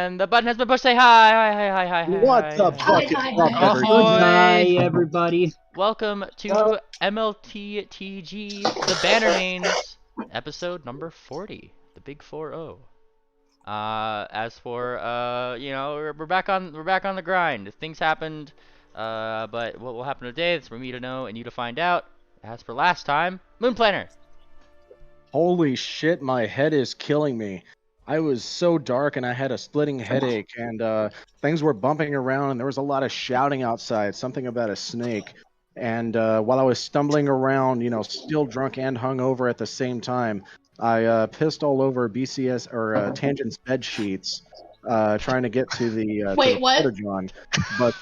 And the button has been pushed. Say hi, hi, hi, hi, hi, hi. What the hi. fuck is hi, up, hi. everybody? Good night, everybody. Welcome to mlptg, the Bannermanes, episode number 40, the big 4-0. As for you know, we're back on the grind. Things happened, but what will happen today? It's for me to know and you to find out. As for last time, Moon Planner. Holy shit, my head is killing me. I was so dark and I had a splitting headache and things were bumping around and there was a lot of shouting outside, something about a snake. And while I was stumbling around, you know, still drunk and hungover at the same time, I pissed all over BCS or Tangent's bed sheets, trying to get to the Wait, what? Porta-John. But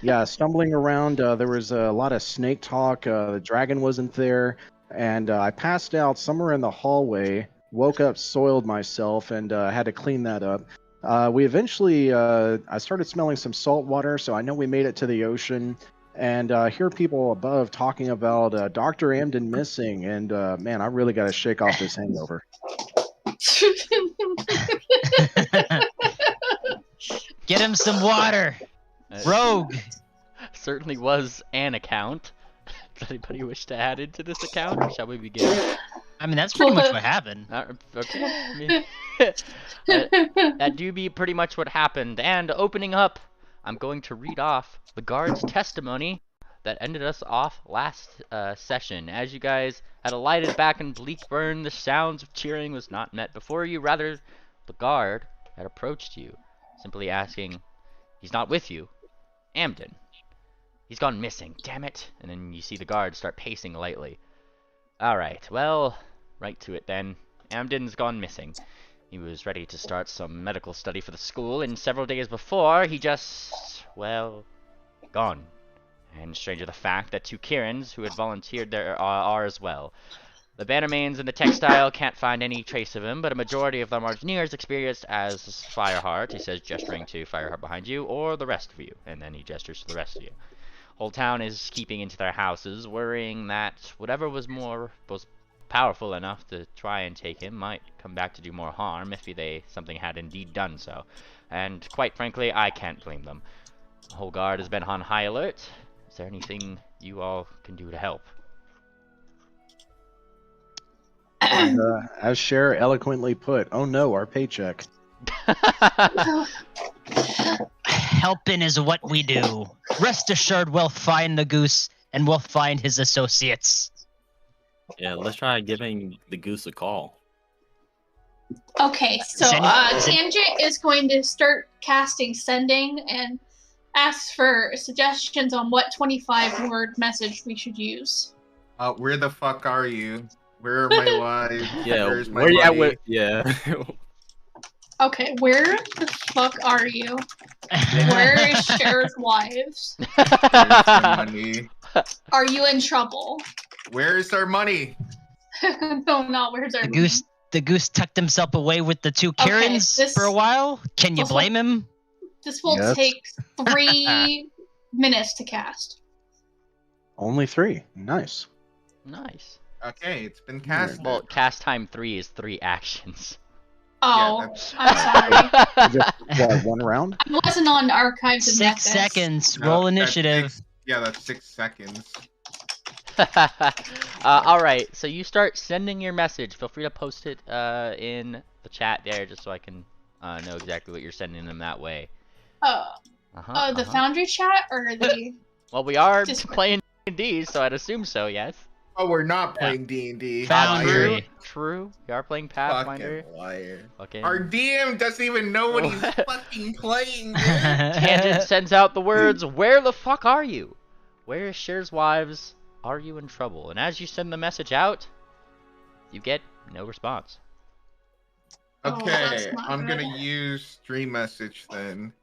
yeah, stumbling around, there was a lot of snake talk. The dragon wasn't there. And I passed out somewhere in the hallway, woke up, soiled myself, and had to clean that up. We eventually, I started smelling some salt water, so I know we made it to the ocean. And hear people above talking about Dr. Amden missing, and man, I really got to shake off this hangover. Get him some water. Rogue. Certainly was an account. Does anybody wish to add into this account, or shall we begin? I mean, that's pretty much what happened. Okay. I mean, that do be pretty much what happened. And opening up, I'm going to read off the guard's testimony that ended us off last session. As you guys had alighted back in Bleakburn, the sounds of cheering was not met before you. Rather, the guard had approached you, simply asking, "He's not with you, Amden. He's gone missing, damn it." And then you see the guard start pacing lightly. Alright, well, right to it then. Amden's gone missing. He was ready to start some medical study for the school, and several days before, he just, well, gone. And stranger the fact that 2 Kirans who had volunteered there are as well. The Bannermanes and the Textile can't find any trace of him, but a majority of them are near as experienced as Fireheart, he says, gesturing to Fireheart behind you, or the rest of you. And then he gestures to the rest of you. Whole town is keeping into their houses, worrying that whatever was powerful enough to try and take him might come back to do more harm if something had indeed done so. And quite frankly, I can't blame them. The whole guard has been on high alert. Is there anything you all can do to help? And, as Cher eloquently put, oh no, our paycheck. Helping is what we do. Rest assured we'll find the goose and we'll find his associates. Yeah, let's try giving the goose a call. Okay, so Tangent is going to start casting Sending and ask for suggestions on what 25-word message we should use. Where the fuck are you? Where are my wives? Yeah, where's my where you at money? with? Yeah. Okay, where the fuck are you? Where is Cher's wives? Where's my money? Are you in trouble? Where's our money? No, not where's our money. The goose tucked himself away with the 2 Okay, Kirans for a while. Can you also- blame him? This will Yes. take 3 minutes to cast. Only 3. Nice. Nice. Okay, it's been casted. Well, cast time 3 is 3 actions. Oh, that's- I'm sorry. Just, what, 1 round? I wasn't on Archives of 6 Nexus. seconds. No, Roll that's initiative. that's 6 seconds. Alright, so you start sending your message. Feel free to post it in the chat there, just so I can know exactly what you're sending them that way. The Foundry chat or the... Well, we are Discord. playing D&D, so I'd assume so, yes. Oh, we're not playing D&D. Foundry. True. We are playing Pathfinder. Fucking liar. Okay. Our DM doesn't even know what he's fucking playing, dude. Tangent sends out the words, "Where the fuck are you? Where is Cher's wives? Are you in trouble?" And as you send the message out, you get no response. Okay, that's not I'm good. gonna use stream message then.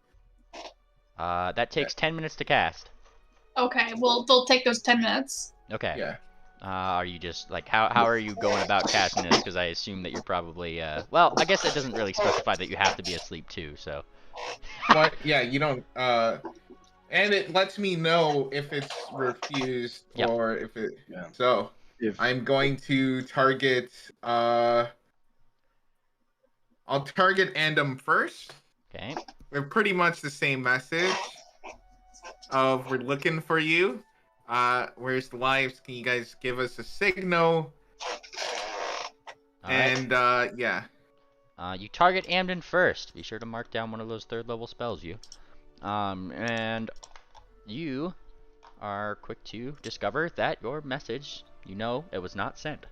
That takes 10 minutes to cast. Okay, well, they'll take those 10 minutes. Okay. Yeah. Are you just, like, how are you going about casting this? Because I assume that you're probably, well, I guess it doesn't really specify that you have to be asleep, too, so. What? Yeah, you don't, and it lets me know if it's refused Yep. or if it, Yeah. so, If I'm going to target, I'll target Andom first. Okay. They're pretty much the same message of we're looking for you. Where's the lives? Can you guys give us a signal? All right. And yeah. You target Amden first. Be sure to mark down one of those 3rd level spells, you. And you are quick to discover that your message, you know, it was not sent.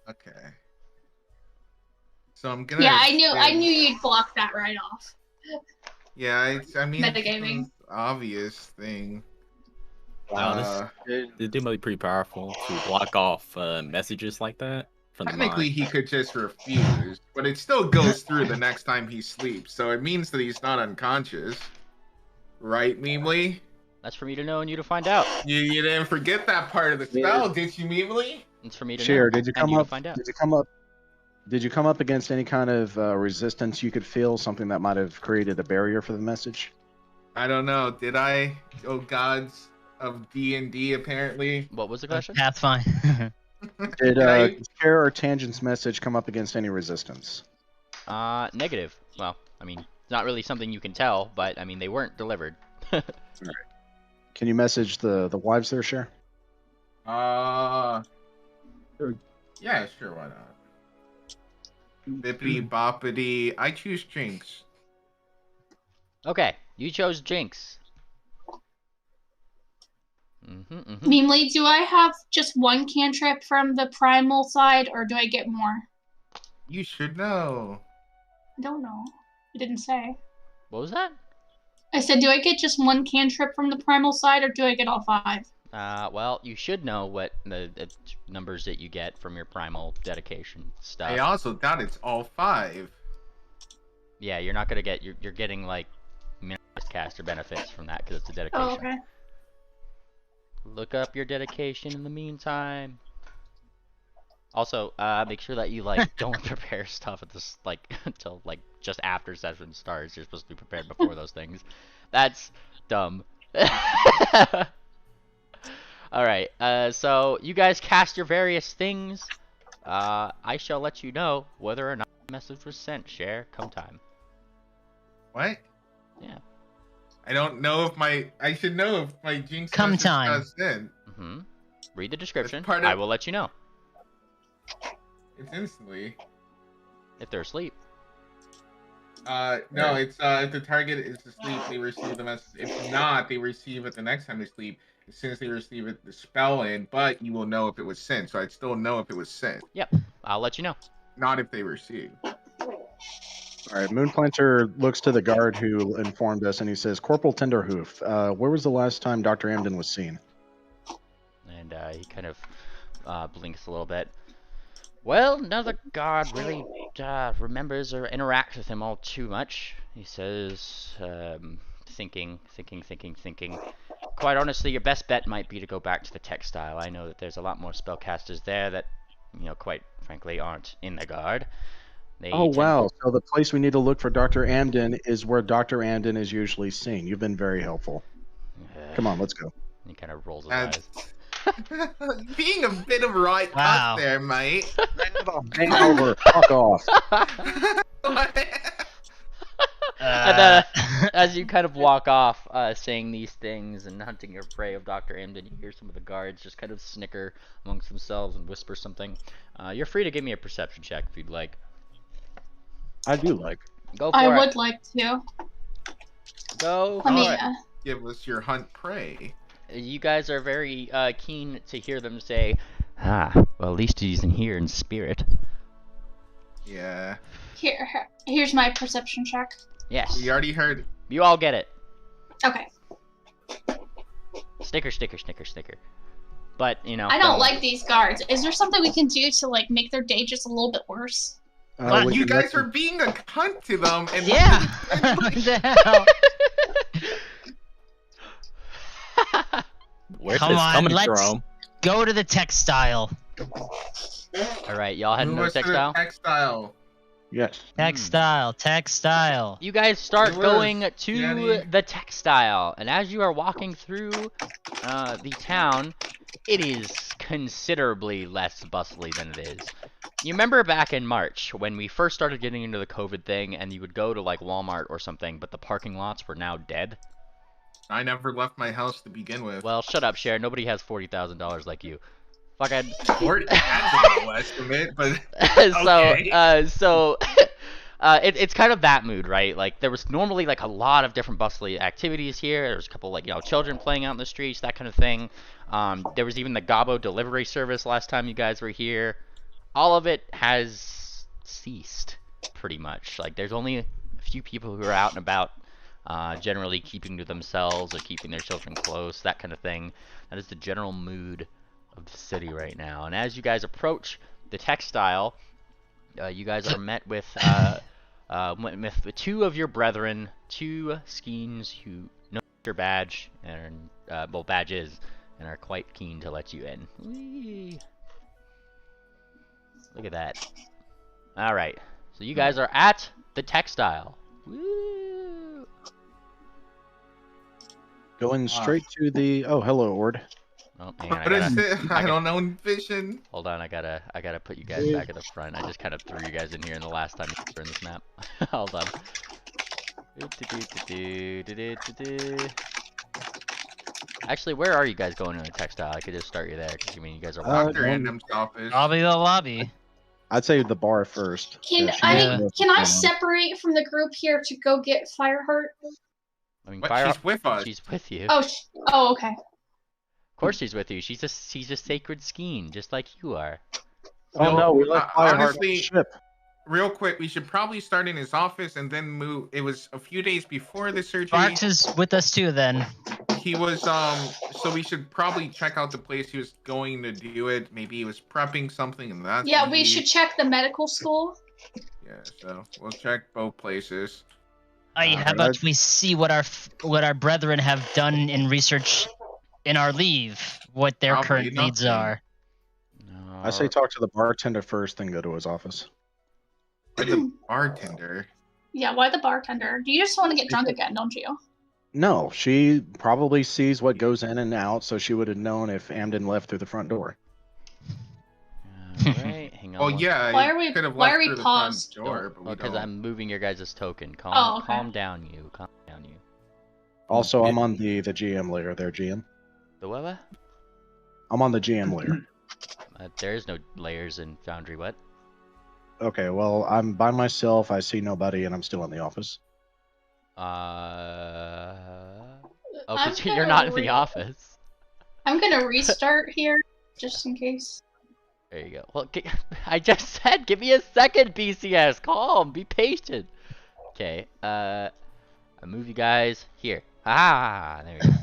Okay. So I'm gonna. Yeah, I knew you'd block that right off. Yeah, I mean, Metagaming. it's an obvious thing. Wow, this might be pretty powerful to block off messages like that from the Technically, mind. he could just refuse, but it still goes through the next time he sleeps, so it means that he's not unconscious. Right, Meemly? That's for me to know and you to find out. You didn't forget that part of the spell, did you, Meemly? It's for me to Share, know did you and come you to up? find out. Did you come up against any kind of resistance you could feel? Something that might have created a barrier for the message? I don't know. Did I? Oh gods of D&D, apparently. What was the question? Pathfinder. Did I- Share or Tangent's message come up against any resistance? Negative. Well, I mean, it's not really something you can tell, but I mean, they weren't delivered. Can you message the wives there, Share? Yeah, sure, why not? Bippity boppity. I choose Jinx. Okay, you chose Jinx. Meemly, do I have just one cantrip from the primal side, or do I get more? You should know. I don't know. It didn't say. What was that? I said, do I get just one cantrip from the primal side, or do I get all 5? Well, you should know what the numbers that you get from your primal dedication stuff. I also doubt it's all 5. Yeah, you're not gonna get. You're getting like minimized caster benefits from that because it's a dedication. Oh, okay. Look up your dedication in the meantime. Also, make sure that you like don't prepare stuff at this like until like just after session starts. You're supposed to be prepared before those things. That's dumb. All right. So you guys cast your various things. I shall let you know whether or not the message was sent. Share come time. What? Yeah. I don't know if my. I should know if my Jinx Come message time. got sent. Read the description. part of- I will let you know It's instantly. if they're asleep. No, it's if the target is asleep, they receive the message. If not, they receive it the next time they sleep. As soon as they receive it, the spell in, but you will know if it was sent. So I'd still know if it was sent. Yep. I'll let you know. Not if they receive. All right, Moonplanter looks to the guard who informed us, and he says, "Corporal Tenderhoof, where was the last time Dr. Amden was seen?" And he kind of blinks a little bit. Well, none of the guard really remembers or interacts with him all too much. He says, thinking. Quite honestly, your best bet might be to go back to the textile. I know that there's a lot more spellcasters there that, you know, quite frankly, aren't in the guard. They Oh, tend- wow. So the place we need to look for Dr. Amden is where Dr. Amden is usually seen. You've been very helpful. Come on, let's go. He kind of rolls his And- eyes. Being a bit of right Wow. cut there, mate. Hangover. Fuck off. And then, as you kind of walk off, saying these things and hunting your prey of Dr. Amden, you hear some of the guards just kind of snicker amongst themselves and whisper something. You're free to give me a perception check if you'd like. I do like. Go for I it. would like to. Go Let me. for it. Give us your hunt prey. You guys are very keen to hear them say, well, at least he's in here in spirit. Yeah. Here's my perception check. Yes. We already heard. You all get it. Okay. Snicker. But, you know. I don't like these guards. Is there something we can do to like make their day just a little bit worse? We You can guys are being a cunt to them, and Yeah. What the hell? Where's Come this on, coming let's- from? Go to the textile. Alright, y'all heading move to the us to textile? Textile. Yes. Textile. You guys start Yours, going to Daddy. the textile, and as you are walking through the town, it is considerably less bustly than it is. You remember back in March when we first started getting into the COVID thing and you would go to like Walmart or something, but the parking lots were now dead? I never left my house to begin with. Well, shut up, Cher. Nobody has $40,000 like you. Fucking. That's a low estimate, but it's kind of that mood, right? Like there was normally like a lot of different bustly activities here. There was a couple like children playing out in the streets, that kind of thing. There was even the Gobbo delivery service last time you guys were here. All of it has ceased, pretty much. Like there's only a few people who are out and about, generally keeping to themselves or keeping their children close, that kind of thing. That is the general mood of the city right now. And as you guys approach the textile, you guys are met with two of your brethren, two Skeens who know your badge and badges, and are quite keen to let you in. Whee! Look at that. All right, so you guys are at the textile. Woo! Going straight to the. Oh, hello, Ord. Oh man, what is it? I don't know vision. Hold on, I gotta put you guys back at the front. I just kind of threw you guys in here in the last time you were in this map. Hold on. Actually, where are you guys going in the textile? I could just start you there, because you guys are Dr. Endham's office. Lobby the lobby. I'd say the bar first. Can I separate from the group here to go get Fireheart? I mean, she's with us. She's with you. Oh, okay. Of course she's with you. She's a sacred Skeen, just like you are. Oh no, we left Fireheart on the ship. Real quick, we should probably start in his office and then move. It was a few days before the surgery. Barks is with us too, then. He was, so we should probably check out the place he was going to do it. Maybe he was prepping something and that's... Yeah, we should check the medical school. Yeah, so we'll check both places. How about we see what our brethren have done in research in our leave, what their current needs are. No. I say talk to the bartender first, then go to his office. The bartender? Yeah, why the bartender? Do you just want to get drunk again, don't you? No, she probably sees what goes in and out, so she would have known if Amden left through the front door. Alright, hang on. Well, yeah, why are we paused? Because I'm moving your guys' token. Calm down, you. Calm down, you. Also, I'm on the GM layer there, GM. The what? I'm on the GM layer. There is no layers in Foundry. What? Okay, well, I'm by myself. I see nobody, and I'm still in the office. Because you're not in the office. I'm gonna restart here, just in case. There you go. Well, I just said, give me a second, BCS. Calm, be patient. Okay, I move you guys here. Ah, there we go.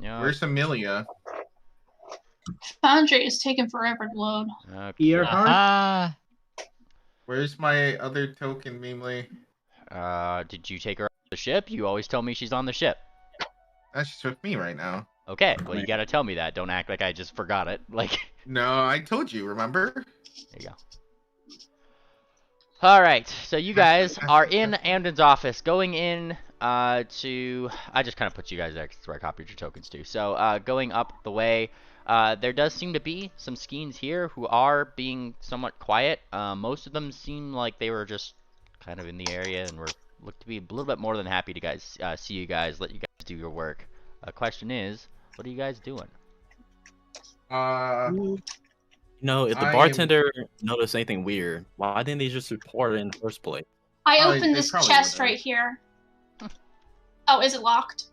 No. Where's Amelia? Foundry is taking forever to load. Okay. Where's my other token, Mimely? Did you take her off the ship? You always tell me she's on the ship. She's with me right now. Okay, well you gotta tell me that. Don't act like I just forgot it. Like. No, I told you. Remember? There you go. All right, so you guys are in Amden's office, going in to. I just kind of put you guys there because where I copied your tokens to. So going up the way. There does seem to be some Skeens here who are being somewhat quiet. Most of them seem like they were just kind of in the area and look to be a little bit more than happy to see you guys, let you guys do your work. Question is, what are you guys doing? If the bartender noticed anything weird, why didn't they just report it in the first place? I opened this chest right here. Oh, is it locked?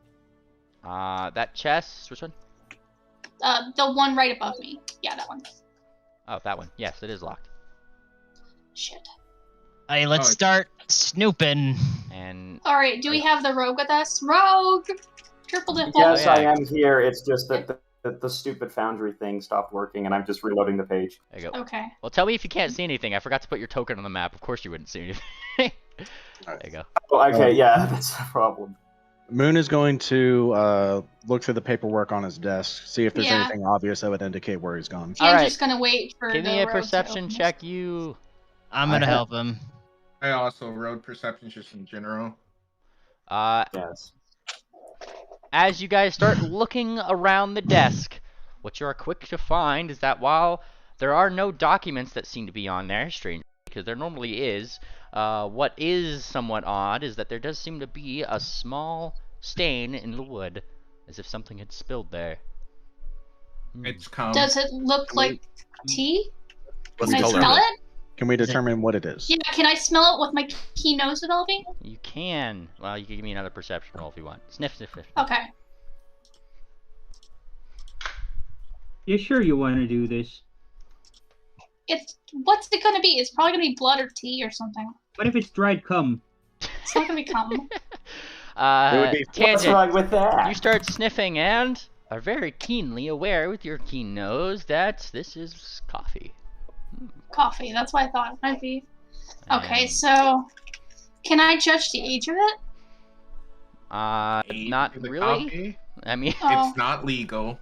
That chest, which one? The one right above me. Yeah, that one. Oh, that one. Yes, it is locked. Shit. Hey, let's start snooping. And all right, do we have the rogue with us? Rogue, triple dimple. Yes, I am here. It's just that the stupid Foundry thing stopped working, and I'm just reloading the page. There you go. Okay. Well, tell me if you can't see anything. I forgot to put your token on the map. Of course you wouldn't see anything. There you go. Oh, okay, yeah, that's a problem. Moon is going to look through the paperwork on his desk, see if there's anything obvious that would indicate where he's gone. I'm just gonna wait for. Give me a perception check, you. I'm gonna help him. I also road perception just in general. Yes. as you guys start looking around the desk, what you are quick to find is that while there are no documents that seem to be on there, strange, because there normally is, what is somewhat odd is that there does seem to be a small stain in the wood, as if something had spilled there. It's come. Does it look like tea? What's Can the I color smell of it? it? Can we determine what it is? Yeah, can I smell it with my keen nose ability? You can. Well, you can give me another perception roll if you want. Sniff, sniff, sniff. Okay. You sure you want to do this? What's it gonna be? It's probably gonna be blood or tea or something. What if it's dried cum? It's not gonna be cum. What's Tangent, wrong with that? you start sniffing and are very keenly aware with your keen nose that this is coffee. Coffee. That's what I thought it might be. Okay, And, so can I judge the age of it? not The really. copy, I mean, Oh. It's not legal.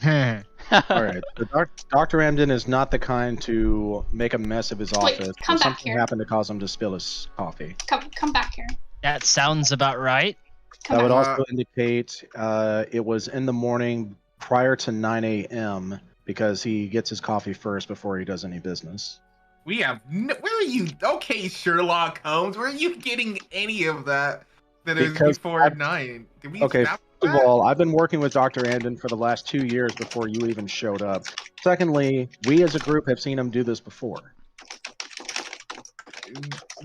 All right. So Dr. Amden is not the kind to make a mess of his office. come if back something here. happened to cause him to spill his coffee. Come back here. That sounds about right. Come That would back. also indicate it was in the morning prior to 9 a.m. because he gets his coffee first before he does any business. We have where are you? Okay, Sherlock Holmes, where are you getting any of that? That is Because before 9. Did we Okay, snap first of that? all, I've been working with Dr. Amden for the last 2 years before you even showed up. Secondly, we as a group have seen him do this before.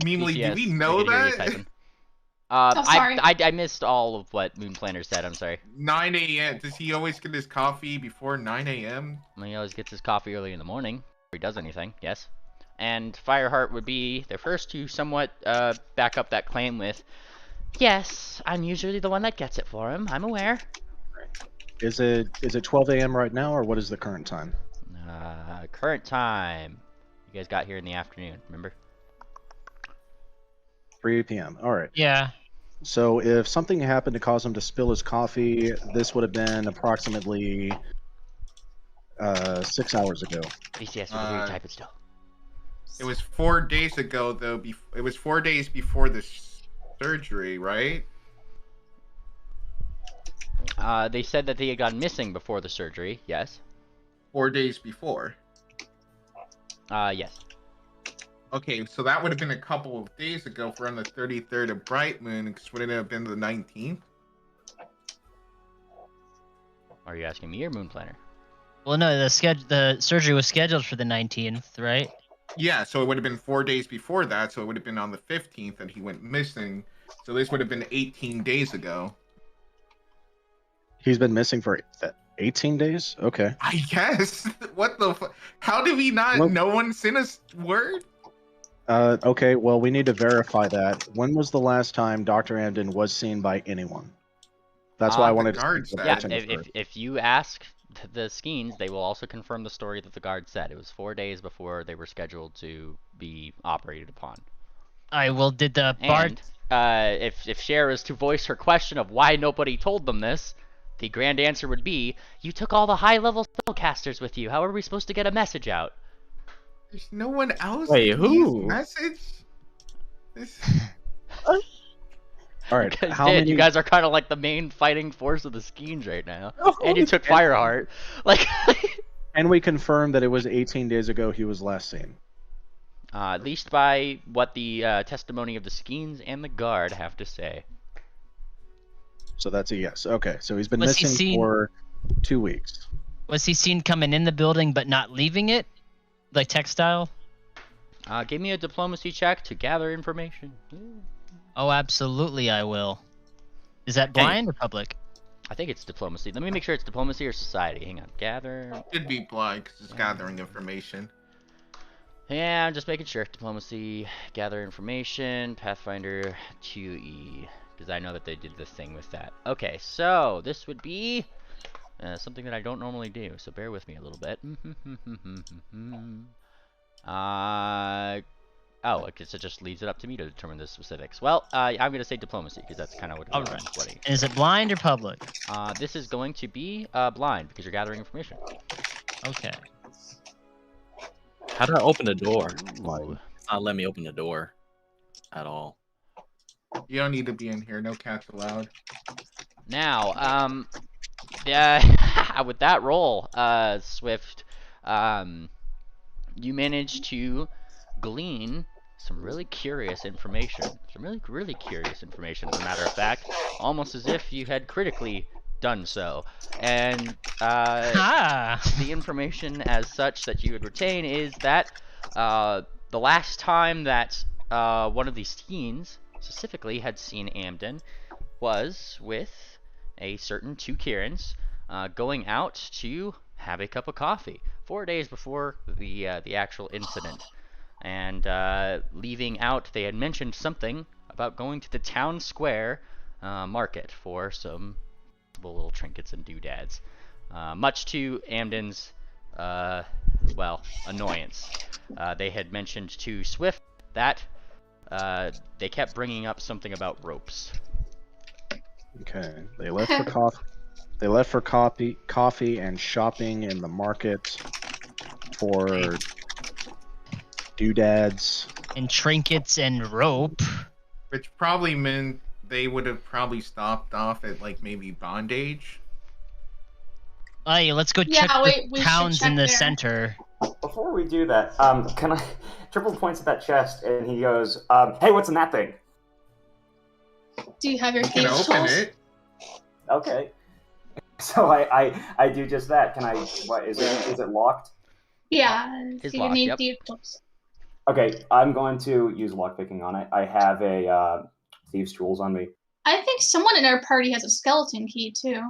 Meanly, do PCS, we know I could hear you that? typing. sorry. I missed all of what Moon Planner said. I'm sorry. 9 a.m. Does he always get his coffee before 9 a.m.? Well, he always gets his coffee early in the morning before he does anything. Yes. And Fireheart would be the first to somewhat back up that claim with, yes, I'm usually the one that gets it for him. I'm aware. Is it 12 a.m. right now, or what is the current time? Current time. You guys got here in the afternoon, remember? 3 p.m. All right. Yeah. So if something happened to cause him to spill his coffee, this would have been approximately 6 hours ago. PCS, would you type it still? It was 4 days ago, though. It was 4 days before the surgery, right? They said that they had gone missing before the surgery. Yes. 4 days before. Yes. Okay, so that would have been a couple of days ago for on the 33rd of Bright Moon, because would it have been the 19th? Are you asking me or Moon Planner? Well, no, the surgery was scheduled for the 19th, right? Yeah, so it would have been 4 days before that, so it would have been on the 15th that he went missing. So this would have been 18 days ago. He's been missing for 18 days? Okay. I guess. What the How did we not? Well- No one sent us word? Okay, well, we need to verify that. When was the last time Dr. Amden was seen by anyone? That's why I The wanted to guard speak with said. Yeah, Lieutenant first. if you ask the Skeens, they will also confirm the story that the guard said. It was 4 days before they were scheduled to be operated upon. Did the bard... And if Cher is to voice her question of why nobody told them this, the grand answer would be, you took all the high-level spellcasters with you. How are we supposed to get a message out? There's no one else. Wait, to who? use Message? This... All right, Because how many... you guys are kind of like the main fighting force of the Skeens right now. Oh, And you took Fireheart. Like, And we confirmed that it was 18 days ago he was last seen. at least by what the testimony of the Skeens and the guard have to say. So that's a yes. Okay, so he's been Was he missing seen- for 2 weeks. Was he seen coming in the building but not leaving it? Like textile? Give me a diplomacy check to gather information. Oh, absolutely I will. Is that blind or public? I think it's diplomacy. Let me make sure it's diplomacy or society. Hang on. Gather. Should be blind because it's gathering information. Yeah, I'm just making sure. Diplomacy, gather information, Pathfinder 2E. Because I know that they did the thing with that. Okay, so this would be something that I don't normally do. So bear with me a little bit. Oh, I guess it just leaves it up to me to determine the specifics. Well, I'm going to say diplomacy because that's kind of what it was. Alright. Bloody. Is it blind or public? This is going to be blind because you're gathering information. Okay. How do I open the door? Ooh. Not let me open the door at all. You don't need to be in here. No cats allowed. Now, yeah, with that roll, Swift, you managed to glean some really curious information. Some really curious information, as a matter of fact, almost as if you had critically done so. And the information as such that you would retain is that the last time that one of these teens specifically had seen Amden was with a certain two Kirans going out to have a cup of coffee 4 days before the actual incident. And leaving out, they had mentioned something about going to the town square market for some little trinkets and doodads. Much to Amden's, annoyance. They had mentioned to Swift that they kept bringing up something about ropes. Okay, they left for coffee. They left for coffee and shopping in the market for doodads and trinkets and rope. Which probably meant they would have probably stopped off at like maybe bondage. Hey, let's go check the towns in the center. Before we do that, can I? Triple points at that chest, and he goes, "Hey, what's in that thing?" Do you have your You can thieves' open tools? it. Okay. So I do just that. Can I? What is it? Is it locked? Yeah, It's you locked, need yep. thieves' tools. Okay, I'm going to use lockpicking on it. I have a thieves' tools on me. I think someone in our party has a skeleton key too.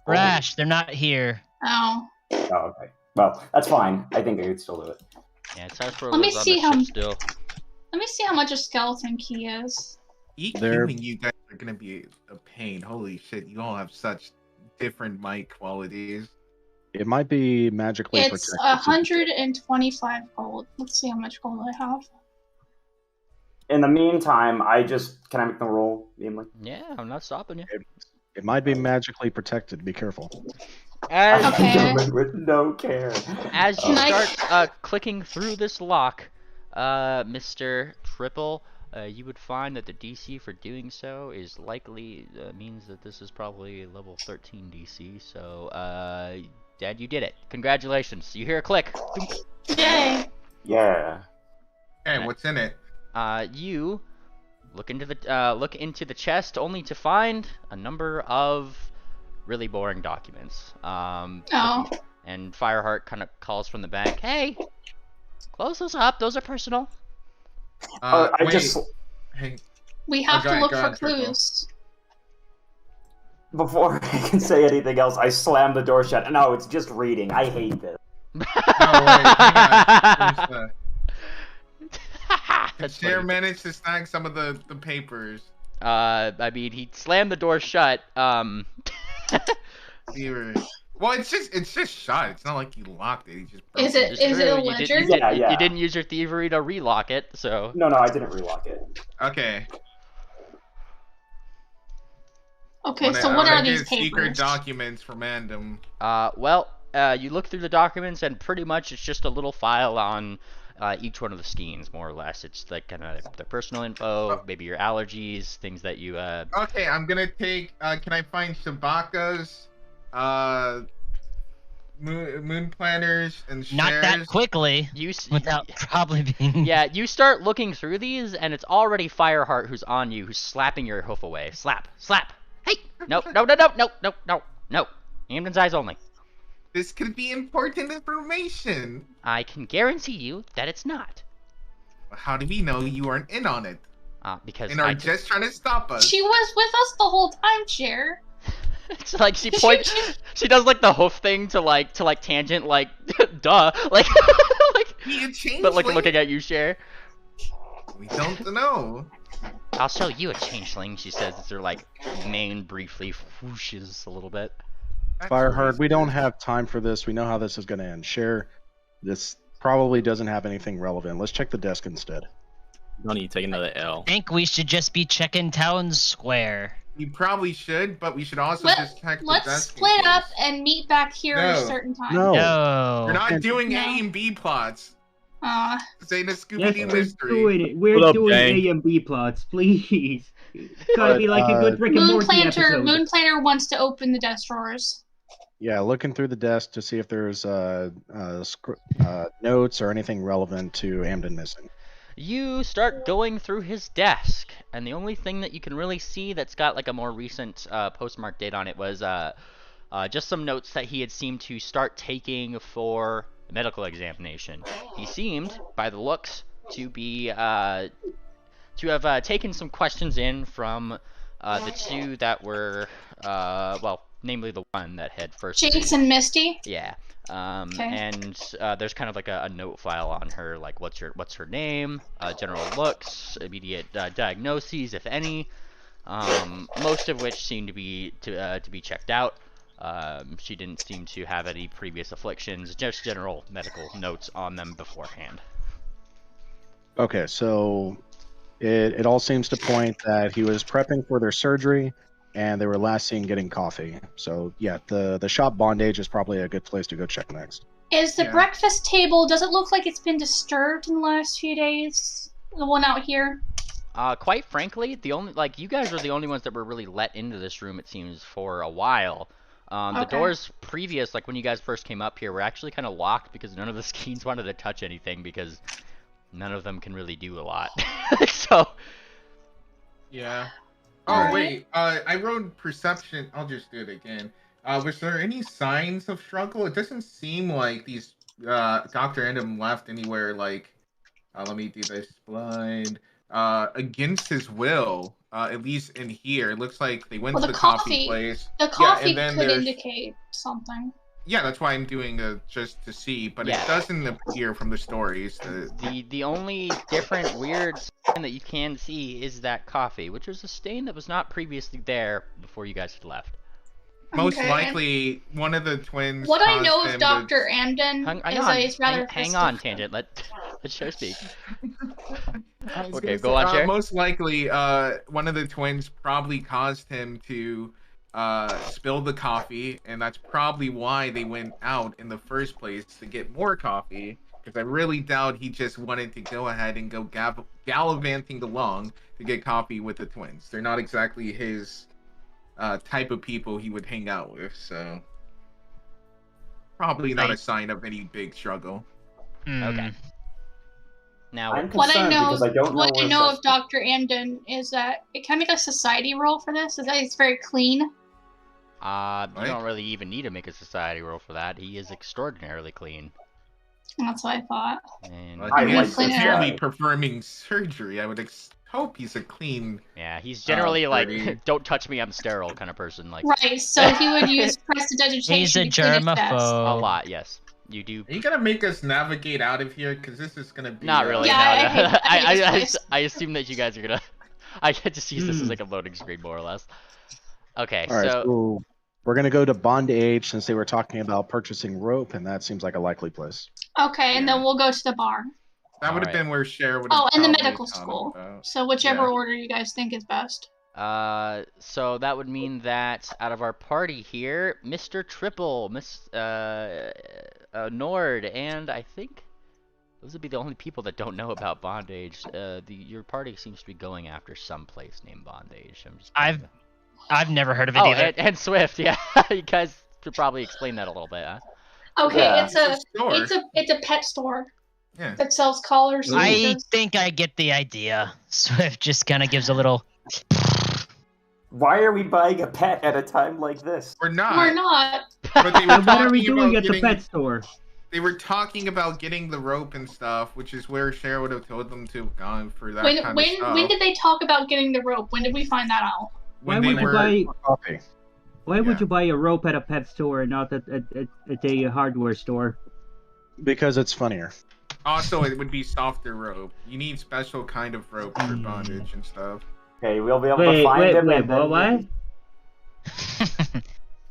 Rash, they're not here. Oh. Oh, okay. Well, that's fine. I think I could still do it. Yeah, it says for Let me lives on see the how- ship still. Let me see how much a skeleton key is. EQing you guys are gonna be a pain. Holy shit, you all have such different mic qualities. It might be magically It's protected. 125 gold. Let's see how much gold I have. In the meantime, can I make the roll, Emily? Yeah, I'm not stopping you. It might be magically protected. Be careful. As Okay. With no care. As you Can I- start clicking through this lock, Mr. Triple, you would find that the DC for doing so is likely means that this is probably a level 13 DC. So, Dad, you did it. Congratulations. You hear a click. Yay. Yeah. Hey, what's in it? You look into the chest only to find a number of really boring documents. Oh. And Fireheart kind of calls from the back, "Hey, close those up. Those are personal." Hey, We have go to ahead, look go for ahead, Triple. clues. Before I can say anything else, I slam the door shut. No, it's just reading. I hate this. no, wait, hang on. That's Chair funny. managed to snag some of the papers. I mean, he slammed the door shut. Well, it's just shut. It's not like you locked it. You just broke Is it It's is it a true, ledger? Yeah. You didn't use your thievery to relock it, so. No, I didn't relock it. Okay. Okay, so what are these Secret papers? documents from Amden. You look through the documents, and pretty much it's just a little file on each one of the skeins, more or less. It's like kind of their personal info, maybe your allergies, things that you. Okay, I'm gonna take. Can I find Shabaka's, moon planners and shares? Not that quickly. Without probably being. Yeah, you start looking through these, and it's already Fireheart who's on you, who's slapping your hoof away. Slap, slap. Hey, no. Amden's eyes only. This could be important information. I can guarantee you that it's not. How do we know you aren't in on it? Because and are just trying to stop us. She was with us the whole time, Chair. It's like she points. She does like the hoof thing to tangent, like duh, like Be a changeling? but like looking at you, Cher. We don't know. I'll show you a changeling, she says as her like mane briefly whooshes a little bit. Fireheart, we don't have time for this. We know how this is going to end. Share. This probably doesn't have anything relevant. Let's check the desk instead. No need to take another L. I think we should just be checking town square. You probably should, but we should also just check the Let's desk. split up and meet back here at a certain time. No. No. We're not doing No. A and B plots. This ain't a Yes, Scooby-Doo we're mystery. doing it. We're What up, doing gang? A and B plots, please. It's gotta be like a good Rick and Morty episode. Moon Planter wants to open the desk drawers. Yeah, looking through the desk to see if there's notes or anything relevant to Amden missing. You start going through his desk, and the only thing that you can really see that's got like a more recent postmark date on it was just some notes that he had seemed to start taking for the medical examination. He seemed, by the looks, to be to have taken some questions in from the two that were well, namely the one that had first. Jinx and Misty. Yeah. Okay. And there's kind of like a note file on her, like what's her name, general looks, immediate diagnoses, if any. Most of which seem to be checked out. She didn't seem to have any previous afflictions, just general medical notes on them beforehand. Okay, so it all seems to point that he was prepping for their surgery, and they were last seen getting coffee. So yeah, the shop bondage is probably a good place to go check next. Is the breakfast table, does it look like it's been disturbed in the last few days? The one out here? Quite frankly, the only, like, you guys are the only ones that were really let into this room, it seems, for a while. The doors previous, like when you guys first came up here, were actually kind of locked because none of the Skeens wanted to touch anything because none of them can really do a lot. So. Yeah. Oh, wait. I wrote perception. I'll just do it again. Was there any signs of struggle? It doesn't seem like these Dr. Endem left anywhere like, let me do this blind, against his will, at least in here. It looks like they went to the coffee place. The coffee could indicate something. Yeah, that's why I'm doing just to see, but it doesn't appear from the stories. The only different weird sign that you can see is that coffee, which was a stain that was not previously there before you guys had left. Most likely, one of the twins. What I know of Dr. Amden is that he's rather. Hang on, Tangent. Let Cher speak. Okay, go on, Cher. Most likely, one of the twins probably caused him to spill the coffee, and that's probably why they went out in the first place to get more coffee. Because I really doubt he just wanted to go ahead and go gallivanting along to get coffee with the twins. They're not exactly his type of people he would hang out with, so probably not a sign of any big struggle. Okay. Now, what I know of Dr. Amden is that can I make a society roll for this? Is that it's very clean? You don't really even need to make a society roll for that. He is extraordinarily clean. That's what I thought. And he's clearly performing surgery. I would hope he's a clean. Yeah, he's generally like, don't touch me, I'm sterile kind of person. Like, right, so he would use prestidigitation. He's a germaphobe. A lot, yes. You do. Are you gonna make us navigate out of here? Because this is gonna be. Not really. Yeah, no. I assume that you guys are gonna. I get to use this as like a loading screen, more or less. Okay, All right, so we're gonna go to bondage since they were talking about purchasing rope, and that seems like a likely place. Okay, and then we'll go to the bar. That would have been where Cher would have. Oh, and the medical school. So whichever order you guys think is best. So that would mean that out of our party here, Mr. Triple, Nord, and I think those would be the only people that don't know about Bondage. Your party seems to be going after some place named Bondage. I've never heard of it either. And Swift, yeah. You guys should probably explain that a little bit, huh? Okay, it's a pet store. Yeah. That sells collars. I think I get the idea. Swift just kind of gives a little. Why are we buying a pet at a time like this? We're not. We're not. But they were what are we doing at the pet store? They were talking about getting the rope and stuff, which is where Cher would have told them to have gone for that kind of stuff. When did they talk about getting the rope? When did we find that out? Why would you buy a rope at a pet store and not at a hardware store? Because it's funnier. Also, it would be softer rope. You need special kind of rope for bondage and stuff. Okay, we'll be able to find him. What?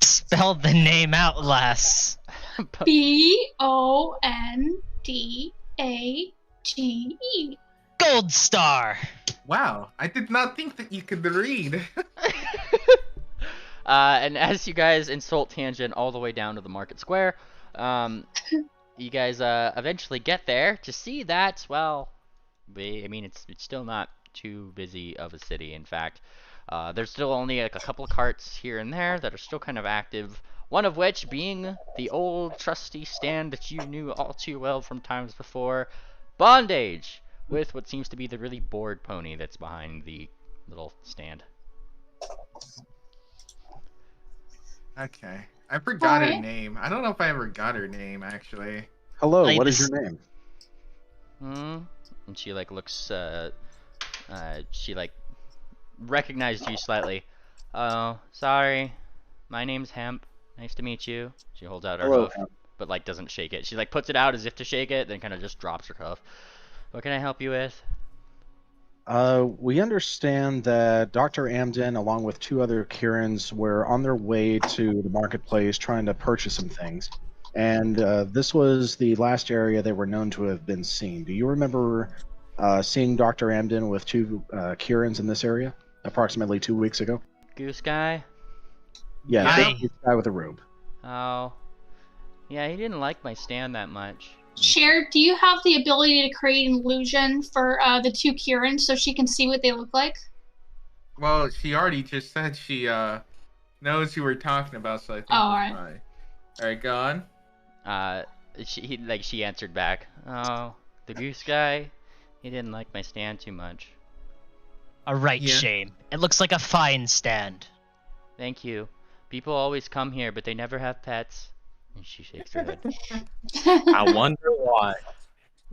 Spell the name out, lass. BONDAGE. Gold Star. Wow, I did not think that you could read. And as you guys insult Tangent all the way down to the market square, you guys eventually get there to see that, well, I mean, it's still not too busy of a city. In fact, there's still only like a couple of carts here and there that are still kind of active. One of which being the old trusty stand that you knew all too well from times before, Bondage, with what seems to be the really bored pony that's behind the little stand. Okay. I forgot her Alright. name. I don't know if I ever got her name, actually. Hello, Like what is this- your name? And she like looks, she like recognized you slightly. Oh, sorry. My name's Hemp. Nice to meet you. She holds out her Hello, hoof, Hemp. but like doesn't shake it. She like puts it out as if to shake it, then kind of just drops her hoof. What can I help you with? We understand that Dr. Amden, along with 2 other Kirans, were on their way to the marketplace trying to purchase some things. And this was the last area they were known to have been seen. Do you remember seeing Dr. Amden with 2 Kirans in this area approximately 2 weeks ago? Goose guy? Yeah, Hi. this guy with a robe. Oh. Yeah, he didn't like my stand that much. Cher, do you have the ability to create an illusion for the 2 Kirans so she can see what they look like? Well, she already just said she knows who we're talking about, so I think Oh, it's alright. fine. Alright, go on. She answered back. Oh, the goose guy? He didn't like my stand too much. A right Yeah. shame. It looks like a fine stand. Thank you. People always come here, but they never have pets. And she shakes her head. I wonder why.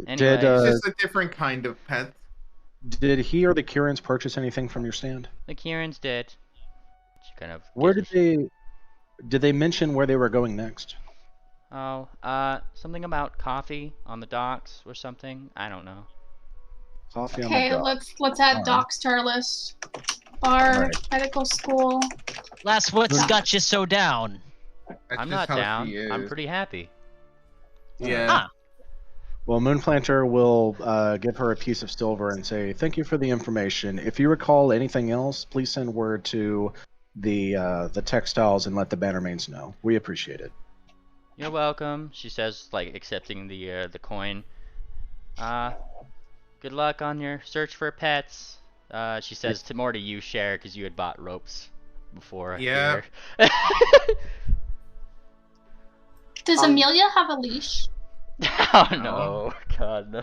Anyway, Did, It's just a different kind of pet. Did he or the Kirans purchase anything from your stand? the Kierans did. She kind of. Where gives did her- they mention where they were going next? Oh, something about coffee on the docks or something. I don't know. Coffee on Okay, the dock. let's add Alright. docs to our list. Bar, Alright. medical school. Lass, what's got you so down? That's I'm just not how down. she is. I'm pretty happy. Yeah. Ah. Well, Moonplanter will give her a piece of silver and say, "Thank you for the information. If you recall anything else, please send word to the textiles and let the Bannermanes know. We appreciate it." You're welcome, she says, like accepting the coin. Good luck on your search for pets. She says to more to you, Cher, because you had bought ropes before. Yeah. Here. Does Amelia have a leash? Oh no, God no.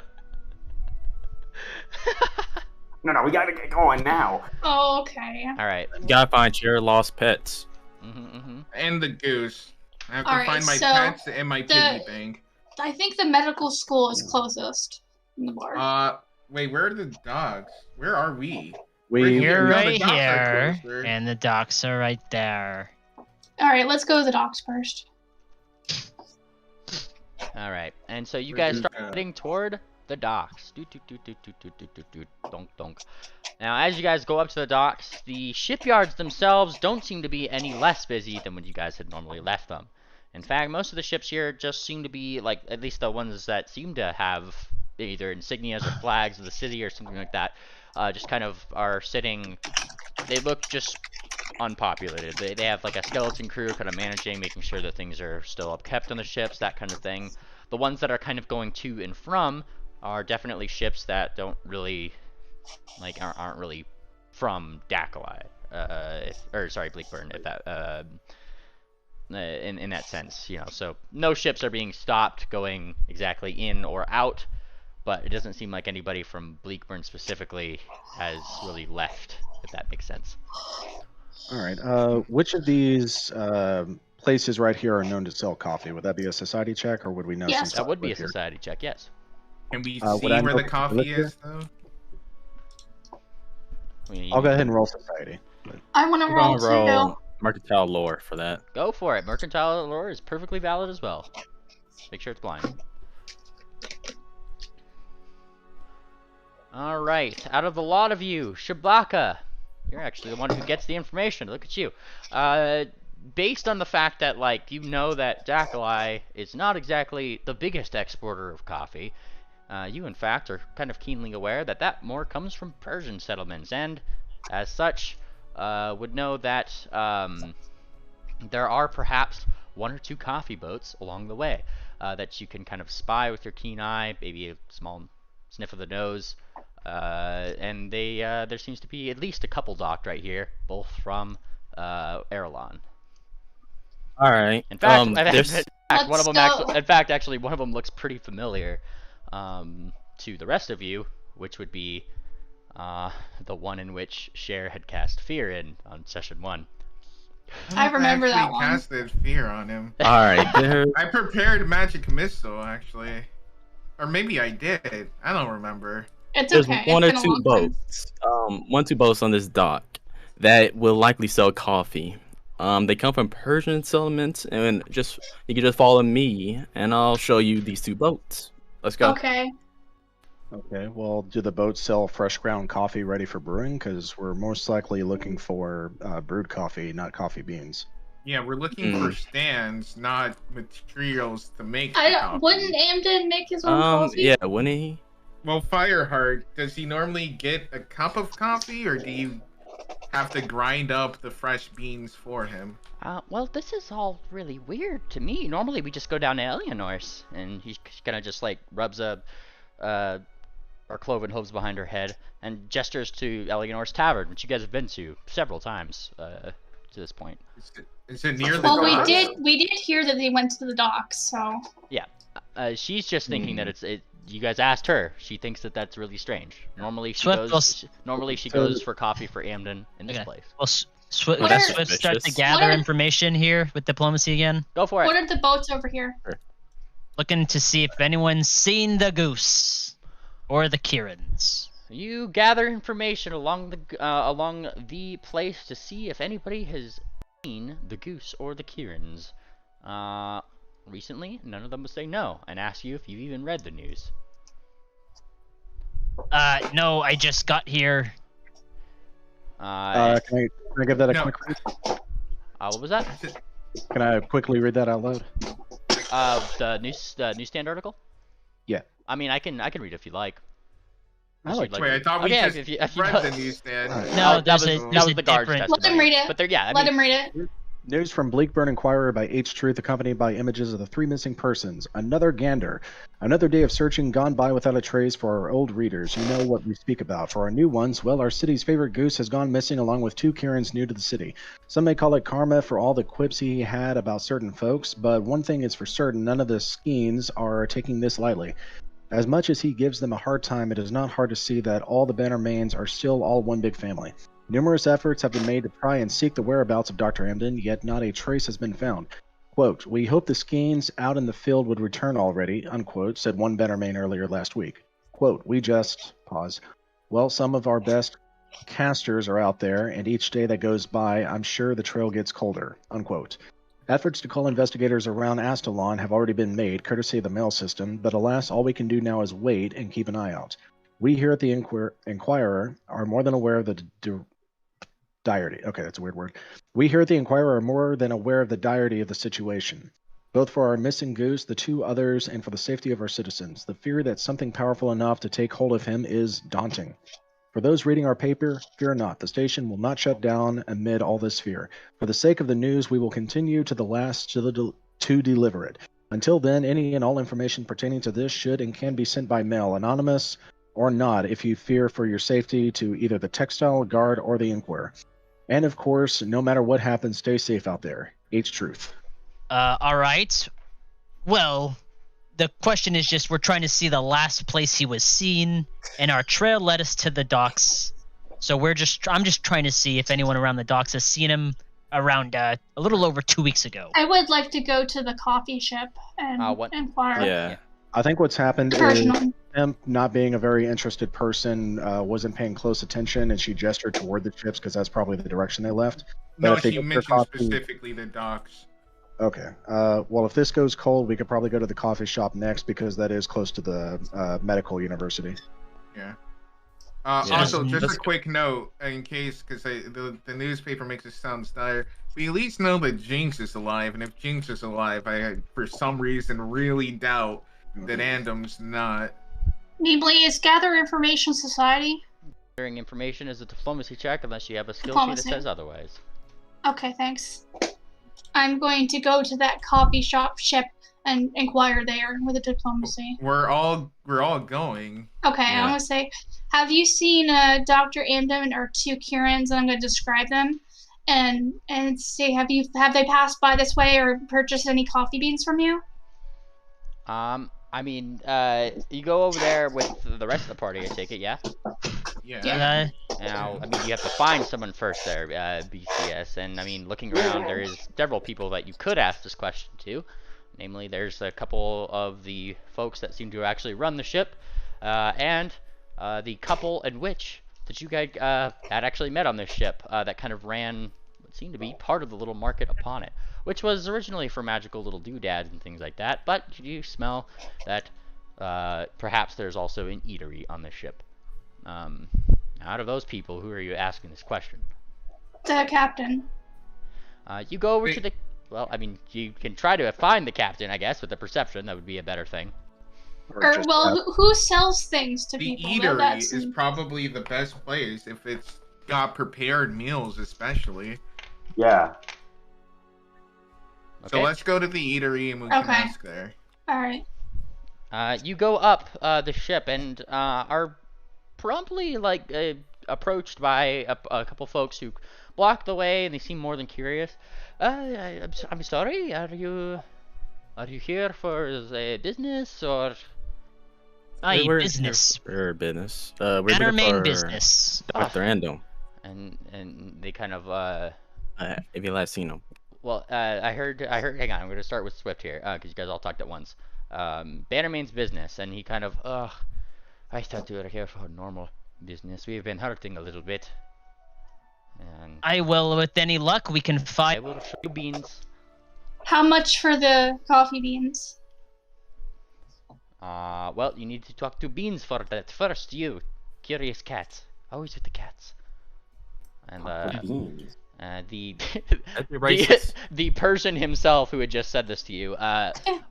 No, we gotta get going now. Oh, okay. All right. Gotta find your lost pets. And the goose. I have to Alright, find my so pets and my piggy bank. I think the medical school is closest in the bar. Wait, where are the dogs? Where are we? We You're No, the right docks are here, closer. and the docks are right there. Alright, let's go to the docks first. All right. And so you Where guys is start that? heading toward the docks. Donk donk. Now, as you guys go up to the docks, the shipyards themselves don't seem to be any less busy than when you guys had normally left them. In fact, most of the ships here just seem to be, like, at least the ones that seem to have either insignias or flags of the city or something like that, just kind of are sitting. They look just unpopulated. They have like a skeleton crew kind of managing, making sure that things are still upkept on the ships, that kind of thing. The ones that are kind of going to and from are definitely ships that don't really, like, aren't really from Dakalai, or sorry, Bleakburn, if that, in that sense, you know. So no ships are being stopped going exactly in or out, but it doesn't seem like anybody from Bleakburn specifically has really left, if that makes sense. All right. Which of these places right here are known to sell coffee? Would that be a society check, or would we know? Yes. since That would be a live here? society check, yes. Can we would see I where know the if I live coffee here? is, though? I'll go ahead and roll society. I want to I'm roll gonna too. roll Mercantile Lore for that. Go for it. Mercantile lore is perfectly valid as well. Make sure it's blind. Alright, out of the lot of you, Shabaka, you're actually the one who gets the information. Look at you. Based on the fact that, like, you know that Dakalai is not exactly the biggest exporter of coffee, you, in fact, are kind of keenly aware that that more comes from Persian settlements, and, as such, would know that, there are perhaps 1 or 2 coffee boats along the way that you can kind of spy with your keen eye, maybe a small sniff of the nose. And there seems to be at least a couple docked right here, both from Erelon. All right. In fact, actually, one of them looks pretty familiar to the rest of you, which would be the one in which Cher had cast Fear in on session 1. I remember that one. Casted Fear on him. All right. I prepared Magic Missile, actually. Or maybe I did. I don't remember. It's There's okay. one or It's been a two long time. boats. 1 or 2 boats on this dock that will likely sell coffee. They come from Persian settlements, and you can just follow me, and I'll show you these 2 boats. Let's go. Okay. Okay, well, do the boats sell fresh ground coffee ready for brewing? Because we're most likely looking for brewed coffee, not coffee beans. Yeah, we're looking for stands, not materials to make the coffee. Wouldn't Amden make his own coffee? Yeah, wouldn't he? Well, Fireheart, does he normally get a cup of coffee, or do you have to grind up the fresh beans for him? Well, this is all really weird to me. Normally we just go down to Eleanor's, and he kind of just like rubs our cloven hooves behind her head and gestures to Eleanor's Tavern, which you guys have been to several times to this point. Is it near the Well, docks? we did hear that they went to the docks, so... Yeah. She's just thinking that you guys asked her. She thinks that that's really strange. Normally she goes for coffee for Amden in this place. Well, Swift start to gather information here with diplomacy again. Go for it. What are the boats over here? Looking to see if anyone's seen the goose or the Kirans. You gather information along the place to see if anybody has seen the goose or the Kirans. Recently, none of them will say no and ask you if you've even read the news. No, I just got here. Can I give that a quick read? What was that? Can I quickly read that out loud? The newsstand article? Yeah. I mean, I can read if you like. I like. Wait, I thought we just read the newsstand. No, that was the guard's testimony. Let them read it. But let him read it. News from Bleakburn Inquirer by H. Truth, accompanied by images of the 3 missing persons. Another gander. Another day of searching gone by without a trace for our old readers. You know what we speak about. For our new ones, well, our city's favorite goose has gone missing along with 2 Kirans new to the city. Some may call it karma for all the quips he had about certain folks, but one thing is for certain, none of the Skeens are taking this lightly. As much as he gives them a hard time, it is not hard to see that all the Bannermanes are still all one big family. Numerous efforts have been made to try and seek the whereabouts of Dr. Amden, yet not a trace has been found. Quote, "We hope the Skeens out in the field would return already," unquote, said one Bannermane earlier last week. Quote, "We just..." Pause. "Well, some of our best casters are out there, and each day that goes by, I'm sure the trail gets colder," unquote. Efforts to call investigators around Astalon have already been made, courtesy of the mail system, but alas, all we can do now is wait and keep an eye out. We here at the Inquirer are more than aware of the direty. Okay, that's a weird word. We here at the Inquirer are more than aware of the direty of the situation, both for our missing goose, the 2 others, and for the safety of our citizens. The fear that something powerful enough to take hold of him is daunting. For those reading our paper, fear not. The station will not shut down amid all this fear. For the sake of the news, we will continue to the last to deliver it. Until then, any and all information pertaining to this should and can be sent by mail, anonymous or not, if you fear for your safety, to either the Textile Guard or the Inquirer. And of course, no matter what happens, stay safe out there. H. Truth. All right. Well, the question is just, we're trying to see the last place he was seen, and our trail led us to the docks. So I'm just trying to see if anyone around the docks has seen him around a little over 2 weeks ago. I would like to go to the coffee ship and inquire. Yeah. I think what's happened is him not being a very interested person, wasn't paying close attention, and she gestured toward the ships because that's probably the direction they left. No, she mentioned specifically the docks. Okay. Well, if this goes cold, we could probably go to the coffee shop next because that is close to the medical university. Yeah. Also, just a quick note in case, because the newspaper makes it sound dire. We at least know that Jinx is alive, and if Jinx is alive, I for some reason really doubt that Andum's not. Neebly, is Gather Information Society? Gathering information is a diplomacy check unless you have a skill sheet that says otherwise. Okay, thanks. I'm going to go to that coffee ship and inquire there with a diplomacy. We're all going. Okay, Yeah. I'm gonna say, have you seen Dr. Amden or two Kirans? I'm gonna describe them, and see have they passed by this way or purchased any coffee beans from you? I mean, you go over there with the rest of the party, I take it, yeah? Yeah. Now, I mean, you have to find someone first there, BCS, and I mean, looking around, there is several people that you could ask this question to. Namely, there's a couple of the folks that seem to actually run the ship, and the couple and witch that you guys had actually met on this ship that kind of ran what seemed to be part of the little market upon it, which was originally for magical little doodads and things like that, but you smell that perhaps there's also an eatery on this ship. Out of those people, who are you asking this question? The captain. You go over to the... Well, I mean, you can try to find the captain, I guess, with the perception. That would be a better thing. Who sells things to The people? eatery is probably the best place if it's got prepared meals, especially. Yeah. Okay. So let's go to the eatery and we can ask there. Alright. You go up the ship and are promptly approached by a couple folks who block the way, and they seem more than curious. I'm sorry. Are you here for the business or? We're business. We're business. We're Bannermane business. Dr. Andom. And they kind of Have you last seen him? Well, I heard. Hang on, I'm gonna start with Swift here, because you guys all talked at once. Bannermane's business, and he kind of, I thought you were here for normal business. We've been hurting a little bit. And I will, with any luck, we can I find. will show you beans. How much for the coffee beans? Well, you need to talk to Beans for that first. You, curious cat, always with the cats. And the person himself who had just said this to you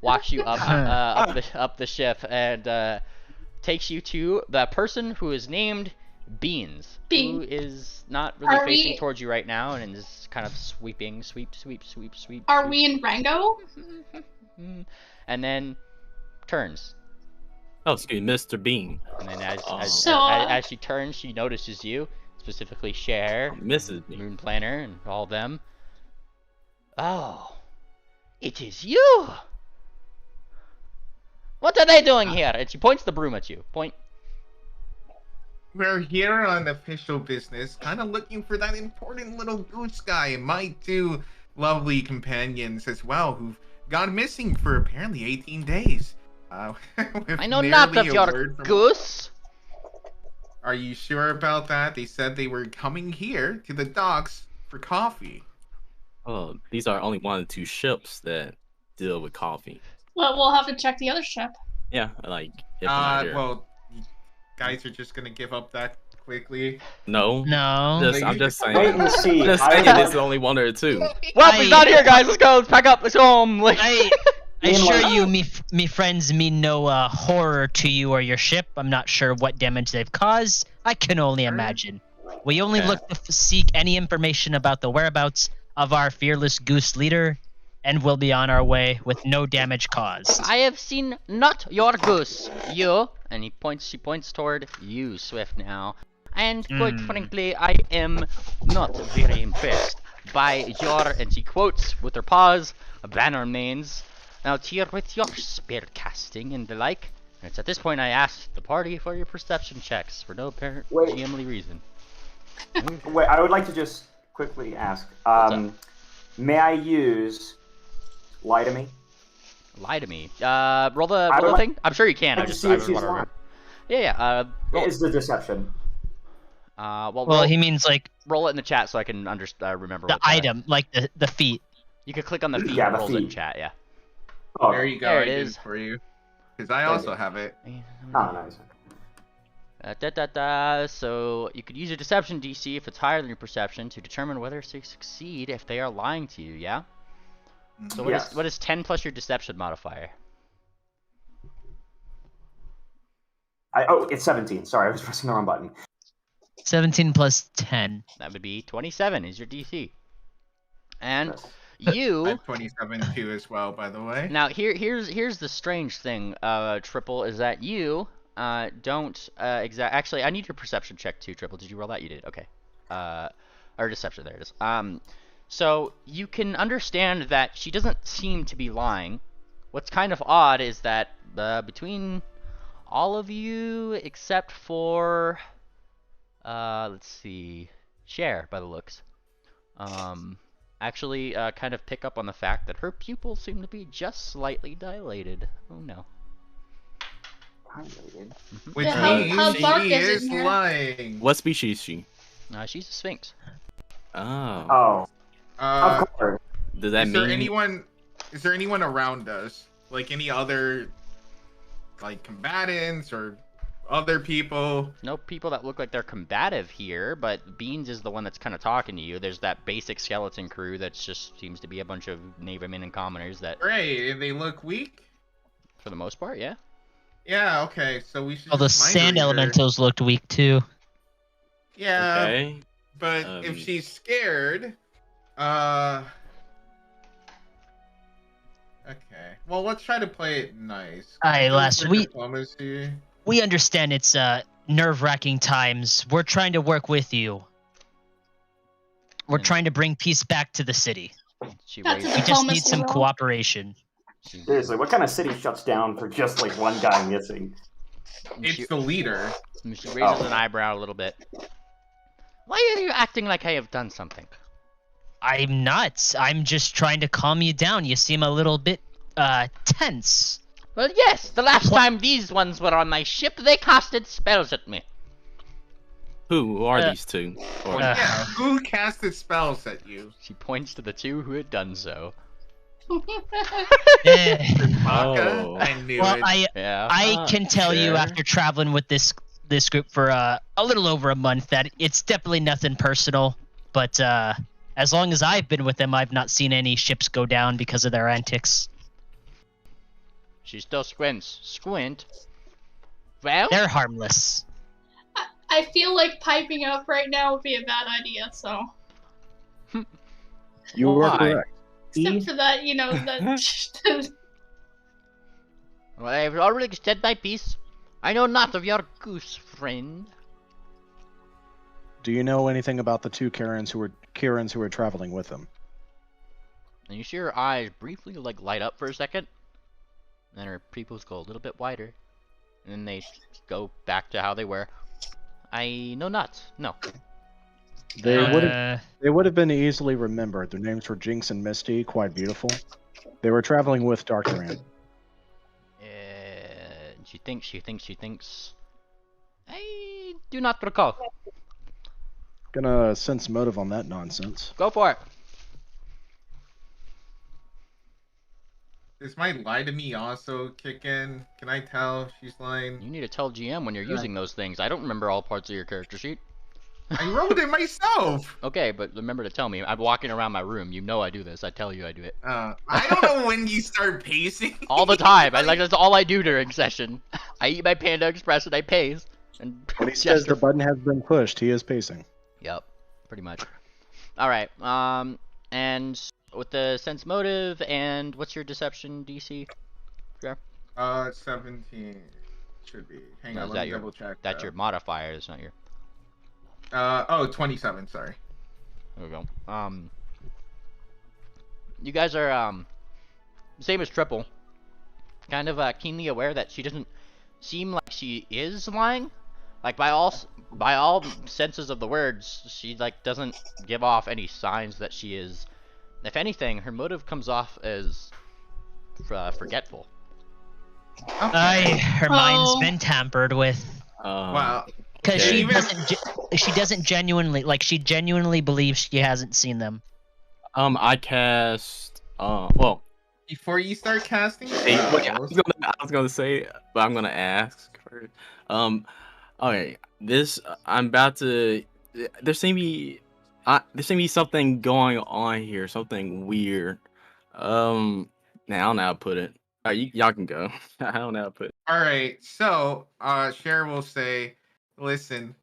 walks you up the ship and takes you to the person who is named Beans, who is not really facing towards you right now and is kind of sweep. Are we in Rango? And then turns. Oh, excuse me, Mr. Bean. And then as she turns, she notices you, specifically Cher, Mrs. Bean, Moon Planner, and all of them. Oh, it is you! What are they doing here? And she points the broom at you. Point. We're here on official business, kind of looking for that important little goose guy and my two lovely companions as well, who've gone missing for apparently 18 days. I know not of your goose. Are you sure about that? They said they were coming here to the docks for coffee. Oh, these are only one of the two ships that deal with coffee. Well, we'll have to check the other ship. Yeah, like if not here. Well, you guys are just gonna give up that quickly? No. I'm just saying. Wait and see. Just saying it's only one or two. Well, he's not here, guys. Let's go. Let's pack up. Let's go home. I assure you, me friends mean no horror to you or your ship. I'm not sure what damage they've caused. I can only imagine. We only look to seek any information about the whereabouts of our fearless goose leader, and we'll be on our way with no damage caused. I have seen not your goose, you. And she points toward you, Swift, now. And quite frankly, I am not very impressed by your, and she quotes with her paws, Bannermanes. Now, here with your spell casting and the like. And it's at this point I ask the party for your perception checks for no apparent GMly reason. Wait, I would like to just quickly ask. May I use lie to me? Lie to me. Roll the thing. I'm sure you can. I just want to remember. Yeah. It's the deception. Well, he means like roll it in the chat so I can remember the item, like the feat. You could click on the feat and roll it in chat. Yeah. Oh, there you go. There I it did is. for you. Because I also have it. Oh, nice. So you could use your deception DC if it's higher than your perception to determine whether to succeed if they are lying to you. Yeah. So what is 10 plus your deception modifier? It's 17. Sorry, I was pressing the wrong button. 17 plus 10. That would be 27 is your DC. And You I have 27 too as well, by the way. now here's the strange thing, Triple, is that you don't actually I need your perception check too, Triple. Did you roll that? You did. Okay. Or deception, there it is. So you can understand that she doesn't seem to be lying. What's kind of odd is that between all of you except for let's see, Cher, by the looks, actually kind of pick up on the fact that her pupils seem to be just slightly dilated. Oh no. Which Yeah, means how she dark is it is in here? lying. What species is she? She's a sphinx. Oh. Oh, of Uh, course. Does that is mean there anyone around us? Like any other like combatants or other people? No people that look like they're combative here, but Beans is the one that's kind of talking to you. There's that basic skeleton crew that just seems to be a bunch of Navermen and commoners that, Great, and they look weak? for the most part, yeah. Yeah, okay, so we should Oh, the just mind sand read her. elementals looked weak too. Yeah, okay? but if she's scared, okay. Well, let's try to play it nice. Aye, Go lass, for diplomacy. we understand it's nerve-wracking times. We're trying to work with you. We're And- trying to bring peace back to the city. She That's waves. a We just need Diplomacy some roll. cooperation. Seriously, what kind of city shuts down for just like one guy missing? She, It's the leader. she raises Oh. an eyebrow a little bit. Why are you acting like I have done something? I'm not. I'm just trying to calm you down. You seem a little bit tense. Well, yes, the last time these ones were on my ship, they casted spells at me. Who are these two? Or, Yeah, who casted spells at you? She points to the two who had done so. Eh. Maka? Oh. I knew Well, it. Yeah. I can tell you sure. after traveling with this group for a little over a month that it's definitely nothing personal. But as long as I've been with them, I've not seen any ships go down because of their antics. She still squints. Squint. Well, They're harmless. I feel like piping up right now would be a bad idea, so. You are Why? correct. Except for that, you know, that. well, I have already said my piece. I know not of your goose friend. Do you know anything about the two Karens who were traveling with them? And you see her eyes briefly light up for a second. Then her pupils go a little bit wider. And then they go back to how they were. I know not. No. They would have been easily remembered. Their names were Jinx and Misty, quite beautiful. They were traveling with Darkran. She thinks. I do not recall. Gonna sense motive on that nonsense. Go for it. Does my lie to me also kick in? Can I tell if she's lying? You need to tell GM when you're using those things. I don't remember all parts of your character sheet. I wrote it myself! Okay, but remember to tell me. I'm walking around my room. You know I do this. I tell you I do it. I don't know when you start pacing. All the time. That's all I do during session. I eat my Panda Express and I pace. And When he says the button has been pushed, he is pacing. Yep, pretty much. Alright, and with the sense motive, and what's your deception DC? Sure. 17 should be. Hang No, on, is let that me your- double check. That's your modifier, it's not your... 27, sorry. There we go. You guys are, same as Triple. Kind of, keenly aware that she doesn't seem like she is lying. Like, by all senses of the words, she, doesn't give off any signs that she is. If anything, her motive comes off as forgetful. Okay. Her mind's been tampered with. Wow. Because Okay. she doesn't genuinely, she genuinely believes she hasn't seen them. I cast. Well, Before you start casting hey, wait, I spells, was gonna say, but I'm gonna ask first. Okay, I'm about to. There seems to be something going on here, something weird. Now I don't know how to put it. Y'all can go. I don't know how to put it. Alright, so Cher will say, listen,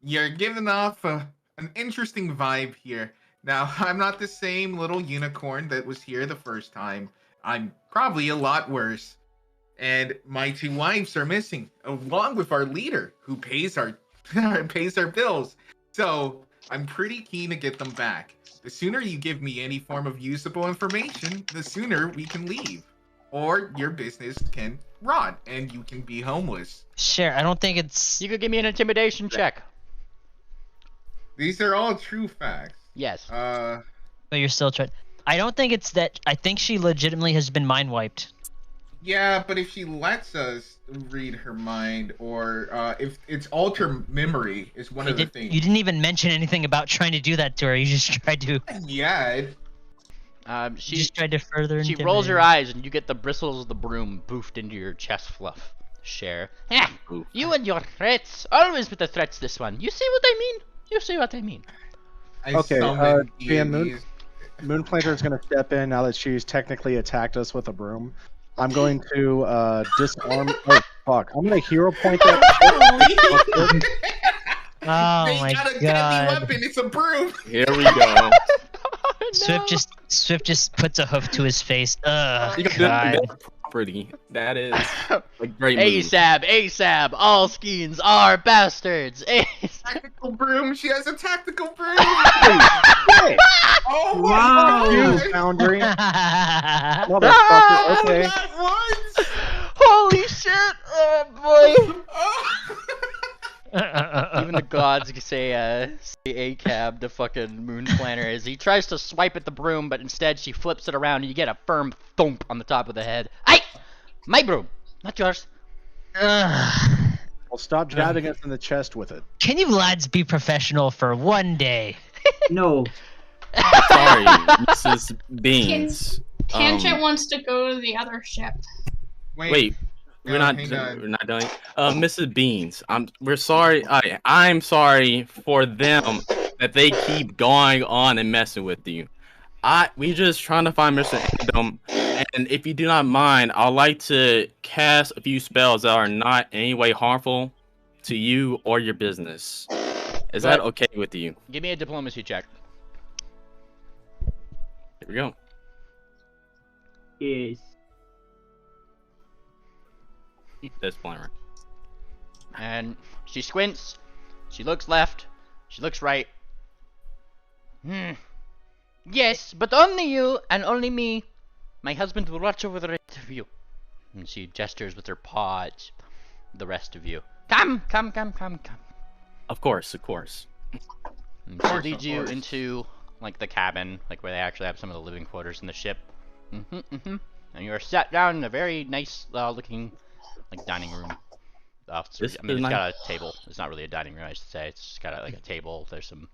you're giving off an interesting vibe here. Now, I'm not the same little unicorn that was here the first time. I'm probably a lot worse. And my 2 wives are missing, along with our leader, who pays our pays our bills. So I'm pretty keen to get them back. The sooner you give me any form of usable information, the sooner we can leave. Or your business can rot and you can be homeless. Sure, I don't think it's. You could give me an intimidation check. These are all true facts. Yes. But you're still trying. I don't think it's that. I think she legitimately has been mind wiped. Yeah, but if she lets us read her mind, or if it's alter memory is one of the things. You didn't even mention anything about trying to do that to her. You just tried to. Yeah. She just tried to further. She rolls her eyes, and you get the bristles of the broom boofed into your chest fluff. Share. You and your threats. Always with the threats. This one. You see what I mean? You see what I mean? Okay. Moonplanter is going to step in now that she's technically attacked us with a broom. I'm going to disarm. Oh fuck! I'm going to hero point that. Oh my got a god! deadly weapon. It's a broom. Here we go. Swift just puts a hoof to his face. Ugh, God. That's property. That is a great move. ASAB, all skeins are bastards. Tactical broom. She has a tactical broom. Hey! Oh my Wow. You god! foundry. Motherfucker. Okay. Not once. Holy shit! Oh boy! Oh. Even the gods say ACAB, the fucking moon planner, as he tries to swipe at the broom, but instead she flips it around and you get a firm thump on the top of the head. Aye! My broom, not yours. Well, stop jabbing us in the chest with it. Can you lads be professional for one day? No. Sorry, Mrs. Beans. Tangent wants to go to the other ship. Wait. No, We're not done. Mrs. Beans, we're sorry. I'm sorry for them that they keep going on and messing with you. We just trying to find Mr. Amden, and if you do not mind, I'd like to cast a few spells that are not in any way harmful to you or your business. Is that okay with you? Give me a diplomacy check. Here we go. Yes. That's fine, right? And she squints, she looks left, she looks right. Yes, but only you and only me. My husband will watch over the rest of you. And she gestures with her paw at the rest of you. Come. Of course. And she leads you into, like, the cabin, like where they actually have some of the living quarters in the ship. And you are sat down in a very nice looking, like, dining room. It's got a table. It's not really a dining room, I should say. It's just got a table. There's some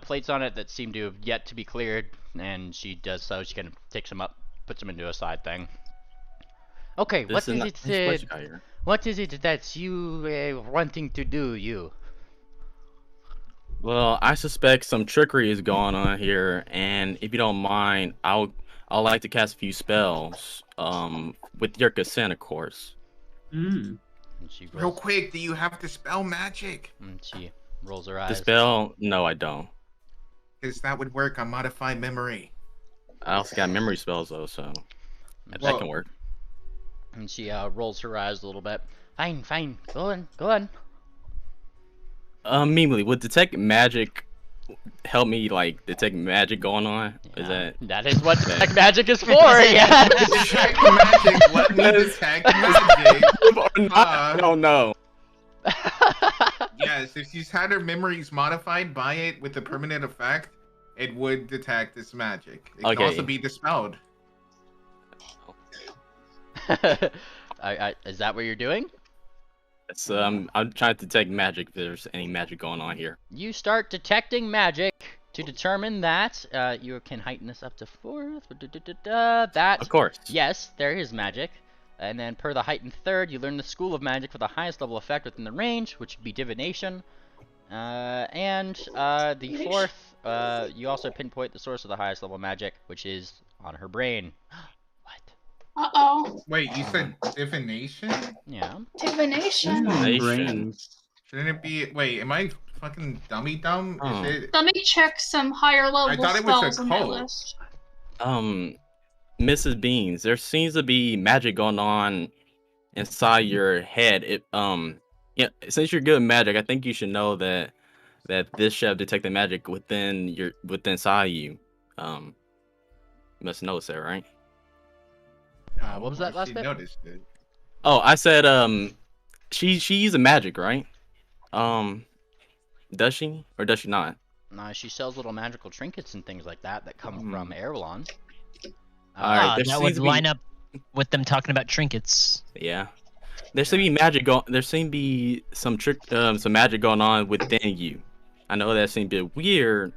plates on it that seem to have yet to be cleared, and she does so. She kind of takes them up, puts them into a side thing. Okay, what is it that you are wanting to do, you? Well, I suspect some trickery is going on here, and if you don't mind, I'd like to cast a few spells, with your consent, of course. Real quick, do you have Dispel magic? And she rolls her eyes. Dispel? No, I don't. Because that would work on Modify Memory. I also got memory spells, though, so that can work. And she rolls her eyes a little bit. Fine. Go on. Mimely, would detect magic help me, like, detect magic going on? Yeah, that is what detect magic is for, yeah. Detect magic, let me detect magic. I don't know. Yes, if she's had her memories modified by it with a permanent effect, it would detect this magic. It could also be dispelled. Is that what you're doing? Yes, I'm trying to detect magic if there's any magic going on here. You start detecting magic to determine that you can heighten this up to 4th. That, of course. Yes, there is magic. And then per the heightened 3rd, you learn the school of magic for the highest level effect within the range, which would be divination. And the 4th, you also pinpoint the source of the highest level magic, which is on her brain. What? Uh-oh. Wait, you said divination? Yeah. Divination. Shouldn't it be... Wait, am I fucking dummy dumb? Oh. Is it? Let me check some higher level I thought it was a spells on my code. list. Mrs. Beans, there seems to be magic going on inside your head. Yeah, since you're good at magic, I think you should know that this chef detected magic within inside you. You must notice that, right? What was that last She bit? noticed it. Oh, I said she's a magic, right? Does she or does she not? She sells little magical trinkets and things like that come from Airlon. Alright, there that seems would to be- line up with them talking about trinkets. Yeah. There seems to be magic there seems to be some magic going on within you. I know that seems a bit weird,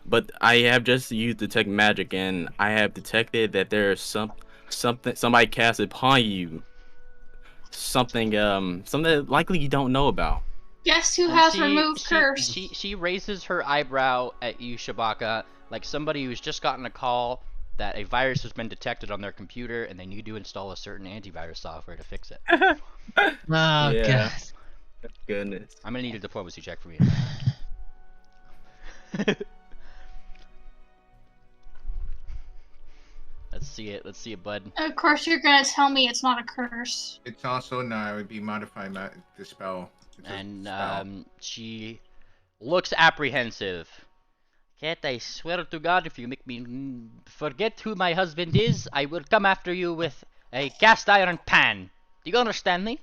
but I have just used detect magic and I have detected that there's somebody cast upon you. Something that likely you don't know about. Guess who And has removed curse? She raises her eyebrow at you, Shabaka, like somebody who's just gotten a call that a virus has been detected on their computer and they need to install a certain antivirus software to fix it. Oh, Yeah. God. Goodness. I'm gonna need a diplomacy check from you. Let's see it, bud. Of course, you're gonna tell me it's not a curse. It's also no. It would be modified dispel. It's a And spell. she looks apprehensive. Cat, I swear to God, if you make me forget who my husband is, I will come after you with a cast iron pan. Do you understand me?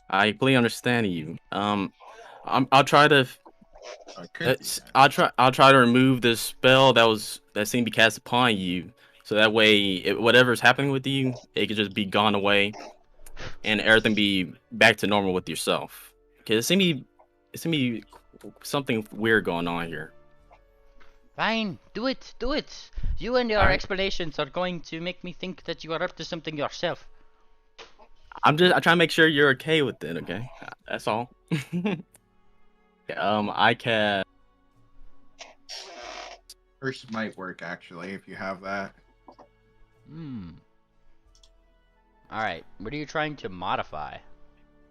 I completely understand you. I'll try to. I'll try to remove the spell that seemed to be cast upon you, so that way, whatever's happening with you, it could just be gone away, and everything be back to normal with yourself. Cause it seems to be something weird going on here. Fine, do it. You and your explanations are going to make me think that you are up to something yourself. I try to make sure you're okay with it. Okay, that's all. I can. Curse might work actually if you have that. Alright, what are you trying to modify?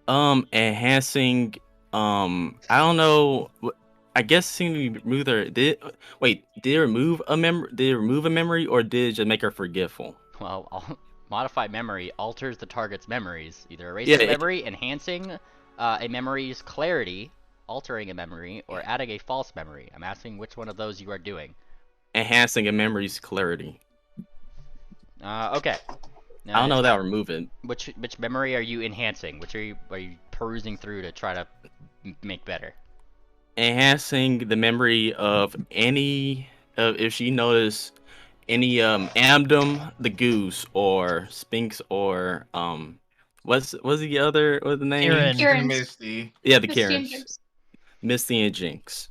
Enhancing. I don't know. I guess seem to remove her. Did it remove a memory, or did it just make her forgetful? Well, modify memory alters the target's memories, either erasing a memory, enhancing a memory's clarity, altering a memory, or adding a false memory. I'm asking which one of those you are doing. Enhancing a memory's clarity. Okay. Now, I don't know that will remove it. Which memory are you enhancing? Which are you perusing through to try to make better? Enhancing the memory of any if she noticed any Amden the goose or Spinks or what's the name? Kieran. Misty. Yeah, the Misty and Karens. Jinx. Misty and Jinx.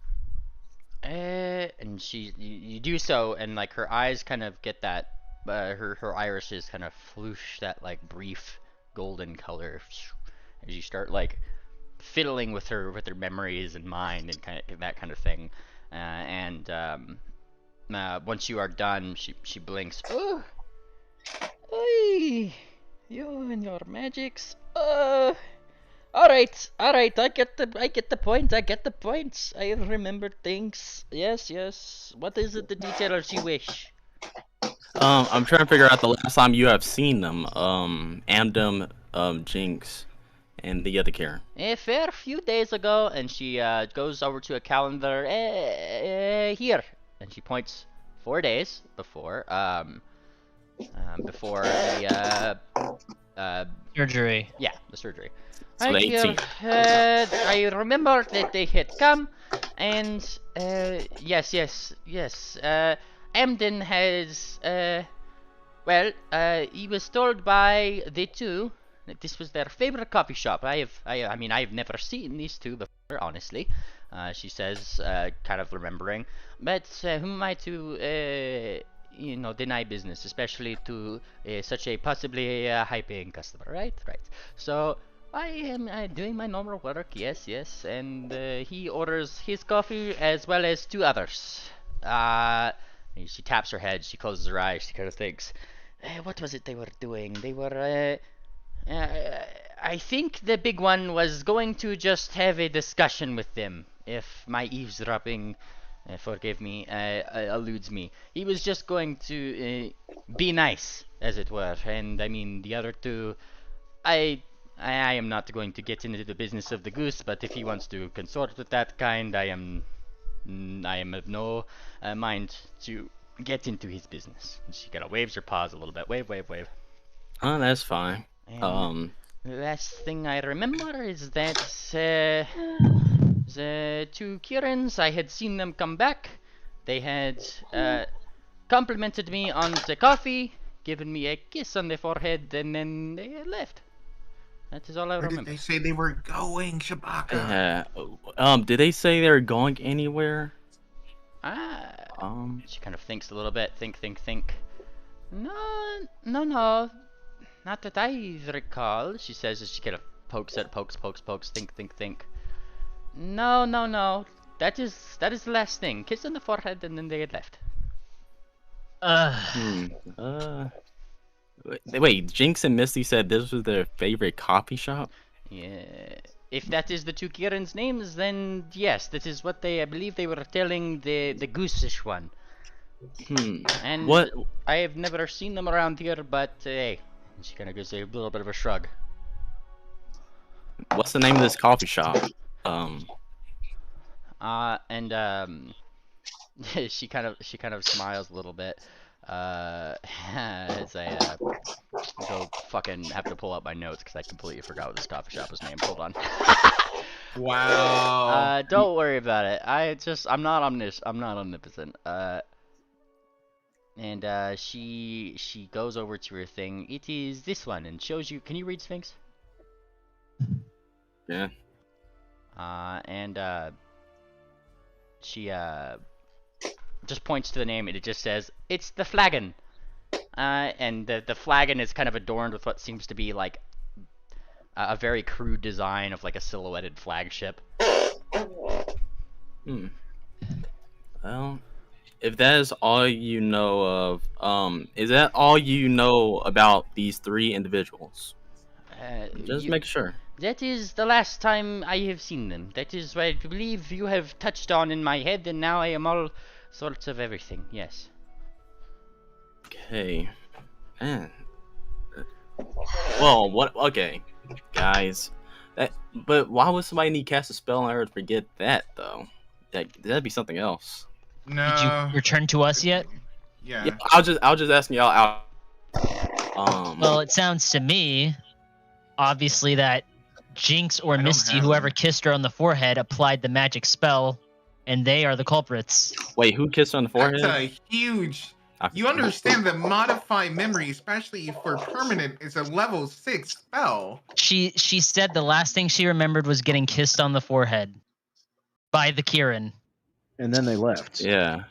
And you do so, and like her eyes kind of get that, her irises kind of floosh that like brief golden color as you start like fiddling with her memories and mind and kind of that kind of thing. Once you are done, she blinks. Oh, hey, you and your magics. All right. I get the point. I remember things. Yes. What is it? The details you wish? I'm trying to figure out the last time you have seen them. Amden, Jinx, and the other Karen. A fair few days ago, and she goes over to a calendar. Here, and she points 4 days before the Surgery. Yeah, the surgery. So the 18th. I remember that they had come, and yes. Amden has he was told by the two that this was their favorite coffee shop. I've never seen these two before, honestly. She says, kind of remembering, but who am I to deny business, especially to such a possibly high-paying customer, right? So I am doing my normal work, yes, and he orders his coffee as well as 2 others. She taps her head, she closes her eyes, she kind of thinks, what was it they were doing? They were, I think the big one was going to just have a discussion with them. If my eavesdropping, forgive me, eludes me. He was just going to be nice, as it were. And I mean, the other two, I am not going to get into the business of the goose, but if he wants to consort with that kind, I am of no mind to get into his business. She kind of waves her paws a little bit. Wave, wave, wave. Oh, that's fine. And the last thing I remember is that the two Kirans, I had seen them come back. They had complimented me on the coffee, given me a kiss on the forehead, and then they had left. That is all I Where remember. did they say they were going, Shabaka? Yeah. Did they say they were going anywhere? She kind of thinks a little bit. Think. No. Not that I recall, she says as she kind of pokes. Think. No. That is the last thing. Kiss on the forehead, and then they had left. Wait, Jinx and Misty said this was their favorite coffee shop? Yeah. If that is the two Kiran's names, then yes, that is what I believe they were telling the goosish one. And what? I have never seen them around here, but hey, she kind of gives a little bit of a shrug. What's the name of this coffee shop? She kind of smiles a little bit. As I go fucking have to pull out my notes because I completely forgot what this coffee shop was named. Hold on. Wow. Don't worry about it. I'm not omnipotent. And she goes over to her thing. It is this one and shows you. Can you read Sphinx? Yeah. She just points to the name and it just says, it's the flagon. And the flagon is kind of adorned with what seems to be like a very crude design of like a silhouetted flagship. Well, if that is all you know of, is that all you know about these three individuals? Just make sure. That is the last time I have seen them. That is what I believe you have touched on in my head, and now I am all sorts of everything, yes. Okay. Man. Well, what? Okay, guys. But why would somebody need cast a spell on her to forget that, though? That'd be something else. No. Did you return to us yet? Yeah. I'll just ask y'all out. Well, it sounds to me, obviously, that Jinx or Misty, whoever kissed her on the forehead, applied the magic spell, and they are the culprits. Wait, who kissed her on the forehead? That's a huge. You understand that modify memory, especially for permanent, is a level 6 spell. She said the last thing she remembered was getting kissed on the forehead by the Kiran. And then they left. Yeah.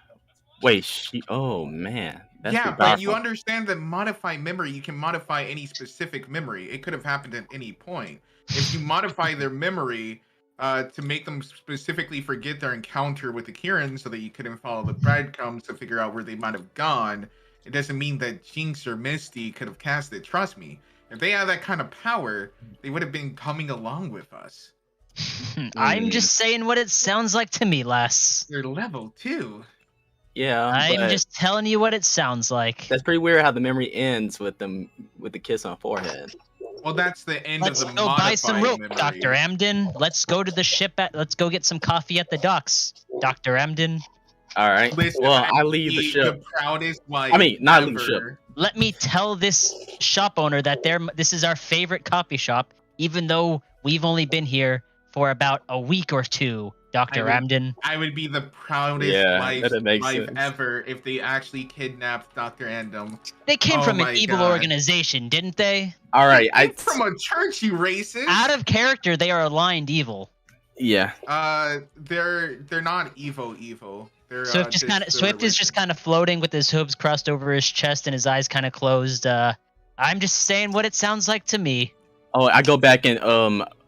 Wait, oh man. That's yeah, powerful. but you understand that modify memory, you can modify any specific memory. It could have happened at any point. If you modify their memory to make them specifically forget their encounter with the Kiran so that you couldn't follow the breadcrumbs to figure out where they might have gone, it doesn't mean that Jinx or Misty could have cast it. Trust me. If they had that kind of power, they would have been coming along with us. I'm just saying what it sounds like to me, lass. They're level 2. Yeah, I'm just telling you what it sounds like. That's pretty weird how the memory ends with the kiss on the forehead. Well, that's the end Let's of the go buy some rope, memory. Dr. Amden. Let's go to the ship. Let's go get some coffee at the docks, Dr. Amden. All right. Listen, well, I leave the ship. The proudest wife not ever. leave the ship. Let me tell this shop owner that this is our favorite coffee shop, even though we've only been here for about a week or two, Dr. Amden. I would be the proudest wife ever if they actually kidnapped Dr. Amden. They came from an evil organization, didn't they? All right, they came from a church, you racist. Out of character, they are aligned evil. Yeah. They're not evil. They're, Swift is just kind of floating with his hooves crossed over his chest and his eyes kind of closed. I'm just saying what it sounds like to me. Oh, I go back and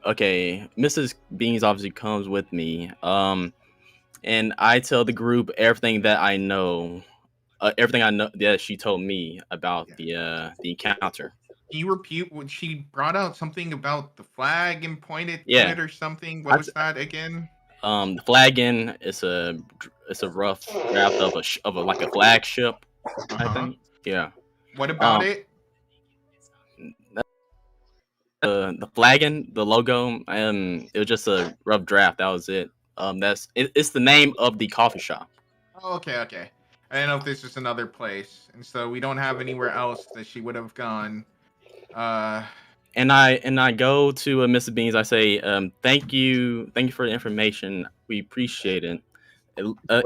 okay, Mrs. Beans obviously comes with me. And I tell the group everything that I know, that she told me about the encounter. you repeat when she brought out something about the flag and pointed to Yeah. it or something? What was that again? The flagon is a rough draft of a like a flagship, I think. Yeah. What about it? The flagon, the logo, it was just a rough draft. That was it. It's the name of the coffee shop. Oh, okay. I didn't know if this was another place, and so we don't have anywhere else that she would have gone. And I go to Mrs. Beans. I say, thank you for the information. We appreciate it.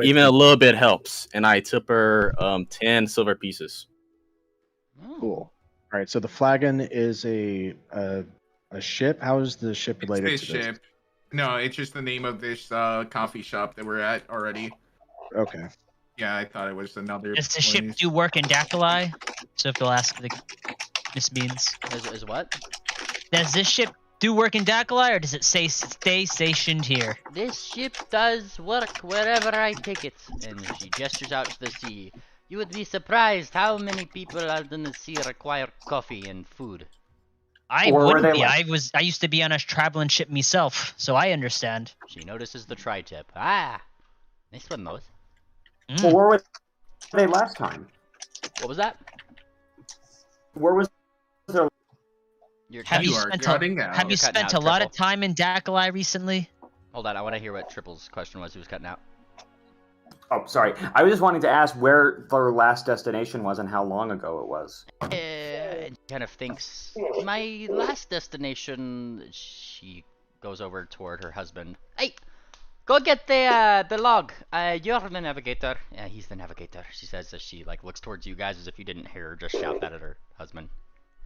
Even a little bit helps. And I tip her 10 silver pieces. Cool. All right. So the flagon is a ship. How is the ship related It's to this ship. No, it's just the name of this coffee shop that we're at already. Okay. Yeah, I thought it was another. Does the ship do work in Dakali? So if you'll ask the Miss Beans. Is what? Does this ship do work in Dakali, or does it say stay stationed here? This ship does work wherever I take it. And she gestures out to the sea. You would be surprised how many people out in the sea require coffee and food. I wouldn't be. I used to be on a traveling ship myself, so I understand. She notices the tri-tip. Ah, nice one, those. Well, where were they last time? What was that? Where was their... Have you spent a lot of time in Dakali recently? Hold on, I want to hear what Triple's question was. He was cutting out. Oh, sorry. I was just wanting to ask where their last destination was and how long ago it was. Kind of thinks, my last destination... She goes over toward her husband. Hey! Go get the log. You're the navigator. Yeah, he's the navigator, she says as she looks towards you guys as if you didn't hear her just shout that at her husband.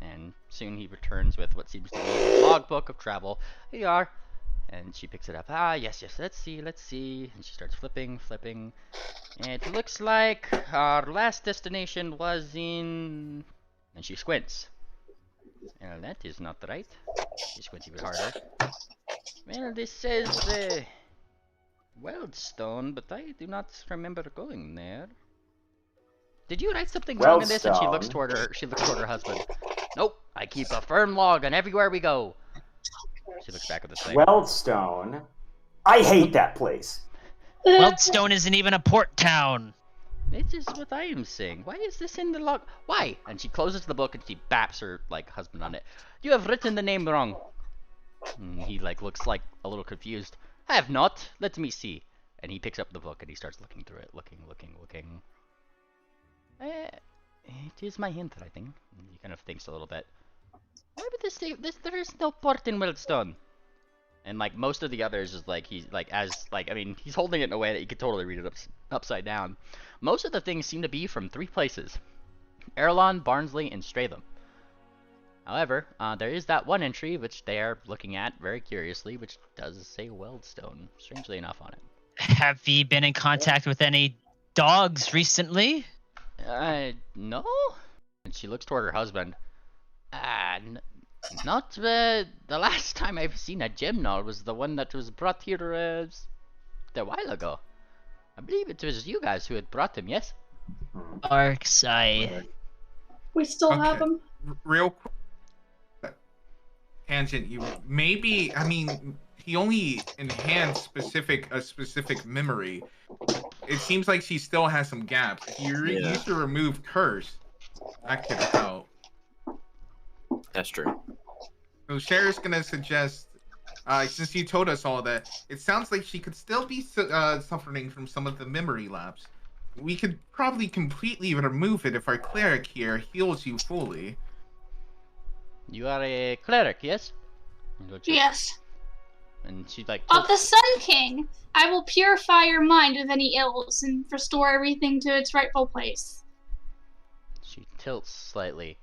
And soon he returns with what seems to be a logbook of travel. Here you are. And she picks it up. Ah, yes. Let's see. And she starts flipping. It looks like our last destination was in... And she squints. Well, that is not right. She squints even harder. Well, this says... Weldstone, but I do not remember going there. Did you write something wrong in this? And she looks toward her husband. Nope, I keep a firm log on everywhere we go. She looks back at the thing. Weldstone? I hate that place. Weldstone isn't even a port town. This is what I am saying. Why is this in the log? Why? And she closes the book and she baps her husband on it. You have written the name wrong. And he looks a little confused. I have not. Let me see. And he picks up the book and he starts looking through it. Looking. It is my hint, I think. And he kind of thinks a little bit. Why would this say this? There is no port in Weldstone. And most of the others is he's holding it in a way that you could totally read it upside down. Most of the things seem to be from 3 places: Erlon, Barnsley, and Stratham. However, there is that one entry which they are looking at very curiously, which does say Weldstone, strangely enough, on it. Have you been in contact with any dogs recently? No. And she looks toward her husband. Not the last time I've seen a Gemnol was the one that was brought here a while ago. I believe it was you guys who had brought him, yes? Arcs, We still have him. Real quick. Tangent, he only enhanced a specific memory. It seems like she still has some gaps. If you used to remove curse, that could help. That's true. So Cher's gonna suggest, since you told us all that, it sounds like she could still be suffering from some of the memory lapse. We could probably completely remove it if our cleric here heals you fully. You are a cleric, yes? Yes. And she Of the Sun King, I will purify your mind of any ills and restore everything to its rightful place. She tilts slightly.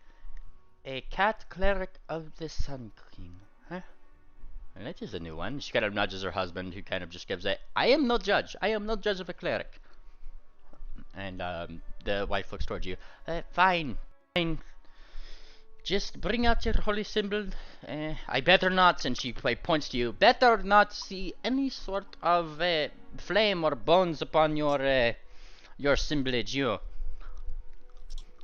A cat cleric of the Sun King, huh? And that is a new one. She kind of nudges her husband, who kind of just gives it. I am no judge. I am no judge of a cleric. And the wife looks towards you. Fine. Just bring out your holy symbol. I better not, and she points to you, better not see any sort of flame or bones upon your symbolage, you.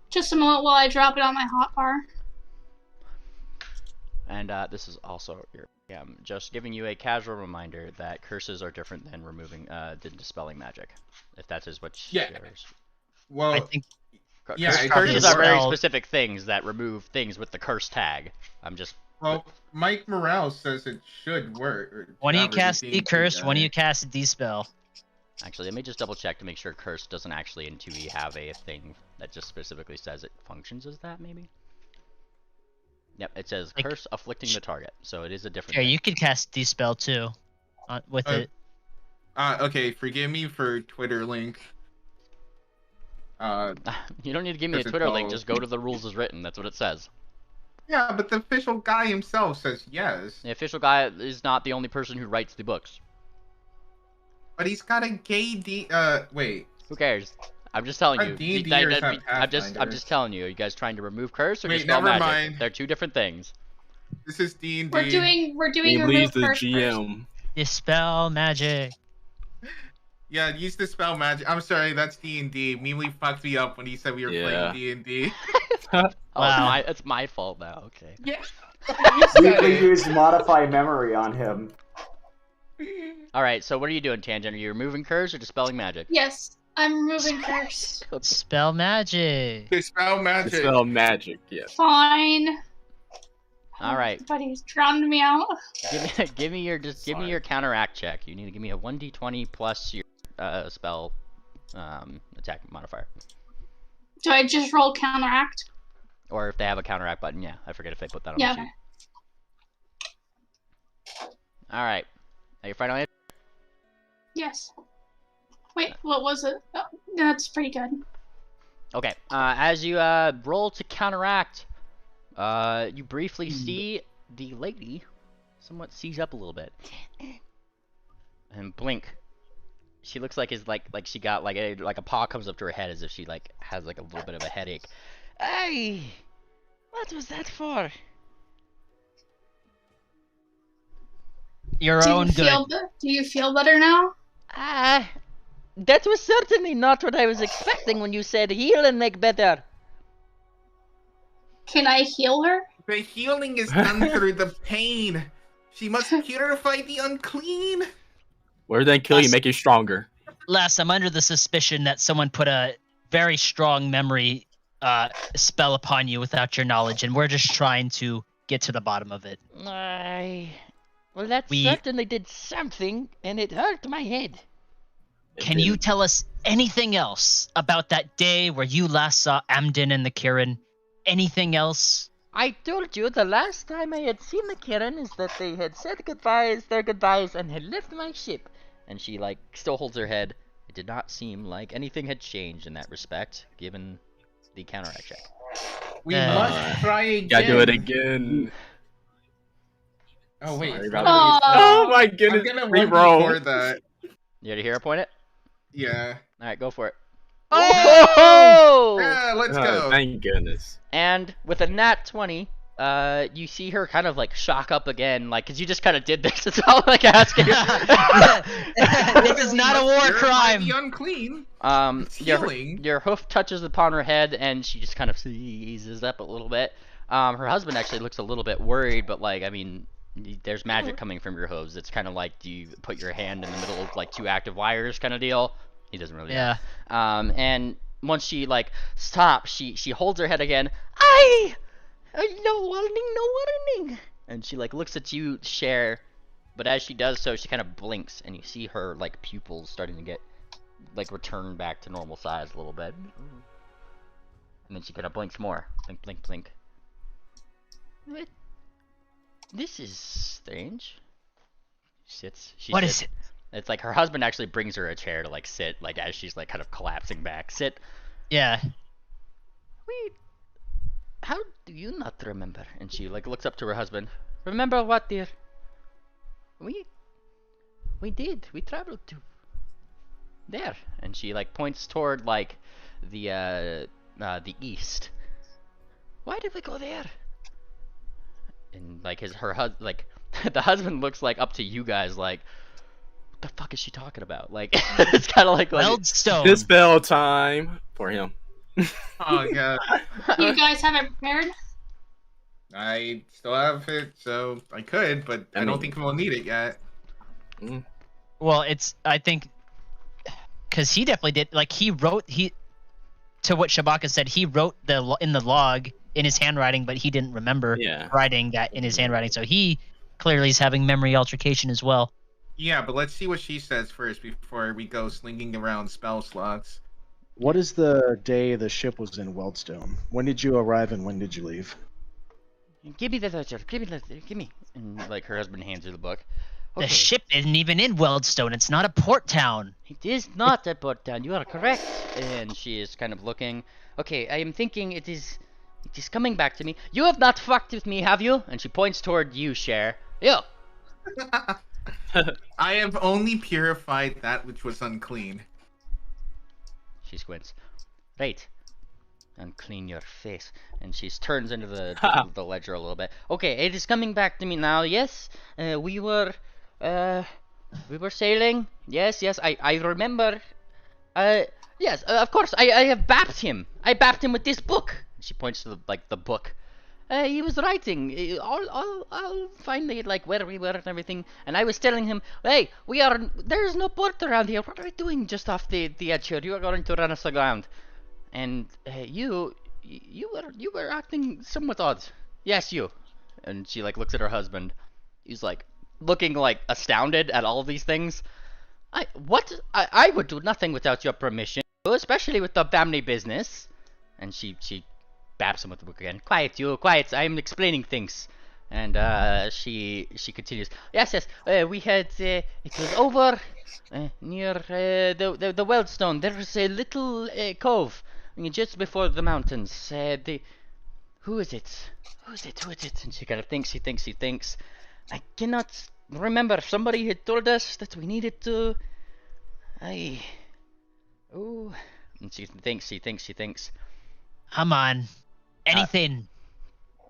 Just a moment while I drop it on my hotbar. And this is also your just giving you a casual reminder that curses are different than removing than dispelling magic. If that is what yours. Well, I think Curses are very specific things that remove things with the curse tag. I'm just. Well, Mike Morales says it should work. One of you cast Decurse, one of you cast Dispel. Actually, let me just double check to make sure curse doesn't actually in 2e have a thing that just specifically says it functions as that, maybe? Yep, it says like, curse afflicting the target, so it is a different Yeah, thing. you could cast Dispel too with it. Okay, forgive me for Twitter link. You don't need to give me a Twitter link, just go to the rules as written, that's what it says. Yeah, but the official guy himself says yes. The official guy is not the only person who writes the books. But he's got a gay wait. Who cares? I'm just telling you. I'm just telling you. Are you guys trying to remove curse or dispel magic? Mind. They're two different things. This is D&D. We're doing remove the curse GM. Dispel magic. Yeah, use Dispel magic. I'm sorry, that's D&D. Mealy fucked me up when he said we were playing D&D. Wow. It's my fault now. Okay. Yeah. We can use modify memory on him. All right. So what are you doing, Tangent? Are you removing curse or dispelling magic? Yes, I'm removing curse. Spell magic. Dispel magic. Dispel magic. Yes. Fine. All right. But he's drowned me out. Give me your counteract check. You need to give me a 1d20 plus your spell attack modifier. Do I just roll counteract? Or if they have a counteract button, yeah. I forget if they put that on the sheet. All right. Are you final answer? Yes. Wait, what was it? Oh, that's pretty good. Okay. As you roll to counteract, you briefly see the lady somewhat seize up a little bit and blink. She looks like she got like a paw comes up to her head as if she has like a little bit of a headache. Hey, what was that for? Your own good. Do you feel better now? That was certainly not what I was expecting when you said heal and make better. Can I heal her? The healing is done through the pain. She must purify the unclean. Where then kill you, make you stronger. Les, I'm under the suspicion that someone put a very strong memory spell upon you without your knowledge, and we're just trying to get to the bottom of it. Well, that certainly did something, and it hurt my head. Can you tell us anything else about that day where you last saw Amden and the Kirin? Anything else? I told you the last time I had seen the Kirin is that they had said their goodbyes, and had left my ship. And she, still holds her head. It did not seem like anything had changed in that respect, given the counteract check. We must try again. Gotta do it again. Oh, wait. Oh my goodness. I'm gonna reroll that. You had a hero point it? Yeah. Alright, go for it. Oh! Yeah, let's go. Thank goodness. And with a nat 20, you see her kind of shock up again, because you just kind of did this. It's all asking. This is not a war crime. The unclean. Your hoof touches upon her head, and she just kind of seizes up a little bit. Her husband actually looks a little bit worried, but there's magic coming from your hooves. It's kind of like, do you put your hand in the middle of two active wires kind of deal? He doesn't really know. And once she stops, she holds her head again. No warning. And she looks at you, Cher, but as she does so, she kind of blinks, and you see her pupils starting to get return back to normal size a little bit. And then she kind of blinks more. Blink, blink, blink. What? This is strange. She sits. What is it? It's her husband actually brings her a chair to sit, as she's kind of collapsing back. Sit. Yeah. Wait. How do you not remember? And she looks up to her husband. Remember what, dear? We did. We traveled to there. And she points toward the east. Why did we go there? And the husband looks up to you guys what the fuck is she talking about? It's kind of Weldstone. Dispel time for him. Oh god. You guys have it prepared? I still have it, so I could, but I don't think we'll need it yet. Well, I think, because he definitely did. Like to what Shabaka said, he wrote in the log in his handwriting, but he didn't remember writing that in his handwriting. So he clearly is having memory altercation as well. Yeah, but let's see what she says first before we go slinging around spell slots. What is the day the ship was in Weldstone? When did you arrive and when did you leave? Give me the ledger. Give me. And like her husband hands her the book. Okay. The ship isn't even in Weldstone. It's not a port town. It is not a port town. You are correct. And she is kind of looking. Okay, I am thinking it is coming back to me. You have not fucked with me, have you? And she points toward you, Cher. You. I have only purified that which was unclean. She squints. Right. Unclean your face. And she turns into the ledger a little bit. Okay, it is coming back to me now. Yes, we were sailing. Yes, I remember. Yes, of course. I have bapped him. I bapped him with this book. She points to the book. He was writing all finally, like, where we were and everything. And I was telling him, hey, there's no port around here. What are we doing just off the edge here? You are going to run us aground. And you were acting somewhat odd. Yes, you. And she like looks at her husband. He's like looking like astounded at all of these things. I would do nothing without your permission, especially with the family business. And she baps him with the book again. Quiet, you, quiet. I am explaining things. And she continues. Yes. We had it was over near the Weldstone. There was a little cove just before the mountains. Who is it? And she kind of thinks. She thinks. I cannot remember. Somebody had told us that we needed to. And she thinks. Come on. Anything.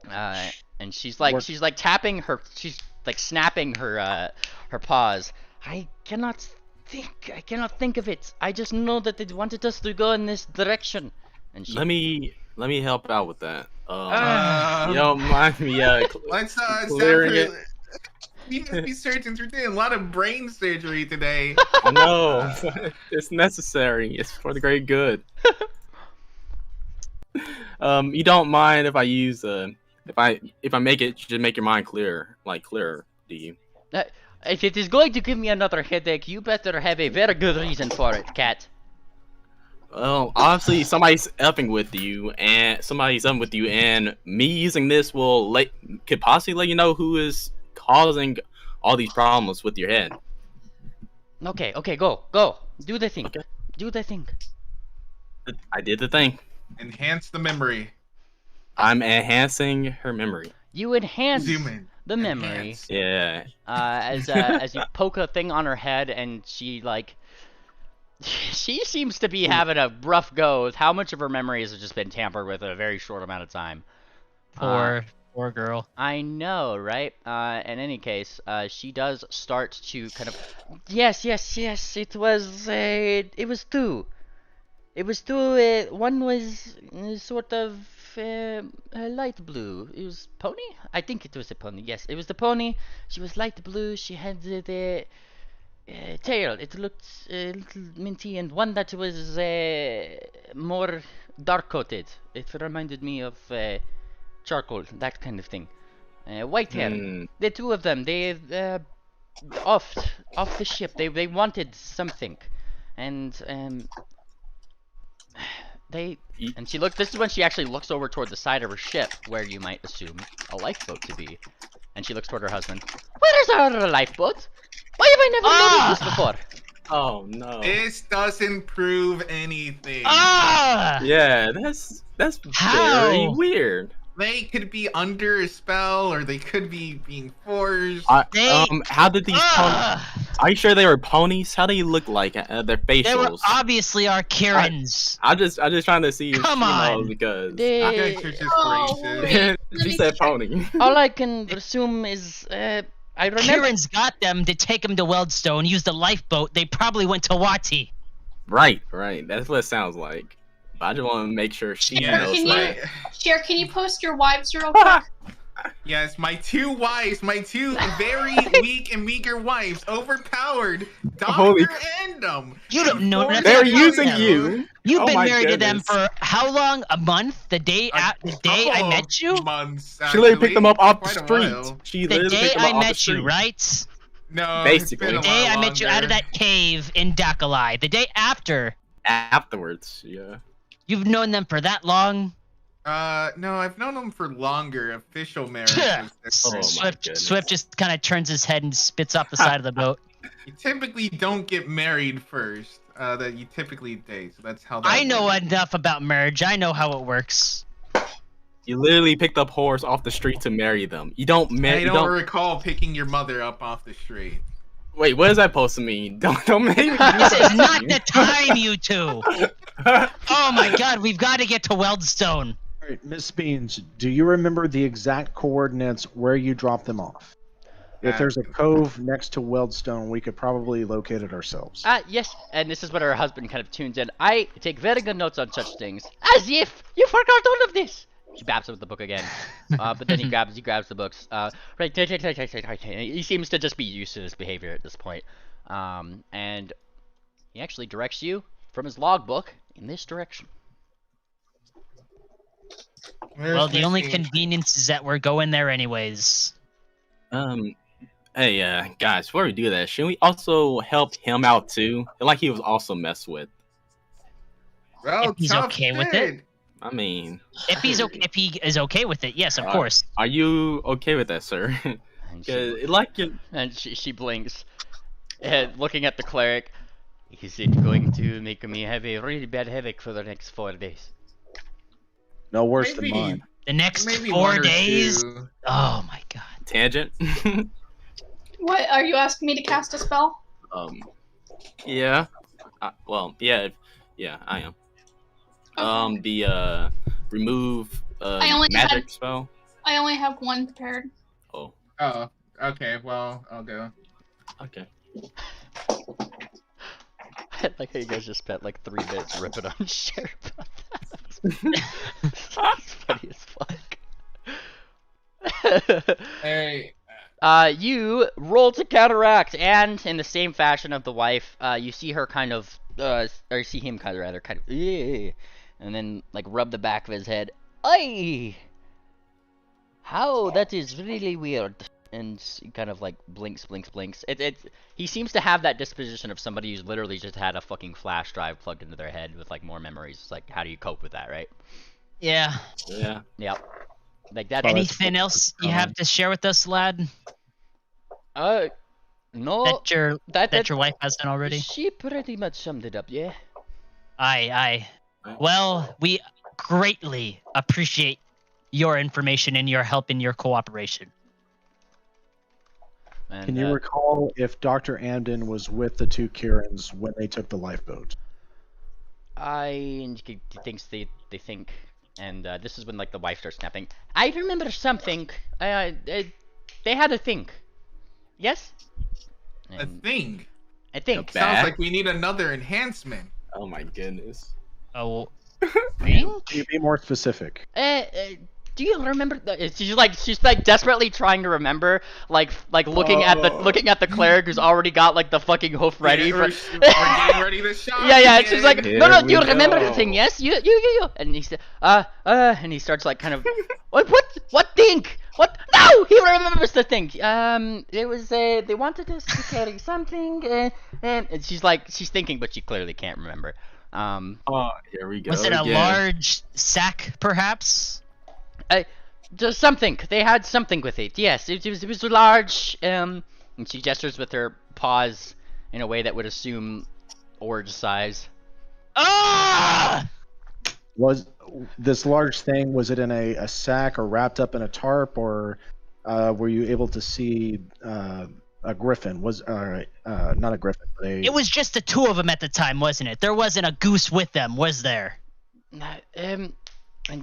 And she's like tapping her. She's like snapping her paws. I cannot think of it. I just know that they wanted us to go in this direction. And let me help out with that. You don't mind me let's clearing it. We must be surgeons. We're doing a lot of brain surgery today. I know. It's necessary. It's for the great good. You don't mind if I use if I make it just make your mind clearer, do you? If it is going to give me another headache, you better have a very good reason for it, Cat. Well, obviously somebody's upping with you, and me using this could possibly let you know who is causing all these problems with your head. Okay, go. Do the thing. Okay. Do the thing. I did the thing. Enhance the memory. I'm enhancing her memory. You enhance the memory. Enhance. Yeah. As you poke a thing on her head, and she seems to be having a rough go with how much of her memories have just been tampered with in a very short amount of time. Poor girl. I know, right? In any case, she does start to kind of. Yes. It was two. One was sort of light blue. It was pony? I think it was a pony. Yes, it was the pony. She was light blue. She had the tail. It looked a little minty, and one that was more dark coated. It reminded me of charcoal, that kind of thing. White hair. The two of them. They off the ship. They wanted something, and and she looked. This is when she actually looks over toward the side of her ship, where you might assume a lifeboat to be. And she looks toward her husband. Where is our lifeboat? Why have I never noticed this before? Oh no! This doesn't prove anything. Yeah, that's very weird. They could be under a spell, or they could be being forced. How did these ponies? Are you sure they were ponies? How do you look like their facials? They were obviously our Kirans. I'm just trying to see. Come on, because you guys are just racist. She said pony. All I can assume is I remember. Kirans got them to take them to Weldstone. Used the lifeboat. They probably went to Wati. Right. That's what it sounds like. I just want to make sure she knows that. Cher, can you post your wives real quick? Yes, my two wives, my two very weak and meager wives, overpowered Holy Doctor Andom. You don't know nothing They're about using them. you. You've Oh been my married to them goodness. for how long? A month? The day I met you? Months, She literally picked them up off the Quite a street. while. She The literally day picked them up I off the met street. you, right? No, Basically. it's been The a day while I met you out of longer. that cave in Dakalai. The day after. Afterwards, yeah. You've known them for that long? No, I've known them for longer. Official marriage Yeah. was different. Oh my goodness. Swift just kind of turns his head and spits off the side of the boat. You typically don't get married first. That you typically date. So that's how that I know works. enough about marriage. I know how it works. You literally picked up whores off the street to marry them. You don't marry. I don't recall picking your mother up off the street. Wait, what is that supposed to mean? Don't make me. This is not the time, you two. Oh my God, we've got to get to Weldstone. All right, Miss Beans, do you remember the exact coordinates where you dropped them off? If there's a cove next to Weldstone, we could probably locate it ourselves. Yes, and this is what her husband kind of tunes in. I take very good notes on such things. As if you forgot all of this. She babs with the book again, but then he grabs the books. Right, he seems to just be used to this behavior at this point, and he actually directs you from his logbook in this direction. Well, the only convenience is that we're going there anyways. Hey, guys, before we do that, shouldn't we also help him out too? Like he was also messed with. Well, If he's tough okay with shit. it? I mean, If he is okay with it, yes, of course. are you okay with that, sir? And Because she blinks, and looking at the cleric. Is it going to make me have a really bad headache for the next 4 days? No worse Maybe. than mine. The next Maybe 4 one or days? two. Oh my God. tangent. What are you asking me to cast a spell? Yeah. Well, yeah, I am. The remove I only magic had- spell. I only have one prepared. Oh, Oh, okay. Well, I'll go. okay. I like how you guys just spent like 3 minutes ripping on Sheriff about that. It's funny as fuck. Hey. You roll to counteract, and in the same fashion of the wife, you see her kind of, or see him kind of and then like rub the back of his head. Ay! How? That is really weird. And he kind of like blinks. He seems to have that disposition of somebody who's literally just had a fucking flash drive plugged into their head with like more memories. It's like, how do you cope with that, right? Yeah. Yeah. Yep. Like that. Anything else you have to share with us, lad? No. That your wife hasn't already? She pretty much summed it up, yeah. Aye. Well, we greatly appreciate your information and your help and your cooperation. And, Can you recall if Dr. Amden was with the two Kirans when they took the lifeboat? He thinks they think, and this is when like the wife starts snapping. I remember something. They had a thing. Yes. A thing. I think. Sounds like we need another enhancement. Oh my goodness. Oh. Can you be more specific? Do you remember? She's like desperately trying to remember, like looking at the cleric who's already got like the fucking hoof ready. Yeah, we're getting ready to shot. Yeah. And she's like, Here no. we You remember go. the thing? Yes, you. And he said, and he starts like kind of, what thing? What? No, he remembers the thing. It was they wanted us to carry something, and she's thinking, but she clearly can't remember. Oh, here we go. Was it a again. large sack, perhaps? Just something. They had something with it. Yes, it was large. And she gestures with her paws in a way that would assume orge size. Ah! Was this large thing, was it in a sack or wrapped up in a tarp, or were you able to see a griffin? Was not a griffin, but It was just the two of them at the time, wasn't it? There wasn't a goose with them, was there? And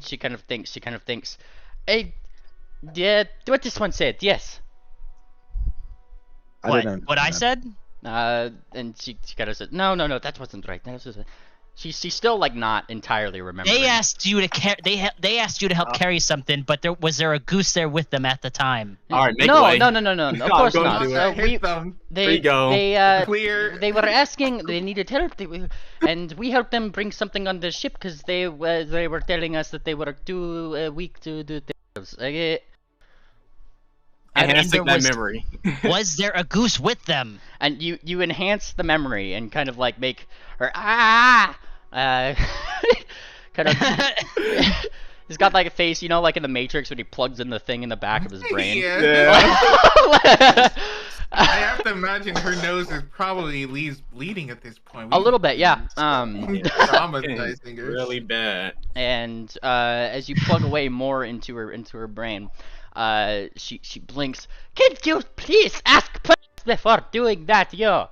she kind of thinks. Yeah, what this one said, yes. I didn't What I said? And she kind of said, no, that wasn't right. She's still like not entirely remembering. They asked you to they asked you to help carry something, but was there a goose there with them at the time? All right, make no, way. no. Of course going not. to do I it. hit them. There you go. Clear. They were asking. They needed help. And we helped them bring something on the ship because they were telling us that they were too weak to do things. Enhancing that memory. Was there a goose with them? And you enhance the memory and kind of like make her kind of. He's got like a face, you know, like in the Matrix when he plugs in the thing in the back of his brain. Yeah. I have to imagine her nose is probably at least bleeding at this point. A little bit, yeah. Traumatizing her. Really bad. And as you plug away more into her brain, she blinks. Can't you please ask before doing that, yo?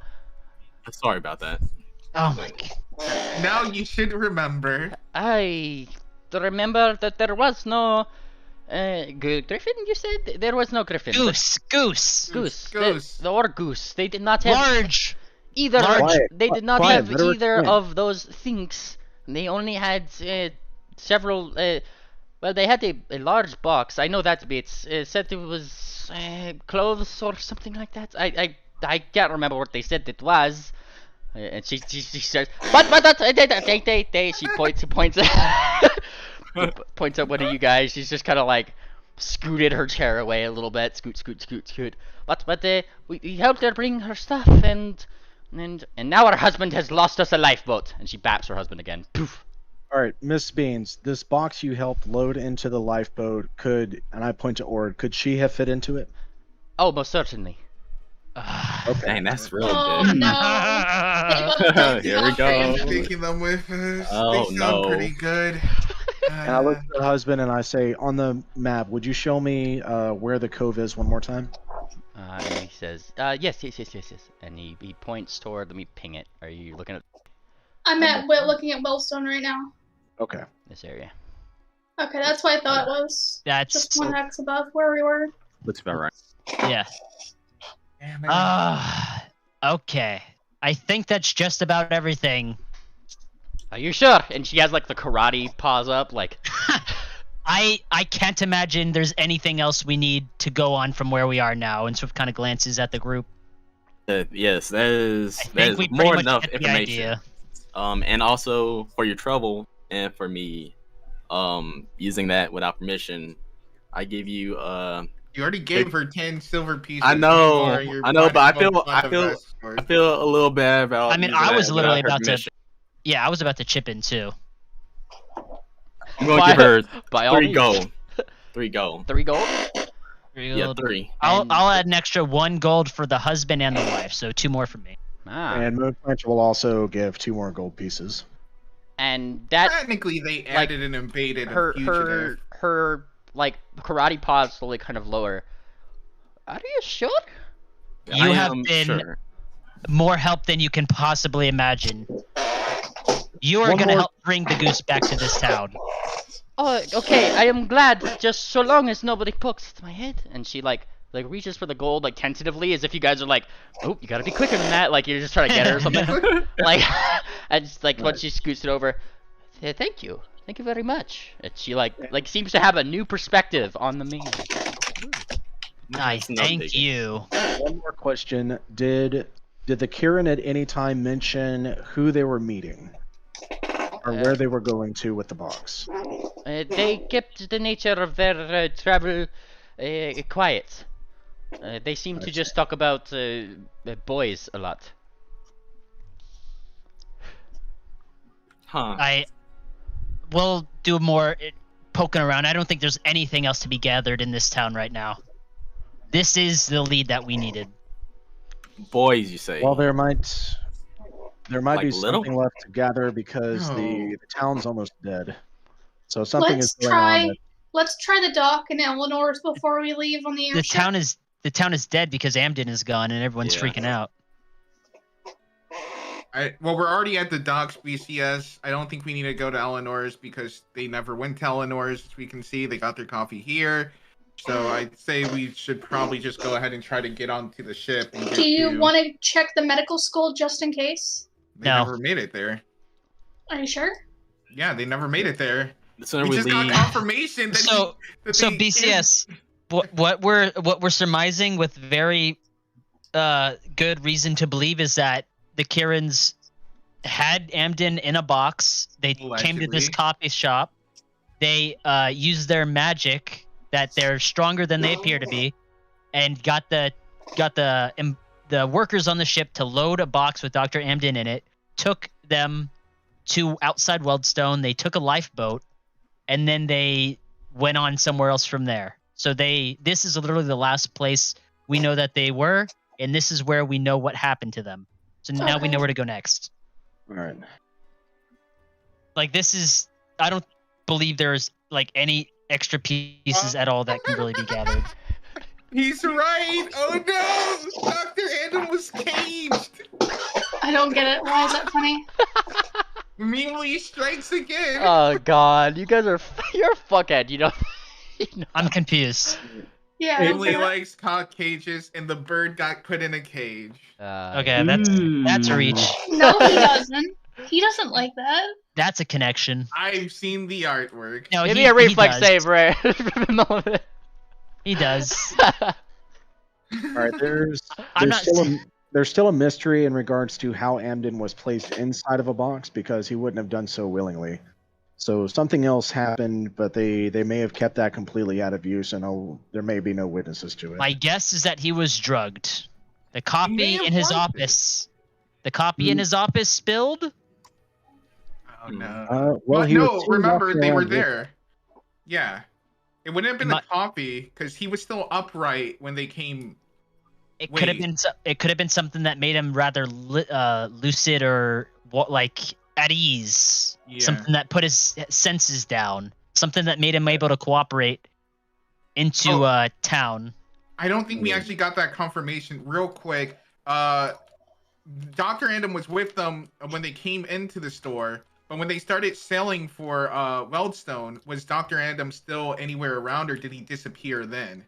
Sorry about that. Oh my god. Now you should remember. I remember that there was no griffin. You said there was no griffin. Goose. Or goose. They did not have large. Either. They did not Quiet, have either of those things. They only had several. Well, they had a large box. I know that bit. Said it was clothes or something like that. I can't remember what they said it was. And she says, but they. She points points at one of you guys. She's just kind of like scooted her chair away a little bit. Scoot. But we helped her bring her stuff, and now her husband has lost us a lifeboat. And she baps her husband again. Poof. All right, Miss Beans, this box you helped load into the lifeboat and I point to Ord, could she have fit into it? Oh, most certainly. Okay. Dang, that's really Oh good. no. Here we go. Taking them with us. Oh, They sound no. pretty good. And I look at the husband and I say, on the map, would you show me where the cove is one more time? He says, yes. And he points toward, let me ping it. Are you looking at I'm looking at Wellstone right now. Okay. this area? Okay, that's what I thought it was. That's Just 1 X above where we were. Looks about right. yeah. Damn it. Okay. I think that's just about everything. Are you sure? And she has like the karate paws up, like. I can't imagine there's anything else we need to go on from where we are now. And sort of kind of glances at the group. Yes, that is we pretty more much enough get the information. idea. And also for your trouble and for me, using that without permission, I give you You already gave her 10 silver pieces. I know, but I feel feel a little bad about. I mean, using I was that literally without her about to. permission. Yeah, I was about to chip in too. I'm gonna give her by all 3 means. gold. 3 gold. 3 gold? Yeah, 3. I'll add an extra 1 gold for the husband and the wife, so 2 more for me. And Moon Punch will also give 2 more gold pieces. And that Technically, they added and invaded her like karate paws slowly kind of lower. Are you sure? You have been more help than you can possibly imagine. You are going to help bring the goose back to this town. Oh, okay. I am glad. Just so long as nobody pokes at my head. And she like reaches for the gold like tentatively, as if you guys are like, oh, you gotta be quicker than that. Like you're just trying to get her or something. Like, and just like once she scoots it over, thank you very much. And she like seems to have a new perspective on the main. Nice, thank you. One more question: Did the Kirin at any time mention who they were meeting, or where they were going to with the box? They kept the nature of their travel quiet. They seem to just talk about boys a lot. Huh. We'll do more poking around. I don't think there's anything else to be gathered in this town right now. This is the lead that we needed. Boys, you say? Well, there might Like be little? something left to gather because the town's almost dead. So something Let's is going on. Let's try the dock in Eleanor's before we leave on the airship. The town is dead because Amden is gone and everyone's freaking out. Well, we're already at the docks, BCS. I don't think we need to go to Eleanor's because they never went to Eleanor's. As we can see, they got their coffee here. So I'd say we should probably just go ahead and try to get onto the ship. And Do you want to check the medical school just in case? They never made it there. Are you sure? Yeah, they never made it there. The sooner We we just got leave. confirmation that So BCS, what we're surmising with very good reason to believe is that the Kirins had Amden in a box. They came to this Allegedly. coffee shop. They used their magic that they're stronger than they appear to be, and got the workers on the ship to load a box with Dr. Amden in it. Took them to outside Weldstone. They took a lifeboat, and then they went on somewhere else from there. So this is literally the last place we know that they were, and this is where we know what happened to them. So now we know where to go next. All right. Like, this is, I don't believe there's like any extra pieces at all that can really be gathered. He's right. Oh no, Dr. Adam was caged. I don't get it. Why is that funny? Meanly strikes again. Oh god, you guys are you're a fuckhead. You know. I'm confused. Yeah. I don't Meanly get it. likes cock cages, and the bird got put in a cage. Okay, that's a reach. No, he doesn't. He doesn't like that. That's a connection. I've seen the artwork. No, Give me a reflex does. save, Ray. He does. All right. There's I'm not. there's still a mystery in regards to how Amden was placed inside of a box because he wouldn't have done so willingly. So something else happened, but they may have kept that completely out of use, and there may be no witnesses to it. My guess is that he was drugged. The may copy have in his wanted it. office. The copy in his office spilled. Oh no. Well, But he no, was seen remember walking they were around with- there. Yeah. It wouldn't have been My- the copy because he was still upright when they came. It could have Wait. been. It could have been something that made him rather lucid or what, like at ease. Yeah. Something that put his senses down. Something that made him able to cooperate into town. I don't think we actually got that confirmation. Real quick, Dr. Adam was with them when they came into the store, but when they started selling for Weldstone, was Dr. Adam still anywhere around, or did he disappear then?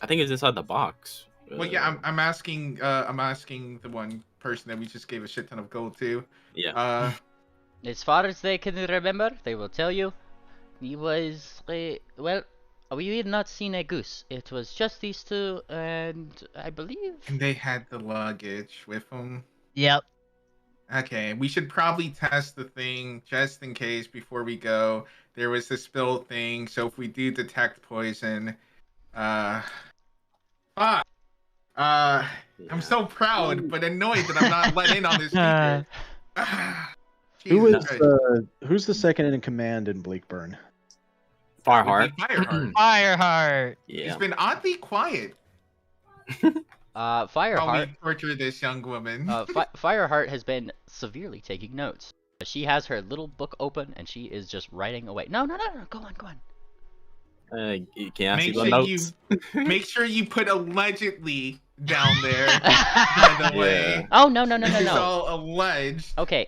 I think it's inside the box. Well, yeah, I'm asking the one person that we just gave a shit ton of gold to. Yeah. As far as they can remember, they will tell you, he was well. We had not seen a goose. It was just these two, and I believe. And they had the luggage with them. Yep. Okay, we should probably test the thing just in case before we go. There was the spill thing, so if we do detect poison, fuck. I'm so proud, but annoyed that I'm not let in on this secret. Who's the second in command in Bleakburn? Fireheart. Fireheart. Fireheart. Yeah. He's been oddly quiet. Fireheart. While we torture this young woman. Fireheart has been severely taking notes. She has her little book open and she is just writing away. No, go on. You can't see the notes. Make sure you put allegedly down there. By the way. Oh no. It's all alleged. Okay.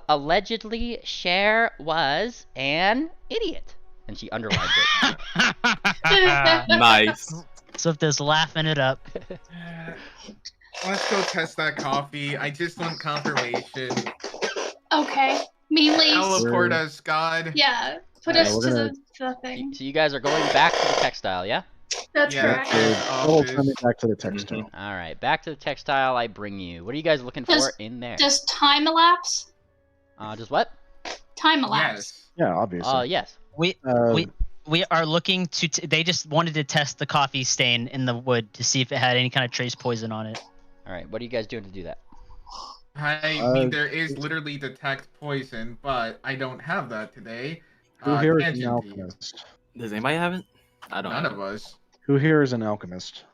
Allegedly, Cher was an idiot, and she underlines it. Nice. So if there's laughing it up. Let's go test that coffee. I just want confirmation. Okay. Meanly. Teleport us, God. Yeah. Put Yeah, us we're to gonna- the thing. So you guys are going back to the textile, yeah? That's Yeah. correct. We'll turn it back to the textile. All right, back to the textile. I bring you. What are you guys looking for Does- in there? Does time elapse? Just what? Time elapse. Yes. Yeah, obviously. Yes. We are looking to. They just wanted to test the coffee stain in the wood to see if it had any kind of trace poison on it. All right. What are you guys doing to do that? I mean, there is literally detect poison, but I don't have that today. Who here is an Tangent to you. alchemist? Does anybody have it? I don't None have of us. Who here is an alchemist?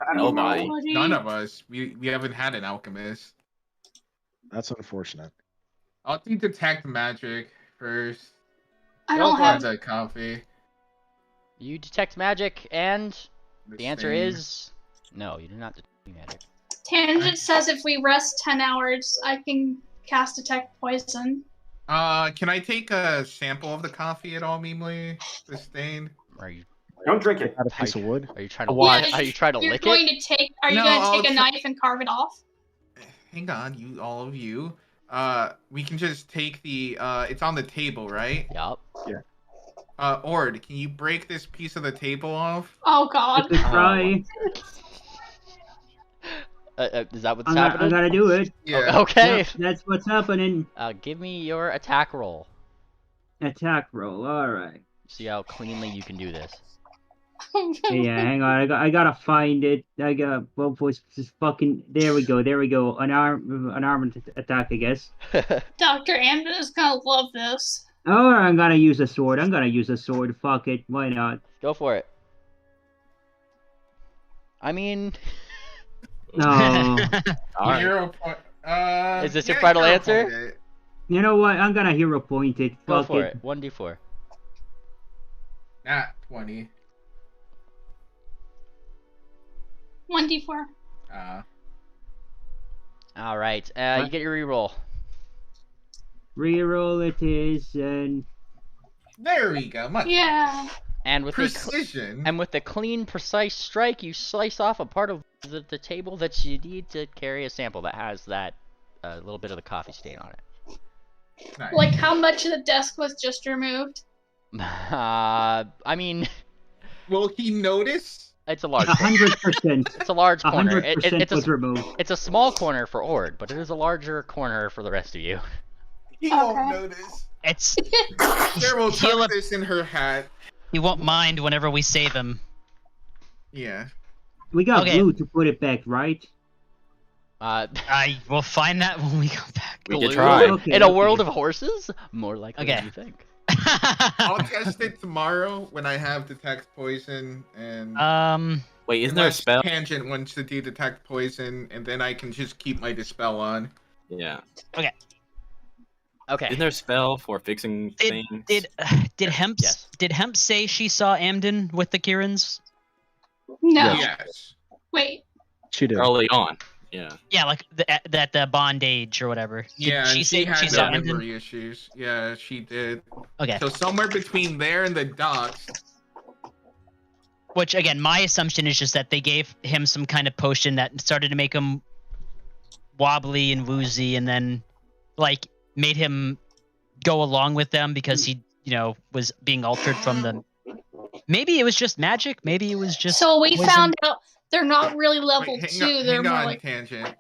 I don't know. Nobody. None of us. We haven't had an alchemist. That's unfortunate. I'll do detect magic first. I don't Go have. grab that coffee. You detect magic, and the answer same. is no. You do not detect magic. Tangent says if we rest 10 hours, I can cast detect poison. Can I take a sample of the coffee at all, Meemly? The stain? Are you Don't drink it. Got a piece of wood? Are you trying to Why? Are you trying to You're lick going it? to take. Are you No, going to I'll take a try- knife and carve it off? Hang on, all of you. we can just take the it's on the table, right? Yup. Ord, can you break this piece of the table off? Oh I God. could try. Is that what's I happening? gotta do it. Yeah. Okay. Yep, that's what's happening. Give me your attack roll. Attack roll. All right. See how cleanly you can do this. Yeah, hang on. I gotta find it. I got well, voice just fucking. There we go. There we go. An arm attack, I guess. Dr. Amden is gonna love this. Oh, I'm gonna use a sword. I'm gonna use a sword. Fuck it. Why not? Go for it. I mean, No. All right. 0 point. Is this your yeah, final 0 answer? point it. You know what? I'm gonna hero point it. go Fuck for it. it. 1d4. Nat 20. 1d4. All right. You get your reroll. Reroll it is, and There we go. Much Yeah. And with precision. with the clean, precise strike, you slice off a part of the table that you need to carry a sample that has that little bit of the coffee stain on it. Nice. Like how much of the desk was just removed? I mean, Will he notice? it's a large corner. 100%. It's a large corner. 100% was removed. It's a small corner for Ord, but it is a larger corner for the rest of you. He Okay. won't notice. It's There will He'll tuck have- this in her hat. he won't mind whenever we save him. Yeah. We got Okay. glue to put it back, right? I will find that when we go back. We glue can try. Okay, in a okay. world of horses, more likely Okay. than you think. I'll test it tomorrow when I have detect poison and Wait, isn't there a unless spell? Tangent wants to do detect poison, and then I can just keep my dispel on. Yeah. Okay. Isn't there a spell for fixing things? Did Yes. Hemp say she saw Amden with the Kirans? No. Yes. Wait. She did. Early on. Yeah. Yeah, like the bondage or whatever. Did Yeah, she and say she had she no saw Amden? memory issues. Yeah, she did. Okay. So somewhere between there and the docks. Which again, my assumption is just that they gave him some kind of potion that started to make him wobbly and woozy, and then like made him go along with them because he, was being altered from the. Maybe it was just magic. Maybe it was just. So we poison. found out they're not really level Wait, 2. They're hang more on, like. Tangent.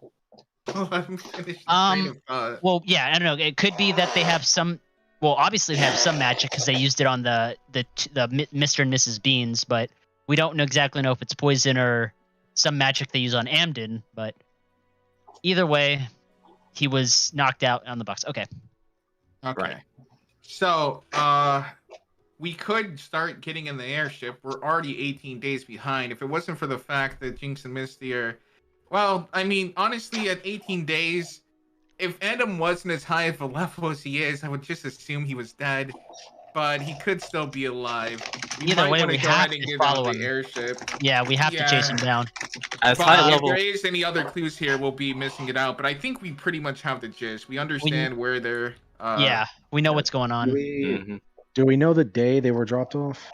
Let me finish the train of thought. Well, yeah, I don't know. It could be that they have some. Well, obviously they have some magic because they used it on the Mr. and Mrs. Beans, but we don't exactly know if it's poison or some magic they use on Amden. But either way, he was knocked out on the box. Okay. Okay. Right. So, we could start getting in the airship. We're already 18 days behind. If it wasn't for the fact that Jinx and Misty are... Well, I mean, honestly, at 18 days, if Adam wasn't as high of a level as he is, I would just assume he was dead. But he could still be alive. We Either might way, wanna we go have ahead and to get follow on the him. airship. Yeah, we have to chase Yeah. him down. As But high if level. there is any other clues here, we'll be missing it out. But I think we pretty much have the gist. We understand where they're... Yeah, we know what's going on. Do we know the day they were dropped off?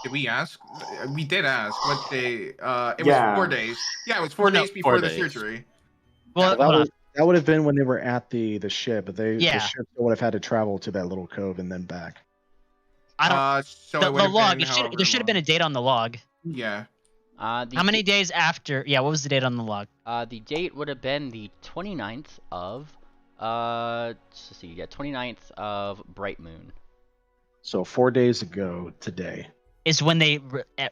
Did we ask? We did ask what day. It was Yeah. 4 days. Yeah, it was 4 Well, no, days before 4 the days. surgery. Well, That hold on. would have been when they were at the ship, but the Yeah. ship would have had to travel to that little cove and then back. I don't. So The it would have log. been There should have been a date on the log. Yeah. How many days after? Yeah, what was the date on the log? The date would have been the 29th of, let's see, 29th of Bright Moon. So 4 days ago today. Is when they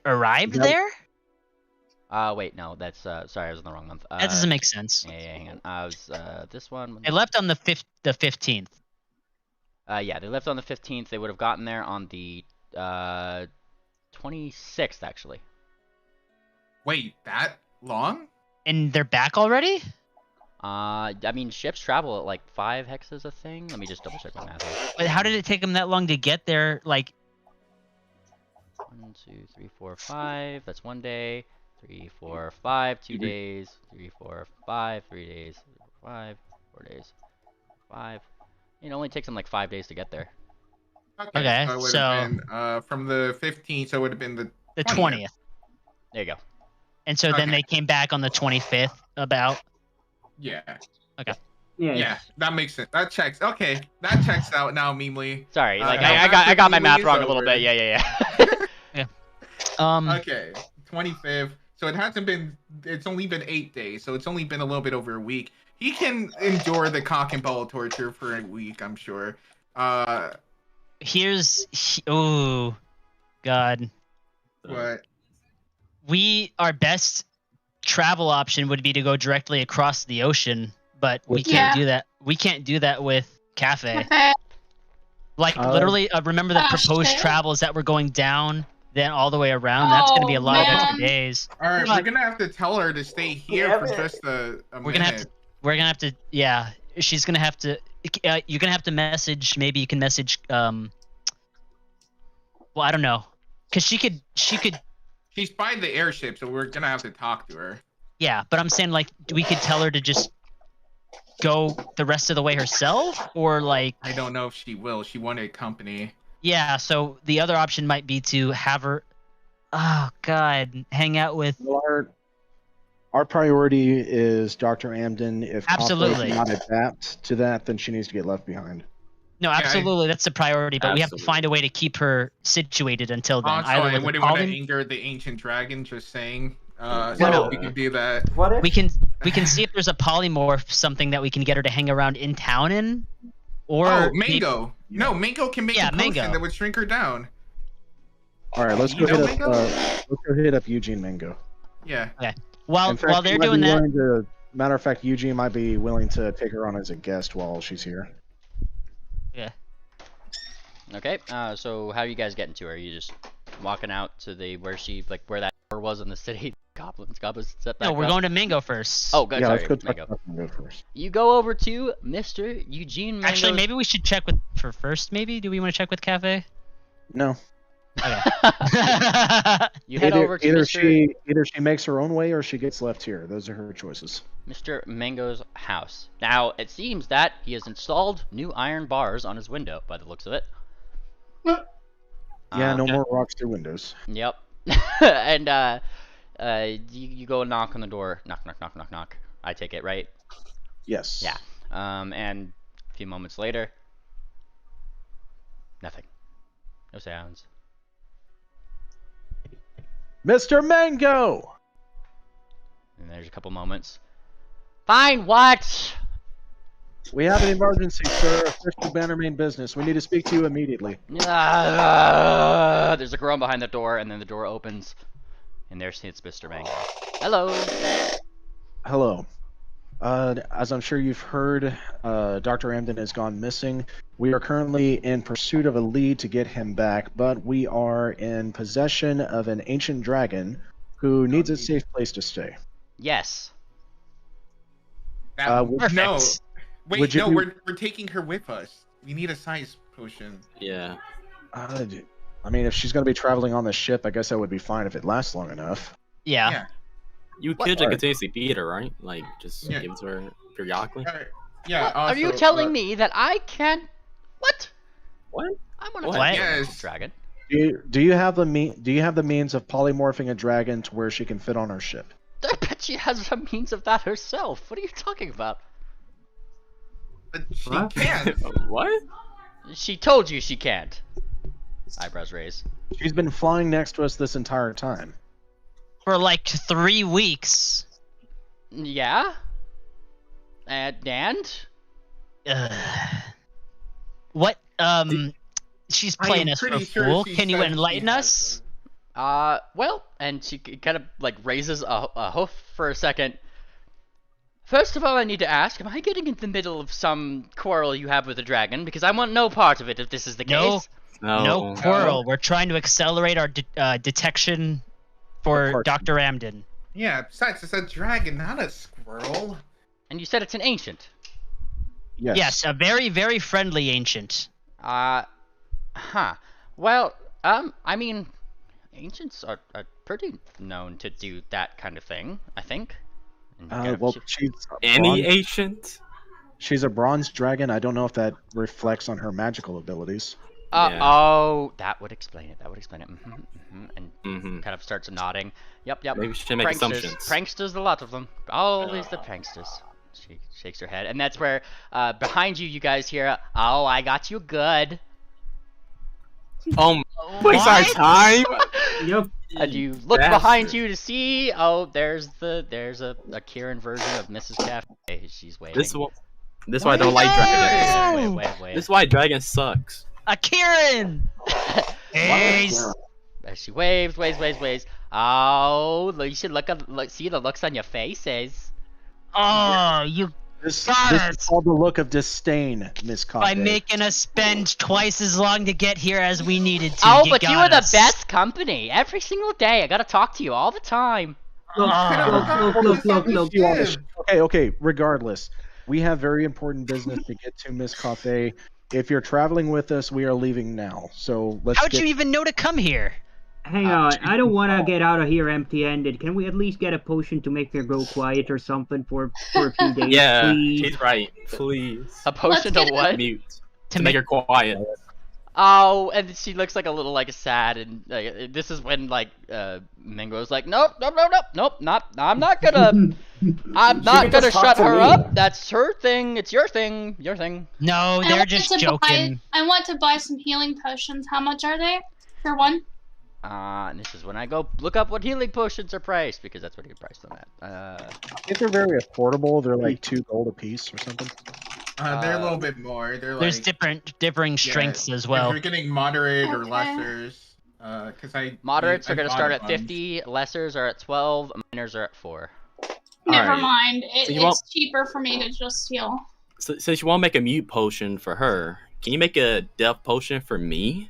arrived Yep. there? Wait, no, that's, sorry, I was in the wrong month. That doesn't make sense. Yeah, hang on. I was, this one. They left on the 15th. Yeah, they left on the 15th. They would have gotten there on the, 26th, actually. Wait, that long? And they're back already? I mean, ships travel at like 5 hexes a thing. Let me just double check my math here. But how did it take them that long to get there? Like, 1, 2, 3, 4, 5. That's 1 day. 3, 4, 5. 2 days. 3, 4, 5. 3 days. 3, 4, 5. 4 days. 5. It only takes them like 5 days to get there. Okay, So it would so- have been from the 15th, so it would have been the the 20th. 20th. There you go. And so then Okay. they came back on the 25th about. Yeah. Okay. Yeah, that makes sense. That checks. Okay, that checks out now, Memely. Sorry, like I got my math wrong a little bit. Yeah. Okay, 25th. So it hasn't been. It's only been 8 days. So it's only been a little bit over a week. He can endure the cock and ball torture for a week, I'm sure. Oh God. What? Our best travel option would be to go directly across the ocean, but we can't do that. We can't do that with Cafe. Like literally, remember the proposed travels that we're going down, then all the way around. That's going to be a lot of extra days. All right, we're gonna have to tell her to stay here for just a minute. We're gonna have to. Yeah, she's gonna have to. You're gonna have to message. Maybe you can message. Well, I don't know, cause she could. She's by the airship, so we're gonna have to talk to her. Yeah, but I'm saying like we could tell her to just go the rest of the way herself, or like. I don't know if she will. She wanted company. Yeah, so the other option might be to have her. Oh God, hang out with. Our priority is Dr. Amden. If absolutely not adapt to that, then she needs to get left behind. No, absolutely, that's the priority. But we have to find a way to keep her situated until then. Also, I wouldn't want to anger the ancient dragon. Just saying. We can do that. We can see if there's a polymorph, something that we can get her to hang around in town in. Or Mango. No, Mango can make a potion that would shrink her down. All right, let's go hit up Eugene Mango. Yeah. Okay. While they're doing that, matter of fact, Eugene might be willing to take her on as a guest while she's here. Yeah. Okay. So how are you guys getting to her? Are you just walking out to where that door was in the city? Goblins set back. No, we're going to Mango first. Oh, good. Yeah, Sorry, let's go Mango first. You go over to Mr. Eugene Mango's... Actually, maybe we should check with her first. Maybe do we want to check with Cafe? No. Okay. You head over to either she makes her own way or she gets left here. Those are her choices. Mr. Mango's house. Now, it seems that he has installed new iron bars on his window, by the looks of it. Yeah, no more rocks through windows. Yep. And you go knock on the door. Knock. I take it, right? Yes. Yeah. And a few moments later, nothing. No sounds. Mr. Mango! And there's a couple moments. Fine, what? We have an emergency, sir. Official Bannermane business. We need to speak to you immediately. There's a groan behind the door, and then the door opens. And there sits Mr. Mango. Hello. Hello. As I'm sure you've heard, Dr. Amden has gone missing. We are currently in pursuit of a lead to get him back, but we are in possession of an ancient dragon who needs a safe place to stay. Yes. No. Wait, no, we're taking her with us. We need a size potion. Yeah. I mean, if she's going to be traveling on the ship, I guess that would be fine if it lasts long enough. Yeah. You could just continuously beat her, right? Like, just give it to her periodically. Yeah. What? Are you telling me that I can't? What? What? I want to talk to a dragon. Do you have the means of polymorphing a dragon to where she can fit on our ship? I bet she has some means of that herself. What are you talking about? But she can't. What? She told you she can't. Eyebrows raised. She's been flying next to us this entire time. For like 3 weeks. Yeah? And? What? She's playing us for a fool. Can you enlighten us? Well, and she kind of like raises a hoof for a second. First of all, I need to ask, am I getting in the middle of some quarrel you have with the dragon? Because I want no part of it if this is the case. No quarrel. We're trying to accelerate our detection for Dr. Amden. Yeah, besides, it's a dragon, not a squirrel. And you said it's an ancient. Yes. Yes, a very, very friendly ancient. Well, I mean, ancients are pretty known to do that kind of thing, I think. Well, she's any ancient. She's a bronze dragon. I don't know if that reflects on her magical abilities. Oh, that would explain it. And kind of starts nodding. Yep. Maybe she should make assumptions. Pranksters, a lot of them. Always the pranksters. She shakes her head, and that's where behind you, you guys hear, "Oh, I got you good." Waste our time. Yep. And you look behind you to see, there's a Kieran version of Mrs. Cafe. She's waiting. This why I don't like dragons. Wait. This is why dragons sucks. A Kieran! Ace! As she waves. Oh, you should see the looks on your faces. Oh, you This got is it! called the look of disdain, Miss Coffee. By making us spend twice as long to get here as we needed to. Oh, but you got are the us. best company. Every single day, I gotta talk to you all the time. Look. Okay. Regardless, we have very important business to get to, Miss Coffee. If you're traveling with us, we are leaving now. So let's. How'd you even know to come here? Hang on, I don't want to get out of here empty-handed. Can we at least get a potion to make her go quiet or something for a few days? Yeah, please? she's right. Please. A potion Let's to get what? Mute. To make her quiet. Oh, and she looks like a little sad, and this is when Mingo's like, nope, I'm not gonna shut her up. That's her thing. It's your thing. No, they're just joking. I want to buy some healing potions. How much are they for one? And this is when I go look up what healing potions are priced, because that's what he priced them at. I think they're very affordable. They're like 2 gold a piece or something. They're a little bit more. They're like There's differing strengths as well. If you're getting moderate or Okay. lessers, because Moderates I are gonna bought start a at bunch. 50. Lessers are at 12. Minors are at 4. Never Alright. mind. So you It's want- cheaper for me to just heal. So, since you want to make a mute potion for her, can you make a death potion for me?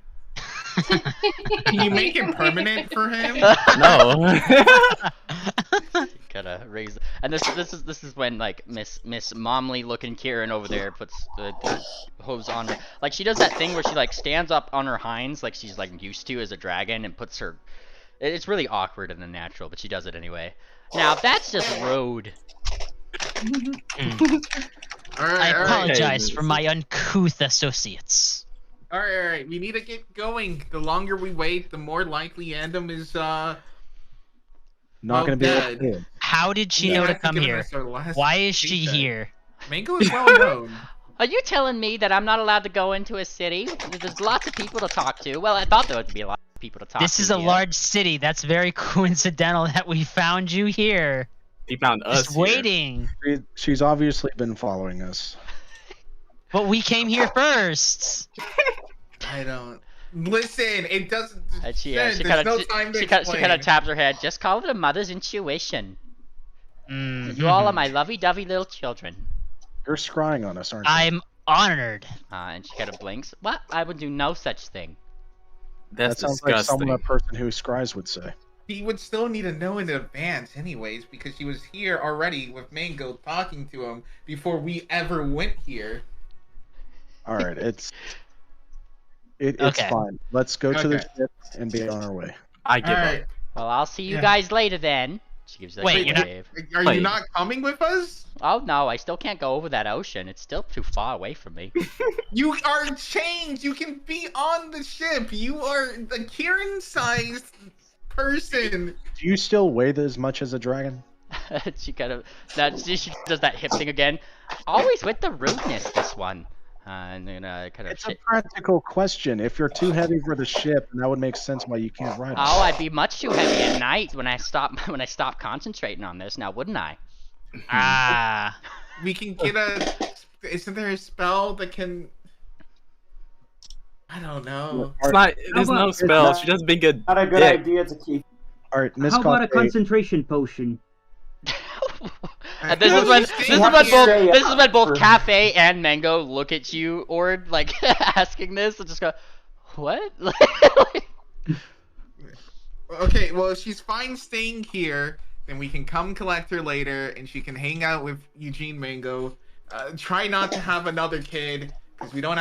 Can you make it permanent for him? No. Gotta raise. And this is when Miss Momly looking Kieran over there puts the hooves on her. Like she does that thing where she stands up on her hinds like she's used to as a dragon and puts her. It's really awkward and unnatural, but she does it anyway. Now that's just rude. I apologize for my uncouth associates. All right. We need to get going. The longer we wait, the more likely Andem is Not going to be able to dead. do it. How did she He know to hasn't come given here? us our last Why is she paycheck. here? Mango is well known. Are you telling me that I'm not allowed to go into a city? There's lots of people to talk to. Well, I thought there would be a lot of people to talk to. This is a here. large city. That's very coincidental that we found you here. He found us. Just here. waiting. She's obviously been following us. But we came here first. I don't listen. It doesn't. And she there's kind no of time to she kind of explain. taps her head. Just call it a mother's intuition. You all are my lovey-dovey little children. You're scrying on us, aren't you? I'm honored. And she kind of blinks. What? I would do no such thing. That That's sounds like disgusting. someone a person who scries would say. He would still need to know in advance, anyways, because she was here already with Mango talking to him before we ever went here. All right, it's Okay. fine. Let's go to the Okay. ship and be on our way. I give All up. right. Well, I'll see you Yeah. guys later then. She gives you Wait, a you're not- wave. Are Wait. you not coming with us? Oh no, I still can't go over that ocean. It's still too far away from me. You are changed. You can be on the ship. You are the Kieran-sized person. Do you still weigh as much as a dragon? She kind of she does that hip thing again. Always with the rudeness, this one. And then kind of It's a practical question. If you're too heavy for the ship, then that would make sense why you can't ride it. Oh, I'd be much too heavy at night when I stop concentrating on this. Now, wouldn't I? Ah. We can get a. Isn't there a spell that can? I don't know. It's not. There's no about- spell. She doesn't been good. Not a good dick. idea to keep. All right, Miss How about a Coffee, concentration potion? And this is when Stay both up. Cafe and Mango look at you, Ord, asking this, and just go, "What?" Okay, well, if she's fine staying here, then we can come collect her later, and she can hang out with Eugene Mango. Try not to have another kid, because we don't want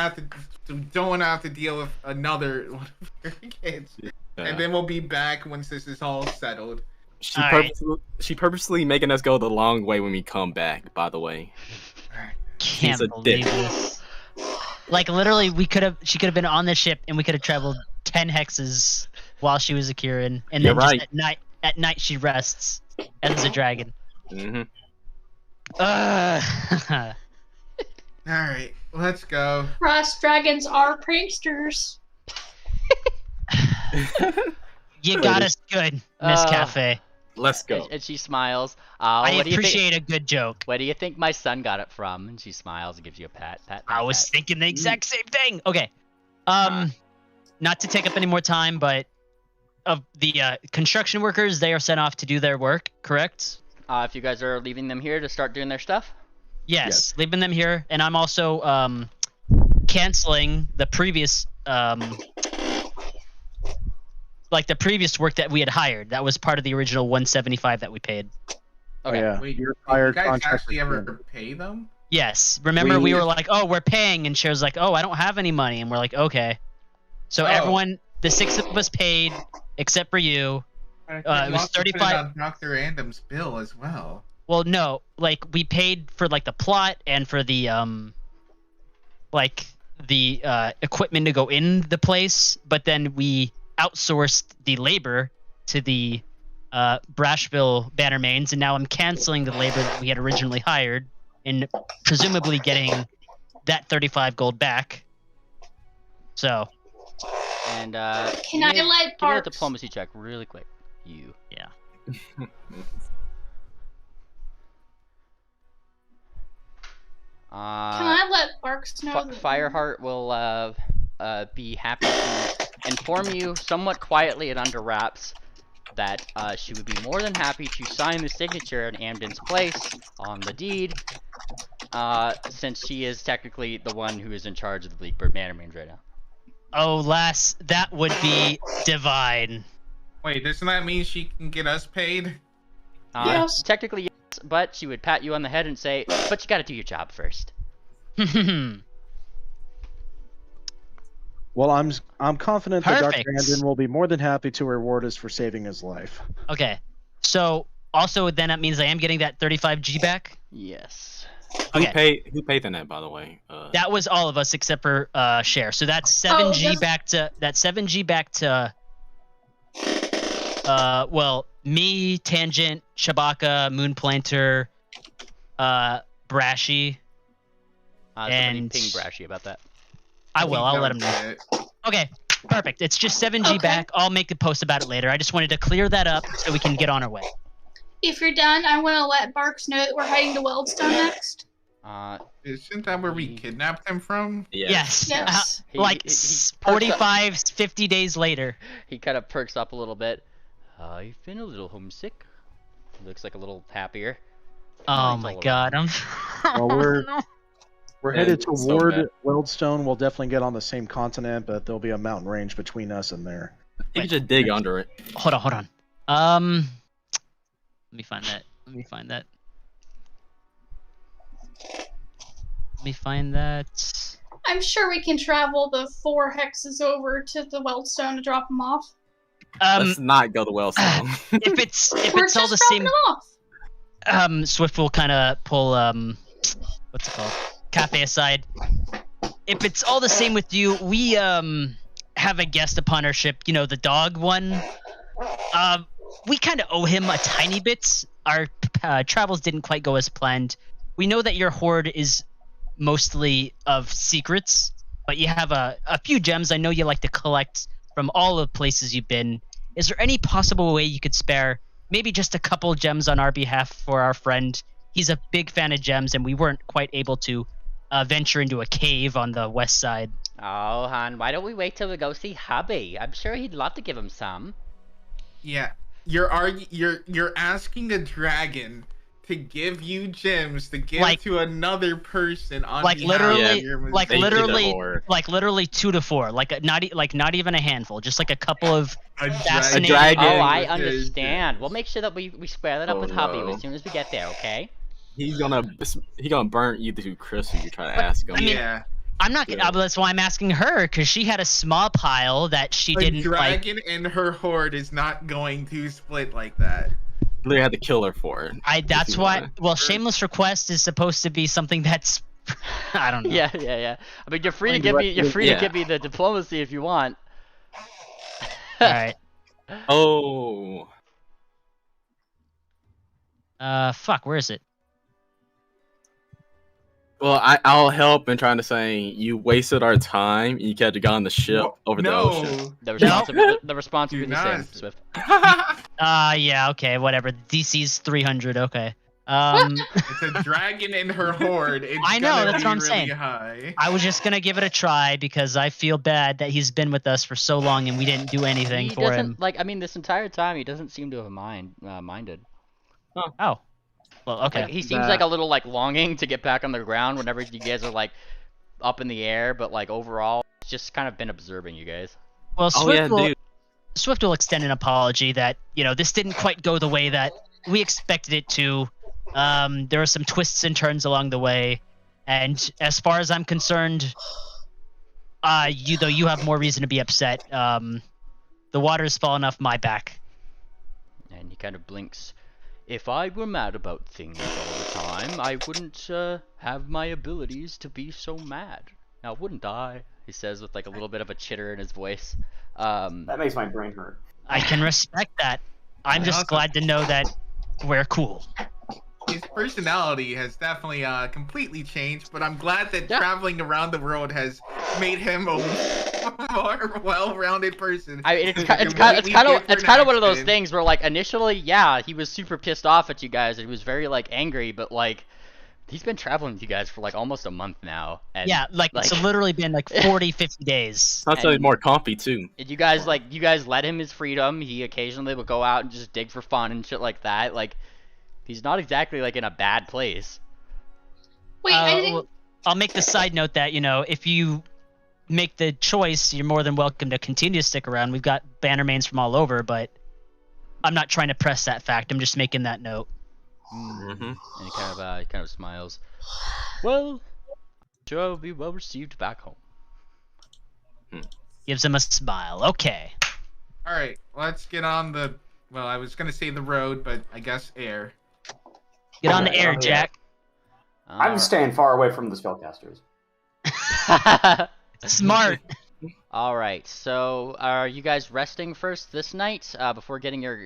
to have to deal with another one of her kids. And then we'll be back once this is all settled. She purposely making us go the long way when we come back. By the way. Can't She's a believe dick. this. Like literally, she could have been on the ship and we could have traveled 10 hexes while she was a Kieran, and then You're just right. at night she rests as a dragon. Mm-hmm. Uh, All right, let's go. Frost dragons are pranksters. you got us good, Miss Cafe. Let's go. And she smiles. I What do you think? appreciate a good joke. Where do you think my son got it from? And she smiles and gives you a pat. I was thinking the exact same thing. Okay. Not to take up any more time, but of the construction workers, they are sent off to do their work, correct? If you guys are leaving them here to start doing their stuff. Yes, leaving them here, and I'm also canceling the previous like the previous work that we had hired. That was part of the original 175 that we paid. Okay. Yeah. Wait, Your did hired you guys contractor actually ever can- pay them? Yes. Remember, we We- were like, "Oh, we're paying," and Cher's like, "Oh, I don't have any money," and we're like, "Okay." So Oh. everyone, the 6 of us paid, except for you. I thought It you was also put it 35 on Dr. Andam's bill as well. Well, no, like we paid for like the plot and for the like the equipment to go in the place, but then we outsourced the labor to the Brashville Bannermanes, and now I'm canceling the labor that we had originally hired and presumably getting that 35 gold back. So, And Can I let give me a Barks? diplomacy check really quick. You. yeah. Can I let Barks know? that- Fireheart will be happy to inform you somewhat quietly and under wraps that she would be more than happy to sign the signature in Amden's place on the deed, since she is technically the one who is in charge of the Bleakbird Bannermanes right now. Oh, lass, that would be divine. Wait, doesn't that mean she can get us paid? Yes. Technically, yes, but she would pat you on the head and say, "But you got to do your job first." Well, I'm confident that Dr. Perfect. Amden will be more than happy to reward us for saving his life. Okay. So, also, then that means I am getting that 35G back? Yes. Okay. Who paid the net, by the way? That was all of us except for Share. So that's 7G back to well, me, Tangent, Shabaka, Moonplanter, Somebody Brashy. And- ping Brashy about that. I'll let him know. Okay, perfect. It's just 7G Okay. back. I'll make a post about it later. I just wanted to clear that up so we can get on our way. If you're done, I want to let Barks know that we're heading to Weldstone next. Isn't that where we kidnapped him from? Yes. Yes. Like He perks 45, 50 days later. He kind of perks up a little bit. I've been a little homesick. Looks like a little happier. Oh It's my all god, I'm. Well, we're Yeah, headed it's so toward bad. Weldstone. We'll definitely get on the same continent, but there'll be a mountain range between us and there. You can just dig under it. Hold on. Let me find that. I'm sure we can travel the 4 hexes over to the Weldstone to drop them off. Let's not go to Wellstone. If it's We're all just the dropping same, them off. Swift will kind of pull what's it called? Cafe aside. If it's all the same with you, we have a guest upon our ship. You know, the dog one. We kind of owe him a tiny bit. Our travels didn't quite go as planned. We know that your hoard is mostly of secrets, but you have a few gems I know you like to collect from all the places you've been. Is there any possible way you could spare maybe just a couple gems on our behalf for our friend? He's a big fan of gems, and we weren't quite able to venture into a cave on the west side. Oh, hon, why don't we wait till we go see hubby? I'm sure he'd love to give him some. Yeah, you're asking a dragon to give you gems to give Like- to another person on like behalf literally- of your like They did literally- the whore. Like literally 2 to 4, like not even a handful, just like a couple of. a Fascinating. dragon. Oh, I with his understand. gems. We'll make sure that we square that up Oh, with hubby no. as soon as we get there, okay? He's gonna burn you to crisp if you try to ask him. I mean, Yeah, I'm not. Yeah. That's why I'm asking her, because she had a small pile that she a didn't like. dragon and her horde is not going to split like that. literally had to kill her for it. That's why. Well, shameless request is supposed to be something that's. I don't know. Yeah. I mean, you're free to Like, give me. what- You're free to yeah. give me the diplomacy if you want. All right. Oh, Fuck. Where is it? Well, I'll help in trying to say you wasted our time. You could have gone the ship over the ocean. No. The response would Do be the same, not. Swift. Yeah, okay, whatever. DC's 300, okay. It's a dragon in her horde. It's I know, gonna that's be what I'm really saying. high. I was just gonna give it a try because I feel bad that he's been with us for so long and we didn't do anything He for doesn't him. like. I mean, this entire time he doesn't seem to have minded. Oh. Well, okay. Like, he seems like a little like longing to get back on the ground whenever you guys are like up in the air, but like overall, it's just kind of been observing you guys. Well, Oh yeah, dude. Swift will extend an apology that, this didn't quite go the way that we expected it to. There were some twists and turns along the way, and as far as I'm concerned, you have more reason to be upset. The water's fallen off my back. And he kind of blinks. If I were mad about things all the time, I wouldn't have my abilities to be so mad. Now, wouldn't I? He says with like a little bit of a chitter in his voice. That makes my brain hurt. I can respect that. I'm just glad to know that we're cool. His personality has definitely completely changed, but I'm glad that traveling around the world has made him a more well-rounded person. It's kind of one of those things where like initially, yeah, he was super pissed off at you guys and he was very like angry, but like he's been traveling with you guys for like almost a month now. And, yeah, it's literally been like 40, 50 days. I'll tell you more comfy too. And you guys let him his freedom. He occasionally would go out and just dig for fun and shit like that. Like he's not exactly like in a bad place. Wait, I think... I'll make the side note that, if you make the choice, you're more than welcome to continue to stick around. We've got Bannermanes from all over, but I'm not trying to press that fact. I'm just making that note. Mm-hmm. And he kind of smiles. Well, sure I'll be well received back home. Gives him a smile. Okay. All right, let's get on the. Well, I was gonna say the road, but I guess air. Get on the air, Jack. I'm staying far away from the spellcasters. Smart. All right. So, are you guys resting first this night before getting your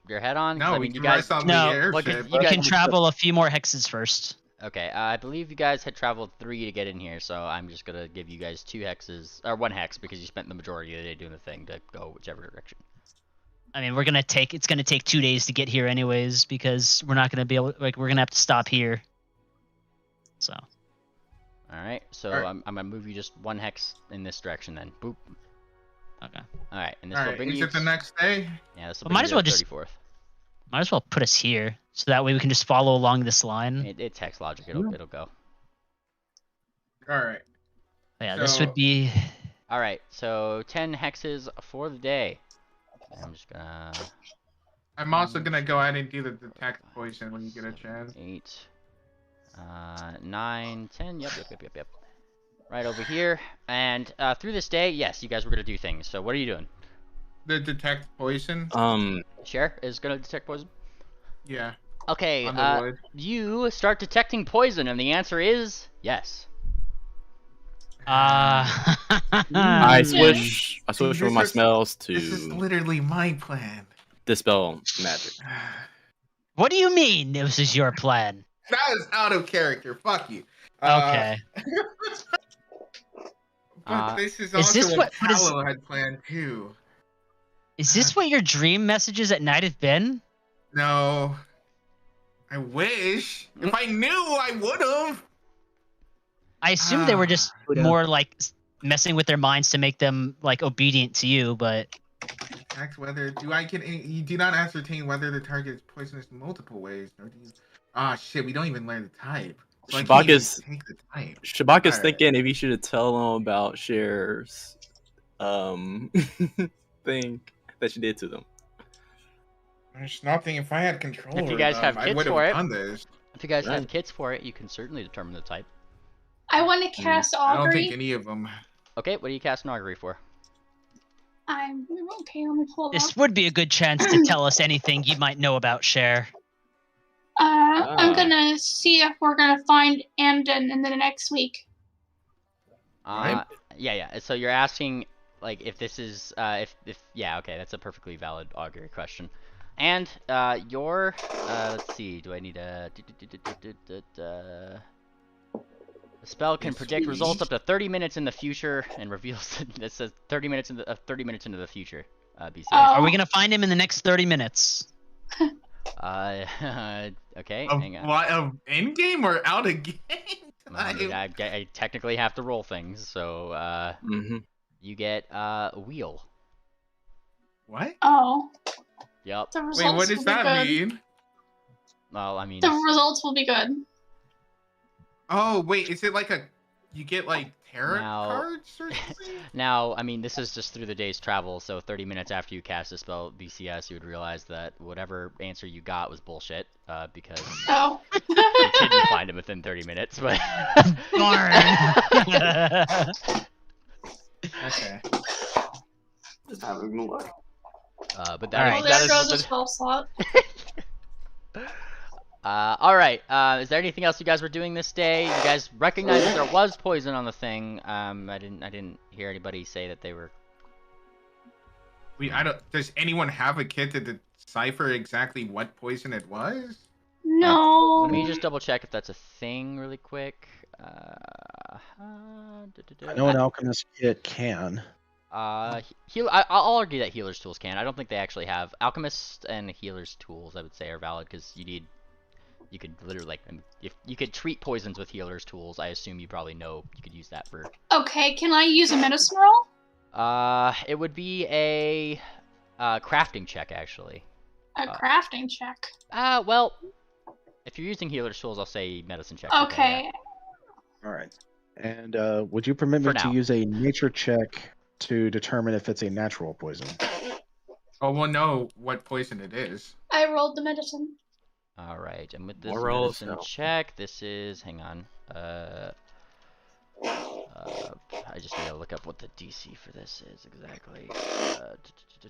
head on? No, we can rest on the airship. You can travel a few more hexes first. Okay. I believe you guys had traveled 3 to get in here, so I'm just gonna give you guys 2 hexes or 1 hex because you spent the majority of the day doing the thing to go whichever direction. I mean, it's gonna take 2 days to get here anyways because we're not gonna be able. We're gonna have to stop here. So. Alright, so All right. I'm gonna move you just 1 hex in this direction then. Boop. Okay. Alright, and this will bring is you... it the next day? Yeah, this will Might bring as you well to just 34th. Might as well put us here, so that way we can just follow along this line. It's hex logic, it'll go. Alright. Yeah, this would be... Alright, so 10 hexes for the day. I'm just gonna... I'm also gonna go ahead and do the detect poison when you get a chance. 8... 9, 10, yep. Right over here. And through this day, yes, you guys were going to do things. So what are you doing? The detect poison? Cher is going to detect poison? Yeah. Okay, On the wood. you start detecting poison, and the answer is yes. I switch from my smells to... This is literally my plan. Dispel magic. What do you mean this is your plan? That is out of character. Fuck you. Okay. But this is also what Paolo had planned too. Is this what your dream messages at night have been? No. I wish. If I knew, I would have. I assume they were just more like messing with their minds to make them like obedient to you, but... Ask whether you do not ascertain whether the target is poisonous in multiple ways, nor do you... Ah, shit, we don't even learn the type. So Shabaka's thinking if you should tell them about Cher's thing that she did to them. There's nothing. If I had control if you guys have kits for it, if you guys Right. have kits for it, you can certainly determine the type. I want to cast I don't Augury. think any of them. Okay, what are you casting Augury for? I'm okay. Let me pull it This up. would be a good chance to tell us anything you might know about Cher. I'm gonna see if we're gonna find Amden in the next week. Yeah. So you're asking like if this is if yeah, okay, that's a perfectly valid augury question. And your let's see, do I need a The spell can predict results up to 30 minutes in the future and reveals. It says 30 minutes into the future. BCA. Are we gonna find him in the next 30 minutes? Okay, hang on. What, of in game or out of game? I technically have to roll things, so you get a wheel. What? Oh. Yep. The Wait, results what does will that be good. mean? Well, I mean. The results will be good. Oh wait, is it like you get like tarot Now- cards or something? Now, I mean, this is just through the day's travel, so 30 minutes after you cast a spell BCS, you would realize that whatever answer you got was bullshit, because Oh. you didn't find him within 30 minutes, but... Okay. Just having a look. But All that right. Well, there goes a spell slot. all right. Is there anything else you guys were doing this day? You guys recognized that there was poison on the thing. I didn't hear anybody say that they were. Does anyone have a kit to decipher exactly what poison it was? No. Let me just double check if that's a thing really quick. I know an alchemist kit can. I'll argue that healer's tools can. I don't think they actually have alchemist and healer's tools. I would say are valid because you could literally if you could treat poisons with healer's tools. I assume you probably know you could use that for. Okay, can I use a medicine roll? It would be a crafting check actually. A crafting check. Well, if you're using healer's tools, I'll say medicine check. Okay. All right. And would you permit me For to now. use a nature check to determine if it's a natural poison? Oh, we'll know what poison it is. I rolled the medicine. All right, and with this More rolls, medicine no. check, this is. Hang on. I just need to look up what the DC for this is exactly.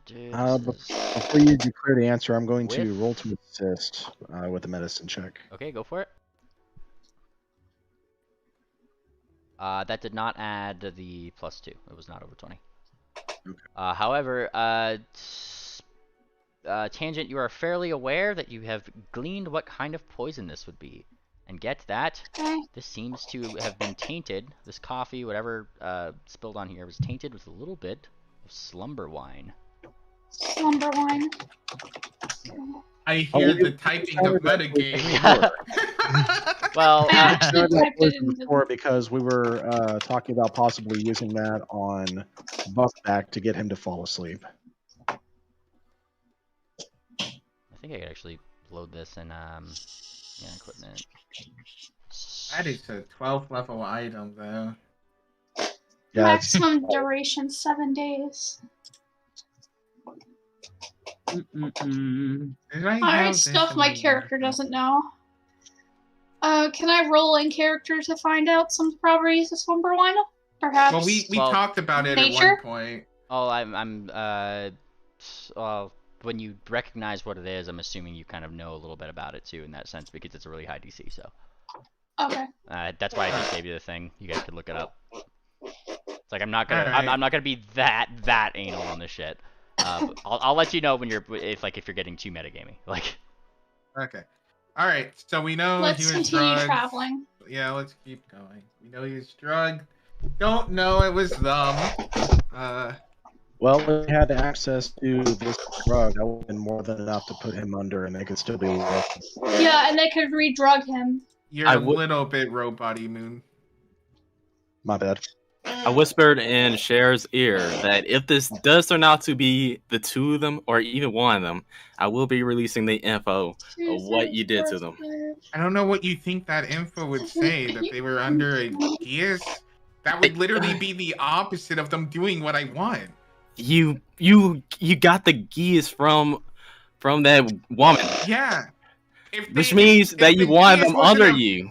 Before you declare the answer, I'm going to With- roll to assist with the medicine check. Okay, go for it. That did not add the +2. It was not over 20. Okay. However, Tangent, you are fairly aware that you have gleaned what kind of poison this would be. And get that, Okay. this seems to have been tainted. This coffee, whatever spilled on here, was tainted with a little bit of slumber wine. Slumber wine. I hear the typing of metagame. Well, I I actually heard that typed it poison into before because we were talking about possibly using that on Buckback to get him to fall asleep. I think I could actually load this in equipment. That is a 12th level item, though. Yeah, it's- maximum duration 7 days. Mm-mm-mm. Did I Alright, have stuff this my in character doesn't know. Can I roll in character to find out some properties of slumber wine? Perhaps. Well, we Well, talked about it nature? at one point. Oh, well, when you recognize what it is, I'm assuming you kind of know a little bit about it too in that sense because it's a really high DC. So Okay. that's why I just gave you the thing. You guys could look it up. It's like I'm not gonna Alright. I'm not gonna be that anal on this shit. But I'll let you know when if you're getting too metagamey. Like. Okay. All right. So we know Let's he was continue drugged. traveling. Yeah, let's keep going. We know he was drugged. Don't know it was them. well, if we had access to this drug, that would have been more than enough to put him under, and they could still be working. Yeah, and they could re-drug him. You're I a would- little bit robot-y, Moon. My bad. I whispered in Cher's ear that if this does turn out to be the two of them, or even one of them, I will be releasing the info of what you did to them. I don't know what you think that info would say, that they were under a geas. That would literally be the opposite of them doing what I want. You got the geese from that woman, Yeah. If which they- means if that the you wanted geas them wasn't under a- you.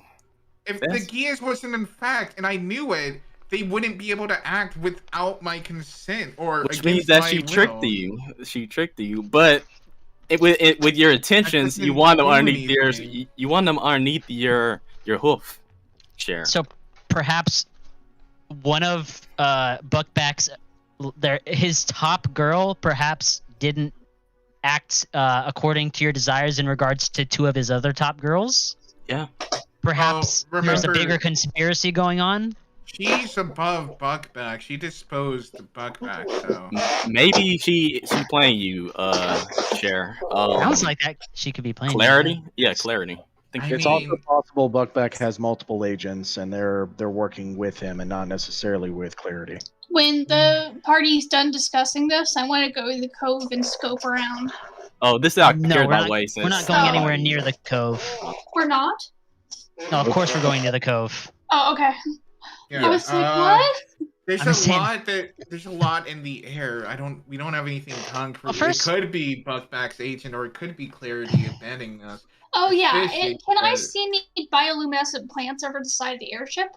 If That's- the geas wasn't in fact, and I knew it, they wouldn't be able to act without my consent or Which against means that my she will. tricked you. She tricked you, but with your intentions, doesn't you want them do underneath yours. anything. You want them underneath your hoof, Cher. So perhaps one of Buckback's his top girl perhaps didn't act according to your desires in regards to two of his other top girls. Yeah. perhaps there's a remember- bigger conspiracy going on? She's above Buckback. She disposed of Buckback, so Maybe she's playing you, Cher. Sounds like that she could be playing. Clarity? Yeah, Clarity. I It's mean, also possible Buckback has multiple agents, and they're working with him and not necessarily with Clarity. When the party's done discussing this, I want to go to the cove and scope around. Oh, this is out No, here, we're by not, the way. we're not Since going anywhere near the cove. We're not? No, of course we're going to the cove. Oh, okay. yeah, I was like, what? There's I'm a saying- lot there's a lot in the air. We don't have anything concrete. Well, first- It could be Buckback's agent, or it could be Clarity abandoning us. Oh, yeah. Fishy, Can I but- see any bioluminescent plants over the side of the airship?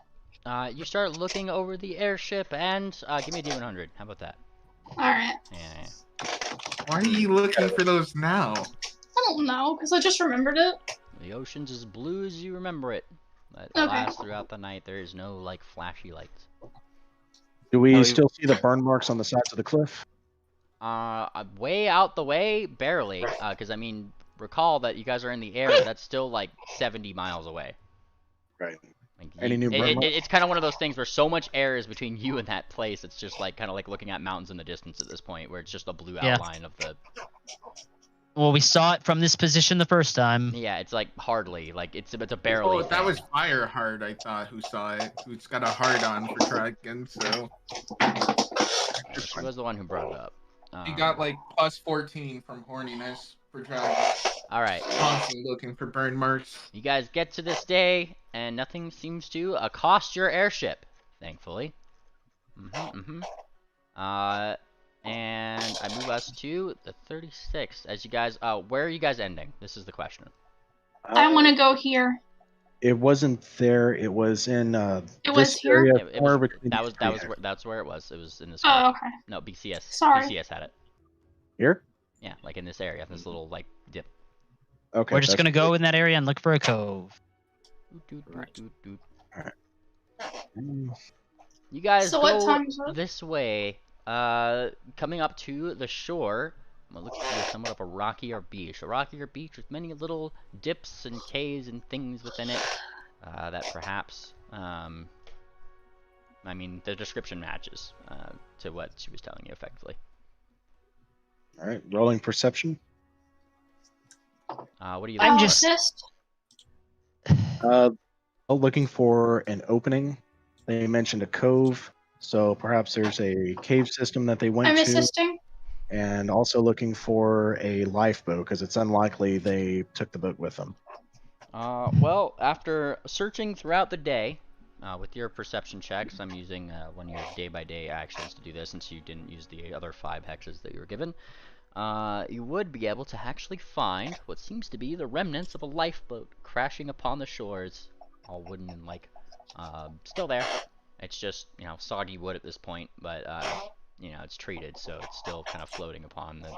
You start looking over the airship and give me a D100. How about that? Alright. Yeah. Why are you looking for those now? I don't know, because I just remembered it. The ocean's as blue as you remember it. But Okay. alas, throughout the night, there is no like flashy lights. Do we Oh, still see the burn marks on the sides of the cliff? Way out the way, barely. Because I mean, recall that you guys are in the air. That's still like 70 miles away. Right. Like, Any new burn marks? it's kind of one of those things where so much air is between you and that place. It's just like kind of like looking at mountains in the distance at this point, where it's just a blue Yeah. outline of the. Well, we saw it from this position the first time. Yeah, it's like hardly like it's a barely. Oh, that thing. was Fireheart, I thought, who saw it. Who's got a heart on for dragons, so She was the one who brought it up. he got like plus 14 from horniness for dragons. All right. Constantly looking for burn marks. You guys get to this day, and nothing seems to accost your airship, thankfully. And I move us to the 36. As you guys, where are you guys ending? This is the question. I want to go here. It wasn't there. It was in It this was here? area It somewhere was, between that these was three where, that's where it was. It was in this. Oh, okay. No, BCS. Sorry. BCS had it. Here? Yeah, like in this area, this little like dip. Okay. We're just that's gonna go in that area and look for a cove. You guys So go what time is it? this way, coming up to the shore. What looks to be somewhat of a rockier beach. A rockier beach with many little dips and caves and things within it that perhaps, I mean, the description matches to what she was telling you effectively. All right. Rolling perception. What do you I'm look just- for? Assist? Looking for an opening. They mentioned a cove, so perhaps there's a cave system that they went I'm to. assisting. And also looking for a lifeboat because it's unlikely they took the boat with them. Well, after searching throughout the day, with your perception checks, I'm using one of your day-by-day actions to do this since you didn't use the other 5 hexes that you were given. You would be able to actually find what seems to be the remnants of a lifeboat crashing upon the shores. All wooden and, like, still there. It's just, you know, soggy wood at this point, but, you know, it's treated, so it's still kind of floating upon the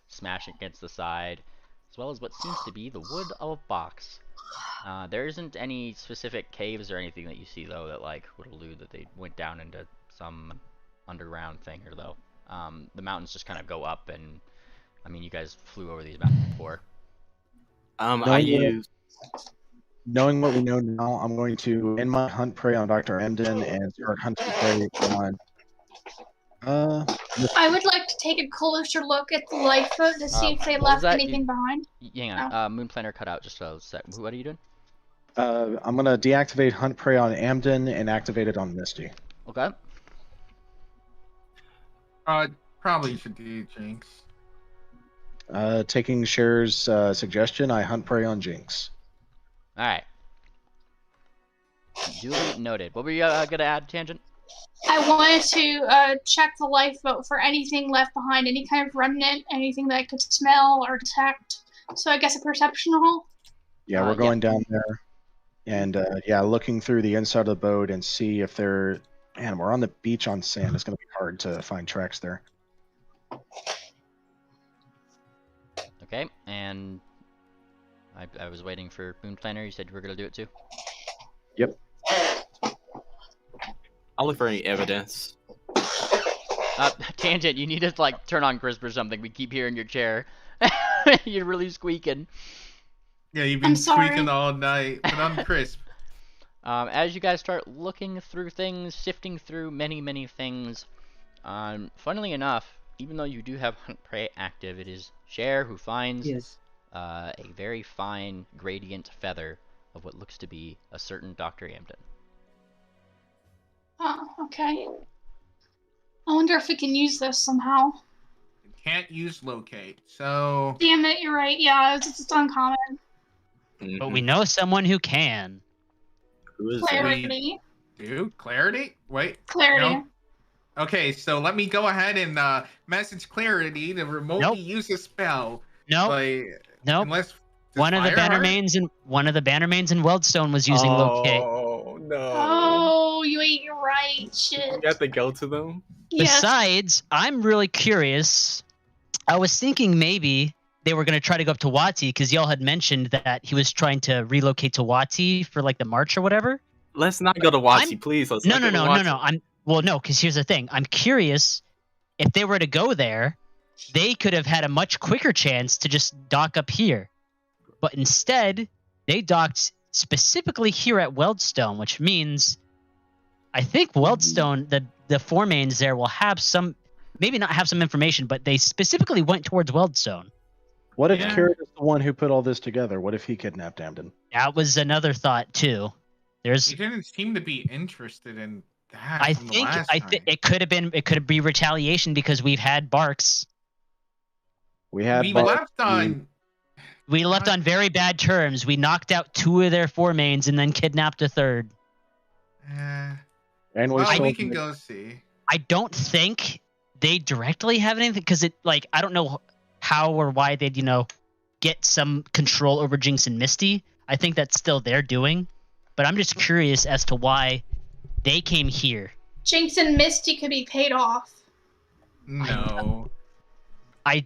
smashing against the side, as well as what seems to be the wood of a box. There isn't any specific caves or anything that you see, though, that, like, would allude that they went down into some underground thing here, though. The mountains just kind of go up, and, I mean, you guys flew over these mountains before. Knowing what we know now, I'm going to end my hunt prey on Dr. Amden and start hunting prey on. I would like to take a closer look at the lifeboat to see if they what was left that? anything behind. Hang on, Moon Planner cut out just a sec. What are you doing? I'm going to deactivate hunt prey on Amden and activate it on Misty. Okay. Probably should do Jinx. Taking Cher's suggestion, I hunt prey on Jinx. Alright. Duly noted. What were you gonna add, Tangent? I wanted to check the lifeboat for anything left behind, any kind of remnant, anything that I could smell or detect. So I guess a perception roll? Yeah, we're going down there. And yeah, looking through the inside of the boat and see if they're... Man, we're on the beach on sand. It's going to be hard to find tracks there. Okay, and I was waiting for Moon Planner. You said you were gonna do it too? Yep. I'll look for any evidence. Tangent, you need to, like, turn on crisp or something. We keep hearing your chair. You're really squeaking. Yeah, you've I'm been sorry. tweaking all night. Put on crisp. As you guys start looking through things, sifting through many things, funnily enough, even though you do have Hunt Prey active, it is Cher who finds Yes. a very fine gradient feather of what looks to be a certain Dr. Amden. Oh, okay. I wonder if we can use this somehow. Can't use locate, so Damn it, you're right. Yeah, it's uncommon. But we know someone who can. Who is Clarity. do clarity. Wait, Clarity. no. Okay, so let me go ahead and message clarity to remotely Nope. use a spell. Nope. Like, Nope. unless One of the Bannermanes in Weldstone was using locate. Oh no! Oh, you're right. Shit. You have to go to them. Yes. Besides, I'm really curious. I was thinking maybe they were going to try to go up to Wati because y'all had mentioned that he was trying to relocate to Wati for like the march or whatever. Let's not go to Wati, please. Let's No, not go to Wati. No, because here's the thing. I'm curious if they were to go there, they could have had a much quicker chance to just dock up here. But instead, they docked specifically here at Weldstone, which means I think Weldstone, the four mains there will have some, maybe not have some information, but they specifically went towards Weldstone. What if Yeah. Carrot is the one who put all this together? What if he kidnapped Amden? That was another thought too. There's, He didn't seem to be interested in that. I from the think, last I time. think it could be retaliation because we've had Barks. We had we Buck- left on. We left on very bad terms. We knocked out two of their four mains and then kidnapped a third. Uh, and we well, sold we can him- go see. I don't think they directly have anything because it, like, I don't know how or why they'd, get some control over Jinx and Misty. I think that's still their doing, but I'm just curious as to why they came here. Jinx and Misty could be paid off. No. I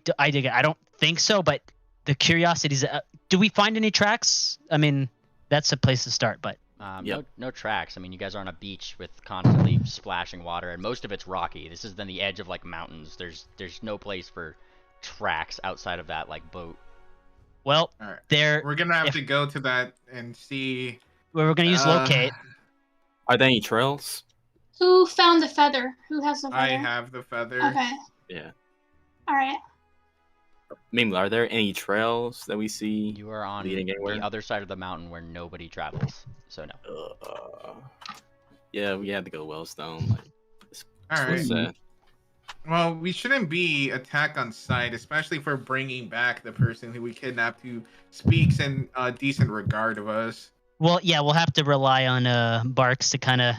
don't think so, but the curiosity is, do we find any tracks? I mean, that's a place to start, but Yep. No tracks. I mean, you guys are on a beach with constantly splashing water, and most of it's rocky. This is then the edge of like mountains. There's no place for tracks outside of that like boat. well, All right. there We're gonna have if- to go to that and see. we're gonna use locate. Are there any trails? Who found the feather? Who has the feather? I have the feather. Okay. Yeah. All right. Maybe are there any trails that we see? You are on Leading anywhere? the other side of the mountain where nobody travels. So no. Yeah, we had to go Wellstone. Like, All right. what's that? Well, we shouldn't be attacked on sight, especially for bringing back the person who we kidnapped, who speaks in decent regard of us. Well, yeah, we'll have to rely on Barks to kind of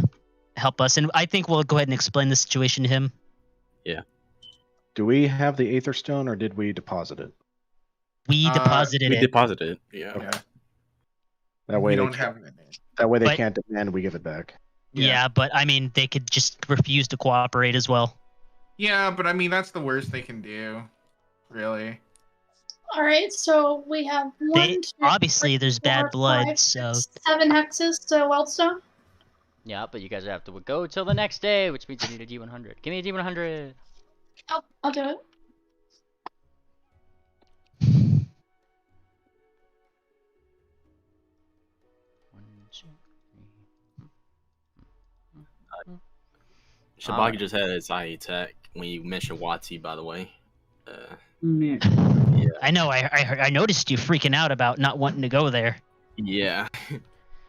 help us, and I think we'll go ahead and explain the situation to him. Do we have the Aether Stone or did we deposit it? We deposited We it. deposited it. Yeah. Yeah. That way We they don't can't, have it. that way they But- can't demand we give it back. Yeah, but I mean, they could just refuse to cooperate as well. Yeah, but I mean that's the worst they can do, really. All right. So we have one, They two, obviously three, there's bad four, blood, five, so six, 7 hexes to Weldstone. Yeah, but you guys have to go till the next day, which means you need a D100. Give me a D100. I'll do it. One, two, three. Shabaki just had his eye attack when you mentioned Wati, by the way. Yeah. I know. I noticed you freaking out about not wanting to go there. Yeah.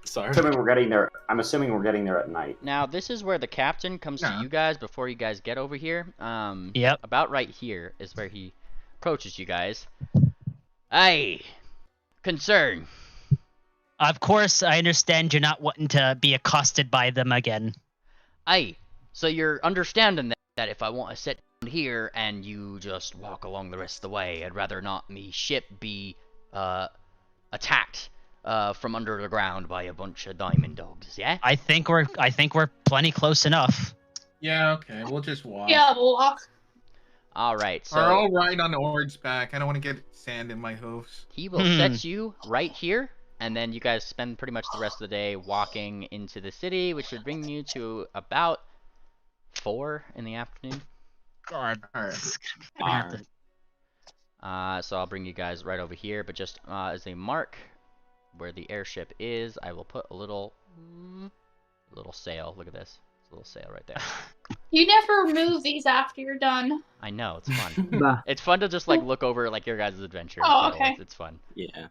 Sorry. I'm assuming we're getting there at night. Now, this is where the captain comes Yeah. to you guys before you guys get over here. Yep. About right here is where he approaches you guys. Aye. Concern. Of course, I understand you're not wanting to be accosted by them again. Aye. So you're understanding that if I want to sit down here and you just walk along the rest of the way, I'd rather not me ship be attacked from under the ground by a bunch of diamond dogs, yeah? I think we're plenty close enough. Yeah, okay, we'll just walk. Yeah, we'll walk. Alright, Or I'll so ride on Ord's back. I don't want to get sand in my hooves. he will set you right here, and then you guys spend pretty much the rest of the day walking into the city, which would bring you to about 4 in the afternoon. God. Alright. Gonna have to- So I'll bring you guys right over here, but just as a mark, where the airship is, I will put a little sail. Look at this. It's a little sail right there. You never remove these after you're done. I know, it's fun. Bah. It's fun to just like look over like your guys' adventure. Oh, and okay. It's fun. Yeah.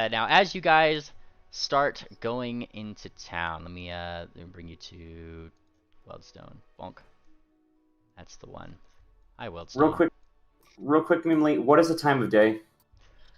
Now as you guys start going into town, let me bring you to Weldstone. Bonk. That's the one. Hi, Weldstone. Real quick, Mimley, what is the time of day?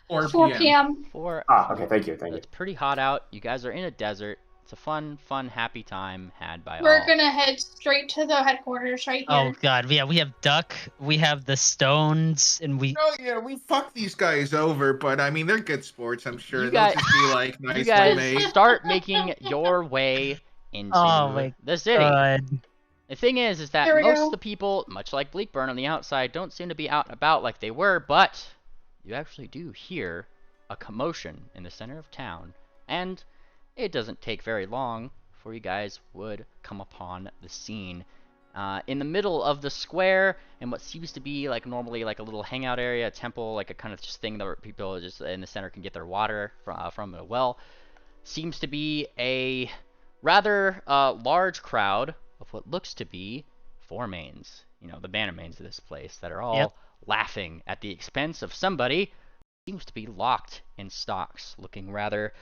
4 p.m. Okay, thank you. It's pretty hot out. You guys are in a desert. It's a fun, happy time had by all. We're gonna head straight to the headquarters right here. Oh god, yeah, we have Duck, we have the stones, and we. Oh yeah, we fucked these guys over, but I mean they're good sports. I'm sure You they'll guys- just be like nice You guys teammates. start making your way into Oh my the city. God. The thing is that Here we most go. of the people, much like Bleakburn on the outside, don't seem to be out and about like they were, but you actually do hear a commotion in the center of town, and it doesn't take very long before you guys would come upon the scene. In the middle of the square, and what seems to be like normally like a little hangout area, a temple, like a kind of just thing that people just in the center can get their water from a well, seems to be a rather large crowd of what looks to be four mains, you know, the Bannermanes of this place, that are all laughing at the expense of somebody who seems to be locked in stocks, looking rather,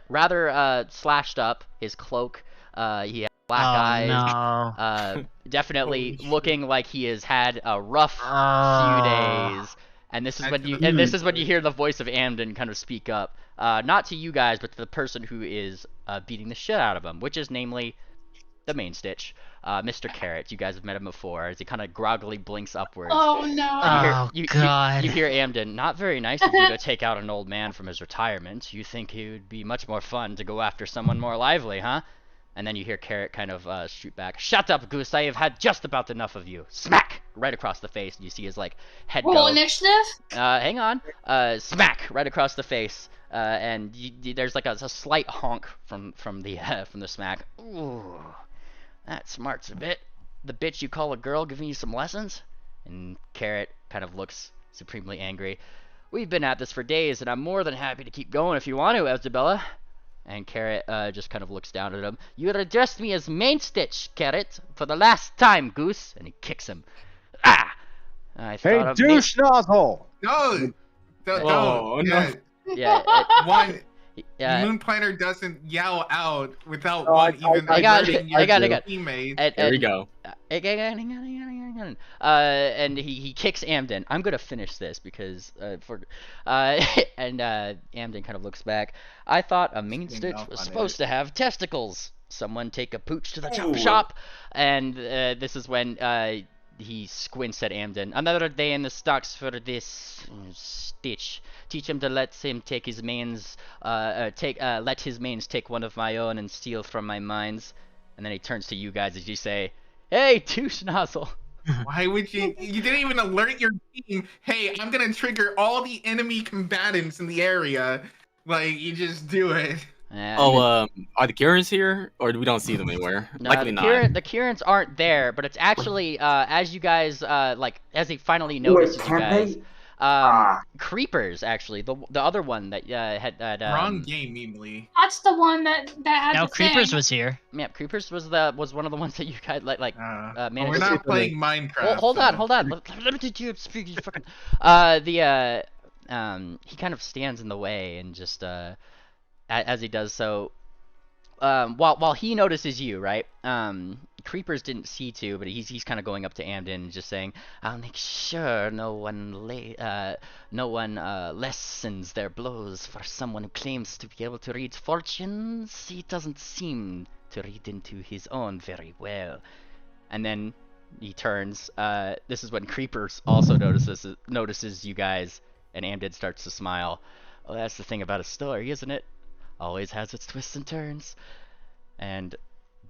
rather slashed up. His cloak, he has black eyes, No. definitely Holy looking like he has had a rough few days. And this is when you hear the voice of Amden kind of speak up, not to you guys, but to the person who is beating the shit out of him, which is namely the main stitch, Mr. Carrot. You guys have met him before, as he kind of groggily blinks upwards. Oh no. God. You hear Amden, not very nice of you to take out an old man from his retirement. You think it would be much more fun to go after someone more lively, huh? And then you hear Carrot kind of shoot back. Shut up, Goose, I have had just about enough of you. Smack! Right across the face, and you see his, like, head Roll go. initiative. Hang on. Smack! Right across the face. And there's like a slight honk from the smack. Ooh, that smarts a bit. The bitch you call a girl giving you some lessons? And Carrot kind of looks supremely angry. We've been at this for days, and I'm more than happy to keep going if you want to, Isabella. And Carrot just kind of looks down at him. You addressed me as Main Stitch, Carrot, for the last time, Goose. And he kicks him. Ah! Hey, douche nozzle! No, don't. Oh, no. Yeah. One. Yeah. Moon Planner doesn't yell out without Oh, one even I got alerting it. I got your it. teammates. There we go. And he kicks Amden. I'm gonna finish this because Amden kind of looks back. I thought a main stitch was supposed to have testicles. Someone take a pooch to the chop shop. And this is when he squints at Amden. Another day in the stocks for this stitch. Teach him to let him take his mains, let his mains take one of my own and steal from my mines. And then he turns to you guys as you say, "Hey, douche nozzle." Why would you? You didn't even alert your team. Hey, I'm gonna trigger all the enemy combatants in the area. Like you just do it. Are the Karens here, or we don't see them anywhere? No, Likely not. the Kierans aren't there, but it's actually as you guys as he finally notices you guys. Creepers, actually, the other one that had Wrong game, Mimley. That's the one that had Now the Creepers thing. was here. Yeah, Creepers was one of the one of the ones that you guys managed. We're not playing Minecraft. Hold on. Let me do speak. Fucking. He kind of stands in the way and just as he does so. While he notices you, right? Creepers didn't see to, but he's kind of going up to Amden and just saying, "I'll make sure no one lessens their blows for someone who claims to be able to read fortunes. He doesn't seem to read into his own very well." And then he turns. This is when Creepers also notices you guys, and Amden starts to smile. "Oh, that's the thing about a story, isn't it? Always has its twists and turns." And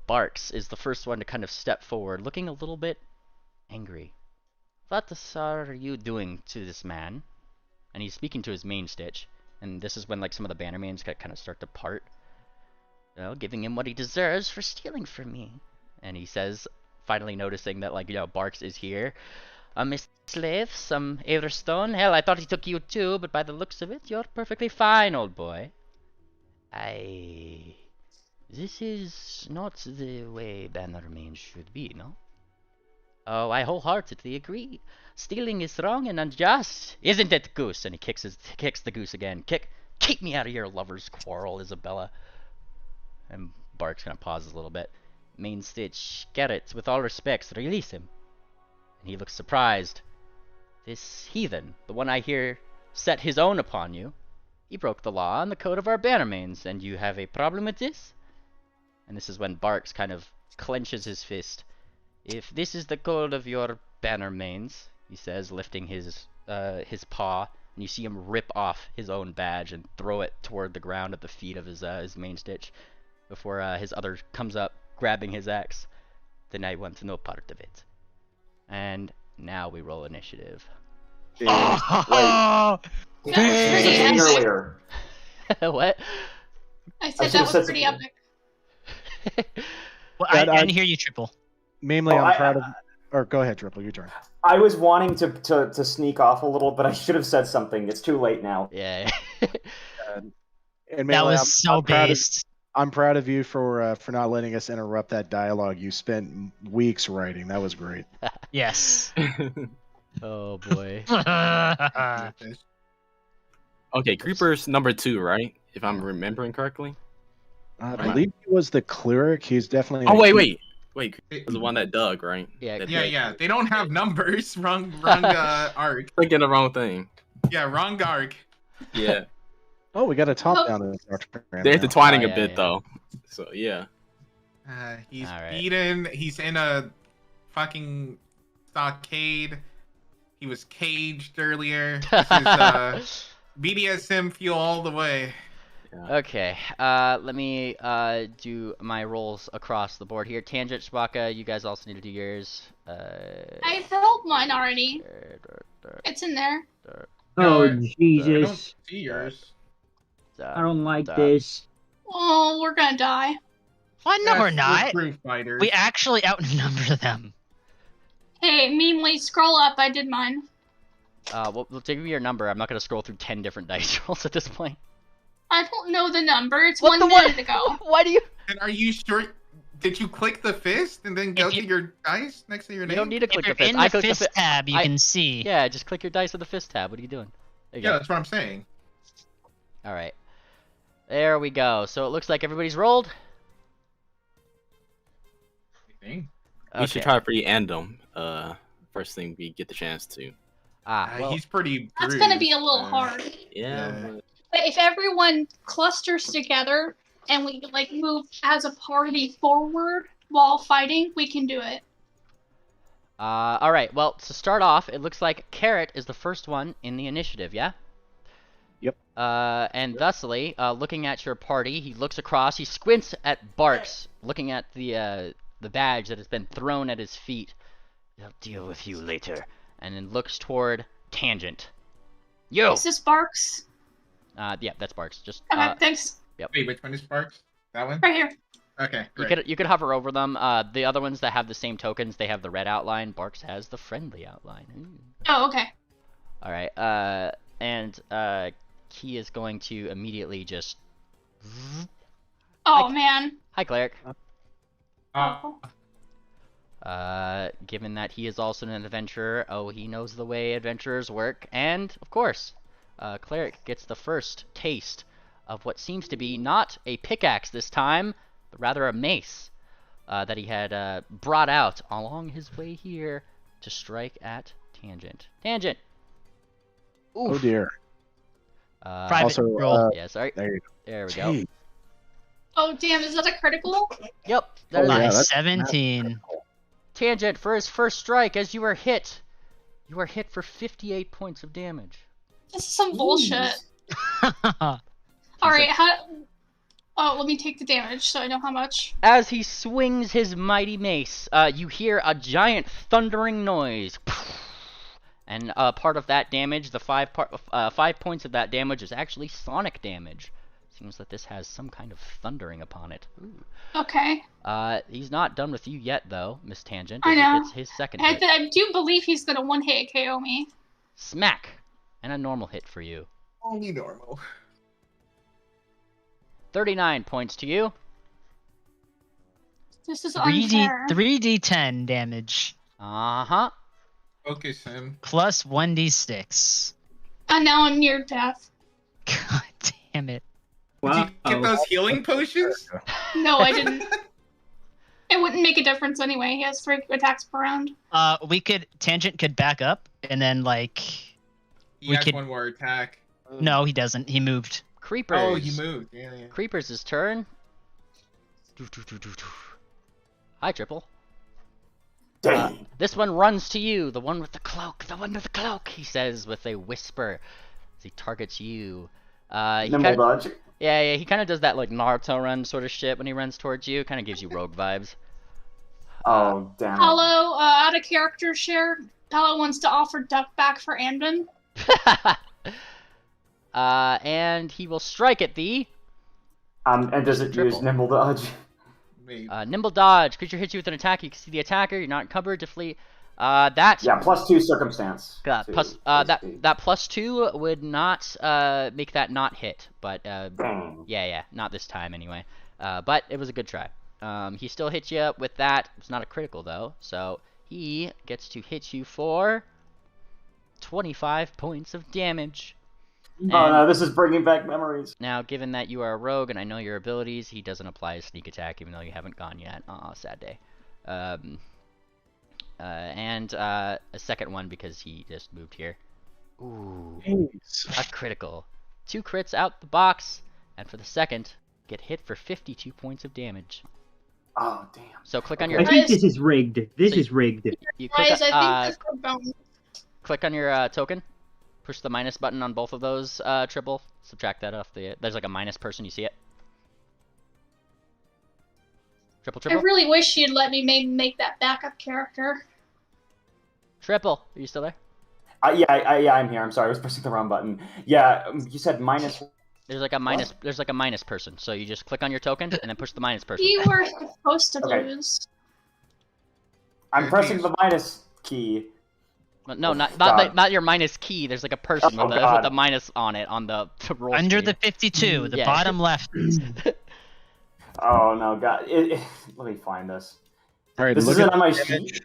Barks is the first one to kind of step forward, looking a little bit angry. "What are you doing to this man?" And he's speaking to his main stitch. And this is when like some of the Bannermanes kind of start to part. "Well, giving him what he deserves for stealing from me." And he says, finally noticing that Barks is here, Miss Slave, some Averstone. Hell, I thought he took you too, but by the looks of it, you're perfectly fine, old boy. This is not the way Bannermanes should be, no? Oh, I wholeheartedly agree. Stealing is wrong and unjust, isn't it, Goose? And he kicks the goose again. Keep me out of your lover's quarrel, Isabella. And Barks kind of pauses a little bit. Main Stitch, Garrett, with all respects, release him. And he looks surprised. This heathen, the one I hear set his own upon you, he broke the law and the code of our Bannermanes, and you have a problem with this? And this is when Barks kind of clenches his fist. If this is the code of your Bannermanes, he says, lifting his paw, and you see him rip off his own badge and throw it toward the ground at the feet of his Main Stitch, before his other comes up, grabbing his axe. Then I want no part of it. And now we roll initiative. That was pretty earlier. What? I said that was pretty epic. Well, I didn't hear you, Triple. Mainly, I'm proud of. Or go ahead, Triple. Your turn. I was wanting to sneak off a little, but I should have said something. It's too late now. Yeah. And mainly, That was so based. I'm proud of you for not letting us interrupt that dialogue you spent weeks writing. That was great. Yes. Oh boy. Okay, Creeper's number 2, right? If I'm remembering correctly. I believe he was the cleric. He's definitely. Oh wait, Creeper's the one that dug, right? Yeah. Yeah. They don't have numbers. Wrong arc. Clicking the wrong thing. Yeah, wrong arc. Yeah. Oh, we got a top down in our turn. They're now. intertwining Oh, a yeah, bit yeah. though. So yeah. He's All right. beaten. He's in a fucking stockade. He was caged earlier. This is BDSM fuel all the way. Okay, let me do my rolls across the board here. Tangent, Chewbacca, you guys also need to do yours. I filled mine already. It's in there. Oh, I don't Jesus. see yours. I don't like this. Oh, we're gonna die. Well, no, we're not. Proof fighters. We actually outnumber them. Hey, Memely, scroll up. I did mine. Well, take me your number. I'm not gonna scroll through 10 different dice rolls at this point. I don't know the number. It's What 1 the what? minute ago. Why do you? And are you sure? Did you click the fist and then go If you- to your dice next to your You name? don't need to If click you're the fist. in I the clicked fist tab, you can see. Yeah, just click your dice with the fist tab. What are you doing? There you Yeah, go. that's what I'm saying. All right. There we go. So it looks like everybody's rolled. Anything? We should try to pre-end them. First thing we get the chance to. Well, He's pretty. That's bruised. gonna be a little hard. Yeah. But if everyone clusters together and we like move as a party forward while fighting, we can do it. all right. Well, to start off, it looks like Carrot is the first one in the initiative. Yeah. Yep. And thusly, looking at your party, he looks across. He squints at Barks, looking at the badge that has been thrown at his feet. I'll deal with you later. And then looks toward Tangent. Yo. Is this Barks? Yeah, that's Barks. Just Okay, thanks. Wait, which one is Sparks? That one? Right here. Okay, great. you could hover over them. The other ones that have the same tokens, they have the red outline. Barks has the friendly outline. Ooh. Oh, okay. All right. And Key is going to immediately just. Oh man. Hi, Cleric. Oh. Given that he is also an adventurer, he knows the way adventurers work, and of course, Cleric gets the first taste of what seems to be not a pickaxe this time, but rather a mace that he had brought out along his way here to strike at Tangent. Tangent. Oof. Oh dear. Private Also, roll. Yeah, sorry. There you go. There we go. Gee. Oh damn, is that a critical? Yep. That is yeah, Nice, that's- 17. Tangent for his first strike as you are hit. You are hit for 58 points of damage. This is some bullshit. Alright, oh, let me take the damage so I know how much. As he swings his mighty mace, you hear a giant thundering noise. And part of that damage, the 5 points of that damage is actually sonic damage. Seems that this has some kind of thundering upon it. Ooh. Okay. He's not done with you yet, though, Miss Tangent. I as know. He gets his second hit. I do believe he's gonna one-hit KO me. Smack! And a normal hit for you. Only normal. 39 points to you. This is unfair. 3d10 damage. Uh-huh. Focus him. Plus 1d6. And now I'm near death. God damn it. Did you get those healing potions? No, I didn't. It wouldn't make a difference anyway. He has 3 attacks per round. Tangent could back up, and then, like... He has one more attack. No, he doesn't. He moved. Creepers. Oh, he moved. Yeah. Creepers' turn. Hi, Triple. This one runs to you. The one with the cloak. The one with the cloak, he says with a whisper as he targets you. Nimble dodge. Yeah, he kind of does that like Naruto run sort of shit when he runs towards you. Kind of gives you rogue vibes. Oh, damn it. Paolo, out of character share, Paolo wants to offer duck back for Amden. And he will strike at thee. And does it use nimble dodge? Nimble dodge. Creature hits you with an attack. You can see the attacker. You're not encumbered to flee. Yeah, +2 circumstance. That +2 would not make that not hit, but yeah, not this time anyway. But it was a good try. He still hits you with that. It's not a critical though, so he gets to hit you for 25 points of damage. Oh no, this is bringing back memories. Now, given that you are a rogue and I know your abilities, he doesn't apply a sneak attack even though you haven't gone yet. Aw, sad day. And a second one because he just moved here. Ooh, a critical. 2 crits out the box, and for the second, get hit for 52 points of damage. Oh, damn. So click on your... I think this is rigged. This is rigged. You Guys, I think this is bonus. click on your token. Push the minus button on both of those, Triple. Subtract that off the... There's like a minus person, you see it? Triple. I really wish you'd let me make that backup character. Triple, are you still there? Yeah, I'm here. I'm sorry, I was pressing the wrong button. Yeah, you said minus... There's like a minus. What? There's like a minus person. So you just click on your token and then push the minus person. You were supposed to lose. I'm pressing the minus key. No, not your minus key. There's like a person with the minus on it on the roll under screen. the 52, the bottom left. Oh no, God! Let me find this. All right, this look isn't at on my damage. sheet.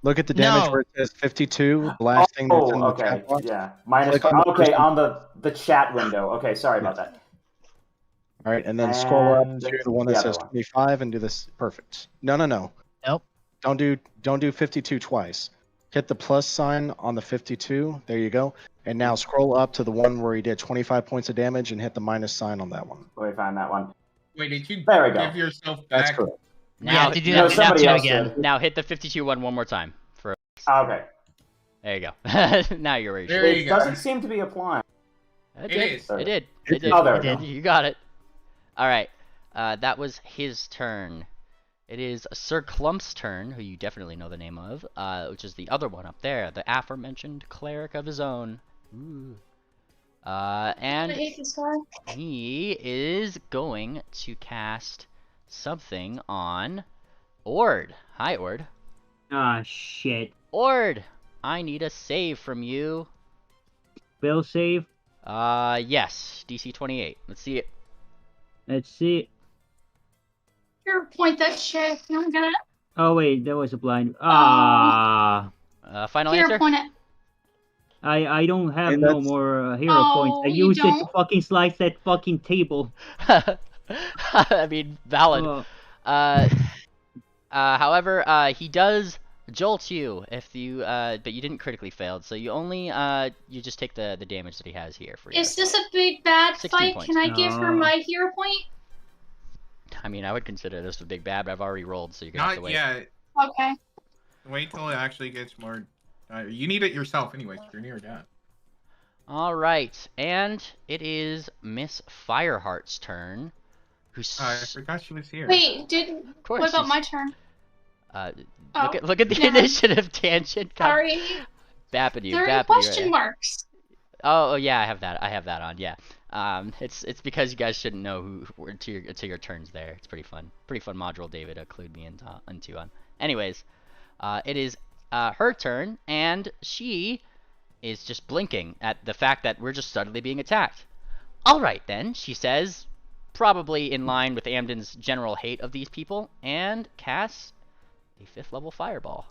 Look at the damage where it says 52, blasting. Oh, okay, yeah. Minus. Okay, on the chat window. Okay, sorry about that. All right, and then scroll up to the one that says 25 and do this. Perfect. No. Nope. Don't do 52 twice. Hit the plus sign on the 52. There you go. And now scroll up to the one where he did 25 points of damage and hit the minus sign on that one. Let me find that one. Wait, did you there we go. give yourself back? That's correct. Now, did you do again? Now hit the 52 one more time. Okay. There you go. Now you're ready. There you go. It doesn't seem to be applying. It did. Oh, there we go. You got it. All right. That was his turn. It is Sir Clump's turn, who you definitely know the name of, which is the other one up there, the aforementioned cleric of his own. Ooh. And I hate this guy. he is going to cast something on Ord. Hi, Ord. Ah, shit. Ord, I need a save from you. Spell save? Yes. DC 28. Let's see it. Let's see. Here, point that shit. I'm gonna. Oh, wait, that was a blind. Ah. Final Here, answer? point it. I don't have no more hero points. I you used it to don't? fucking slice that fucking table. I mean, valid. However, he does jolt you if you, but you didn't critically fail, so you only, you just take the damage that he has here for you. Is this a big bad 16 fight? points. Can I give her my hero point? I mean, I would consider this a big bad, but I've already rolled, so you're gonna have to Not wait. yet. Okay. Wait till it actually gets more. You need it yourself, anyways. You're near death. All right, and it is Miss Fireheart's turn. I forgot she was here. Wait, Of course, what about she's- my turn? Look at the yeah. initiative tangent. God, Sorry. bapping you, There are bapping question you. marks. Oh yeah, I have that on. Yeah. It's because you guys shouldn't know who until your turn's there. It's pretty fun module David clued me into on. Anyways, it is her turn, and she is just blinking at the fact that we're just suddenly being attacked. All right then, she says, probably in line with Amden's general hate of these people, and casts a 5th level fireball.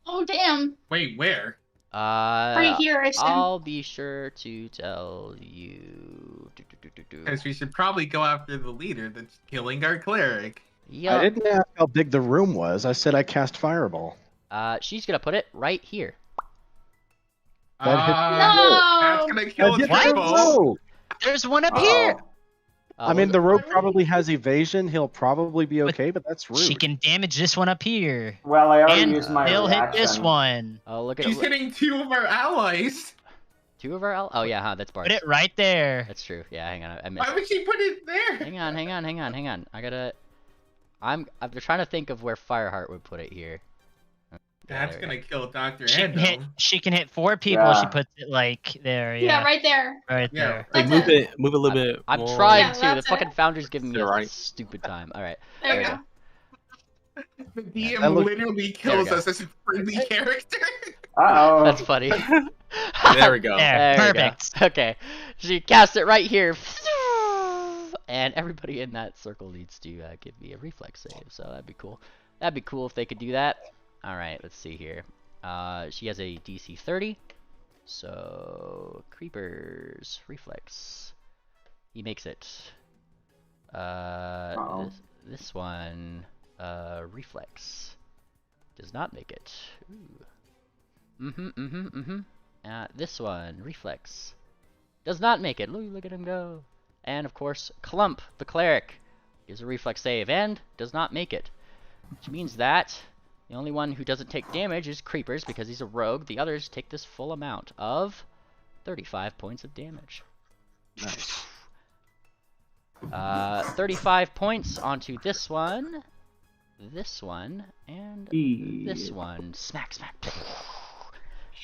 Oh damn! Wait, where? Right here, I assume. I'll be sure to tell you. Because we should probably go after the leader that's killing our cleric. Yup. I didn't ask how big the room was. I said I cast fireball. She's gonna put it right here. That hit No! That's gonna kill That us hit the both. rogue. There's one up here. I mean, the rogue probably has evasion. He'll probably be okay, but that's rude. She can damage this one up here. Well, I already And used my he'll hit reaction. this one. Oh, look at He's hitting 2 of our allies. 2 of our oh yeah, that's Bart. Put it right there. That's true. Yeah, hang on, I missed. Why would she put it there? Hang on. I'm trying to think of where Fireheart would put it here. That's there we gonna kill Dr. She can hit 4 people. Yeah. She puts it like there. Yeah, Yeah, right there. right Yeah. there. Like, That's move a little bit. I'm more. trying Yeah, to. The that's fucking it. founder's giving me a Right. stupid time. All right. There we you go. The Yeah, DM that looked- literally There we kills go. us as a friendly character. Uh-oh. That's funny. There we go. There, There we go. perfect. Okay. She casts it right here. And everybody in that circle needs to give me a reflex save. So that'd be cool. That'd be cool if they could do that. Alright, let's see here. She has a DC 30. So, Creeper's reflex. He makes it. Uh-oh. This one, reflex. Does not make it. Ooh. This one, reflex. Does not make it. Look at him go. And of course, Clump, the cleric, gives a reflex save and does not make it. Which means that the only one who doesn't take damage is Creepers because he's a rogue. The others take this full amount of 35 points of damage. Nice. 35 points onto this one, and this one. Smack.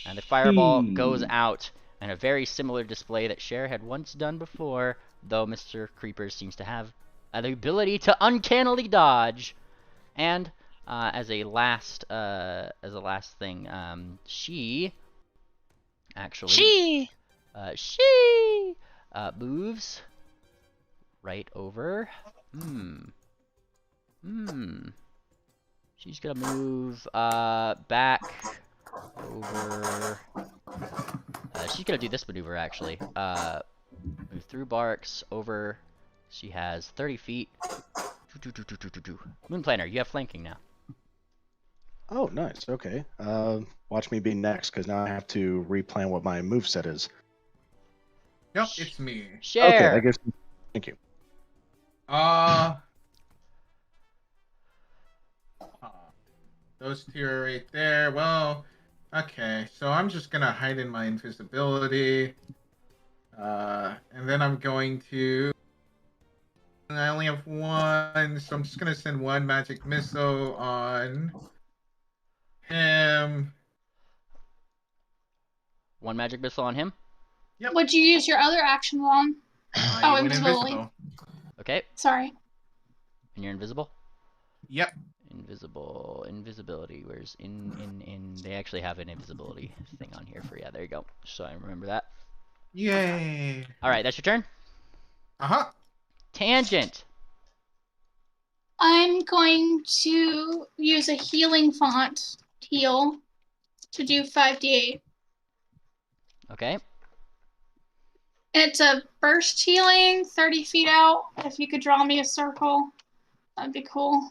And the fireball goes out. And a very similar display that Cher had once done before, though Mr. Creepers seems to have the ability to uncannily dodge. And as a last thing, she actually moves right over. She's gonna move back over. She's gonna do this maneuver actually. Move through Barks over. She has 30 feet. Moon Planner, you have flanking now. Oh, nice. Okay. Watch me be next, because now I have to replan what my moveset is. Yep, it's me. Share. Okay, I guess. Thank you. Those 2 are right there. Well, okay, so I'm just gonna hide in my invisibility. And then I'm going to... I only have 1, so I'm just gonna send 1 magic missile on him. 1 magic missile on him. Would you use your other action on? I went invisibility. Okay. Sorry. And you're invisible. Yep. Invisibility. Where's in? They actually have an invisibility thing on here for there you go. So I remember that. Yay. All right, that's your turn. Uh-huh. Tangent. I'm going to use a healing font heal to do 5d8. Okay. It's a burst healing, 30 feet out. If you could draw me a circle, that'd be cool.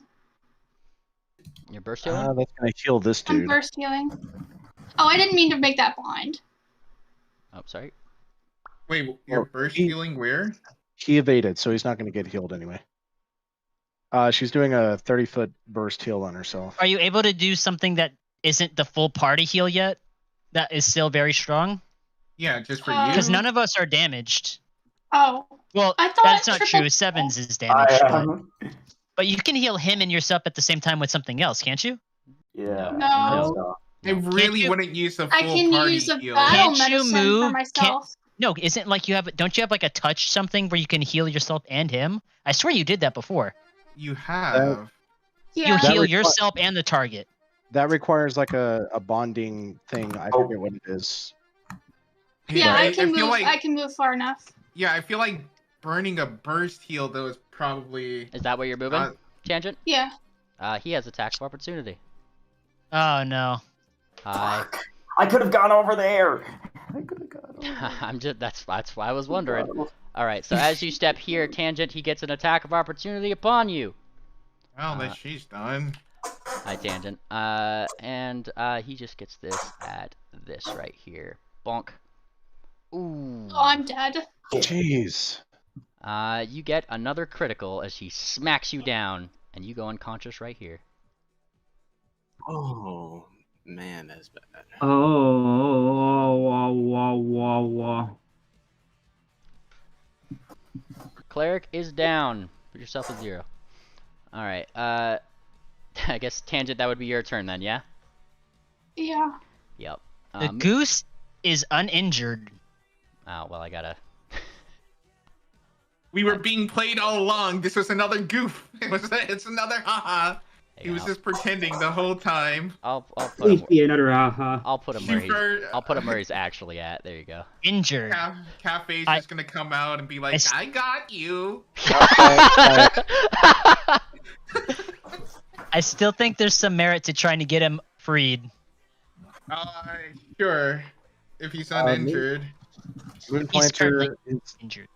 Your burst healing. That's gonna heal this I'm dude. burst healing. Oh, I didn't mean to make that blind. Oh, sorry. Wait, your Oh, burst he- healing where? He evaded, so he's not gonna get healed anyway. She's doing a 30-foot burst heal on herself. Are you able to do something that isn't the full party heal yet? That is still very strong? Yeah, just for Uh, you. Because none of us are damaged. Oh, Well, I thought that's not triple- true. Sevens is I damaged. am. But you can heal him and yourself at the same time with something else, can't you? Yeah. No. So, I really you- wouldn't use a full I can party use a heal. battle Can't you medicine for move? myself. No, isn't like you have? Don't you have like a touch something where you can heal yourself and him? I swear you did that before. You have. Yeah. You heal requi- yourself and the target. That requires like a bonding thing. I forget what it is. Yeah, I can feel move. like I can move far enough. I feel like burning a burst heal though is probably Is that what you're moving? Tangent? Yeah. He has attack of opportunity. Oh no. Hi. I could have gone over there. I'm just that's why I was wondering. All right, so as you step here, Tangent, he gets an attack of opportunity upon you. well that she's done. Hi, Tangent. And he just gets this at this right here. Bonk. Ooh. Oh, I'm dead. Jeez. You get another critical as he smacks you down, and you go unconscious right here. Oh man, that's bad. Oh. Cleric is down. Put yourself at 0. All right. I guess Tangent, that would be your turn then, yeah? Yeah. Yep. The goose is uninjured. Oh well, I gotta. We were being played all along. This was another goof. It's another haha. He was just pretending the whole time. I'll put Please him. be another haha. I'll put him where he's. I'll put him where he's actually at. There you go. Injured. Cafe's just gonna come out and be like, I got you. I still think there's some merit to trying to get him freed. Sure. If he's uninjured. Moonplanter is injured.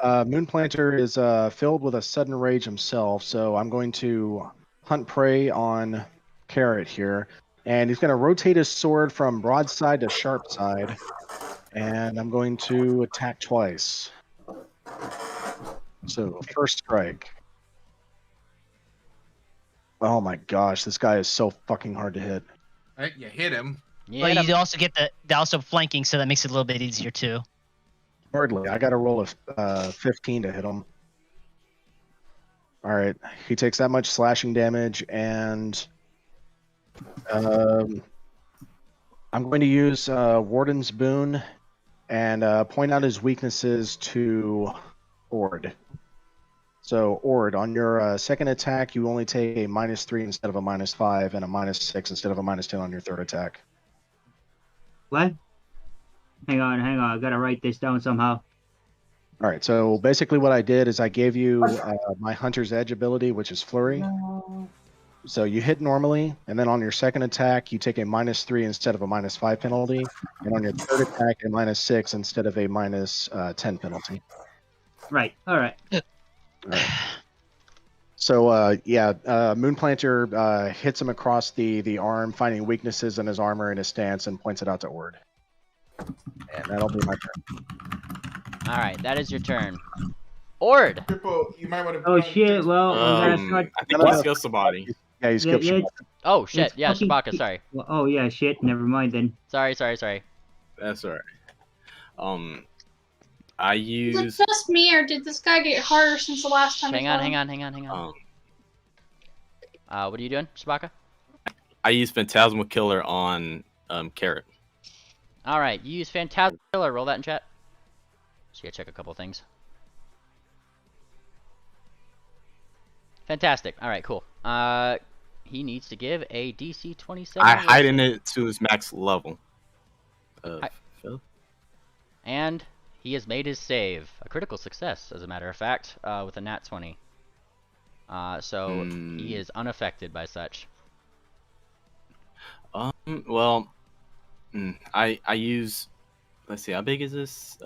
Moonplanter is filled with a sudden rage himself, so I'm going to hunt prey on Carrot here, and he's going to rotate his sword from broadside to sharp side, and I'm going to attack twice. So first strike. Oh my gosh, this guy is so fucking hard to hit. Right, you hit him. But you also get the also flanking, so that makes it a little bit easier too. Hardly. I got to roll a 15 to hit him. All right, he takes that much slashing damage, and I'm going to use Warden's Boon and point out his weaknesses to Ord. So, Ord, on your second attack, you only take a -3 instead of a -5, and a -6 instead of a -10 on your third attack. What? Hang on. I gotta write this down somehow. All right, so basically what I did is I gave you my Hunter's Edge ability, which is Flurry. So you hit normally, and then on your second attack, you take a -3 instead of a -5 penalty, and on your third attack, a -6 instead of a -10 penalty. Right. All right. So Moonplanter hits him across the arm, finding weaknesses in his armor and his stance, and points it out to Ord. And that'll be my turn. All right, that is your turn. Ord. Triple, you might want to. Oh shit! Well, I'm gonna start. I think he killed somebody. Yeah, he's killed yeah, Oh shit! it's Yeah, fucking- Shabaka. Sorry. Well, oh yeah, shit. Never mind then. Sorry. That's alright. I Is it use just me, or did this guy get harder since the last time? Hang on. What are you doing, Shabaka? I use Phantasmal Killer on Carrot. All right, you use Phantasmal Killer. Roll that in chat. Just gotta check a couple things. Fantastic. All right, cool. He needs to give a DC 27. I heighten it to his max level. And he has made his save. A critical success, as a matter of fact, with a nat 20. So he is unaffected by such. Well, I use. Let's see, how big is this?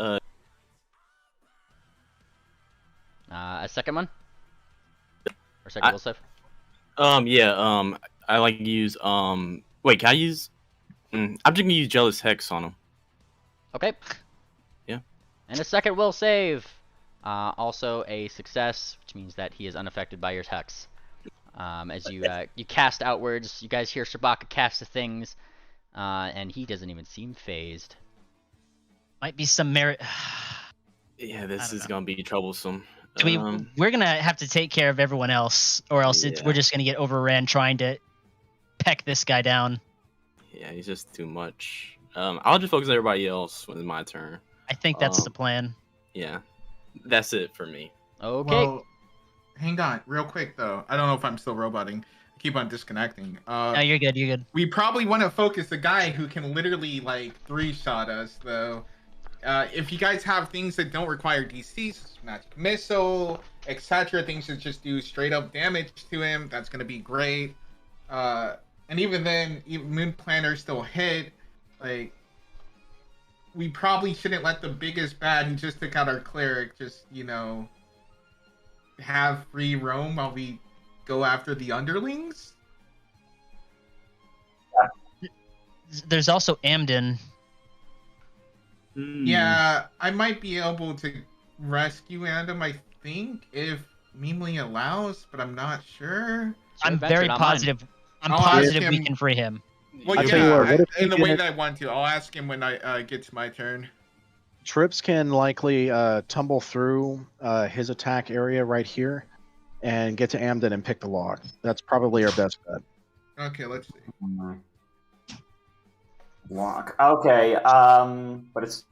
A second one? Or second will save? Yeah. I like to use. Wait, can I use? I'm just gonna use Jealous Hex on him. Okay. Yeah. And a second will save. Also a success, which means that he is unaffected by your hex. As you you cast outwards, you guys hear Shabaka cast the things, and he doesn't even seem phased. Might be some merit. Yeah, this is gonna be troublesome. We're gonna have to take care of everyone else, or else we're just gonna get overran trying to peck this guy down. Yeah, he's just too much. I'll just focus everybody else when it's my turn. I think that's the plan. Yeah, that's it for me. Okay. Well, hang on, real quick though. I don't know if I'm still roboting. I keep on disconnecting. No, you're good. You're good. We probably want to focus the guy who can literally like 3-shot us though. If you guys have things that don't require DCs, magic missile, etc., things that just do straight up damage to him, that's gonna be great. And even then, Moon Planner still hit. Like, we probably shouldn't let the biggest bad who just took out our cleric just, have free roam while we go after the underlings. There's also Amden. Yeah, I might be able to rescue Adam, I think, if Mimli allows, but I'm not sure. I'm very positive. I'm I'll positive ask we him- can free him. Well, I tell you what if in you the way get- that I want to. I'll ask him when I get to my turn. Trips can likely tumble through his attack area right here and get to Amden and pick the lock. That's probably our best bet. Okay, let's see. Lock. Okay, but it's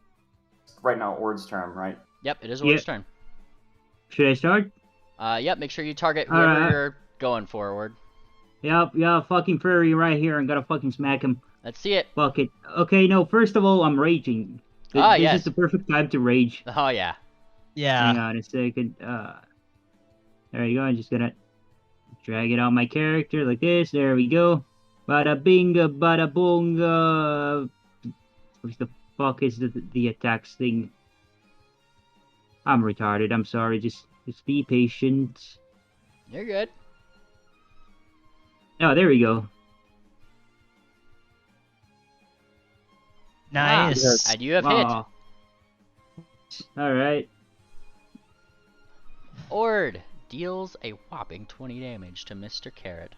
right now Ord's turn, right? Yep, it is Yeah. Ord's turn. Should I start? Yep, make sure you target whoever Alright. you're going for, Ord. Yep, fucking furry right here. I'm gonna fucking smack him. Let's see it. Fuck it. Okay, no, first of all, I'm raging. This yes. is the perfect time to rage. Oh, yeah. Hang Yeah. on a second. There you go. I'm just gonna drag it on my character like this. There we go. Bada bing, bada boom. What the fuck is the attacks thing? I'm retarded. I'm sorry. Just be patient. You're good. Oh, there we go. Nice. And you have hit. Aw. All right. Ord deals a whopping 20 damage to Mr. Carrot,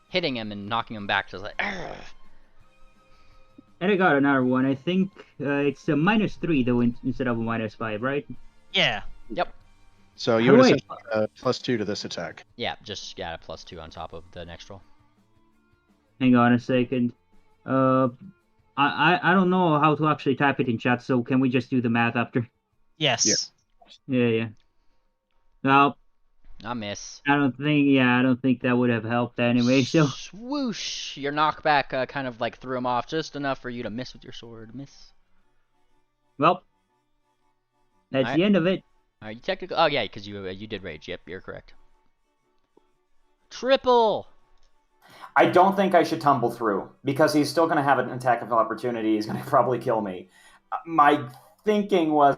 hitting him and knocking him back just like, "Argh." And I got another one. I think it's a -3 though instead of a -5, right? Yeah. Yep. So you Oh, would wait. essentially +2 to this attack. Yeah, just got a +2 on top of the next roll. Hang on a second. I don't know how to actually type it in chat, so can we just do the math after? Yes. Yeah. Well, I miss. I don't think that would have helped anyway. So Swoosh! Your knockback kind of like threw him off just enough for you to miss with your sword. Miss. well, that's Alright. the end of it. Are you technical? Oh yeah, because you did rage. Yep, you're correct. Triple. I don't think I should tumble through because he's still going to have an attack of opportunity. He's going to probably kill me. My thinking was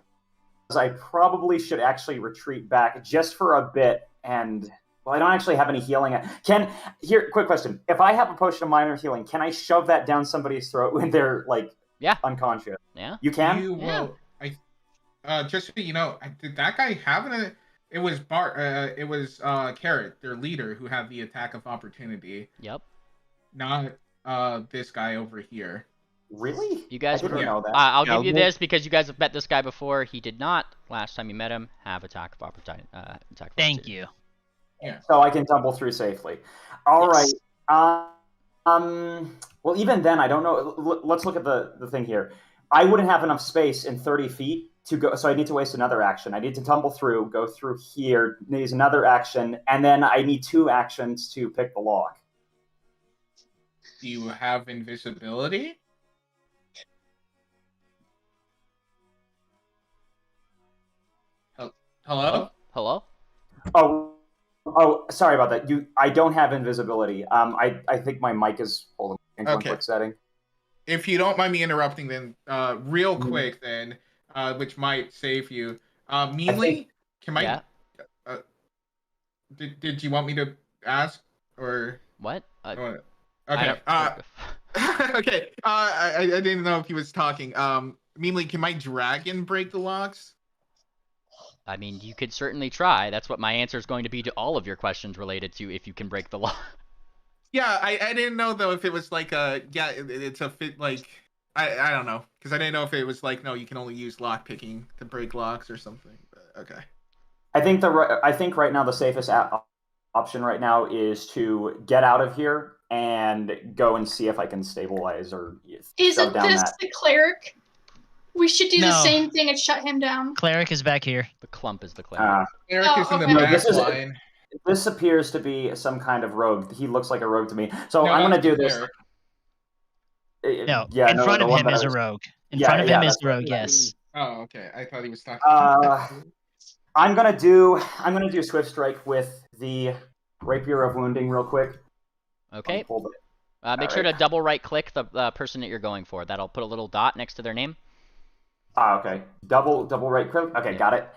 I probably should actually retreat back just for a bit. And well, I don't actually have any healing. Quick question: if I have a potion of minor healing, can I shove that down somebody's throat when they're like unconscious? Yeah. You can. You will. Just so you know, did that guy have an? It was Carrot, their leader, who had the attack of opportunity. Yep. Not this guy over here. Really? You guys I didn't would. know that. I'll Yeah, give you well- this because you guys have met this guy before. He did not last time you met him have attack of opportunity. Thank you. So I can tumble through safely. All Yes. right. Well, even then, I don't know. Let's look at the thing here. I wouldn't have enough space in 30 feet to go, so I need to waste another action. I need to tumble through, go through here, use another action, and then I need 2 actions to pick the lock. Do you have invisibility? Hello? Hello. Oh, sorry about that. I don't have invisibility. I think my mic is holding in one Okay. quick setting. If you don't mind me interrupting, then real quick, then which might save you. Meanly, can I? Yeah. Did you want me to ask or? What? Okay. I don't- Okay. I didn't know if he was talking. Meanly, can my dragon break the locks? I mean, you could certainly try. That's what my answer is going to be to all of your questions related to if you can break the law. Yeah, I didn't know though if it was like it's a fit like I don't know because I didn't know if it was like no you can only use lock picking to break locks or something. But, okay. I think right now the safest option right now is to get out of here and go and see if I can stabilize or shove Isn't down this that. the cleric? We should do the No. same thing and shut him down. Cleric is back here. The clump is the cleric. Eric is in the okay. No, back this is- line. This appears to be some kind of rogue. He looks like a rogue to me. So No, I'm going to that's do this. Eric. No, Yeah, in no, front the of one him that is I a was- rogue. In Yeah, front of yeah, him is that's the rogue. Yes. Oh, okay. I thought he was talking. I'm gonna do Swift Strike with the Rapier of Wounding real quick. Okay. Hold it. Make sure to double right click the person that you're going for. That'll put a little dot next to their name. Okay. Double right click. Okay, got it.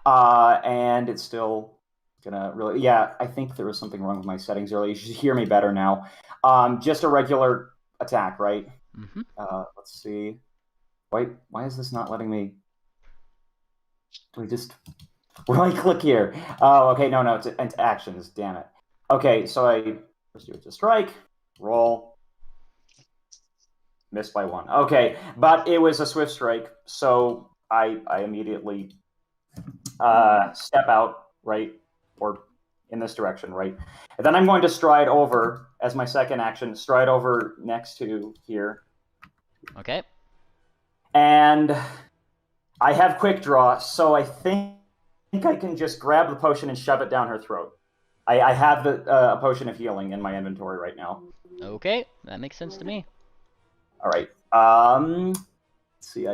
And it's still gonna really. Yeah, I think there was something wrong with my settings earlier. You should hear me better now. Just a regular attack, right? Mm-hmm. Let's see. Why is this not letting me? Do we just right click here? Oh, okay. No, it's actions. Damn it. Okay, so let's do it to strike. Roll. Missed by 1. Okay, but it was a swift strike, so I immediately step out, right, or in this direction, right, and then I'm going to stride over as my second action. Stride over next to here. Okay. And I have quick draw, so I think I can just grab the potion and shove it down her throat. I have a potion of healing in my inventory right now. Okay, that makes sense to me. All right. Let's see.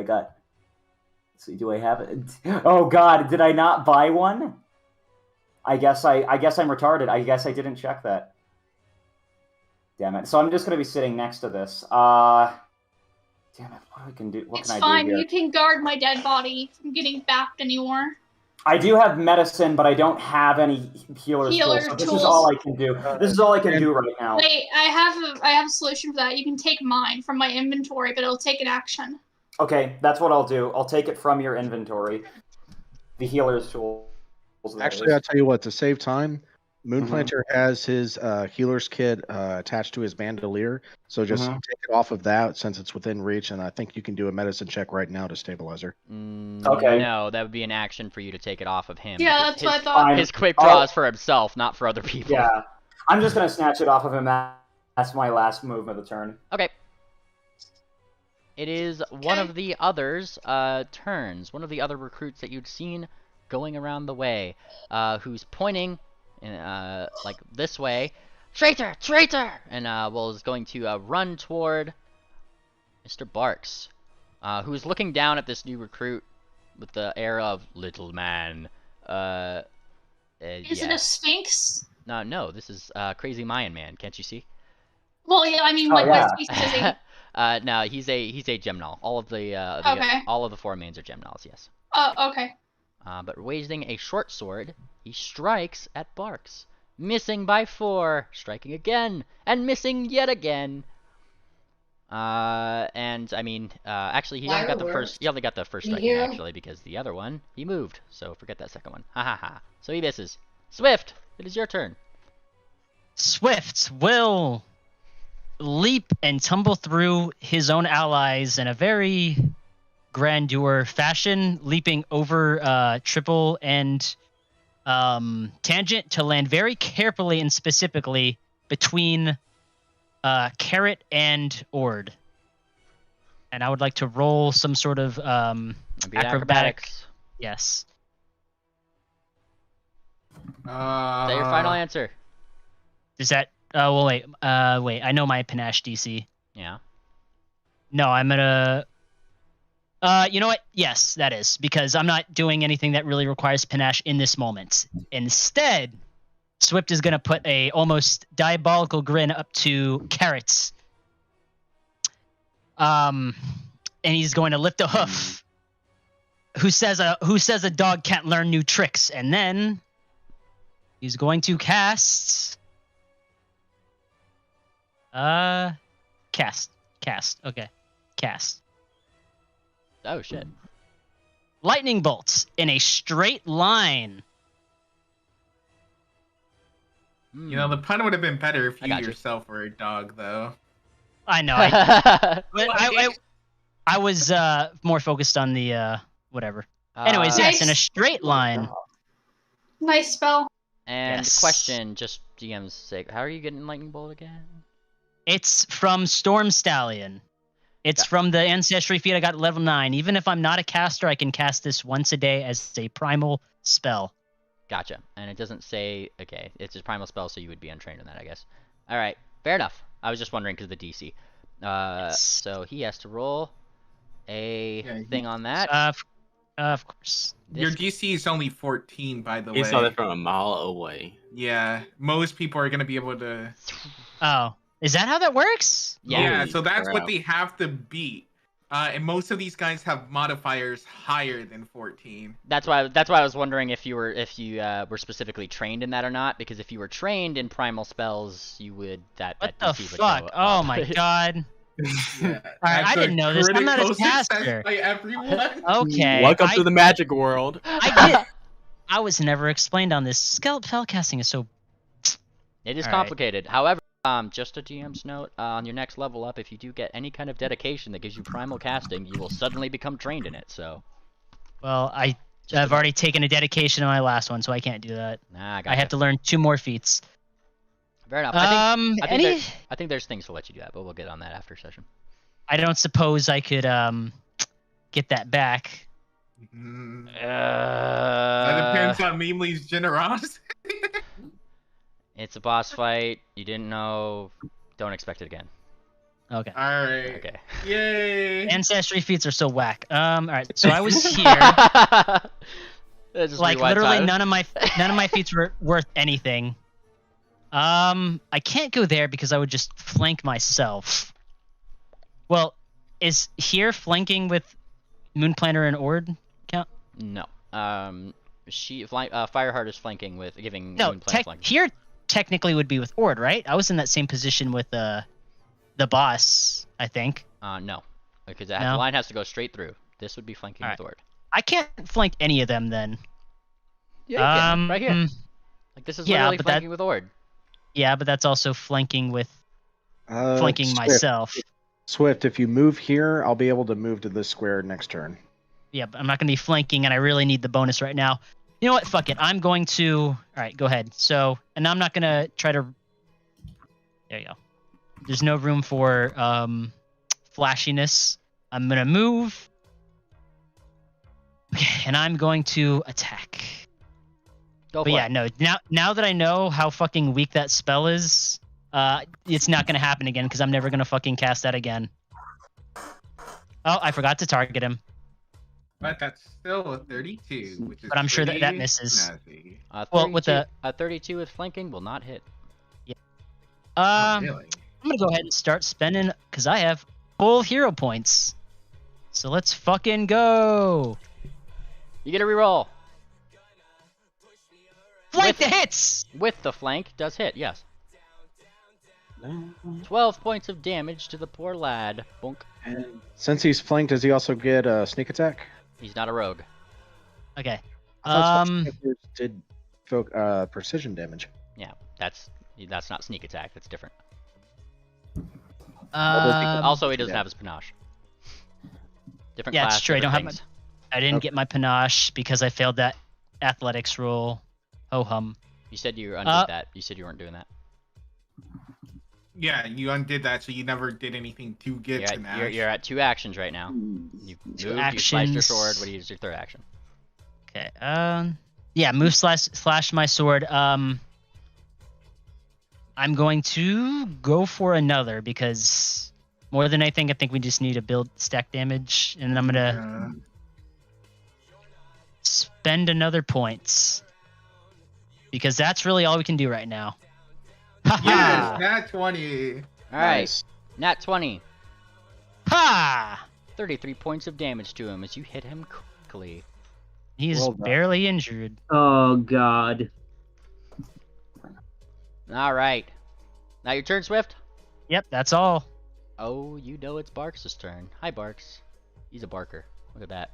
Do I have it? Oh God, did I not buy one? I guess I'm retarded. I guess I didn't check that. Damn it. So I'm just gonna be sitting next to this. Damn it. What can I do? It's fine. You can guard my dead body from getting bapped anymore. I do have medicine, but I don't have any healer's tools. So this is all I can do. This is all I can do right now. Wait, I have a solution for that. You can take mine from my inventory, but it'll take an action. Okay, that's what I'll do. I'll take it from your inventory. The healer's tools. Actually, I'll tell you what, to save time, Moonplanter has his healer's kit attached to his bandolier, so just take it off of that since it's within reach, and I think you can do a medicine check right now to stabilize her. Okay. No, that would be an action for you to take it off of him. Yeah, because that's what I thought. His quick draw is for himself, not for other people. Yeah, I'm just gonna snatch it off of him. That's my last move of the turn. Okay. It is one of the others' turns. One of the other recruits that you'd seen going around the way, who's pointing in, like this way. Traitor! Traitor! And is going to run toward Mr. Barks, who's looking down at this new recruit with the air of little man. Is it a sphinx? No, this is Crazy Mayan Man. Can't you see? Well, yeah, I mean, Oh, what yeah. species is he? No, he's a Gemnal. All of the Okay. all of the four mains are Gemnals. Yes. Oh, okay. But wielding a short sword, he strikes at Barks, missing by 4, striking again, and missing yet again. And I mean, actually, he only got the first. He only got the first striking actually, because the other one he moved. So forget that second one. Ha ha ha. So he misses. Swift, it is your turn. Swift will leap and tumble through his own allies in a very grandeur fashion, leaping over triple and tangent to land very carefully and specifically between Carrot and Ord. And I would like to roll some sort of acrobatics. Yes. Is that your final answer? Is that? Well, wait. Wait. I know my panache DC. Yeah. No, I'm gonna. You know what? Yes, that is because I'm not doing anything that really requires panache in this moment. Instead, Swift is gonna put a almost diabolical grin up to Carrots. And he's going to lift a hoof. Who says a dog can't learn new tricks? And then he's going to cast. Cast. Okay. Cast. Oh shit. Lightning bolts in a straight line. You know, the pun would have been better if I you got you. yourself were a dog, though. I know. But I was more focused on the whatever. Anyways, yes, in a straight line. Nice spell. And Yes. question, just DM's sake, how are you getting lightning bolt again? It's from Storm Stallion. It's from the Ancestry feat I got at level 9. Even if I'm not a caster, I can cast this once a day as a primal spell. Gotcha. And it doesn't say... Okay, it's a primal spell, so you would be untrained in that, I guess. Alright, fair enough. I was just wondering because of the DC. Yes. So he has to roll a thing on that. Of course. Your DC is only 14, by the way. He saw that from a mile away. Yeah, most people are gonna be able to. Oh, is that how that works? Yeah, Holy so that's crap. what they have to beat. And most of these guys have modifiers higher than 14. That's why I was wondering if you were specifically trained in that or not, because if you were trained in primal spells, you would that What that the DC would fuck? go Oh up. my god. Yeah, Alright, that's I didn't know this. I'm not a critical success caster. by everyone. Okay. Welcome to the magic world. I was never explained on this. Spellcasting is so... It is All right. complicated. However, just a GM's note, on your next level up, if you do get any kind of dedication that gives you primal casting, you will suddenly become trained in it, so... Well, I've already taken a dedication on my last one, so I can't do that. Nah, I have to learn 2 more feats. Fair enough. I think there's things to let you do that, but we'll get on that after session. I don't suppose I could get that back. That depends on Memely's generosity. It's a boss fight. You didn't know. Don't expect it again. Okay. All right. Okay. Yay. Ancestry feats are so whack. All right. So I was here. Just Like rewind literally time. none of my feats were worth anything. I can't go there because I would just flank myself. Well, is here flanking with Moonplanter and Ord count? No. Fireheart is flanking with giving No, Moonplanter flanking. here technically would be with Ord, right? I was in that same position with the boss, I think. No, because No? the line has to go straight through. This would be flanking with Ord. I can't flank any of them then. Yeah, you can, right here. Like this is yeah, literally but flanking with Ord. Yeah, but that's also flanking with flanking Swift. myself. Swift, if you move here, I'll be able to move to this square next turn. Yeah, but I'm not going to be flanking, and I really need the bonus right now. You know what? Fuck it. I'm going to... All right, go ahead. So, and I'm not going to try to... There you go. There's no room for flashiness. I'm going to move. Okay, and I'm going to attack. Go But for yeah, it. no. Now that I know how fucking weak that spell is, it's not going to happen again, because I'm never going to fucking cast that again. Oh, I forgot to target him. But that's still a 32, which is But I'm sure that pretty misses. snazzy. Well, with the... 32 with flanking will not hit. Oh, really? I'm gonna go ahead and start spending because I have full hero points. So let's fucking go. You get a reroll. Flank the hits. With the flank does hit, yes. 12 points of damage to the poor lad. Bonk. And since he's flanked, does he also get a sneak attack? He's not a rogue. Okay. I thought snipers did precision damage. Yeah, that's not sneak attack. That's different. Um, Also, he doesn't have his panache. Different Yeah, class. it's true. I don't have different things. I didn't Okay. get my panache because I failed that athletics roll. Ho hum. You said you undid that. You said you weren't doing that. Yeah, you undid that, so you never did anything to get You're to at, Nash. you're at 2 actions right now. You moved, you sliced your actions. sword. What do you use your 3rd action? Okay. Yeah, move slash my sword. I'm going to go for another because more than anything, I think we just need to build stack damage, and I'm gonna spend another points because that's really all we can do right now. Yes, nat 20. Alright, Nice. nat 20. Ha! 33 points of damage to him as you hit him quickly. He's Well done. barely injured. Oh god. Alright. Now your turn, Swift. Yep, that's all. Oh, you know it's Barks' turn. Hi, Barks. He's a barker. Look at that.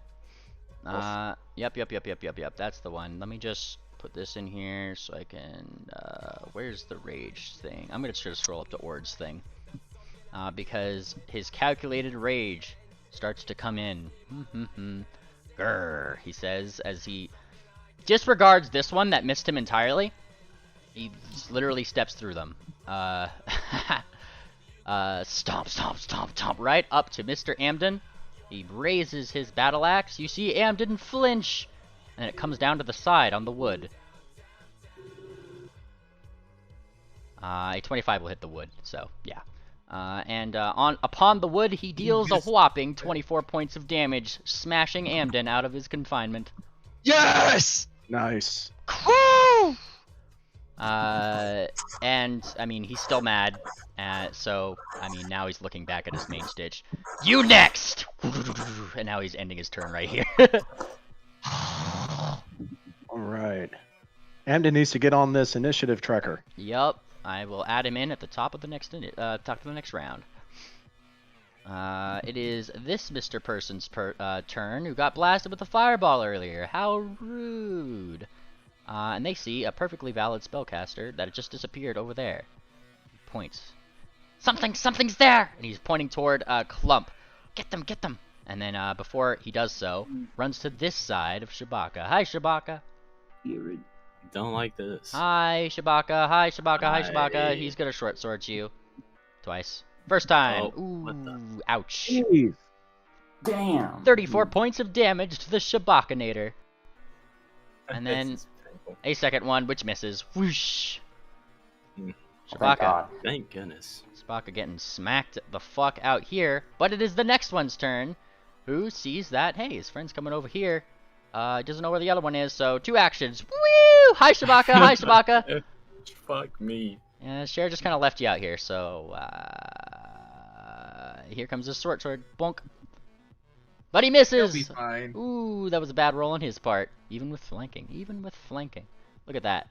Yep. That's the one. Let me just put this in here so I can... where's the rage thing? I'm going to try to scroll up to Ord's thing. Because his calculated rage starts to come in. Grrr, he says, as he disregards this one that missed him entirely. He literally steps through them. Stomp, stomp, stomp, stomp, right up to Mr. Amden. He raises his battle axe. You see Amden flinch, and it comes down to the side on the wood. A 25 will hit the wood, so yeah. Upon the wood, he deals a whopping 24 points of damage, smashing Amden out of his confinement. Yes! Nice. Woo! And I mean, he's still mad. So I mean, now he's looking back at his main stitch. You next! And now he's ending his turn right here. All right. Amden needs to get on this initiative tracker. Yup. I will add him in at the top of the next round. It is this Mr. Person's turn, who got blasted with a fireball earlier. How rude. And they see a perfectly valid spellcaster that had just disappeared over there. He points. Something's there! And he's pointing toward Clump. Get them! And then before he does so, runs to this side of Shabaka. Hi, Shabaka. Don't like this. Hi, Shabaka. Hi, Shabaka. He's gonna short sword you. Twice. First time. Oh, Ooh, ouch. Jeez. Damn. 34 points of damage to the Shabakinator. And then a second one, which misses. Whoosh. Thank Shabaka. God. Thank goodness. Shabaka getting smacked the fuck out here. But it is the next one's turn, who sees that, hey, his friend's coming over here. Doesn't know where the other one is, so 2 actions. Woo! Hi, Shabaka. Hi, Shabaka. Fuck me. Yeah, Cher just kind of left you out here, so here comes his short sword. Bonk. But he misses. He'll be fine. Ooh, that was a bad roll on his part. Even with flanking. Look at that.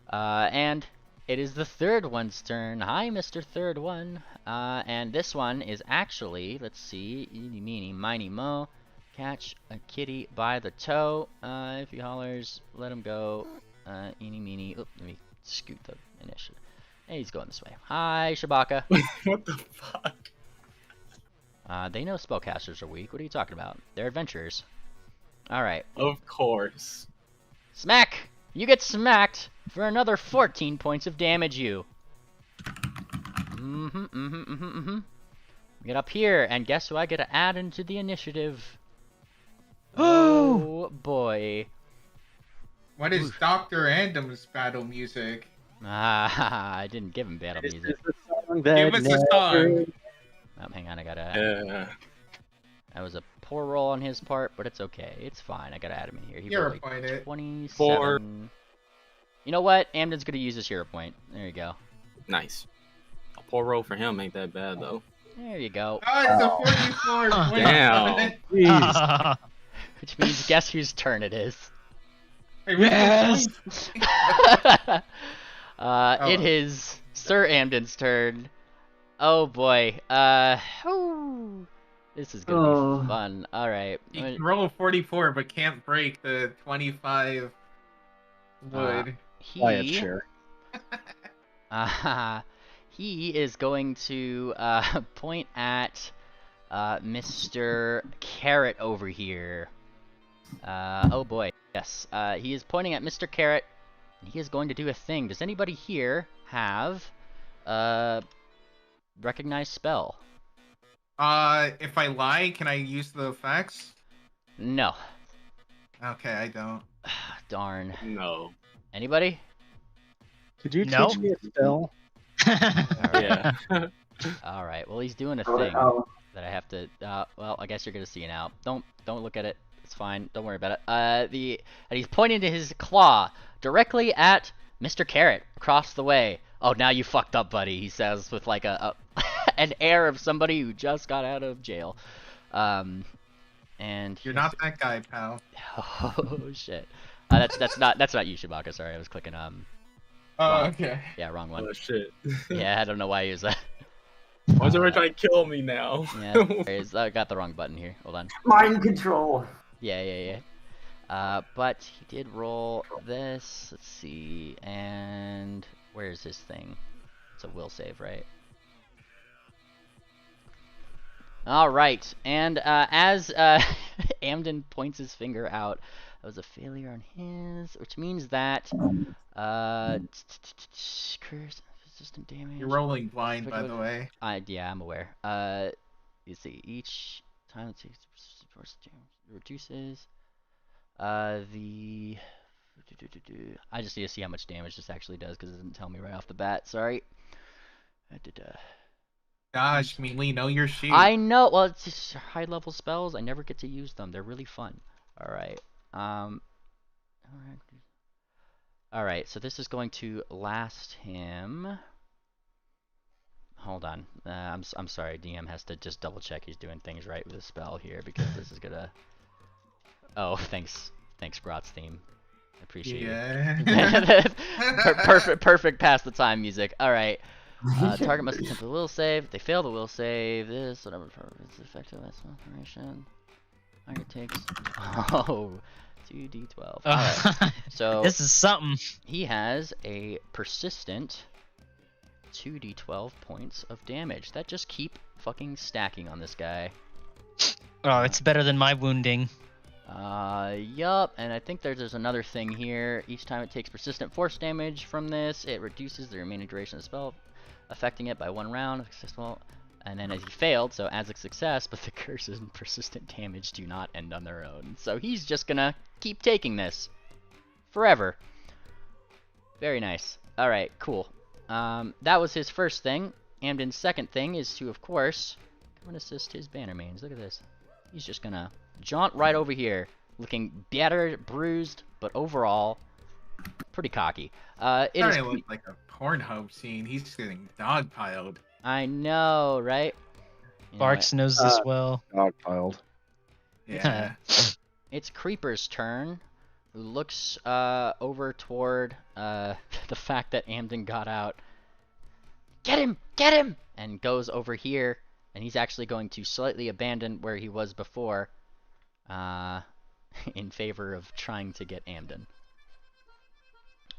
And it is the third one's turn. Hi, Mr. Third One. And this one is actually, let's see, eeny, meeny, miny, mo. Catch a kitty by the toe. If he hollers, let him go. Eeny, meeny. Oop, let me scoot the initiative. Hey, he's going this way. Hi, Shabaka. What the fuck? They know spellcasters are weak. What are you talking about? They're adventurers. Alright. Of course. Smack! You get smacked for another 14 points of damage, you. Get up here, and guess who I get to add into the initiative? Oh, boy. What is Dr. Andam's battle music? I didn't give him battle music. Give us a song. Oh, hang on, I gotta... Yeah. That was a poor roll on his part, but it's okay. It's fine. I gotta add him in here. He Hero rolled point it. 27. 4. You know what? Amden's gonna use his hero point. There you go. Nice. A poor roll for him ain't that bad though. There you go. Oh, it's a 44. Damn. Jeez. Which means guess whose turn it is. Yes! It is Sir Amden's turn. Oh boy. Ooh, this is gonna be fun. All right. You can roll a 44, but can't break the 25 wood. Quiet chair. He is going to point at Mr. Carrot over here. Oh boy. Yes. He is pointing at Mr. Carrot. And he is going to do a thing. Does anybody here have recognize spell? If I lie, can I use the effects? No. Okay, I don't. Darn. No. Anybody? Could you No. teach me a spell? Yeah. All right. Well, he's doing a Oh, thing oh. that I have to. Well, I guess you're gonna see it now. Don't look at it. It's fine. Don't worry about it. And he's pointing to his claw directly at Mr. Carrot across the way. Oh, now you fucked up, buddy. He says with like a an air of somebody who just got out of jail. And You're not that guy, pal. Oh shit. That's not you, Shabaka. Sorry, I was clicking Oh, okay. yeah, wrong one. Oh shit. Yeah, I don't know why I used that. Why's everyone trying to kill me now? Yeah, I got the wrong button here. Hold on. Mind control. Yeah. But he did roll this. Let's see. And where's his thing? It's a will save, right? All right. And as Amden points his finger out, that was a failure on his, which means that curse Persistent damage. You're rolling blind, by the way. Yeah, I'm aware. You see, each time it takes persistent damage, it reduces. I just need to see how much damage this actually does because it doesn't tell me right off the bat. Sorry. Gosh, Mealy, know your sheet. I know. Well, it's just high level spells. I never get to use them. They're really fun. All right. All right. So this is going to last him. Hold on. I'm sorry. DM has to just double check he's doing things right with the spell here because this is gonna. Oh, thanks, Grot's theme. I appreciate it. Perfect past the time music. All right. Target must attempt a will save. If they fail the will save, this whatever is effective as operation. Target takes 2d12. All right. So this is something. He has a persistent 2d12 points of damage that just keep fucking stacking on this guy. Oh, it's better than my wounding. Yup, and I think there's another thing here. Each time it takes persistent force damage from this, it reduces the remaining duration of the spell, affecting it by 1 round. Successful, and then as he failed, so as a success, but the curses and persistent damage do not end on their own. So he's just gonna keep taking this forever. Very nice. All right, cool. That was his first thing. Amden's second thing is to, of course, come and assist his Bannermanes. Look at this. He's just gonna jaunt right over here, looking battered, bruised, but overall pretty cocky. It Starting to look like a Pornhub scene. He's just getting dogpiled. I know, right? You know Barks knows this well. Dogpiled. Yeah. It's Creeper's turn, who looks over toward the fact that Amden got out. Get him! Get him! And goes over here, and he's actually going to slightly abandon where he was before in favor of trying to get Amden.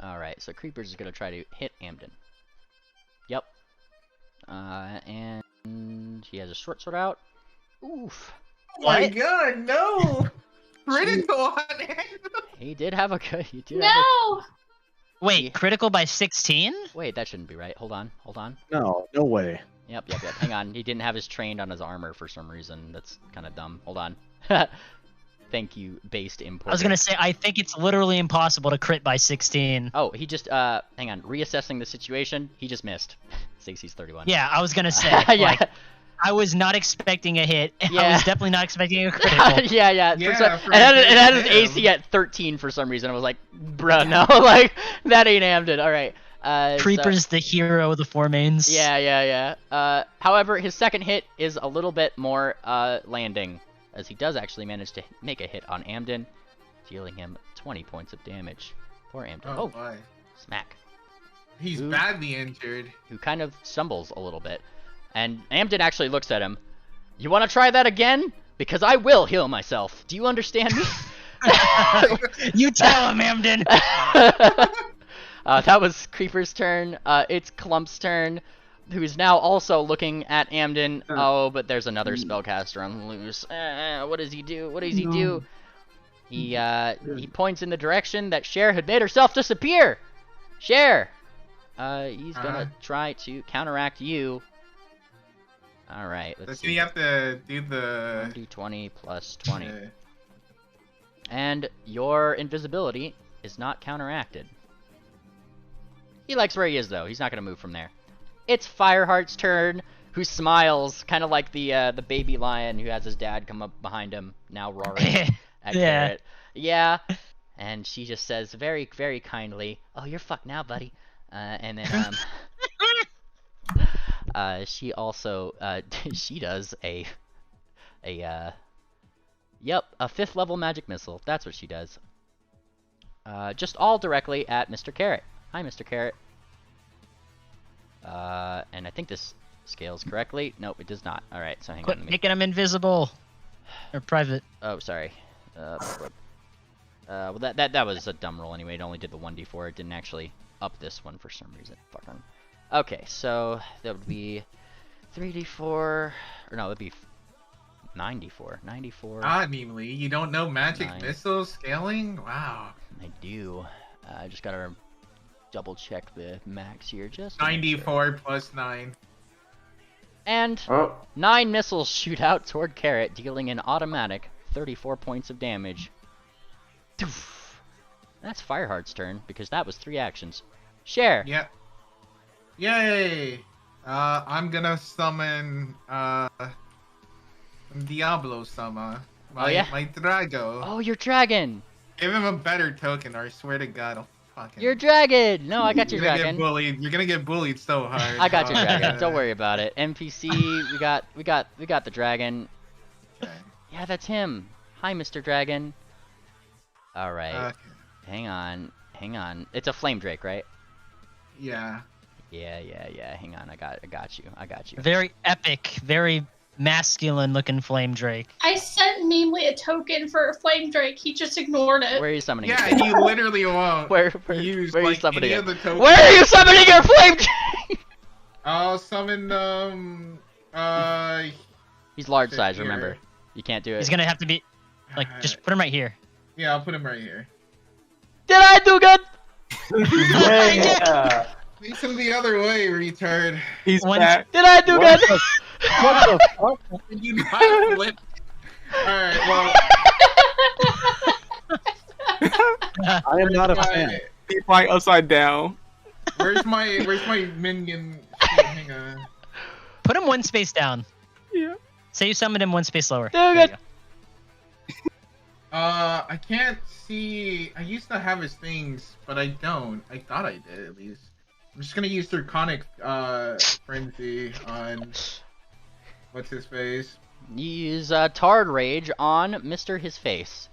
Alright, so Creeper's is going to try to hit Amden. Yep. And he has a short sword out. Oof. Oh my god, no! Critical on it! He did have a good... No! Wait, critical by 16? Wait, that shouldn't be right. Hold on. No way. Yep. Hang on. He didn't have his trained on his armor for some reason. That's kind of dumb. Hold on. Thank you, based importer. I was gonna say, I think it's literally impossible to crit by 16. Oh, he just, hang on. Reassessing the situation, he just missed. Stacy's 31. Yeah, I was gonna say, yeah. like, I was not expecting a hit. Yeah. I was definitely not expecting a critical. yeah. Yeah, it had his AC at 13 for some reason. I was like, bruh, no, like, that ain't Amden. All right. Creeper's the hero of the four mains. Yeah. However, his second hit is a little bit more landing, as he does actually manage to make a hit on Amden, dealing him 20 points of damage. Poor Amden. Oh, boy. Smack. He's badly injured. Who kind of stumbles a little bit. And Amden actually looks at him. You want to try that again? Because I will heal myself. Do you understand me? You tell him, Amden. That was Creeper's turn. It's Clump's turn, who's now also looking at Amden. Oh, but there's another spellcaster on loose. What does he do? He points in the direction that Cher had made herself disappear. Cher! He's gonna try to counteract you. Alright, let's see. You have to do the... 1d20 plus 20. And your invisibility is not counteracted. He likes where he is, though. He's not going to move from there. It's Fireheart's turn, who smiles, kind of like the baby lion who has his dad come up behind him, now roaring at Garrett. Yeah. And she just says very, very kindly, "Oh, you're fucked now, buddy." And then she also she does a 5th level magic missile. That's what she does. Just all directly at Mr. Carrot. Hi, Mr. Carrot. And I think this scales correctly. Nope, it does not. All right, so hang on. Quit making him invisible. Or private. Oh, sorry. Well, that was a dumb roll anyway. It only did the 1d4. It didn't actually up this one for some reason. Fucking. Okay, so that would be 3d4. Or no, it would be 9d4. 94. Meanly, you don't know magic missile scaling? Wow. I do. I just gotta double check the max here. Just 94 plus 9. And 9 missiles shoot out toward Carrot, dealing an automatic 34 points of damage. Doof. That's Fireheart's turn, because that was 3 actions. Share! Yep. Yay! I'm gonna summon, Diablo Sama. My Drago. Oh, your dragon! Give him a better token, or I swear to God, I'll fucking... Your dragon! No, I got your dragon. You're gonna get bullied so hard. I got your dragon. Don't worry about it. NPC, we got the dragon. Okay. Yeah, that's him. Hi, Mr. Dragon. All right. Okay. Hang on. It's a flame drake, right? Yeah. Yeah. Hang on. I got you. Very epic, very masculine-looking flame drake. I sent Memely a token for a flame drake. He just ignored it. Where are you summoning? Yeah, he literally won't. Where use are you like summoning any it? of the tokens. Where are you summoning your flame drake? I'll summon He's large size. here. Remember, you can't do it. He's gonna have to be, like, just put him right here. Yeah, I'll put him right here. Did I do good? Yeah. Face him the other way, retard. He's One- back. Did I do good? What the fuck? You not flip. Alright, well. I am not a fan. He's flying upside down. Where's my minion? Shit, hang on. Put him 1 space down. Yeah. Say you summoned him 1 space lower. Do There you good. go. I can't see. I used to have his things, but I don't. I thought I did at least. I'm just gonna use Draconic Frenzy on what's his face. Use Tard Rage on Mr. His Face.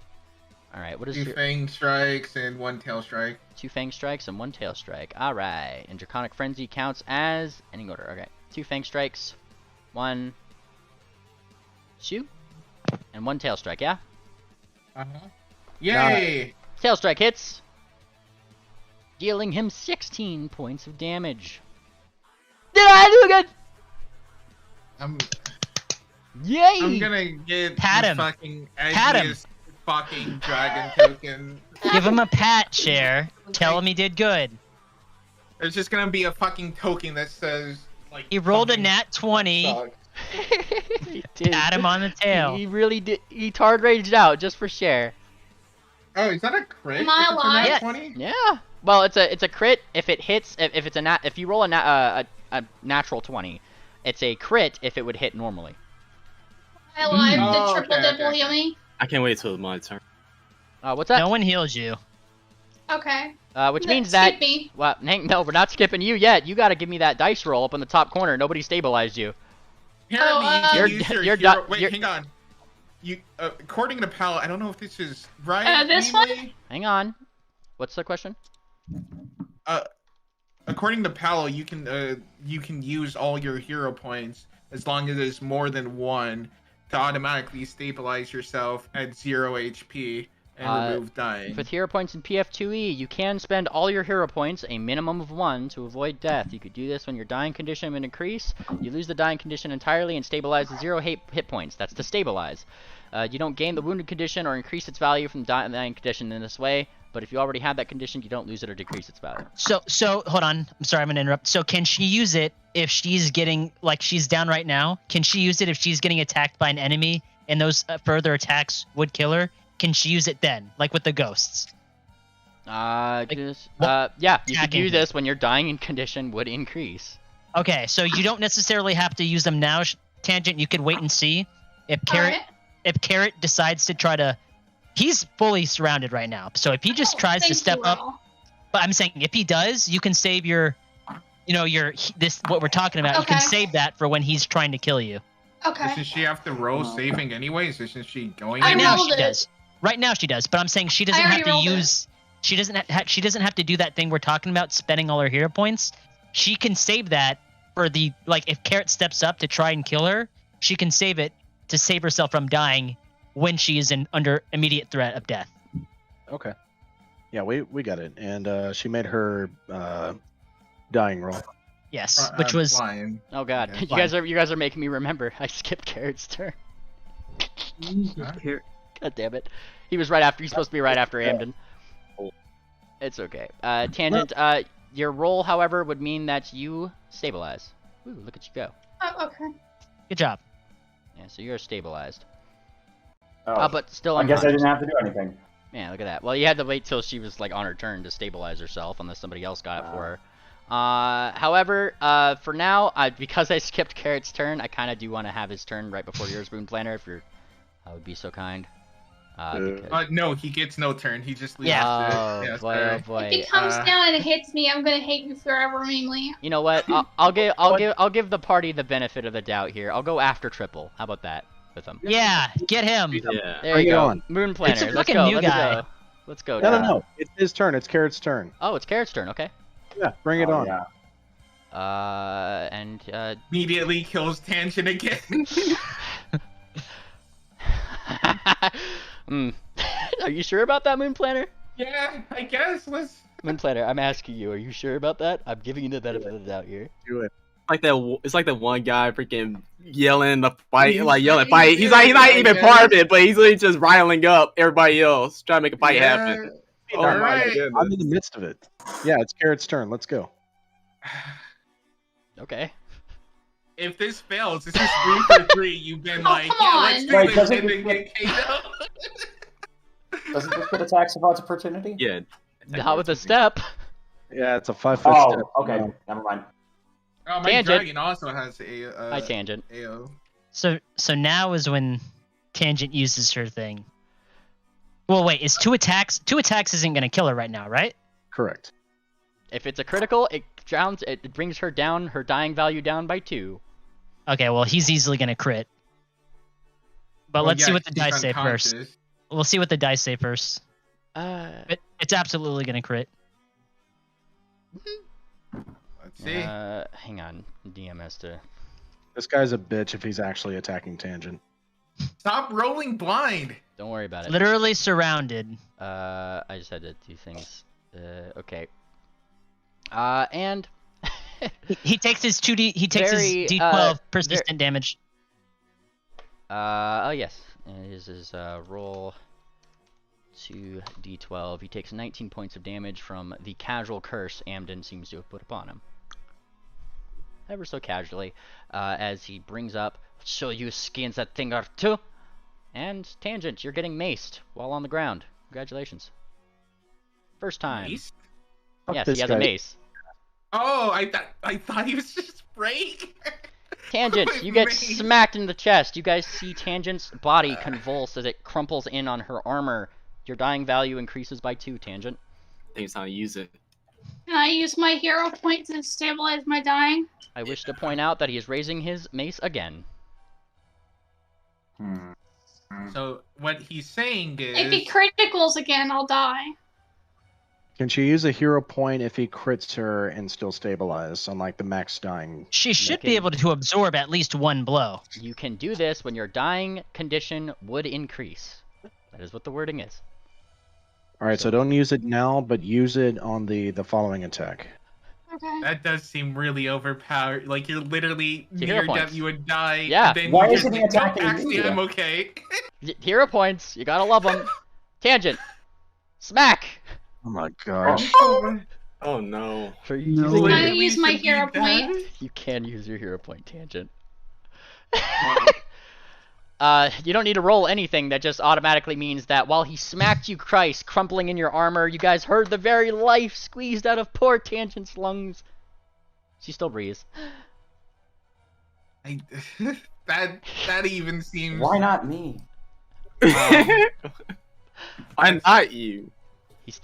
All right. What is 2 your Fang Strikes and 1 Tail Strike. 2 Fang Strikes and 1 Tail Strike? All right. And Draconic Frenzy counts as any order. Okay. 2 Fang Strikes, 1, 2, and 1 Tail Strike. Yeah. Yay! Tail Strike hits, dealing him 16 points of damage. Did I do good? Yay! I'm gonna get Pat the him. fucking Pat him. edgiest fucking dragon token. Give him a pat, Share. Tell him he did good. There's just gonna be a fucking token that says like. He rolled a something nat 20. sucks. He did. Pat him on the tail. He really did. He Tard Raged out just for share. Oh, is that a crit? Am I If it's a alive? nat Yeah. 20? Yeah. Well, it's a crit if it hits. If it's a if you roll a natural 20, it's a crit if it would hit normally. I alive Oh, the triple okay, dibble okay. yummy. I can't wait till my turn. What's that? No one heals you. Okay. Which means that. Skip me. Well, no, we're not skipping you yet. You got to give me that dice roll up in the top corner. Nobody stabilized you. Apparently, you can You're- use your you're hero... done- Wait, you're- hang on. You, according to Pal, I don't know if this is right. This Memely? Hang on. What's the question? According to Pal, you can use all your hero points as long as there's more than 1 to automatically stabilize yourself at 0 HP and remove dying. With hero points in PF2E, you can spend all your hero points, a minimum of 1, to avoid death. You could do this when your dying condition would increase. You lose the dying condition entirely and stabilize the 0 hit points. That's to stabilize. You don't gain the wounded condition or increase its value from the dying condition in this way, but if you already have that condition, you don't lose it or decrease its value. So hold on. I'm sorry, I'm gonna interrupt. So can she use it if she's getting, like, she's down right now? Can she use it if she's getting attacked by an enemy and those further attacks would kill her? Can she use it then, like with the ghosts? Yeah, you could Attacking. do this when your dying condition would increase. Okay, so you don't necessarily have to use them now, Tangent. You could wait and see if Carrot Alright. if Carrot decides to try to. He's fully surrounded right now, so if he just tries to Thank step you up, all. but I'm saying if he does, you can save your, this what we're talking about. You can Okay. save that for when he's trying to kill you. Okay. Doesn't she have to roll saving anyways? Isn't she going? I Right now rolled she it. does. Right now she does, but I'm saying she doesn't I have already to rolled it. use. She doesn't have to do that thing we're talking about, spending all her hero points. She can save that for the, like, if Carrot steps up to try and kill her, she can save it to save herself from dying when she is under immediate threat of death. Okay. Yeah, we got it. And she made her dying roll. Yes, which was flying. Oh god, Okay, you guys are making me remember. I skipped Carrot's turn. God damn it. He's supposed to be right after Amden. It's okay. Tangent, Your roll, however, would mean that you stabilize. Ooh, look at you go. Oh, okay. Good job. Yeah, so you're stabilized. Oh, But still I guess I unconscious. didn't have to do anything. Yeah, look at that. Well, you had to wait till she was like on her turn to stabilize herself, unless somebody else got it for her. However, for now, because I skipped Carrot's turn, I kind of do want to have his turn right before yours, Moon Planner, if I would be so kind. No, he gets no turn. He just leaves Oh, it. Yeah, boy, sorry. oh boy. If he comes down and hits me, I'm gonna hate you forever, mainly. You know what? I'll give the party the benefit of the doubt here. I'll go after Triple. How about that with him? Yeah, get him. Yeah. There Bring you it go. on. Moon Planner. It's a Let's fucking go. new Let's guy. go. Let's go. No, Dad. no, no. It's his turn. It's Carrot's turn. Oh, it's Carrot's turn. Okay. Yeah, bring it on. Yeah. And Immediately kills Tangent again. Are you sure about that, Moon Planner? Yeah, I guess. Let's. Moon Planner, I'm asking you. Are you sure about that? I'm giving you the benefit of the doubt here. Do it. It's like that one guy freaking yelling the fight, like yelling He's- fight. He's not yeah, even yeah. part of it, but he's literally just riling up everybody else, trying to make a fight happen. All Oh my right. goodness. I'm in the midst of it. Yeah, it's Carrot's turn. Let's go. Okay. If this fails, this is 3 for 3. You've been like, come yeah, let's on. do Wait, this, doesn't and then it- get KO. Doesn't this get attacks of odds opportunity? Yeah. Not with a step. Yeah, it's a 5-foot Oh, step. okay. No. Never mind. Oh, my Tangent. dragon also has a Hi, Tangent. AO. So now is when Tangent uses her thing. Well, wait, is 2 attacks? 2 attacks isn't gonna kill her right now, right? Correct. If it's a critical, it drowns. It brings her down, her dying value down by 2. Okay, well he's easily gonna crit. But Well, let's see yeah, what the she's dice say first. unconscious. We'll see what the dice say first. It's absolutely gonna crit. Let's see. Hang on. DM has to. This guy's a bitch if he's actually attacking Tangent. Stop rolling blind. Don't worry about it. Literally surrounded. I just had to do things. Okay. And He takes his 2d. He takes Very, his d12 persistent damage. oh yes, it is his roll 2d12. He takes 19 points of damage from the casual curse Amden seems to have put upon him. Ever so casually, as he brings up, "Show you skins that thing or two." And Tangent, you're getting maced while on the ground. Congratulations. First time. Mace? Fuck Yes, this he has a guy. mace. Oh, I thought he was just break. Tangent, you get Mace. smacked in the chest. You guys see Tangent's body convulse as it crumples in on her armor. Your dying value increases by 2, Tangent. I think it's time to use it. Can I use my hero point to stabilize my dying? I wish to point out that he is raising his mace again. So what he's saying is, If he criticals again, I'll die. Can she use a hero point if he crits her and still stabilize, unlike the max dying? She should Okay. be able to absorb at least 1 blow. You can do this when your dying condition would increase. That is what the wording is. All right, so don't use it now, but use it on the following attack. Okay. that does seem really overpowered. Like you're literally It's your hero near death, points. you would die. Yeah. Then Why you isn't just he think, "Nope, attacking actually, you?" I'm okay. Hero points. You gotta love them. Tangent. Smack. Oh my gosh. Oh no. For No. using Can I Literally use my should be hero dead. point? You can use your hero point, Tangent. You don't need to roll anything. That just automatically means that while he smacked you, Christ, crumpling in your armor, you guys heard the very life squeezed out of poor Tangent's lungs. She still breathes. That even seems. Why not me? I'm not you. He's.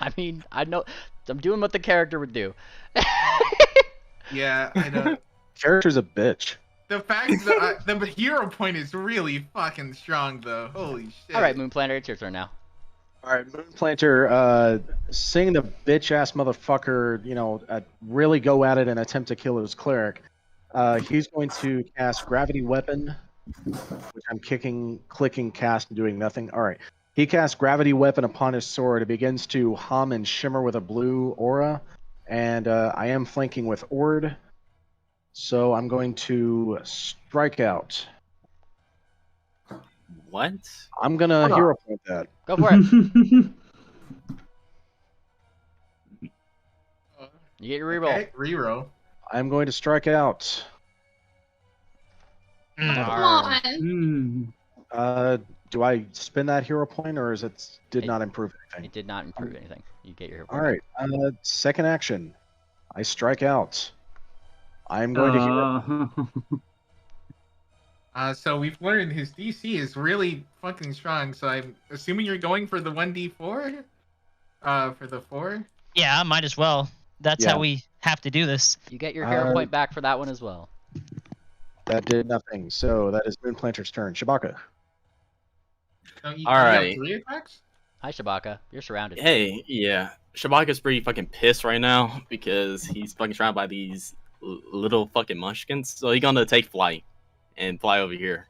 I mean, I know. I'm doing what the character would do. Yeah, I know. Character's a bitch. The fact that the hero point is really fucking strong, though. Holy shit. All right, Moon Planner, it's your turn now. All right, Moonplanter, seeing the bitch-ass motherfucker, really go at it and attempt to kill his cleric, he's going to cast Gravity Weapon, which I'm clicking cast and doing nothing. All right. He casts Gravity Weapon upon his sword. It begins to hum and shimmer with a blue aura, and I am flanking with Ord, so I'm going to strike out. What? I'm going to hero point that. Go for it. You get your reroll. Okay, reroll. I'm going to strike out. Come Darn. on. Do I spend that hero point, or is it did not improve anything? It did not improve anything. You get your hero All point. right. Second action. I strike out. I'm going to hero. So we've learned his DC is really fucking strong. So I'm assuming you're going for the 1d4. For the 4. Yeah, might as well. That's Yeah. how we have to do this. You get your hero point back for that one as well. That did nothing. So that is Moonplanter's turn. Shabaka. So you All have right. 3 attacks. Hi, Shabaka. You're surrounded. Hey, yeah. Shabaka's pretty fucking pissed right now because he's fucking surrounded by these little fucking munchkins. So he's gonna take flight and fly over here.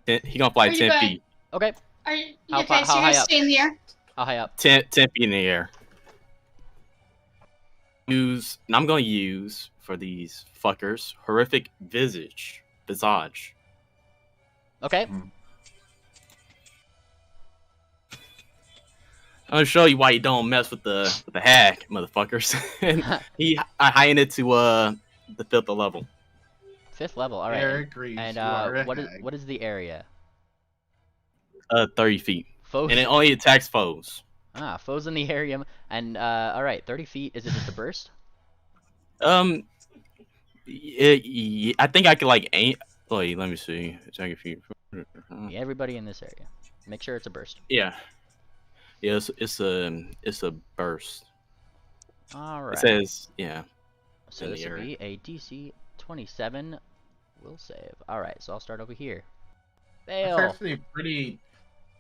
He's gonna fly Are you 10 going? feet. Okay. Are you How okay? So high you're gonna up? stay in the air. How high up? 10 feet in the air. And I'm gonna use for these fuckers horrific visage. Okay. I'm gonna show you why you don't mess with the hack, motherfuckers. And I heightened it to the 5th level. 5th level. All right. Eric Reeves, And you are a what is hag. what is the area? 30 feet. Foes. And it only attacks foes. Foes in the area. And all right, 30 feet. Is it just a burst? I think I could like aim. Wait, let me see. Attack a few. Yeah, everybody in this area. Make sure it's a burst. Yeah. Yeah, it's a burst. All right. It says yeah. So in this the will area. be a DC 27 will save. All right, so I'll start over here. That's Fail. actually a pretty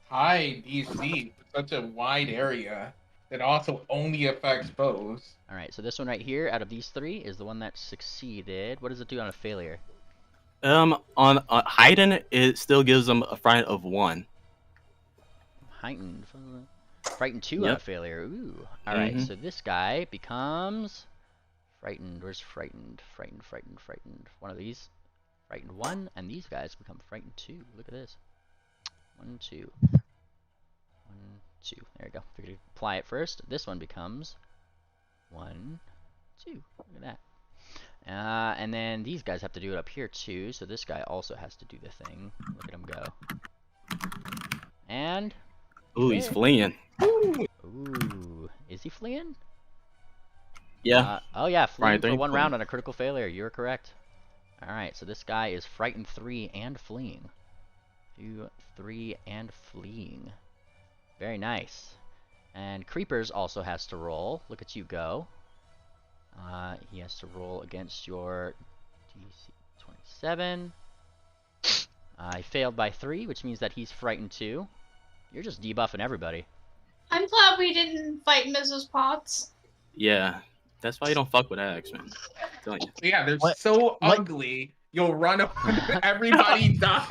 high DC for such a wide area that also only affects foes. All right, so this one right here, out of these 3, is the one that succeeded. What does it do on a failure? On Haydn, it still gives them a fright of 1. Heightened. Frightened 2 on a Yep. failure. Ooh. All right, Mhm. so this guy becomes frightened. Where's frightened? Frightened. One of these. Frightened 1, and these guys become frightened 2. Look at this. 1, 2. 1, 2. There we go. Figured to apply it first. This one becomes 1, 2. Look at that. And then these guys have to do it up here too, so this guy also has to do the thing. Look at him go. And Ooh, he's fleeing. ooh, is he fleeing? Yeah. Oh yeah, fleeing Right, for they 1 fleeing. round on a critical failure. You're correct. All right, so this guy is frightened 3 and fleeing. 2, 3 and fleeing. Very nice. And Creepers also has to roll. Look at you go. He has to roll against your DC 27. He failed by 3, which means that he's frightened 2. You're just debuffing everybody. I'm glad we didn't fight Mrs. Potts. Yeah. That's why you don't fuck with Axe, man. I'm telling you. Yeah, they're What- so what- ugly. You'll run up and everybody dies.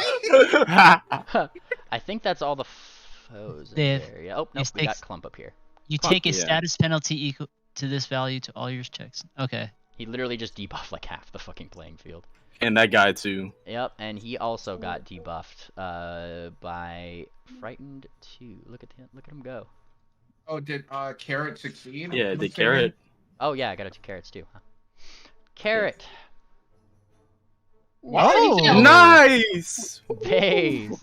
I think that's all the foes in Dave, the area. Oh, no, this we got takes- Clump up here. You Fuck take a yeah. status penalty equal to this value to all your checks. Okay. He literally just debuffed like half the fucking playing field. And that guy too. Yep, and he also got debuffed by Frightened 2. Look at him go. Oh, did Carrot succeed? Yeah, I'm the assuming? carrot. Oh yeah, I got 2 carrots too. Huh? Carrot. Oh, Nice! Phase.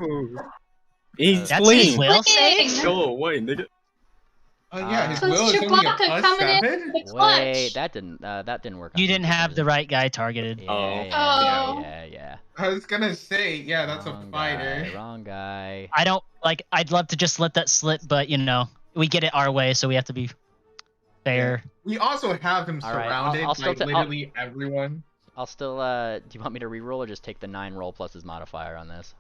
He's That's fleeing. his will Fleeing. save? Go away, nigga. Oh yeah, his So will is only a Chewbacca coming in +7. with the clutch. Wait, that didn't work. on You me didn't for have some the reason. right guy targeted. Yeah, Oh. yeah. I was gonna say, yeah, that's Wrong a fighter. Guy, wrong guy. I don't like. I'd love to just let that slip, but we get it our way, so we have to be fair. We also have him All right, surrounded I'll still by literally everyone. I'll still. Do you want me to reroll or just take the 9 roll plus his modifier on this?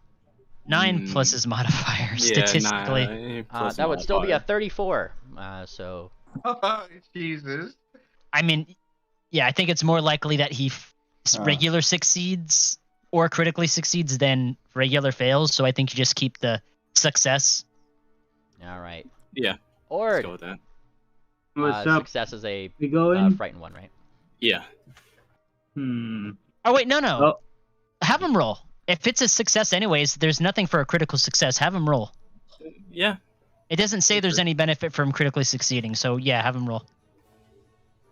9 plus his modifier statistically. That would still be a 34. So Jesus. I mean, yeah, I think it's more likely that he Uh. regular succeeds or critically succeeds than regular fails. So I think you just keep the success. all right. Yeah. Let's Ord. go with that. What's up? Success is a We going? frightened 1, right? Yeah. Oh wait, no. Oh. Have him roll. If it's a success anyways, there's nothing for a critical success. Have him roll. Yeah. It doesn't say there's any benefit from critically succeeding, so yeah, have him roll.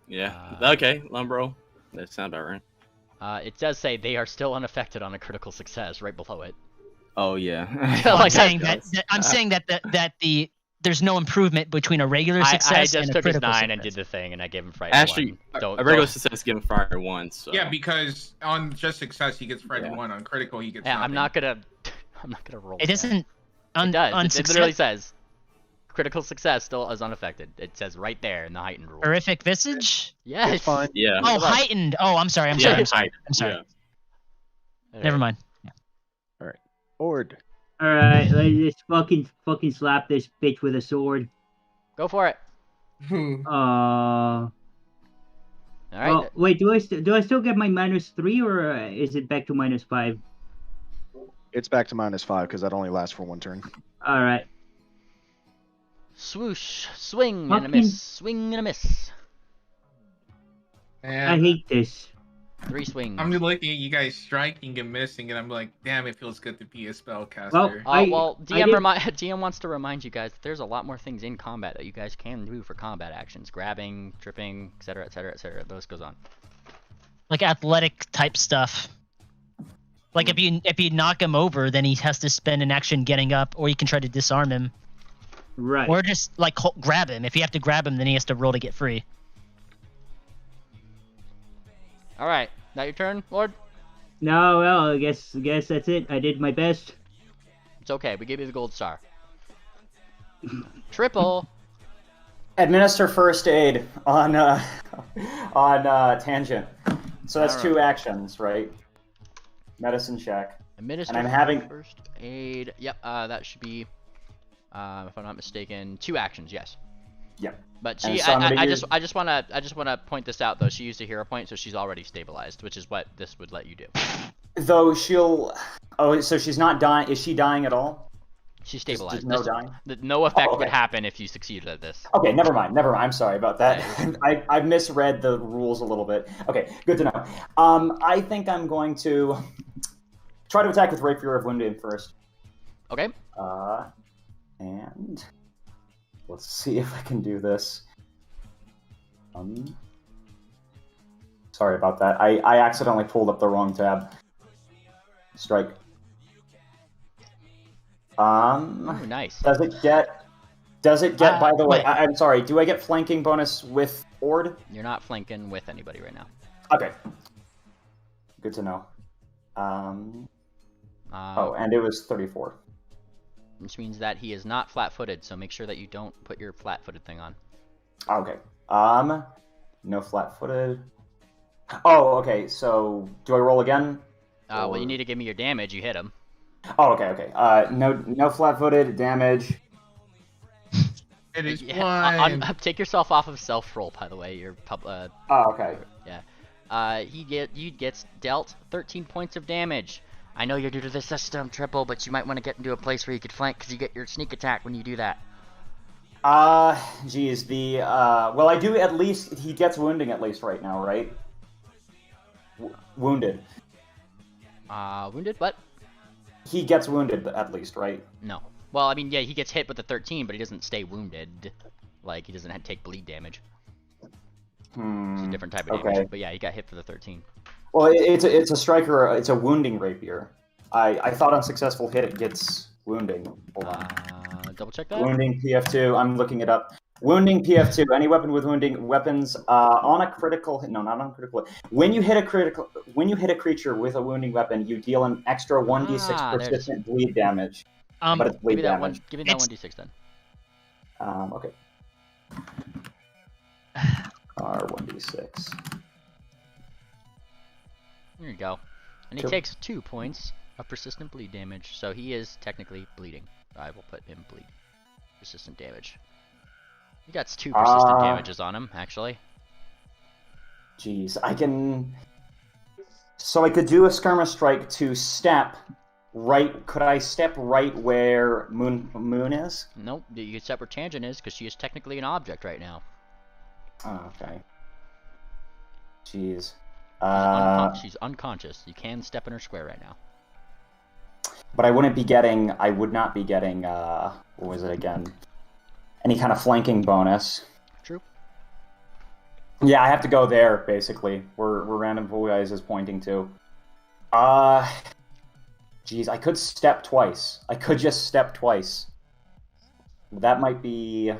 Yeah. Okay, Lumbro. That sounds about right. It does say they are still unaffected on a critical success right below it. Oh yeah. Well, Like I'm saying that- I'm saying that there's no improvement between a regular success I just and a took his critical 9 success. and did the thing, and I gave him fright Actually, 1. Don't, a regular don't- success given fire once. So. Yeah, because on just success he gets frightened Yeah. 1. On critical he gets. Yeah, I'm nothing. not gonna roll. It that. isn't. It On does. It success, literally says critical success still is unaffected. It says right there in the heightened rule. horrific visage. Yes. It's fine. Yeah. Oh, Look. heightened. Oh, I'm sorry. I'm Yeah, sorry. Yeah. Never mind. Ord. All right, let's just fucking slap this bitch with a sword. Go for it. All All right. Oh, wait, do I still get my -3 or is it back to -5? It's back to -5 because that only lasts for 1 turn. All right. Swoosh, swing and a Fucking- miss, swing and a miss. I And hate this. 3 swings. I'm looking at you guys striking and missing, and I'm like, damn, it feels good to be a spellcaster. Well, Well, I did- DM wants to remind you guys that there's a lot more things in combat that you guys can do for combat actions. Grabbing, tripping, etc., etc., etc. Those goes on. Like athletic type stuff. Like if you knock him over, then he has to spend an action getting up, or you can try to disarm him, Right. or just like grab him. If you have to grab him, then he has to roll to get free. All right, now your turn, Lord. No, well, I guess that's it. I did my best. It's okay. We gave you the gold star. Triple. Administer first aid on tangent. So that's 2 actions, right? Medicine check. Administer And I'm having- first aid. Yep. That should be, if I'm not mistaken, 2 actions. Yes. Yep. But And she, so I'm gonna I use- just wanna point this out though. She used a hero point, so she's already stabilized, which is what this would let you do. Though she'll. Oh, so she's not dying. Is she dying at all? She's Just stabilized. no dying? No effect okay. would happen if you succeeded at this. Okay, never mind. I'm sorry about that. I've misread the rules a little bit. Okay, good to know. I think I'm going to try to attack with Rapier of Wounding first. Okay. And let's see if I can do this. Sorry about that. I accidentally pulled up the wrong tab. Strike. Ooh, nice. Does it get? By the way, wait. I'm sorry. Do I get flanking bonus with Ord? You're not flanking with anybody right now. Okay. Good to know. And it was 34. Which means that he is not flat-footed, so make sure that you don't put your flat-footed thing on. Okay. No flat-footed. Oh, okay. So do I roll again? Well, you need to give me your damage. You hit him. Oh, okay. No flat-footed damage. It is Yeah, 1. take yourself off of self-roll, by the way. Oh, okay. You gets dealt 13 points of damage. I know you're new to the system, Triple, but you might want to get into a place where you could flank because you get your sneak attack when you do that. Geez, well, I do at least, he gets wounding at least right now, right? Wounded. Wounded? What? He gets wounded at least, right? No. Well, I mean, yeah, he gets hit with the 13, but he doesn't stay wounded. Like, he doesn't take bleed damage. It's a different type of damage. But yeah, he got hit for the 13. Well, it's a striker, it's a wounding rapier. I thought on successful hit it gets wounding. Hold on. Double check that. Wounding PF2, I'm looking it up. Wounding PF2, any weapon with wounding weapons on a critical hit. No, not on a critical hit. When you hit a creature with a wounding weapon, you deal an extra 1d6 persistent bleed damage. But it's bleed damage. Give me that 1d6 then. Okay. R1d6. There you go. And he Cool. takes 2 points of persistent bleed damage, so he is technically bleeding. I will put him bleed. Persistent damage. He got 2 persistent damages on him, actually. Jeez, I can. So I could do a skirmish strike to step right. Could I step right where Moon is? Nope, you can step where Tangent is, because she is technically an object right now. Oh, okay. Jeez. She's unconscious. You can step in her square right now. But I would not be getting, what was it again? Any kind of flanking bonus. True. Yeah, I have to go there, basically, where Random Pool Guys is pointing to. Geez, I could step twice. I could just step twice. That might be...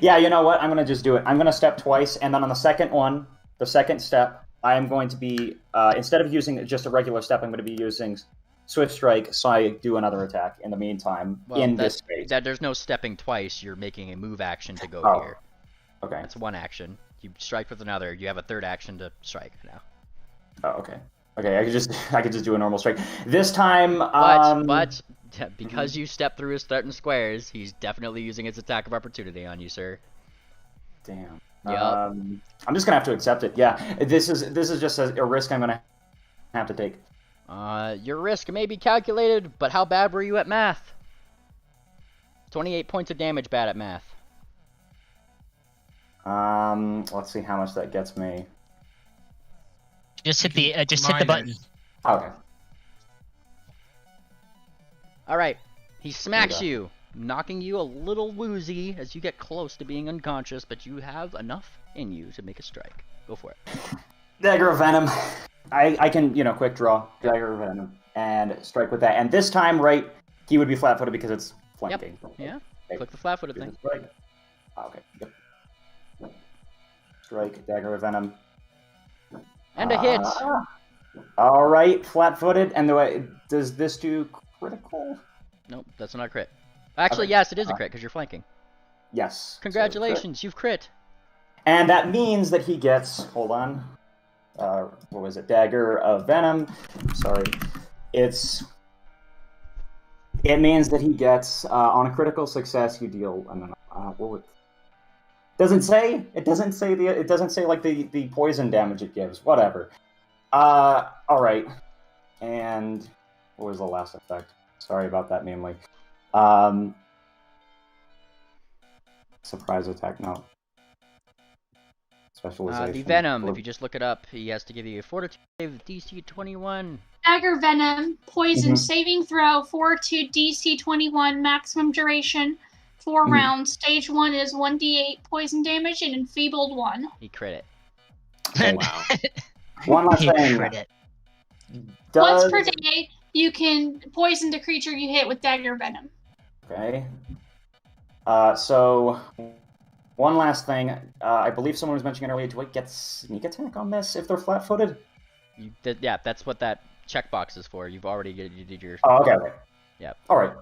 Yeah, you know what? I'm going to just do it. I'm going to step twice, and then on the second one, the second step, I am going to be... instead of using just a regular step, I'm going to be using Swift Strike, so I do another attack in the meantime, this space. There's no stepping twice. You're making a move action to go here. Okay. That's one action. You strike with another. You have a third action to strike now. Oh, okay. Okay, I could just do a normal strike. This time, But because you step through his threatened squares, he's definitely using his attack of opportunity on you, sir. Damn. Yep. I'm just gonna have to accept it. Yeah, this is just a risk I'm gonna have to take. Your risk may be calculated, but how bad were you at math? 28 points of damage bad at math. Let's see how much that gets me. Just hit the button. Okay. All right. He smacks you, knocking you a little woozy as you get close to being unconscious, but you have enough in you to make a strike. Go for it. Dagger of Venom. I can, quick draw Dagger of Venom and strike with that. And this time, right, he would be flat-footed because it's flanking. Yep. Yeah. Okay. Click the flat-footed thing. Strike. Okay. Yep. Strike, Dagger of Venom. And a hit. All right, flat-footed. And does this do critical? Nope, that's not a crit. Actually, Okay. yes, it is a crit because you're flanking. Yes. Congratulations, you've crit. And that means that he gets, hold on, what was it, Dagger of Venom, sorry, it means that he gets, on a critical success, you deal, it doesn't say like the poison damage it gives, whatever. Alright, and what was the last effect? Sorry about that, namely. Surprise attack, no. Specialization. The Venom, if you just look it up, he has to give you a Fortitude save, DC 21. Dagger Venom, Poison saving throw, Fortitude DC 21, maximum duration, 4 rounds. Stage 1 is 1d8 poison damage and enfeebled 1. He crit Oh, wow. One last He thing. crit it. Once per day, you can poison the creature you hit with Dagger Venom. Okay. So, one last thing. I believe someone was mentioning earlier, do I get sneak attack on this if they're flat-footed? Yeah, that's what that checkbox is for. You've already you did your... Oh, okay. Yep. Alright.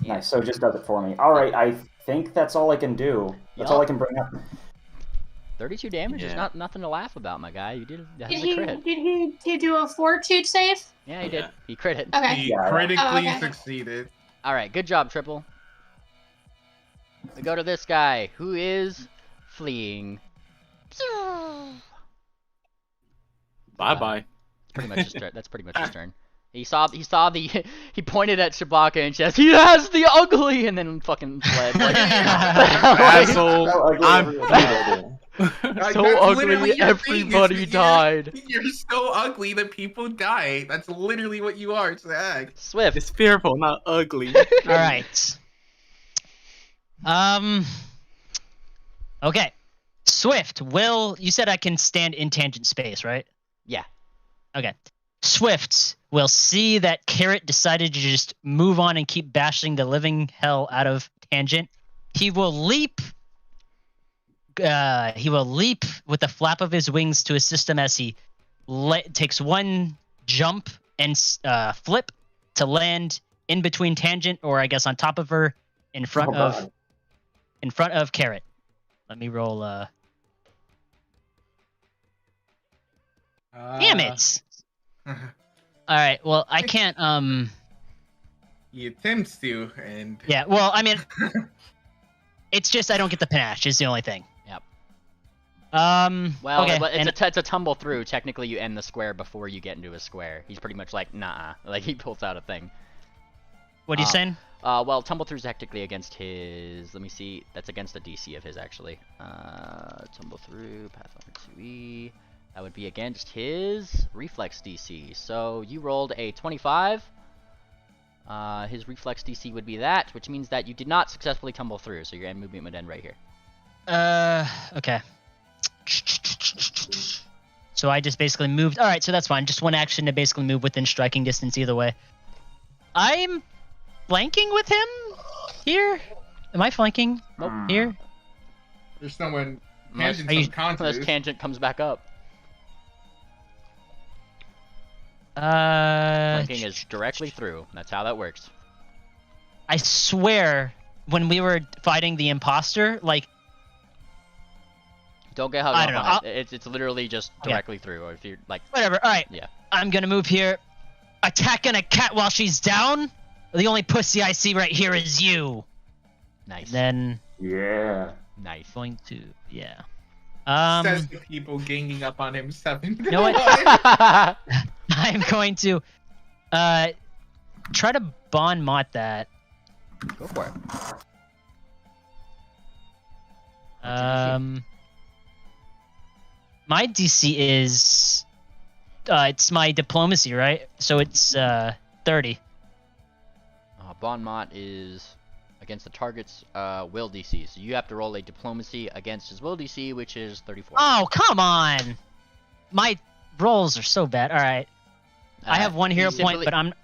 Yeah. Nice, so it just does it for me. Alright, I think that's all I can do. That's all I can bring up. 32 damage is nothing to laugh about, my guy. You did a crit. Did he do a Fortitude save? Yeah, he did. He crit it. Okay. He critically succeeded. Alright, good job, Triple. We go to this guy, who is fleeing. Bye-bye. Pretty much his turn. That's pretty much his turn. He saw the he pointed at Chewbacca and says, "He has the ugly," and then fucking fled. Like, Asshole. I'm so ugly, everybody died. You're so ugly that people die. That's literally what you are, Zach. Swift. It's fearful, not ugly. All right. Okay. Swift, you said I can stand in tangent space, right? Yeah. Okay. Swift will see that Carrot decided to just move on and keep bashing the living hell out of tangent. He will leap. He will leap with the flap of his wings to assist him as he takes one jump and flip to land in between tangent, or I guess on top of her, in front of Carrot. Let me roll. Damn it! All right. Well, I can't. He attempts to, and Yeah. Well, I mean, it's just I don't get the panache. Is the only thing. Yep. Well, okay. It's a tumble through. Technically, you end the square before you get into a square. He's pretty much like, nah. Like, he pulls out a thing. What are you saying? Well, tumble through's technically against his. Let me see. That's against a DC of his, actually. Tumble through, Pathfinder 2E. That would be against his reflex DC. So you rolled a 25. His reflex DC would be that, which means that you did not successfully tumble through. So your end movement would end right here. Okay. So I just basically moved. All right, so that's fine. Just one action to basically move within striking distance either way. I'm flanking with him here. Am I flanking? Nope. Here? There's someone Unless, tangent some unless contours. Tangent comes back up. Flanking is directly through. That's how that works. I swear, when we were fighting the imposter, like... Don't get hung I up don't know, on it. It's literally just directly through. Or if you're like... Whatever, alright. Yeah. I'm gonna move here. Attacking a cat while she's down? The only pussy I see right here is you. Nice. Then... Yeah. Nice. Going to... Yeah. Says the people ganging up on him 7. You know what? I'm going to try to bond mot that. Go for it. My DC is it's my diplomacy, right? So it's 30. Bon Mot is against the target's will DC. So you have to roll a diplomacy against his will DC, which is 34. Oh, come on! My rolls are so bad. All right. I have one hero point, but I'm...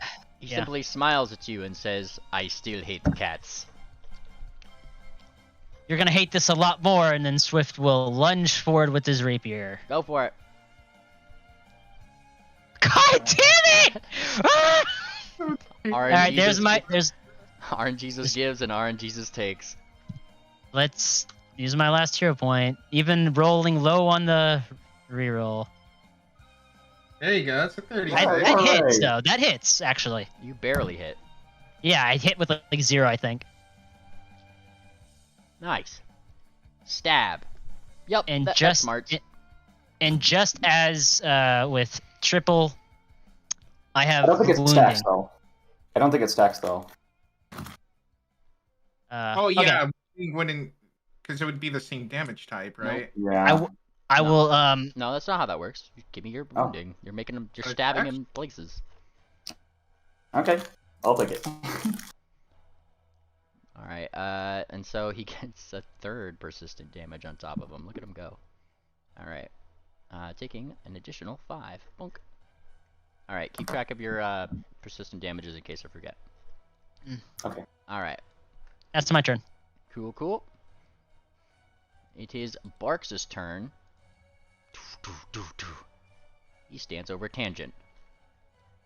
He simply smiles at you and says, I still hate cats. You're gonna hate this a lot more, and then Swift will lunge forward with his rapier. Go for it. God damn it! Ah! Alright, there's... RNGesus gives and RNGesus takes. Let's use my last hero point. Even rolling low on the reroll. There you go. That's a 30. That hits, though. That hits, actually. You barely hit. Yeah, I hit with like 0, I think. Nice. Stab. Yep, And that's smart. And just as with triple, I have I don't think it wounding. stacks though. I don't think it stacks though. Oh yeah, okay. wouldn't, because it would be the same damage type, right? Yeah. I will No, that's not how that works. Give me your wounding. You're making him. You're stabbing him places. Okay, I'll take it. All right. And so he gets a 3rd persistent damage on top of him. Look at him go. All right. Taking an additional 5. Bonk. All right. Keep track of your persistent damages in case I forget. Okay. All right. That's my turn. Cool. Cool. It is Barks' turn. He stands over Tangent.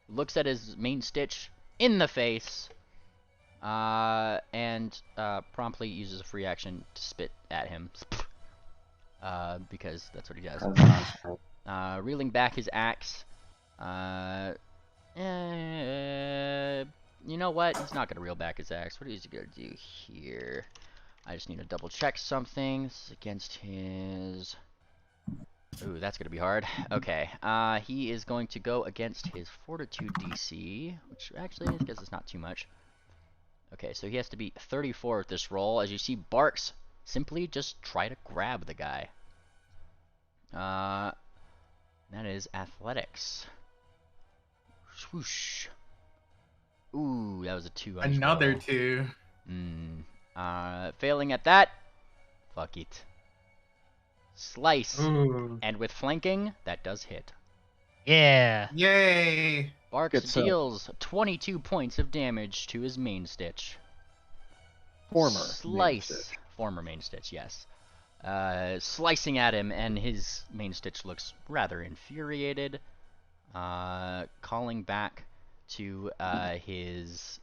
Looks at his main stitch in the face. And promptly uses a free action to spit at him. Because that's what he does. Reeling back his axe. You know what? He's not gonna reel back his axe. What is he gonna do here? I just need to double check something. This is against his... Ooh, that's gonna be hard. Okay, he is going to go against his Fortitude DC, which actually I guess it's not too much. Okay, so he has to be 34 at this roll. As you see, Barks simply just try to grab the guy. That is athletics. Swoosh. Ooh, that was a 2. Another 2. Failing at that. Fuck it. Slice. Ooh. And with flanking, that does hit. Yeah. Yay! Barks deals 22 points of damage to his main stitch. Former main stitch, yes. Slicing at him, and his main stitch looks rather infuriated. Calling back to his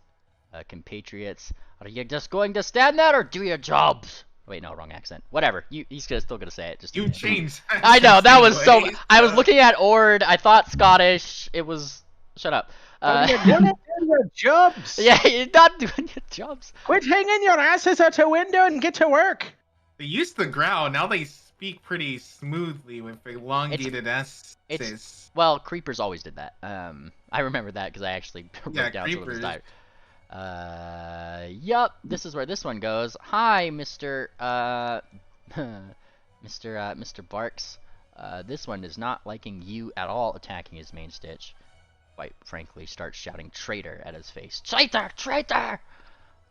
compatriots. Are you just going to stand there or do your jobs? Wait, no, wrong accent. Whatever. He's still gonna say it. Just You changed. I know, that was so... I was looking at Ord. I thought Scottish. It was... Shut up. You're doing your jobs. Yeah, you're not doing your jobs. Quit hanging your asses out a window and get to work. They used to growl. Now they speak pretty smoothly with elongated S's. Well, creepers always did that. I remember that because I actually wrote down some of his diary. Yup, this is where this one goes. Hi, Mr. Mr. Barks. This one is not liking you at all attacking his main stitch. Quite frankly, starts shouting traitor at his face. Traitor! Traitor!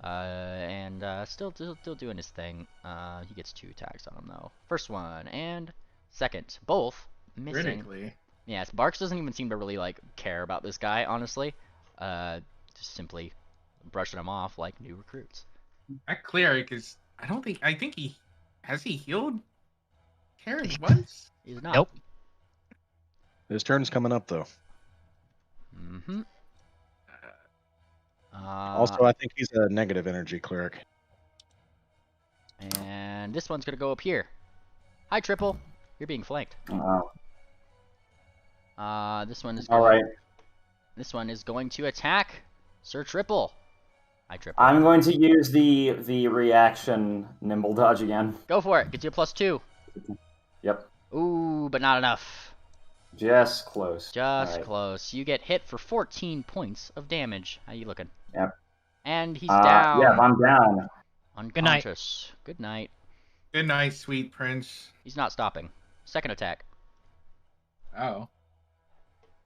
And still doing his thing. He gets 2 attacks on him though. First one, and second. Both missing. Critically. Yes, Barks doesn't even seem to really like care about this guy, honestly. Just simply brushing him off like new recruits. That cleric is. I think he has he healed Karen once. He's not. Nope. His turn's coming up though. Mm-hmm. Also, I think he's a negative energy cleric. And this one's gonna go up here. Hi, Triple. You're being flanked. This one is All right. This one is going to attack Sir Triple. Hi, Triple. I'm going to use the reaction nimble dodge again. Go for it. Gets you a +2. Yep. Ooh, but not enough. Just close. Just All right. close. You get hit for 14 points of damage. How you looking? Yep. And he's down. Yeah, I'm down. Unconscious. Good night. Good night, sweet prince. He's not stopping. Second attack. Oh.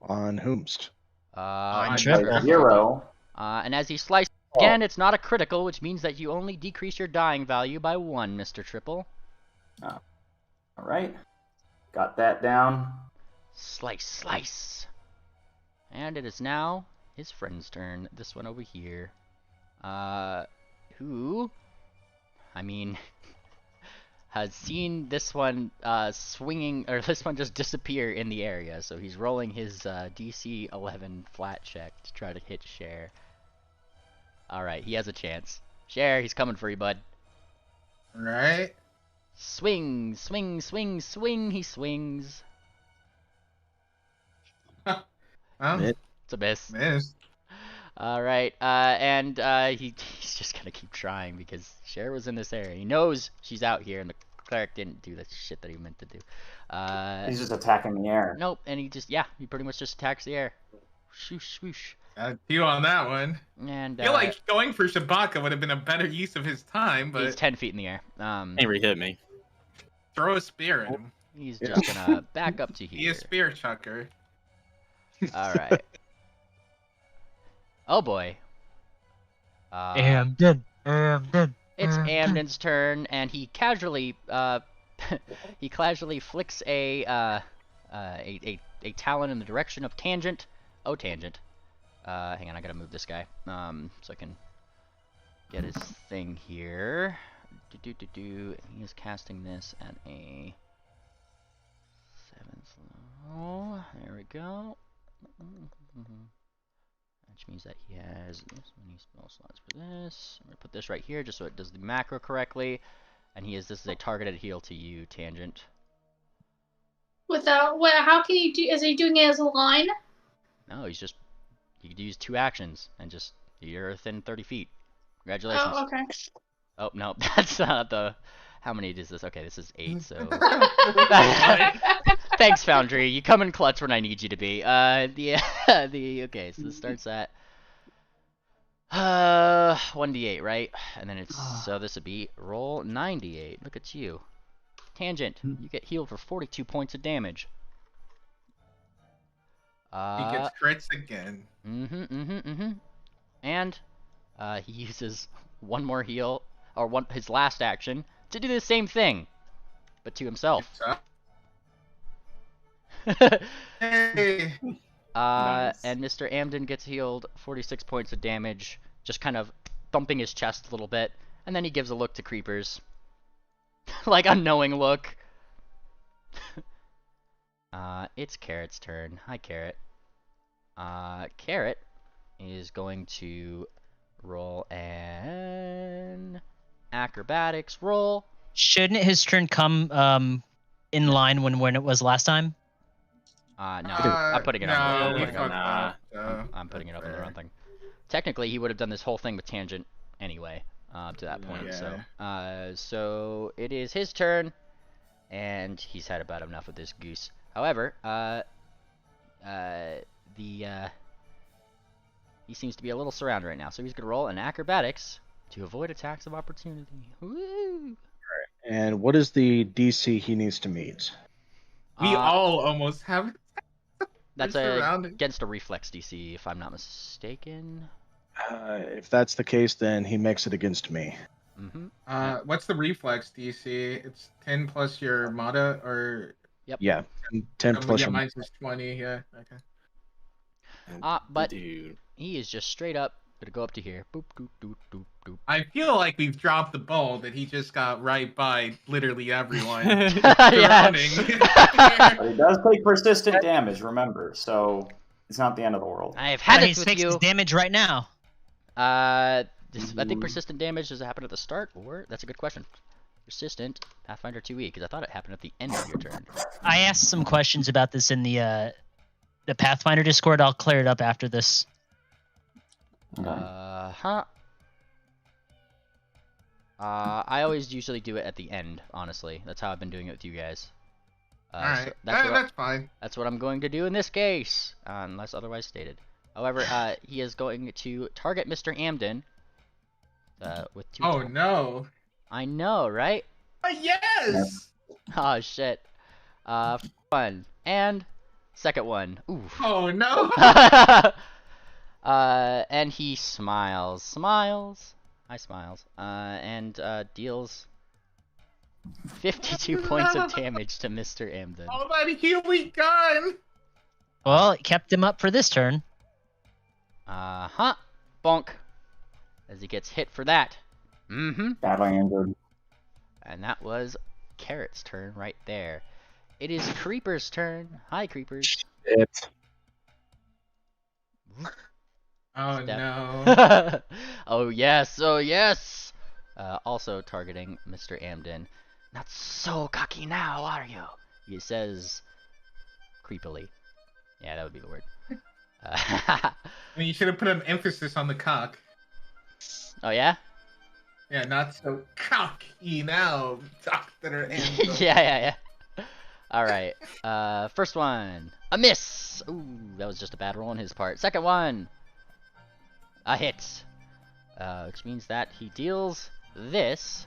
On whomst? On Triple. 0. And as he slices again, it's not a critical, which means that you only decrease your dying value by 1, Mr. Triple. All right. Got that down. Slice, slice. And it is now his friend's turn. This one over here. Who, I mean, has seen this one swinging, or this one just disappear in the area. So he's rolling his DC 11 flat check to try to hit Cher. Alright, he has a chance. Cher, he's coming for you, bud. Right. Swing, swing, swing, swing, he swings. Oh, It's a miss. missed. Alright, and he's just gonna keep trying because Cher was in this area. He knows she's out here and the cleric didn't do the shit that he meant to do. He's just attacking the air. Nope, and he pretty much just attacks the air. Swoosh, swoosh. You on that one. And I feel like going for Shabaka would have been a better use of his time, but he's 10 feet in the air. Henry hit me. throw a spear at him. He's just gonna back up to Be here. a spear chucker. Alright. Oh boy. Amden. Amden. It's Amden's turn, and he casually flicks a talon in the direction of Tangent. Oh, Tangent. Hang on, I gotta move this guy. So I can get his thing here. He is casting this at a 7th level. There we go. Which means that he has this many spell slots for this. I'm gonna put this right here just so it does the macro correctly. And this is a targeted heal to you, Tangent. Without what? How can he do? Is he doing it as a line? No, he could use 2 actions and just you're within 30 feet. Congratulations. Oh, okay. Oh no, that's not the. How many is this? Okay, this is 8. So thanks, Foundry. You come in clutch when I need you to be. Okay, so this starts at 1d8, right? And then it's so this would be roll 9d8. Look at you, Tangent. You get healed for 42 points of damage. He gets crits again. And he uses one more heal, or his last action, to do the same thing, but to himself. Hey. Nice. And Mr. Amden gets healed 46 points of damage, just kind of thumping his chest a little bit, and then he gives a look to Creepers. Like a knowing look. It's Carrot's turn. Hi, Carrot. Carrot is going to roll an acrobatics roll. Shouldn't his turn come in line when it was last time? No, I'm putting it up. No, we fucked Nah. up, so I'm putting it up in the fair. wrong thing. Technically, he would have done this whole thing with Tangent anyway, to that point. So it is his turn, and he's had about enough of this goose. However, he seems to be a little surrounded right now, so he's gonna roll an acrobatics to avoid attacks of opportunity. Woo! And what is the DC he needs to meet? We all almost have. That's We're surrounded. against a reflex DC, if I'm not mistaken. If that's the case, then he makes it against me. Mm-hmm. What's the reflex DC? It's 10 plus your mata, or Yeah, 10 plus. Yeah, mine's just 20. Yeah. Okay. But Dude. he is just straight up gonna go up to here. Boop, doop, doop, doop, doop. I feel like we've dropped the ball that he just got right by literally everyone. Yeah. Drowning. But it does take persistent damage, remember, so it's not the end of the world. I've had But it he's with fixing you. damage right now. I think persistent damage, does it happen at the start, or that's a good question. Persistent Pathfinder 2e, because I thought it happened at the end of your turn. I asked some questions about this in the Pathfinder Discord. I'll clear it up after this. I always usually do it at the end, honestly. That's how I've been doing it with you guys. Alright, So that's fine. that's what I'm going to do in this case, unless otherwise stated. However, he is going to target Mr. Amden with 2 Oh no. I know, right? Yes! Oh shit. One. And second one. Ooh. Oh no! And he smiles. I smiles. And deals 52 points of damage to Mr. Amden. Oh, that Healy gun! Well, it kept him up for this turn. Bonk. As he gets hit for that. Badly injured. And that was Carrot's turn right there. It is Creeper's turn. Hi, Creepers. Shit. Oh Step. no. Oh yes, oh yes! Also targeting Mr. Amden. Not so cocky now, are you? He says creepily. Yeah, that would be the word. I mean, you should have put an emphasis on the cock. Oh yeah? Yeah, not so cocky now, Dr. Andrew. Yeah. Alright, first one. A miss! Ooh, that was just a bad roll on his part. Second one. A hit. Which means that he deals this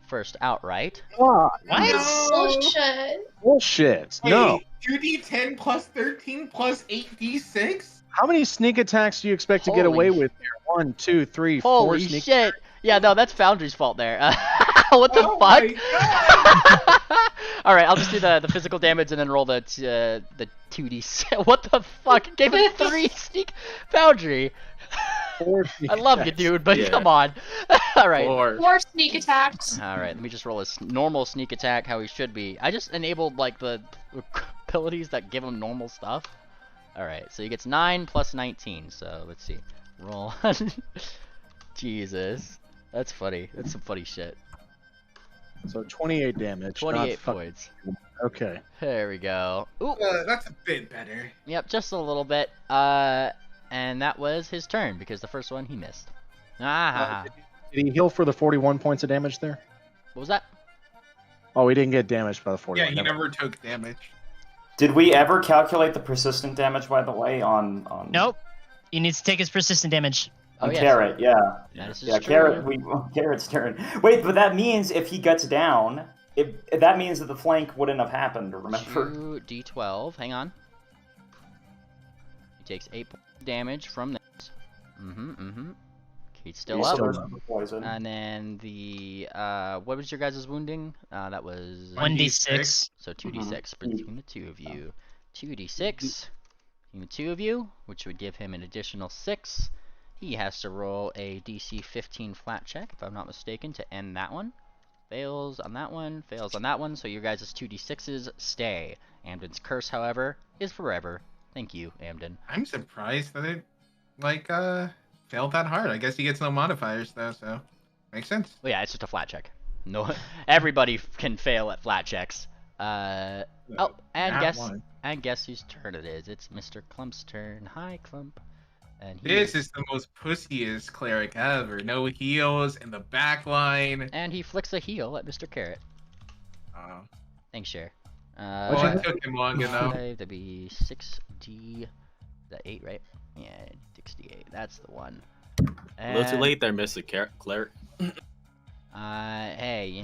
first outright. What? No. Bullshit. Bullshit. Wait, No. 2d10 plus 13 plus 8d6? How many sneak attacks do you expect to get Holy away with here? 1, 2, 3, 4 Holy sneak. shit! Yeah, no, that's Foundry's fault there. What the Oh fuck? my God. Alright, I'll just do the physical damage and then roll the 2d6. What the fuck? Gave him 3 sneak Foundry. 4 sneak I love you, attacks. dude, but Yeah. come on. Alright. 4. 4 sneak attacks. Alright, let me just roll a normal sneak attack how he should be. I just enabled, like, the abilities that give him normal stuff. Alright, so he gets 9 plus 19, so let's see. Roll. Jesus. That's funny. That's some funny shit. So 28 damage. 28 not points. Okay. There we go. Ooh. That's a bit better. Yep, just a little bit. And that was his turn because the first one he missed. Ah. Did he heal for the 41 points of damage there? What was that? Oh, he didn't get damaged by the 41. Yeah, he never took damage. Did we ever calculate the persistent damage, by the way, on Nope. He needs to take his persistent damage. Oh, on yes. Carrot? Yeah. That is Yeah, true. Carrot's turn. Wait, but that means if he gets down, that means that the flank wouldn't have happened, remember? 2d12. Hang on. He takes 8 points of damage from this. He's still He's up. still poison. And then the what was your guys' wounding? That was 1d6. so 2d6 between the two of you. 2d6 between the two of you, which would give him an additional 6. He has to roll a DC 15 flat check, if I'm not mistaken, to end that one. Fails on that one, fails on that one, so your guys' 2d6s stay. Amden's curse, however, is forever. Thank you, Amden. I'm surprised that it, failed that hard. I guess he gets no modifiers, though, so makes sense. Well, yeah, it's just a flat check. No, everybody can fail at flat checks. Oh, and guess whose turn it is? It's Mr. Clump's turn. Hi, Clump. And This is the most pussiest cleric ever. No heals in the back line. And he flicks a heal at Mr. Carrot. Oh. Thanks, Share. Well, it took him long enough. That'd be 6d. The 8, right? Yeah, 68. That's the one. A little too late there, Mr. Cleric. Hey,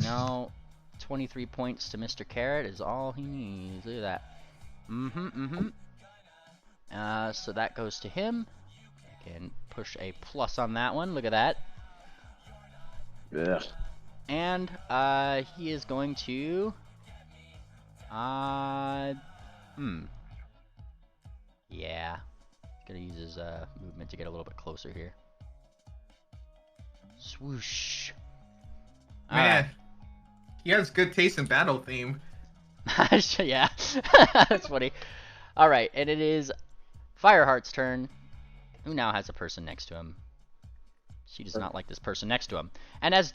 23 points to Mr. Carrot is all he needs. Look at that. So that goes to him. I can push a plus on that one. Look at that. Yeah. And he is going to Yeah. He's gonna use his movement to get a little bit closer here. Swoosh. Man, he has good taste in battle theme. Yeah, that's funny. All right, and it is Fireheart's turn, who now has a person next to him. She does not like this person next to him. And as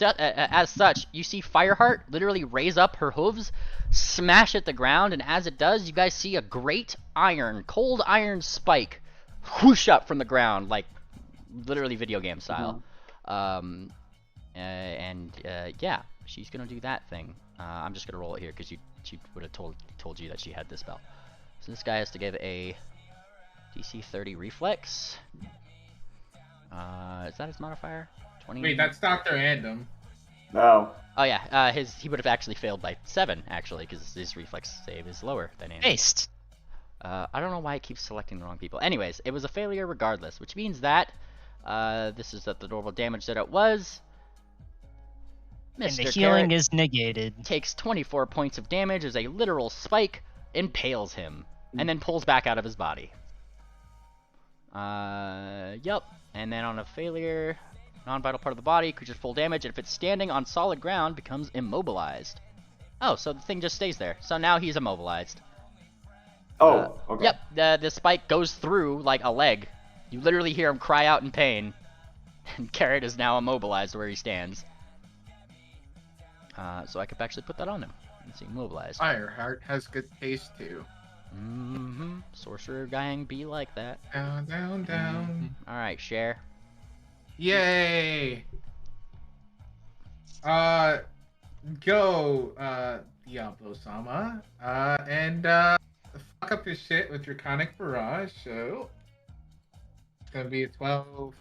such, you see Fireheart literally raise up her hooves, smash at the ground, and as it does, you guys see a great iron, cold iron spike whoosh up from the ground, like literally video game style. Yeah, she's gonna do that thing. I'm just gonna roll it here because she would have told you that she had Dispel. So this guy has to give a DC 30 reflex. Is that his modifier? 20. Wait, that's Dr. Andom. No. Oh yeah, he would have actually failed by 7 actually because his reflex save is lower than Andom. Based. I don't know why it keeps selecting the wrong people. Anyways, it was a failure regardless, which means that this is at the normal damage that it was. And the Mr. healing Carrot is negated. takes 24 points of damage as a literal spike impales him and then pulls back out of his body. Yep. And then on a failure, non-vital part of the body, creature's full damage, and if it's standing on solid ground, becomes immobilized. Oh, so the thing just stays there. So now he's immobilized. Oh, okay. Yep, the spike goes through like a leg. You literally hear him cry out in pain. And Carrot is now immobilized where he stands. So I could actually put that on him. Let's see, immobilized. Fireheart has good taste too. Sorcerer gang be like that. Down, down, down. Alright, share. Yay! Go, Diablo-sama. And fuck up your shit with Draconic Barrage, so it's gonna be a 12.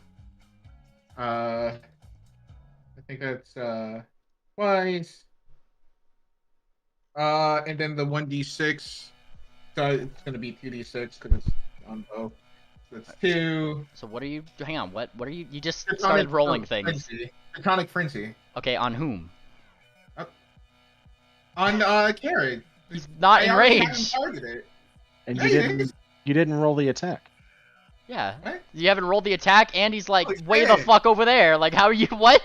I think that's twice. And then the 1d6. So it's gonna be 2d6 because it's on both. So it's 2. So what are you? Hang on. What are you? You just started rolling things. Draconic Frenzy. Okay, on whom? On Carrot. He's not in I range. targeted. And Yeah, you didn't roll the attack. Yeah. What? You haven't rolled the attack, and he's like Oh, he's way the dead. fuck over there. Like, how are you? What?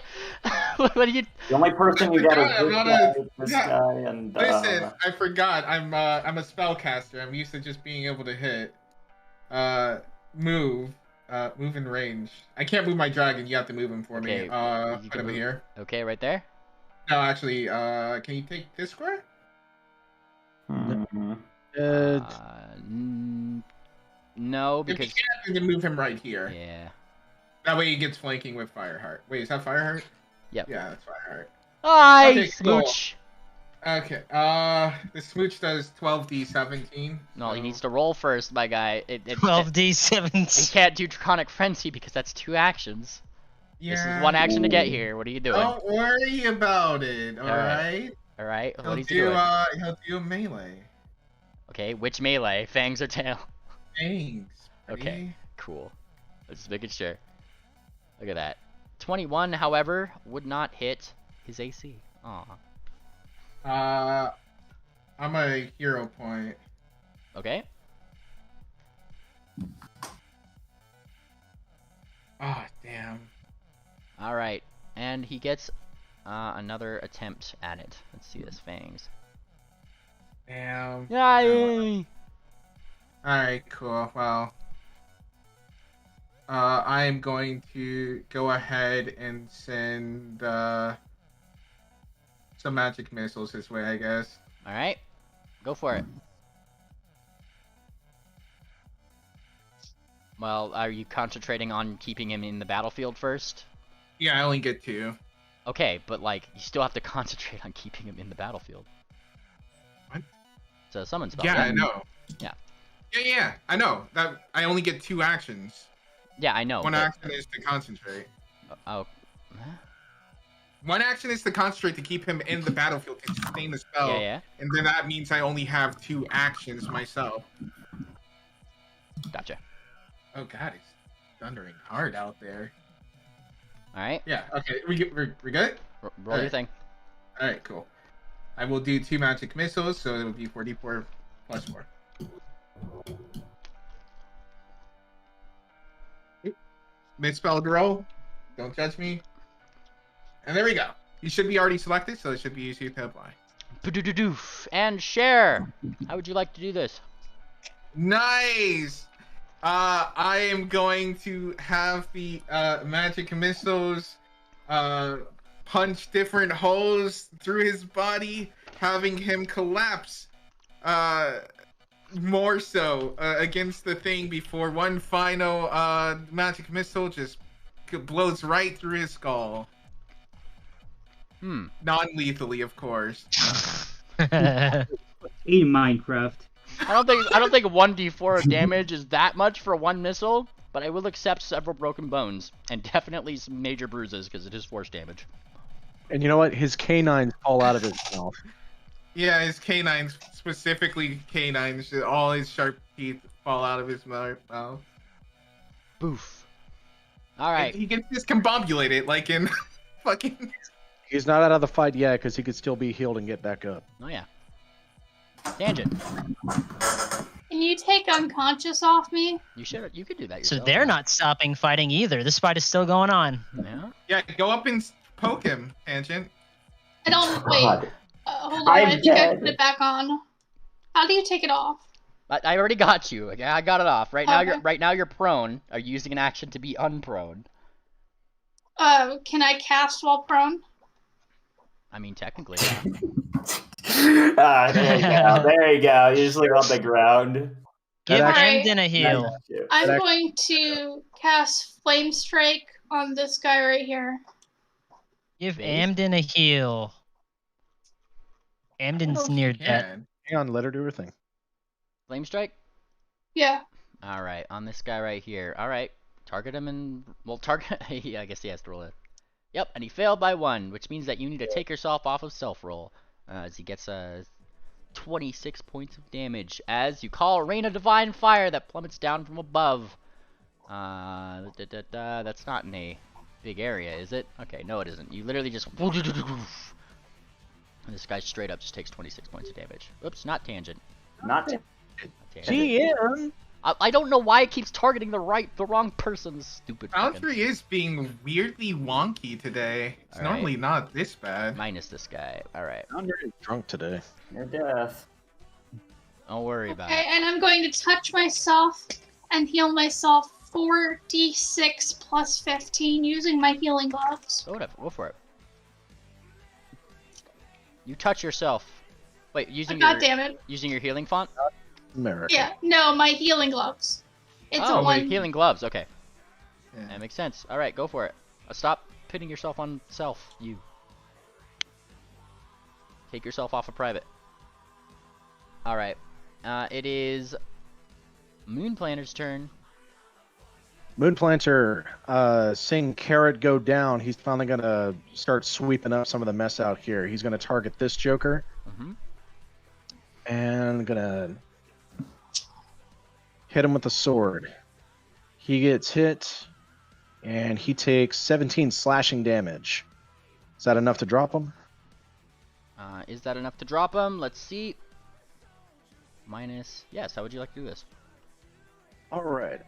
What are you? The only person you got is this Yeah. guy and Listen, I forgot. I'm a spellcaster. I'm used to just being able to hit, move in range. I can't move my dragon. You have to move him for me. Okay, you Right can over move. here. Okay, right there. No, actually, can you take this square? No, If you because can't, then move him right here. yeah. That way he gets flanking with Fireheart. Wait, is that Fireheart? Yep. Yeah, that's Fireheart. Hi, Okay, cool. Smooch. Okay, the smooch does 12d17. No, he so- needs to roll first, my guy. 12d7. He can't do Draconic Frenzy because that's 2 actions. Yeah. This is 1 action to get here. What are you doing? Don't worry about it, alright? Alright, what He'll are you do, doing? he'll do a melee. Okay, which melee? Fangs or tail? Thanks. Okay, cool. Let's just making sure. Look at that. 21, however, would not hit his AC. Aw. I'm a hero point. Okay. Oh, damn. Alright, and he gets another attempt at it. Let's see this fangs. Damn. Yay! Alright, cool. Well, I am going to go ahead and send some magic missiles his way, I guess. Alright, go for it. Well, are you concentrating on keeping him in the battlefield first? Yeah, I only get 2. Okay, but like, you still have to concentrate on keeping him in the battlefield. What? It's a summon spell. Yeah, right? I know. Yeah. Yeah, I know. That I only get 2 actions. Yeah, I know. One but- action is to concentrate. Oh. Huh? One action is to concentrate to keep him in the battlefield to sustain the spell. Yeah, yeah. And then that means I only have 2 actions myself. Gotcha. Oh god, it's thundering hard out there. Alright. Yeah, okay, we're good? Roll your Alright. thing. Alright, cool. I will do 2 magic missiles, so it will be 44 plus 4. Misspelled roll. Don't judge me. And there we go. You should be already selected, so it should be easy to apply. And share. How would you like to do this? Nice. I am going to have the magic missiles punch different holes through his body, having him collapse more so against the thing before one final magic missile just blows right through his skull. Non-lethally, of course. In Minecraft. I don't think 1d4 of damage is that much for one missile, but I will accept several broken bones and definitely some major bruises because it is force damage. And you know what? His canines fall out of his mouth. Yeah, his canines, specifically canines, all his sharp teeth fall out of his mouth. Boof. All right. He gets discombobulated, like in fucking... He's not out of the fight yet because he could still be healed and get back up. Oh, yeah. Tangent. Can you take unconscious off me? You could do that So yourself. they're not stopping fighting either. This fight is still going on. Yeah. Yeah, go up and poke him, Tangent. I don't. Wait. God. Hold on. I'm I think I dead. put it back on. How do you take it off? I already got you. Okay, I got it off. Right now, Okay. you're prone. Are you using an action to be unprone? Can I cast while prone? I mean, technically. There you go. There you go. You just look on the ground. Give Alright. Amden a heal. I'm That going to cast Flame Strike on this guy right here. Give Amden a heal. Amden's near death. Yeah. Hang on, let her do her thing. Flame strike. Yeah. All right, on this guy right here. All right, target him and target. Yeah, I guess he has to roll it. Yep, and he failed by 1, which means that you need to take yourself off of self roll, as he gets 26 points of damage as you call a rain of divine fire that plummets down from above. That's not in a big area, is it? Okay, no, it isn't. You literally just. And this guy straight up just takes 26 points of damage. Oops, not tangent. Not Not tangent. GM. I don't know why it keeps targeting the wrong person. Stupid. fucking- Foundry is being weirdly wonky today. It's All right. normally not this bad. Minus this guy. All right. I'm very drunk today. Near death. Don't worry about Okay, it. and I'm going to touch myself and heal myself 4d6 plus 15 using my healing gloves. Go for it. You touch yourself. Wait, using God damn it. using your healing font? America. Yeah, no, my healing gloves. It's Oh, a one. healing gloves. Okay, Yeah. that makes sense. All right, go for it. Stop pitting yourself on self. You. Take yourself off of private. All right. It is Moonplanter's turn. Moonplanter, seeing Carrot go down, he's finally gonna start sweeping up some of the mess out here. He's gonna target this Joker Mm-hmm. and gonna hit him with the sword. He gets hit, and he takes 17 slashing damage. Is that enough to drop him? Is that enough to drop him? Let's see. Minus. Yes. How would you like to do this? All right.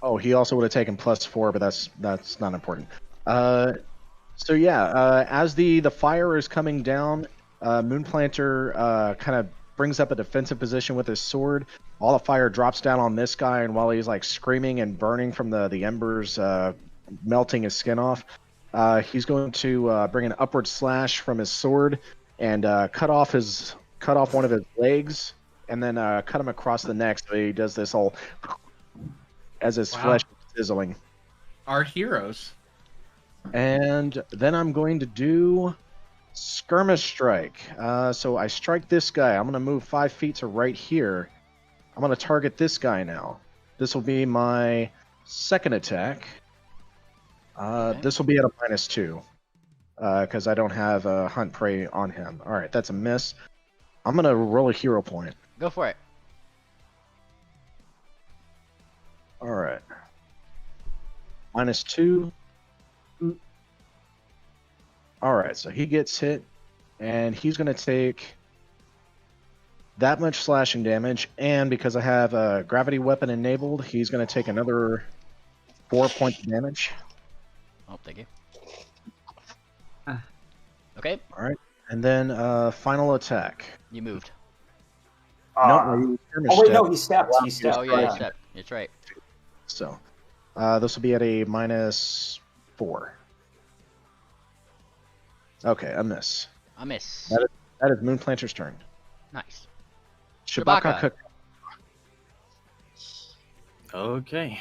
Oh, he also would have taken +4, but that's not important. So yeah, as the fire is coming down, Moonplanter kind of brings up a defensive position with his sword. All the fire drops down on this guy, and while he's like screaming and burning from the embers, melting his skin off, he's going to bring an upward slash from his sword and cut off one of his legs, and then cut him across the neck. So he does this whole as his Wow. flesh is sizzling. Our heroes. And then I'm going to do Skirmish Strike. So I strike this guy. I'm going to move 5 feet to right here. I'm going to target this guy now. This will be my second attack. Okay. This will be at a -2 because I don't have Hunt Prey on him. All right, that's a miss. I'm going to roll a hero point. Go for it. All right. -2. All right, so he gets hit. and he's going to take that much slashing damage, and because I have a gravity weapon enabled, he's going to take another 4 points of damage. Oh, thank you. Ah. Okay, All right, and then final attack. you moved. No, you skirmish Oh wait, step. no, he stepped. He stepped. Oh yeah, you stepped. That's right. So this will be at a -4. Okay, a miss. I miss. That is Moonplanter's turn. Nice. Shabaka Shabaka. Cook. Okay.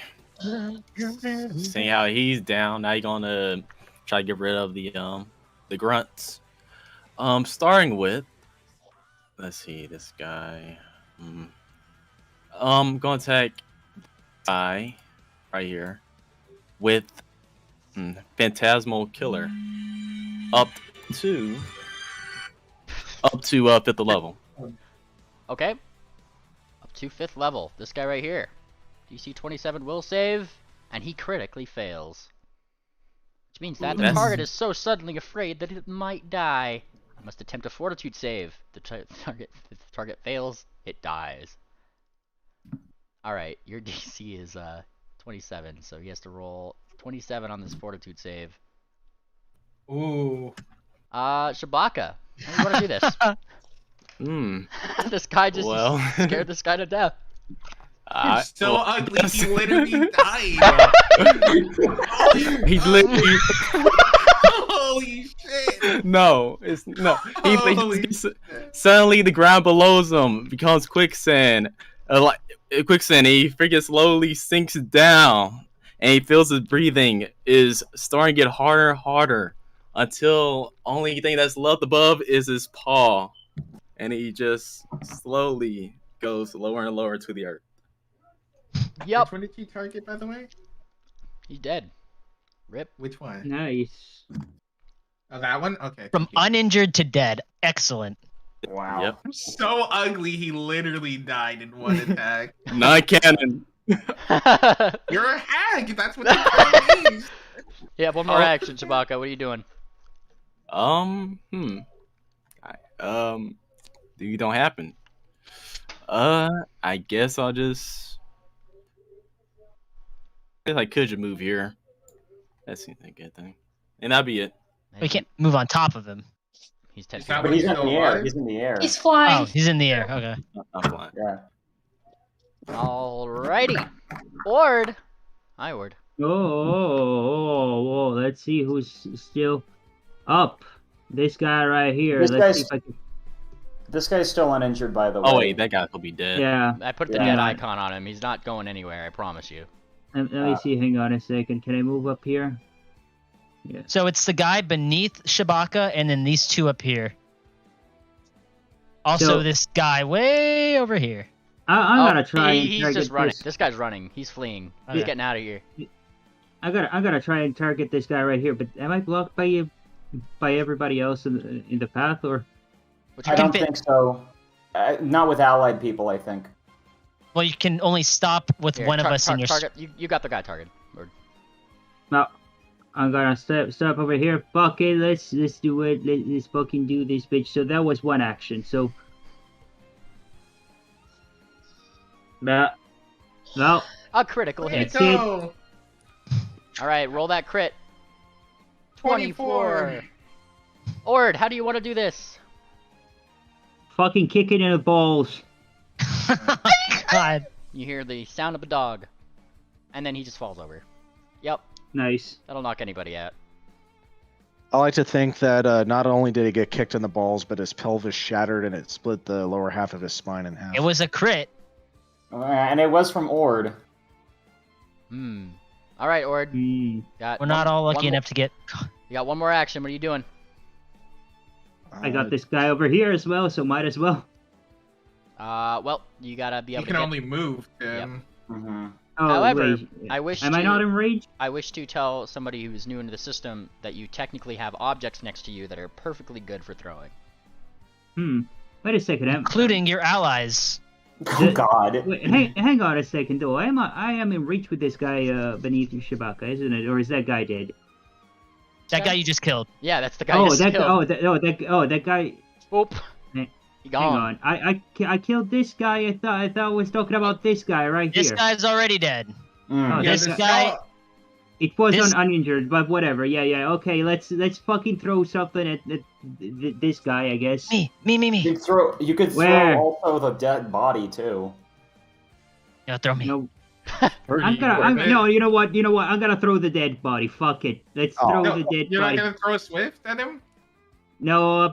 Seeing how he's down, now you're gonna try to get rid of the grunts. Starting with, let's see, this guy. Gonna attack guy right here with Phantasmal Killer up to 5th level. Okay. Up to 5th level. This guy right here. DC 27 will save, and he critically fails. Which means that the That's- target is so suddenly afraid that it might die. I must attempt a fortitude save. If the target fails, it dies. Alright, your DC is 27, so he has to roll 27 on this fortitude save. Ooh. Shabaka, how do you want to do this? This guy just Well. scared this guy to death. He's so ugly, he literally died. He's literally Holy shit. no. It's no. Holy Suddenly the ground below him becomes quicksand. Like quicksand, he freaking slowly sinks down, and he feels his breathing is starting to get harder and harder until only thing that's left above is his paw, and he just slowly goes lower and lower to the earth. Yep, Which one did you target, by the way? he's dead. Rip. Which one? Nice. Oh, that one? Okay. From thank you. uninjured to dead. Excellent. Wow. Yep. So ugly, he literally died in one attack. Non-canon. You're a hag! That's what the term means! Yeah, one more action, Shabaka. What are you doing? You don't happen. I guess I'll just. I guess I could just move here. That seems like a good thing, and that'd be it. We can't move on top of him. He's 10 Is feet that But away. he's in Still the air. alive? He's in the air. He's flying. Oh, he's in the air. Okay. I'm fine. Yeah. Alrighty. Ord. Hi, Ord. Oh, let's see who's still up. This guy right here. This Let's see guy's- if I can... This guy's still uninjured, by the way. Oh wait, that guy could be dead. Yeah. I put the Yeah. dead icon on him. He's not going anywhere, I promise you. Let me see. Hang on a second. Can I move up here? Yeah. So it's the guy beneath Shabaka, and then these two up here. Also, So- this guy way over here. I'm gonna try and He's target just running. this. This guy's running. He's fleeing. He's Okay. getting out of here. I'm gonna try and target this guy right here. But am I blocked by everybody else in the path, or? Which I can don't fit. think so. Not with allied people, I think. Well, you can only stop with Here, one of us in your. target. You got the guy target. Or, No, I'm gonna step over here. Fuck it, let's do it. Let's fucking do this, bitch. So that was one action. So, no, a critical Way to hit. go! All right, roll that crit. 24. Ord, how do you want to do this? fucking kick it in the balls. God. You hear the sound of a dog, and then he just falls over. Yep, Nice. that'll knock anybody out. I like to think that not only did he get kicked in the balls, but his pelvis shattered and it split the lower half of his spine in half. It was a crit. And it was from Ord. All right, Ord. Hmm. Got We're not all lucky one enough to get. You got one more action. What are you doing? I got this guy over here as well, so might as well. Well, you gotta be You able can to. only move, Tim. Mm-hmm. Oh, However, wait. I wish. Am I not enraged? I wish to tell somebody who's new into the system that you technically have objects next to you that are perfectly good for throwing. Wait a second. Including your allies. Oh, God. Wait, hang on a second, though. I am in reach with this guy beneath Shabaka, isn't it? Or is that guy dead? That guy you just killed. Yeah, that's the guy you just killed. That guy. Oop. Hang He gone. on. I killed this guy. I thought I was talking about this guy right This here. guy's already dead. Oh, Yeah, this the guy- straw- It was This- uninjured, but whatever. Yeah. Okay, let's fucking throw something at this guy, I guess. Me. You could Where? throw also the dead body too. No, throw me. No, Pretty no. worth it. You know what? I'm gonna throw the dead body. Fuck it. Let's Oh. throw No, the dead you're body. not gonna throw a Swift at him? No,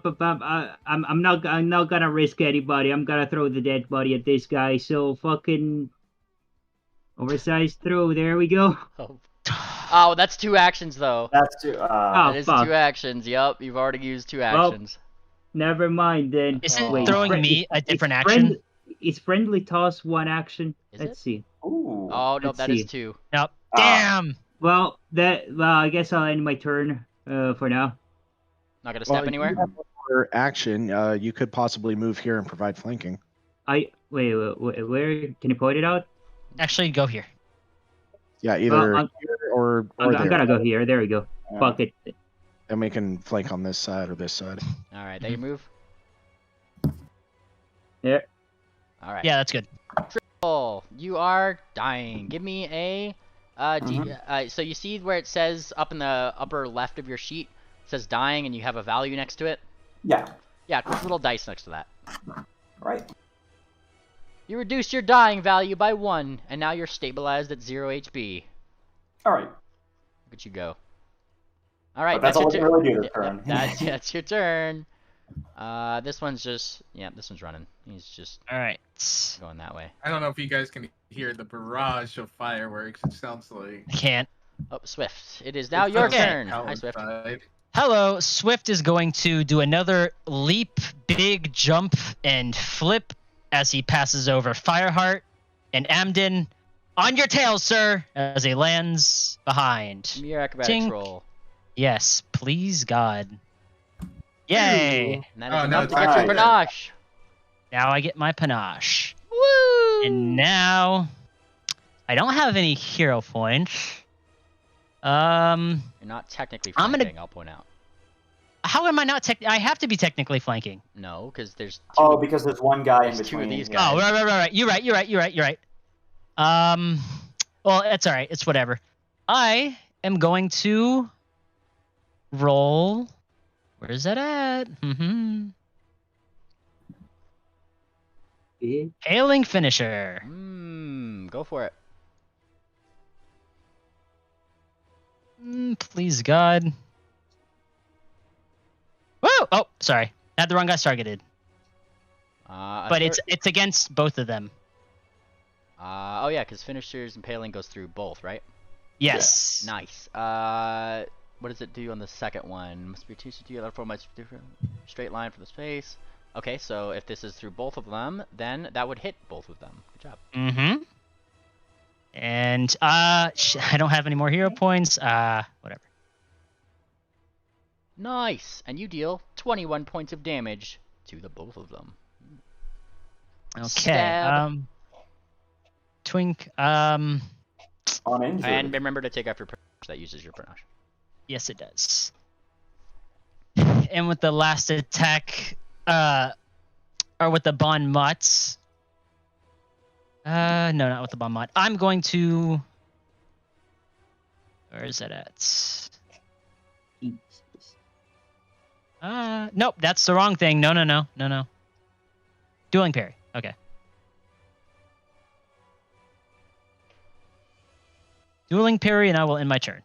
I'm not gonna risk anybody. I'm gonna throw the dead body at this guy. So fucking oversized throw. There we go. Oh, that's 2 actions though. That's too. That is fuck. 2 actions. Yup, you've already used 2 Well, actions. Never mind then. Isn't Wait, throwing friend- me a different it's action? Is friendly toss 1 action? Is Let's it? see. Ooh. Oh no, let's that is see. 2. Nope. Ah. Damn. Well, I guess I'll end my turn for now. Not gonna step anywhere. You have one more action. You could possibly move here and provide flanking. Wait, where can you point it out? Actually, go here. Yeah, either I'm- here or I'm there. gonna go here. There we go. Yeah. Fuck it. And we can flank on this side or this side. All right, there you move. There. All right. Yeah, that's good. Oh, you are dying. Give me a so you see where it says up in the upper left of your sheet, it says dying, and you have a value next to it. Yeah. Yeah, put a little dice next to that. Right. You reduced your dying value by 1, and now you're stabilized at 0 HP. All right. Look at you go. All right, But that's all your we can really do turn. this turn. That's your turn. This one's just this one's running. He's just All right. going that way. I don't know if you guys can hear the barrage of fireworks. It sounds like. I can't. Oh, Swift. It is now It your sounds like turn. hell Hi, Swift. inside. Hello, Swift is going to do another leap, big jump, and flip as he passes over Fireheart and Amden. On your tail, sir, as he lands behind. Give me your acrobatics Tink. roll. Yes, please, God. Yay! And that is Oh, no, enough it's to get your actually- panache. Now I get my panache. Woo! And now I don't have any hero points. You're not technically I'm gonna- flanking, I'll point out. How am I not I have to be technically flanking. No, because there's 2. Oh, because there's one guy in There's 2 between. of these guys. Oh, right. You're right. Well, it's all right. It's whatever. I am going to roll. Where is that at? Hailing finisher. Go for it. Please, God. Whoa! Oh, sorry. Had the wrong guys targeted. But it's against both of them. oh yeah, because finishers impaling goes through both, right? Yes. Nice. What does it do on the second one? Must be teaching you for much different straight line from the space. Okay, so if this is through both of them, then that would hit both of them. Good job. And I don't have any more hero points. Whatever. Nice. And you deal 21 points of damage to the both of them. Okay. Stab. Twink. Uninjured. And remember to take off your panache. That uses your panache. Yes, it does. And with the last attack, or with the Bon Mott. No, not with the Bon Mott. I'm going to. Where is it at? Nope, that's the wrong thing. No. Dueling parry. Okay. Dueling parry, and I will end my turn.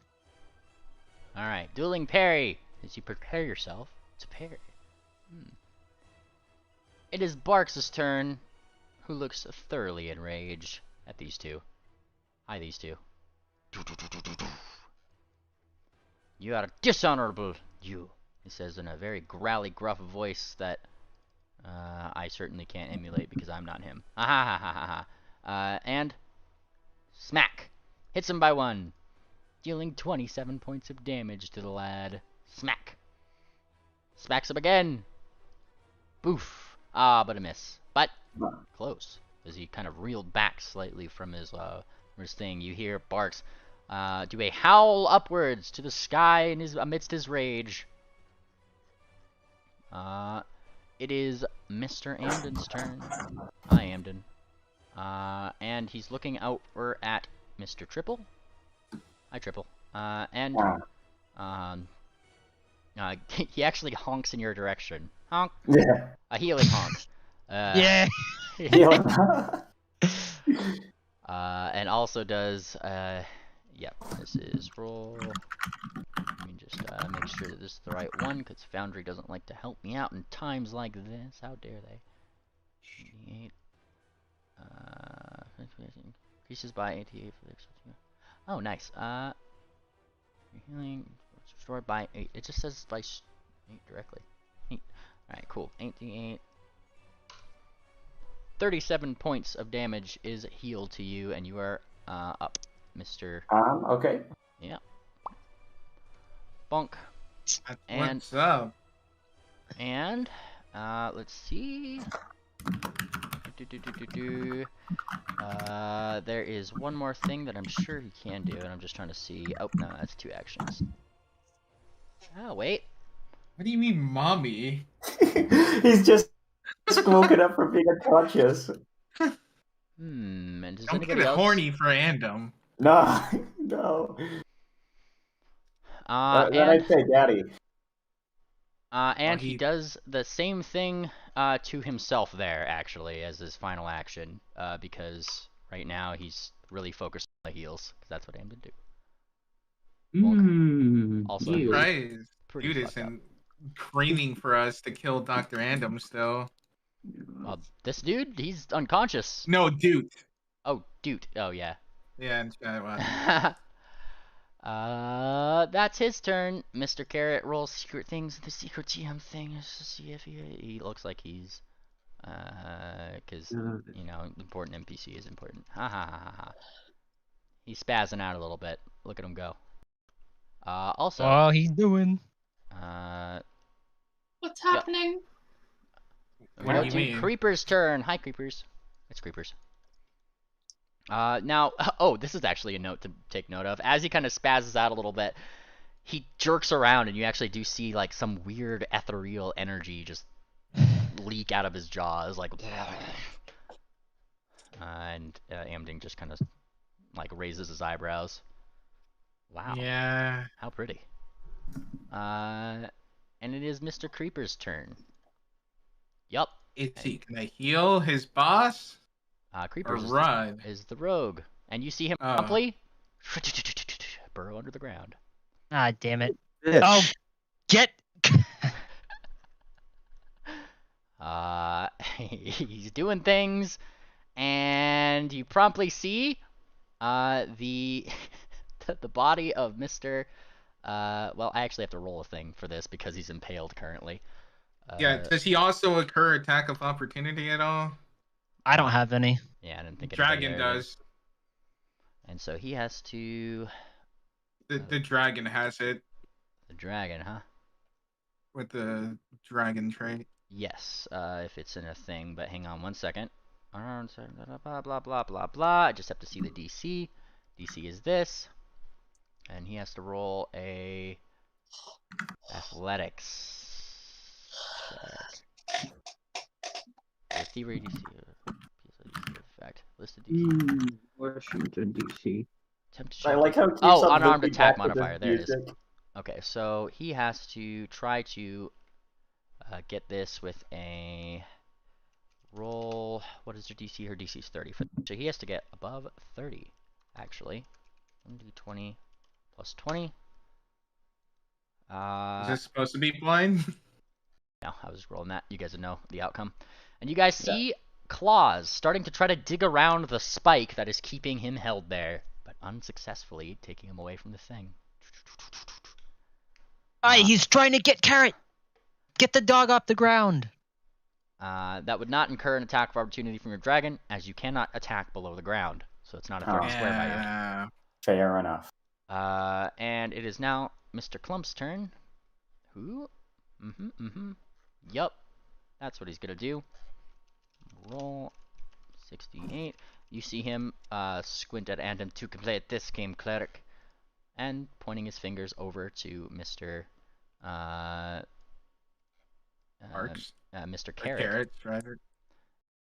Alright, dueling parry. As you prepare yourself to parry. It is Barks' turn, who looks thoroughly enraged at these two. Hi, these two. You are dishonorable, you. He says in a very growly, gruff voice that I certainly can't emulate because I'm not him. Ha ha ha ha ha. And smack. Hits him by 1, dealing 27 points of damage to the lad. Smack. Smacks him again. Boof. Ah, but a miss. But close. As he kind of reeled back slightly from his thing, you hear Barks. do a howl upwards to the sky in amidst his rage. It is Mr. Amden's turn. Hi, Amden. And he's looking over at Mr. Triple. Hi, Triple. He actually honks in your direction. Honk. Yeah. A healing honk. Yeah. And also does, yep, this is roll. Let me just make sure that this is the right one, because Foundry doesn't like to help me out in times like this. How dare they? 88. Increases by 88 for the oh, nice. Healing restored by 8. It just says by 8 directly. 8. Alright, cool. 88. 37 points of damage is healed to you, and you are up, Mr. Okay. Yeah. Bonk. And What's up? and let's see. There is one more thing that I'm sure he can do, and I'm just trying to see. Oh no, that's 2 actions. Oh wait. What do you mean, mommy? He's just woken up from being unconscious. And does Don't anybody get else? horny for Andom. No, no. Then And I'd say daddy. and Oh, he does the same thing to himself there, actually, as his final action, because right now he's really focused on the heals, because that's what Amden do. Also, Ew. Right. pretty Dude fucked up. isn't craving for us to kill Dr. Andom still. Well, this dude, he's unconscious. No, dude. Oh, dude. Oh, yeah. Yeah, and That's his turn. Mr. Carrot rolls secret things. The secret GM thing is to see if he looks like he's, because, you know, important NPC is important. Ha ha ha ha. He's spazzing out a little bit. Look at him go. Also. Oh, he's doing. What's happening? What do you mean? Creeper's turn. Hi, Creepers. It's Creepers. Now, oh, this is actually a note to take note of. As he kind of spazzes out a little bit, he jerks around, and you actually do see, like, some weird ethereal energy just leak out of his jaws, like, and Amden just kind of, like, raises his eyebrows. Wow. Yeah. How pretty. And it is Mr. Creeper's turn. Yup. Can I heal his boss? Creepers Or run? is the rogue. And you see him promptly burrow under the ground. Ah, damn it. Bitch. Oh, get. He's doing things, and you promptly see the the body of Mr. Well, I actually have to roll a thing for this because he's impaled currently. Yeah, does he also occur attack of opportunity at all? I don't have any. Yeah, I didn't think Dragon anybody there does. did. And so he has to. The dragon has it The dragon, huh? with the dragon trait. Yes, if it's in a thing, but hang on one second. Blah, blah, blah, blah, blah. I just have to see the DC. DC is this. And he has to roll a athletics check. Thievery DC. Effect. Listed DC. Washington, D.C. I like how it keeps Oh, on unarmed looping attack back to the modifier. There it is. music. Okay, so he has to try to get this with a roll. What is her DC? Her DC is 30. So he has to get above 30, actually. 1d20 plus 20. Is this supposed to be blind? No, I was rolling that. You guys would know the outcome. And you guys see claws starting to try to dig around the spike that is keeping him held there, but unsuccessfully taking him away from the thing. He's trying to get Carrot. Get the dog off the ground. That would not incur an attack of opportunity from your dragon, as you cannot attack below the ground. So it's not a 30 square by you. Fair enough. And it is now Mr. Clump's turn. Who? Yup. That's what he's gonna do. Roll 68. You see him squint at Amden to complete this game, cleric. and pointing his fingers over to Mr. Arcs. Mr. Or Carrot. carrots, rather.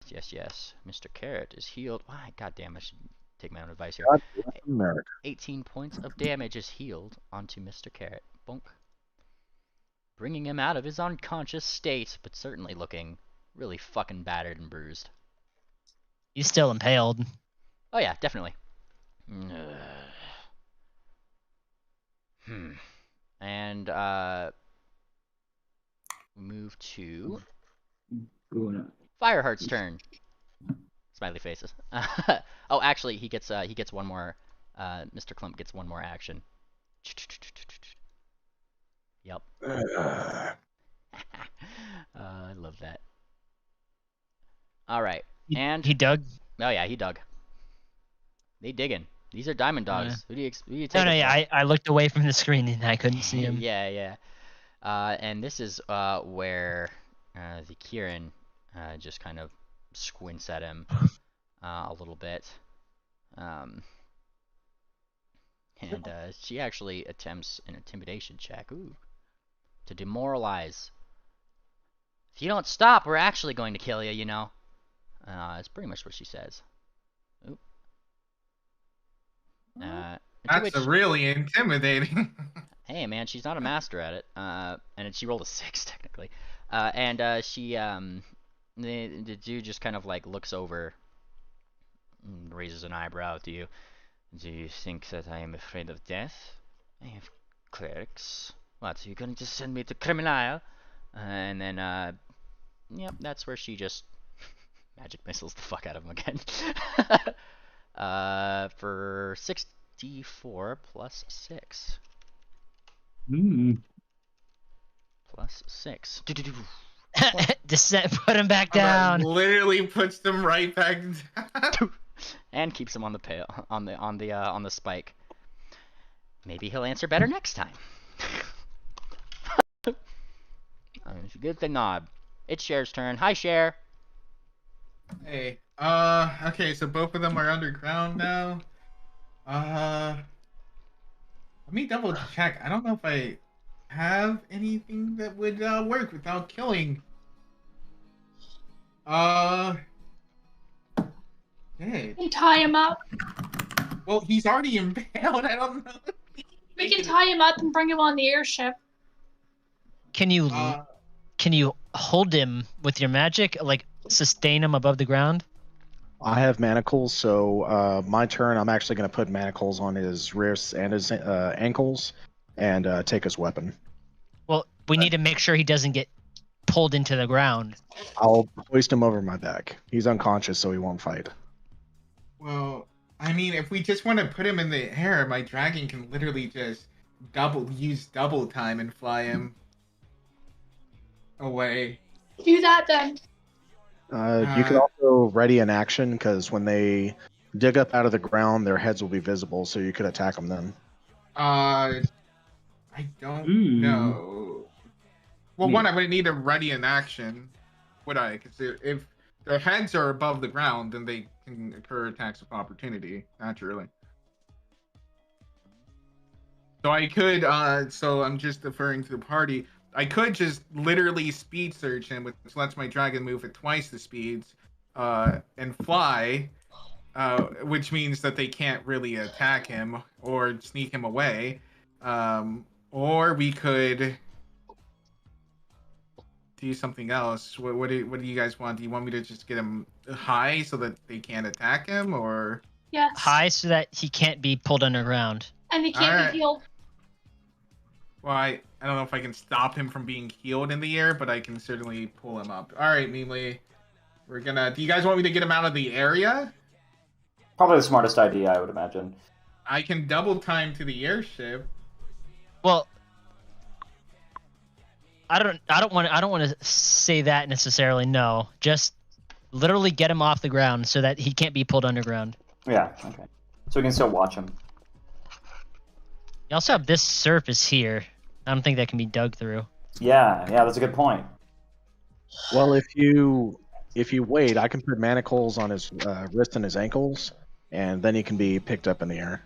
Yes. Mr. Carrot is healed. Why? Goddamn, I should take my own advice here. God bless America. 18 points of damage is healed onto Mr. Carrot. Bonk. Bringing him out of his unconscious state, but certainly looking really fucking battered and bruised. He's still impaled. Oh yeah, definitely. And move to Fireheart's turn. Smiley faces. Oh, actually, he gets one more. Mr. Clump gets one more action. Yep. I love that. All right, and He dug. oh yeah, he dug. They digging. These are diamond dogs. Who do you take? No, it yeah, for? I looked away from the screen and I couldn't see him. Yeah. And this is where the Kieran just kind of squints at him a little bit. And she actually attempts an intimidation check. Ooh. To demoralize. If you don't stop, we're actually going to kill you, you know. That's pretty much what she says. Oop. That's really intimidating. Hey man, she's not a master at it. And she rolled a 6 technically. And the dude just kind of like looks over and raises an eyebrow to you. Do you think that I am afraid of death? I have clerics. What, are you going to send me to criminal? And then yep, that's where she just magic missiles the fuck out of him again. For 64 plus 6. Plus 6. Descent, put him back down. Literally puts them right back down. And keeps him on the on the spike. Maybe he'll answer better next time. It's a good thing not. It's Cher's turn. Hi, Cher. Hey. Okay, so both of them are underground now. Let me double check. I don't know if I have anything that would work without killing. Hey. We can tie him up. Well, he's already impaled. I don't know. We can tie him up and bring him on the airship. Can you hold him with your magic, like sustain him above the ground? I have manacles, so my turn. I'm actually going to put manacles on his wrists and his ankles, and take his weapon. Well, we need to make sure he doesn't get pulled into the ground. I'll hoist him over my back. He's unconscious, so he won't fight. Well, I mean, if we just want to put him in the air, my dragon can literally just use double time and fly him away. Do that then. You can also ready an action, because when they dig up out of the ground, their heads will be visible, so you could attack them then. I don't know. Well, one, I would need to ready an action, would I? Because if their heads are above the ground, then they can occur attacks of opportunity, naturally. So I could, so I'm just deferring to the party. I could just literally speed search him, which lets my dragon move at twice the speeds, and fly, which means that they can't really attack him or sneak him away. Or we could do something else. What do you guys want? Do you want me to just get him high so that they can't attack him, or Yes. High so that he can't be pulled underground. And he can't Alright. be healed. well, I don't know if I can stop him from being healed in the air, but I can certainly pull him up. All right, Mimli, we're gonna. Do you guys want me to get him out of the area? Probably the smartest idea, I would imagine. I can double time to the airship. Well, I don't want to say that necessarily. No, just literally get him off the ground so that he can't be pulled underground. Yeah, okay. So we can still watch him. You also have this surface here. I don't think that can be dug through. Yeah, that's a good point. Well, if you wait, I can put manacles on his wrists and his ankles, and then he can be picked up in the air.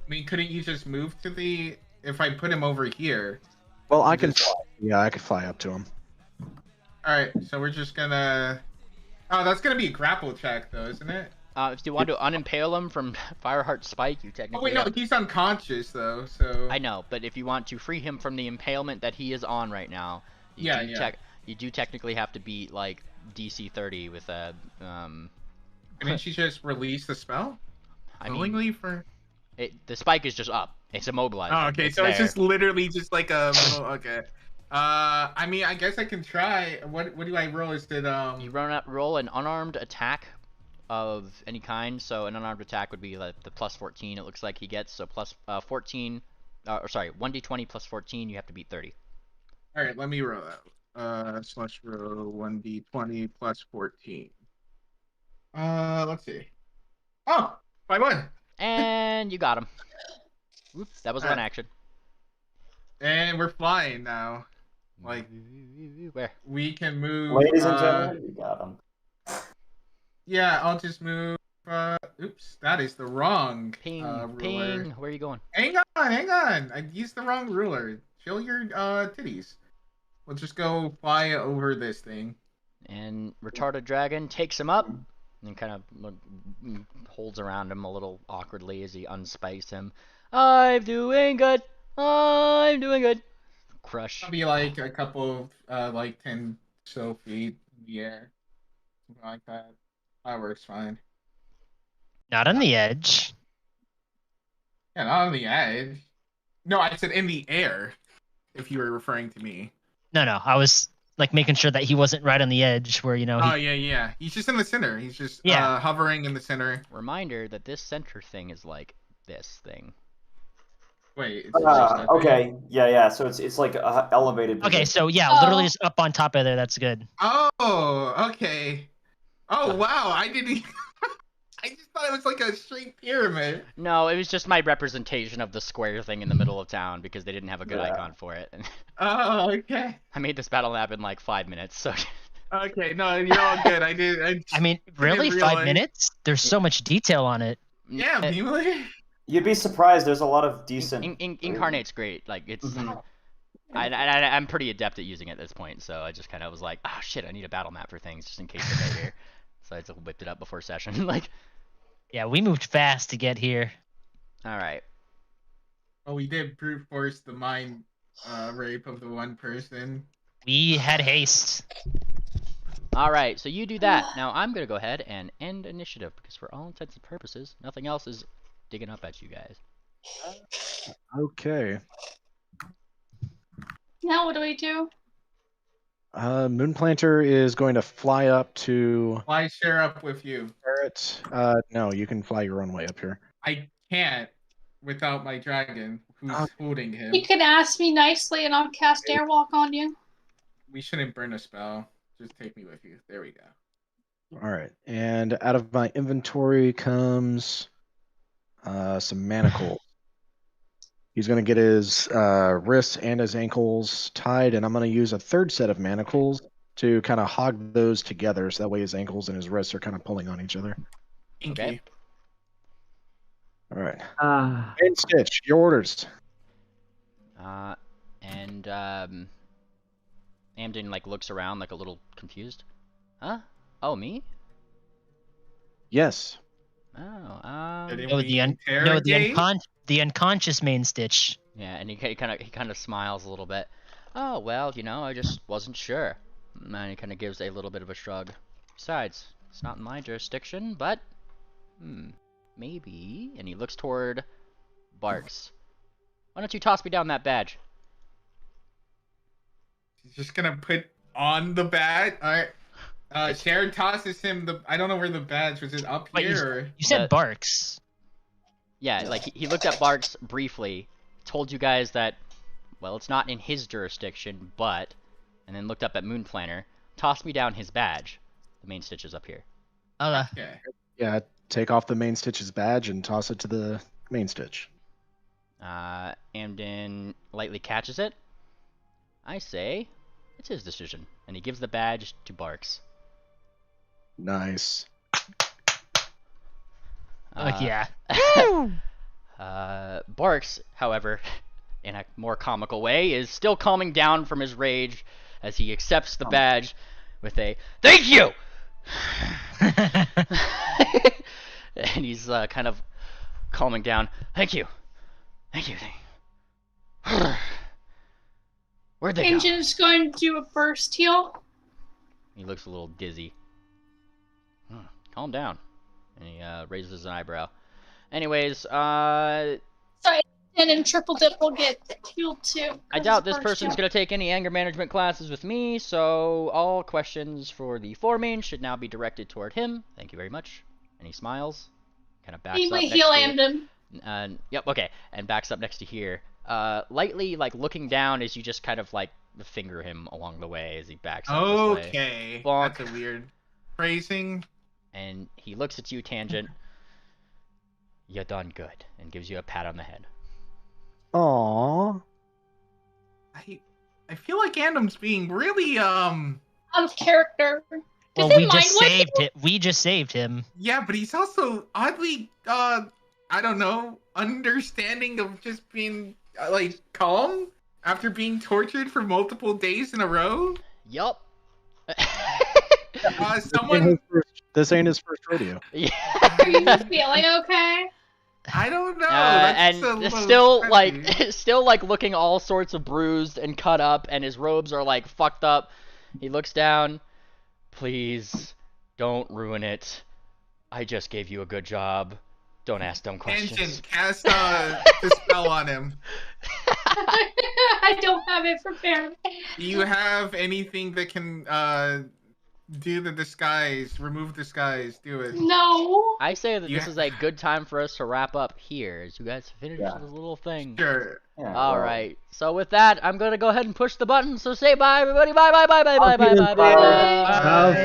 I mean, couldn't you just move to the? If I put him over here. Well, I can fly. Yeah, I can fly up to him. All right, so we're just gonna. Oh, that's gonna be a grapple check, though, isn't it? If you want to unimpale him from Fireheart Spike, you technically. Oh wait, no, he's unconscious though. So. I know, but if you want to free him from the impalement that he is on right now, you do technically have to beat like DC 30 with a. Couldn't she just release the spell? Willingly for. The spike is just up. It's immobilized. Oh, okay, so it's just literally just like a. Okay. I mean, I guess I can try. What do I roll? Is it You roll an unarmed attack of any kind. So an unarmed attack would be like the plus 14. It looks like he gets so plus 14. Or sorry, 1d20 plus 14. You have to beat 30. All right, let me roll that. Slash roll 1d20 plus 14. Let's see. Oh, by 1. And you got him. Whoop, that was one action. And we're flying now. Like, where? We can move. Ladies and gentlemen, you got him. Yeah, I'll just move. Oops, that is the wrong ruler. Ping. Where are you going? Hang on. I used the wrong ruler. Chill your titties. We'll just go fly over this thing. And retarded dragon takes him up and kind of holds around him a little awkwardly as he unspikes him. I'm doing good. I'm doing good. Crush. It'll be like a couple of like 10 so feet in the air. Something like that. That works fine. Not on the edge. Yeah, not on the edge. No, I said in the air. If you were referring to me. No, I was like making sure that he wasn't right on the edge where, you know. Oh, yeah. He's just in the center. He's just hovering in the center. Reminder that this center thing is like this thing. Wait. Okay. Yeah. So it's like elevated. Okay, so yeah, literally just up on top of there. That's good. Oh, okay. Oh, wow. I didn't. I just thought it was like a straight pyramid. No, it was just my representation of the square thing in the middle of town because they didn't have a good icon for it. Oh, okay. I made this battle map in like 5 minutes, so. Okay, no, you're all good. I mean, really, 5 minutes? There's so much detail on it. Yeah, really. You'd be surprised. There's a lot of decent. Incarnate's great. Like it's. I'm pretty adept at using it at this point, so I just kind of was like, oh shit, I need a battle map for things just in case they get here. So I just whipped it up before session. Like. Yeah, we moved fast to get here. All right. Oh, we did brute force the mind rape of the one person. We had haste. All right, so you do that. Now I'm gonna go ahead and end initiative because for all intents and purposes, nothing else is digging up at you guys. Okay. Now what do we do? Moonplanter is going to fly up to. Fly share up with you. Barrett. No, you can fly your own way up here. I can't without my dragon, who's holding him. You can ask me nicely, and I'll cast Airwalk on you. We shouldn't burn a spell. Just take me with you. There we go. All right, and out of my inventory comes some manacles. He's going to get his wrists and his ankles tied, and I'm going to use a third set of manacles to kind of hog those together, so that way his ankles and his wrists are kind of pulling on each other. Okay. All right. Main Stitch, your orders. And Amden like looks around like a little confused. Huh? Oh, me? Yes. Oh, the unconscious Main Stitch. Yeah, and he kind of smiles a little bit. Oh well, you know, I just wasn't sure. And he kind of gives a little bit of a shrug. Besides, it's not in my jurisdiction, but maybe. And he looks toward Barks. Why don't you toss me down that badge? He's just gonna put on the badge. All right. Sharon tosses him the. I don't know where the badge was. It up here? You said Barks. Yeah, like he looked at Barks briefly, told you guys that, well, it's not in his jurisdiction, but, and then looked up at Moonplanter, tossed me down his badge. The Main Stitch is up here. Okay. Yeah, take off the Main Stitch's badge and toss it to the Main Stitch. Amden lightly catches it. I say, it's his decision, and he gives the badge to Barks. Nice. Yeah. Barks, however, in a more comical way, is still calming down from his rage as he accepts the badge with a "Thank you!" And he's kind of calming down. Thank you. Thank you. Where'd they go? Engine's going to do a burst heal. He looks a little dizzy. Calm down. And he raises an eyebrow. Anyways, Sorry, and Triple Dip will get healed too. I doubt this person's going to take any anger management classes with me, so all questions for the four main should now be directed toward him. Thank you very much. And he smiles. Kind of backs up next heal to... Amden. Yep, okay. And backs up next to here. Lightly, like, looking down as you just kind of, like, finger him along the way as he backs up this way. Okay. Bonk. That's a weird phrasing. And he looks at you, Tangent. You done good. And gives you a pat on the head. Aww. I feel like Andam's being really, out of character. Well, we just saved him. Yeah, but he's also oddly, I don't know, understanding of just being, like, calm after being tortured for multiple days in a row. Yup. Someone... This ain't his first rodeo. Yeah. Are you feeling okay? I don't know. And still like looking all sorts of bruised and cut up, and his robes are like fucked up. He looks down. Please, don't ruin it. I just gave you a good job. Don't ask dumb questions. Engine, cast Dispel on him. I don't have it prepared. Do you have anything that can do the disguise, remove disguise, do it? No. I say that this is a good time for us to wrap up here, as you guys finish this little thing. Sure. Yeah, Alright, so with that, I'm gonna go ahead and push the button, so say bye everybody, bye bye bye bye bye bye bye bye bye.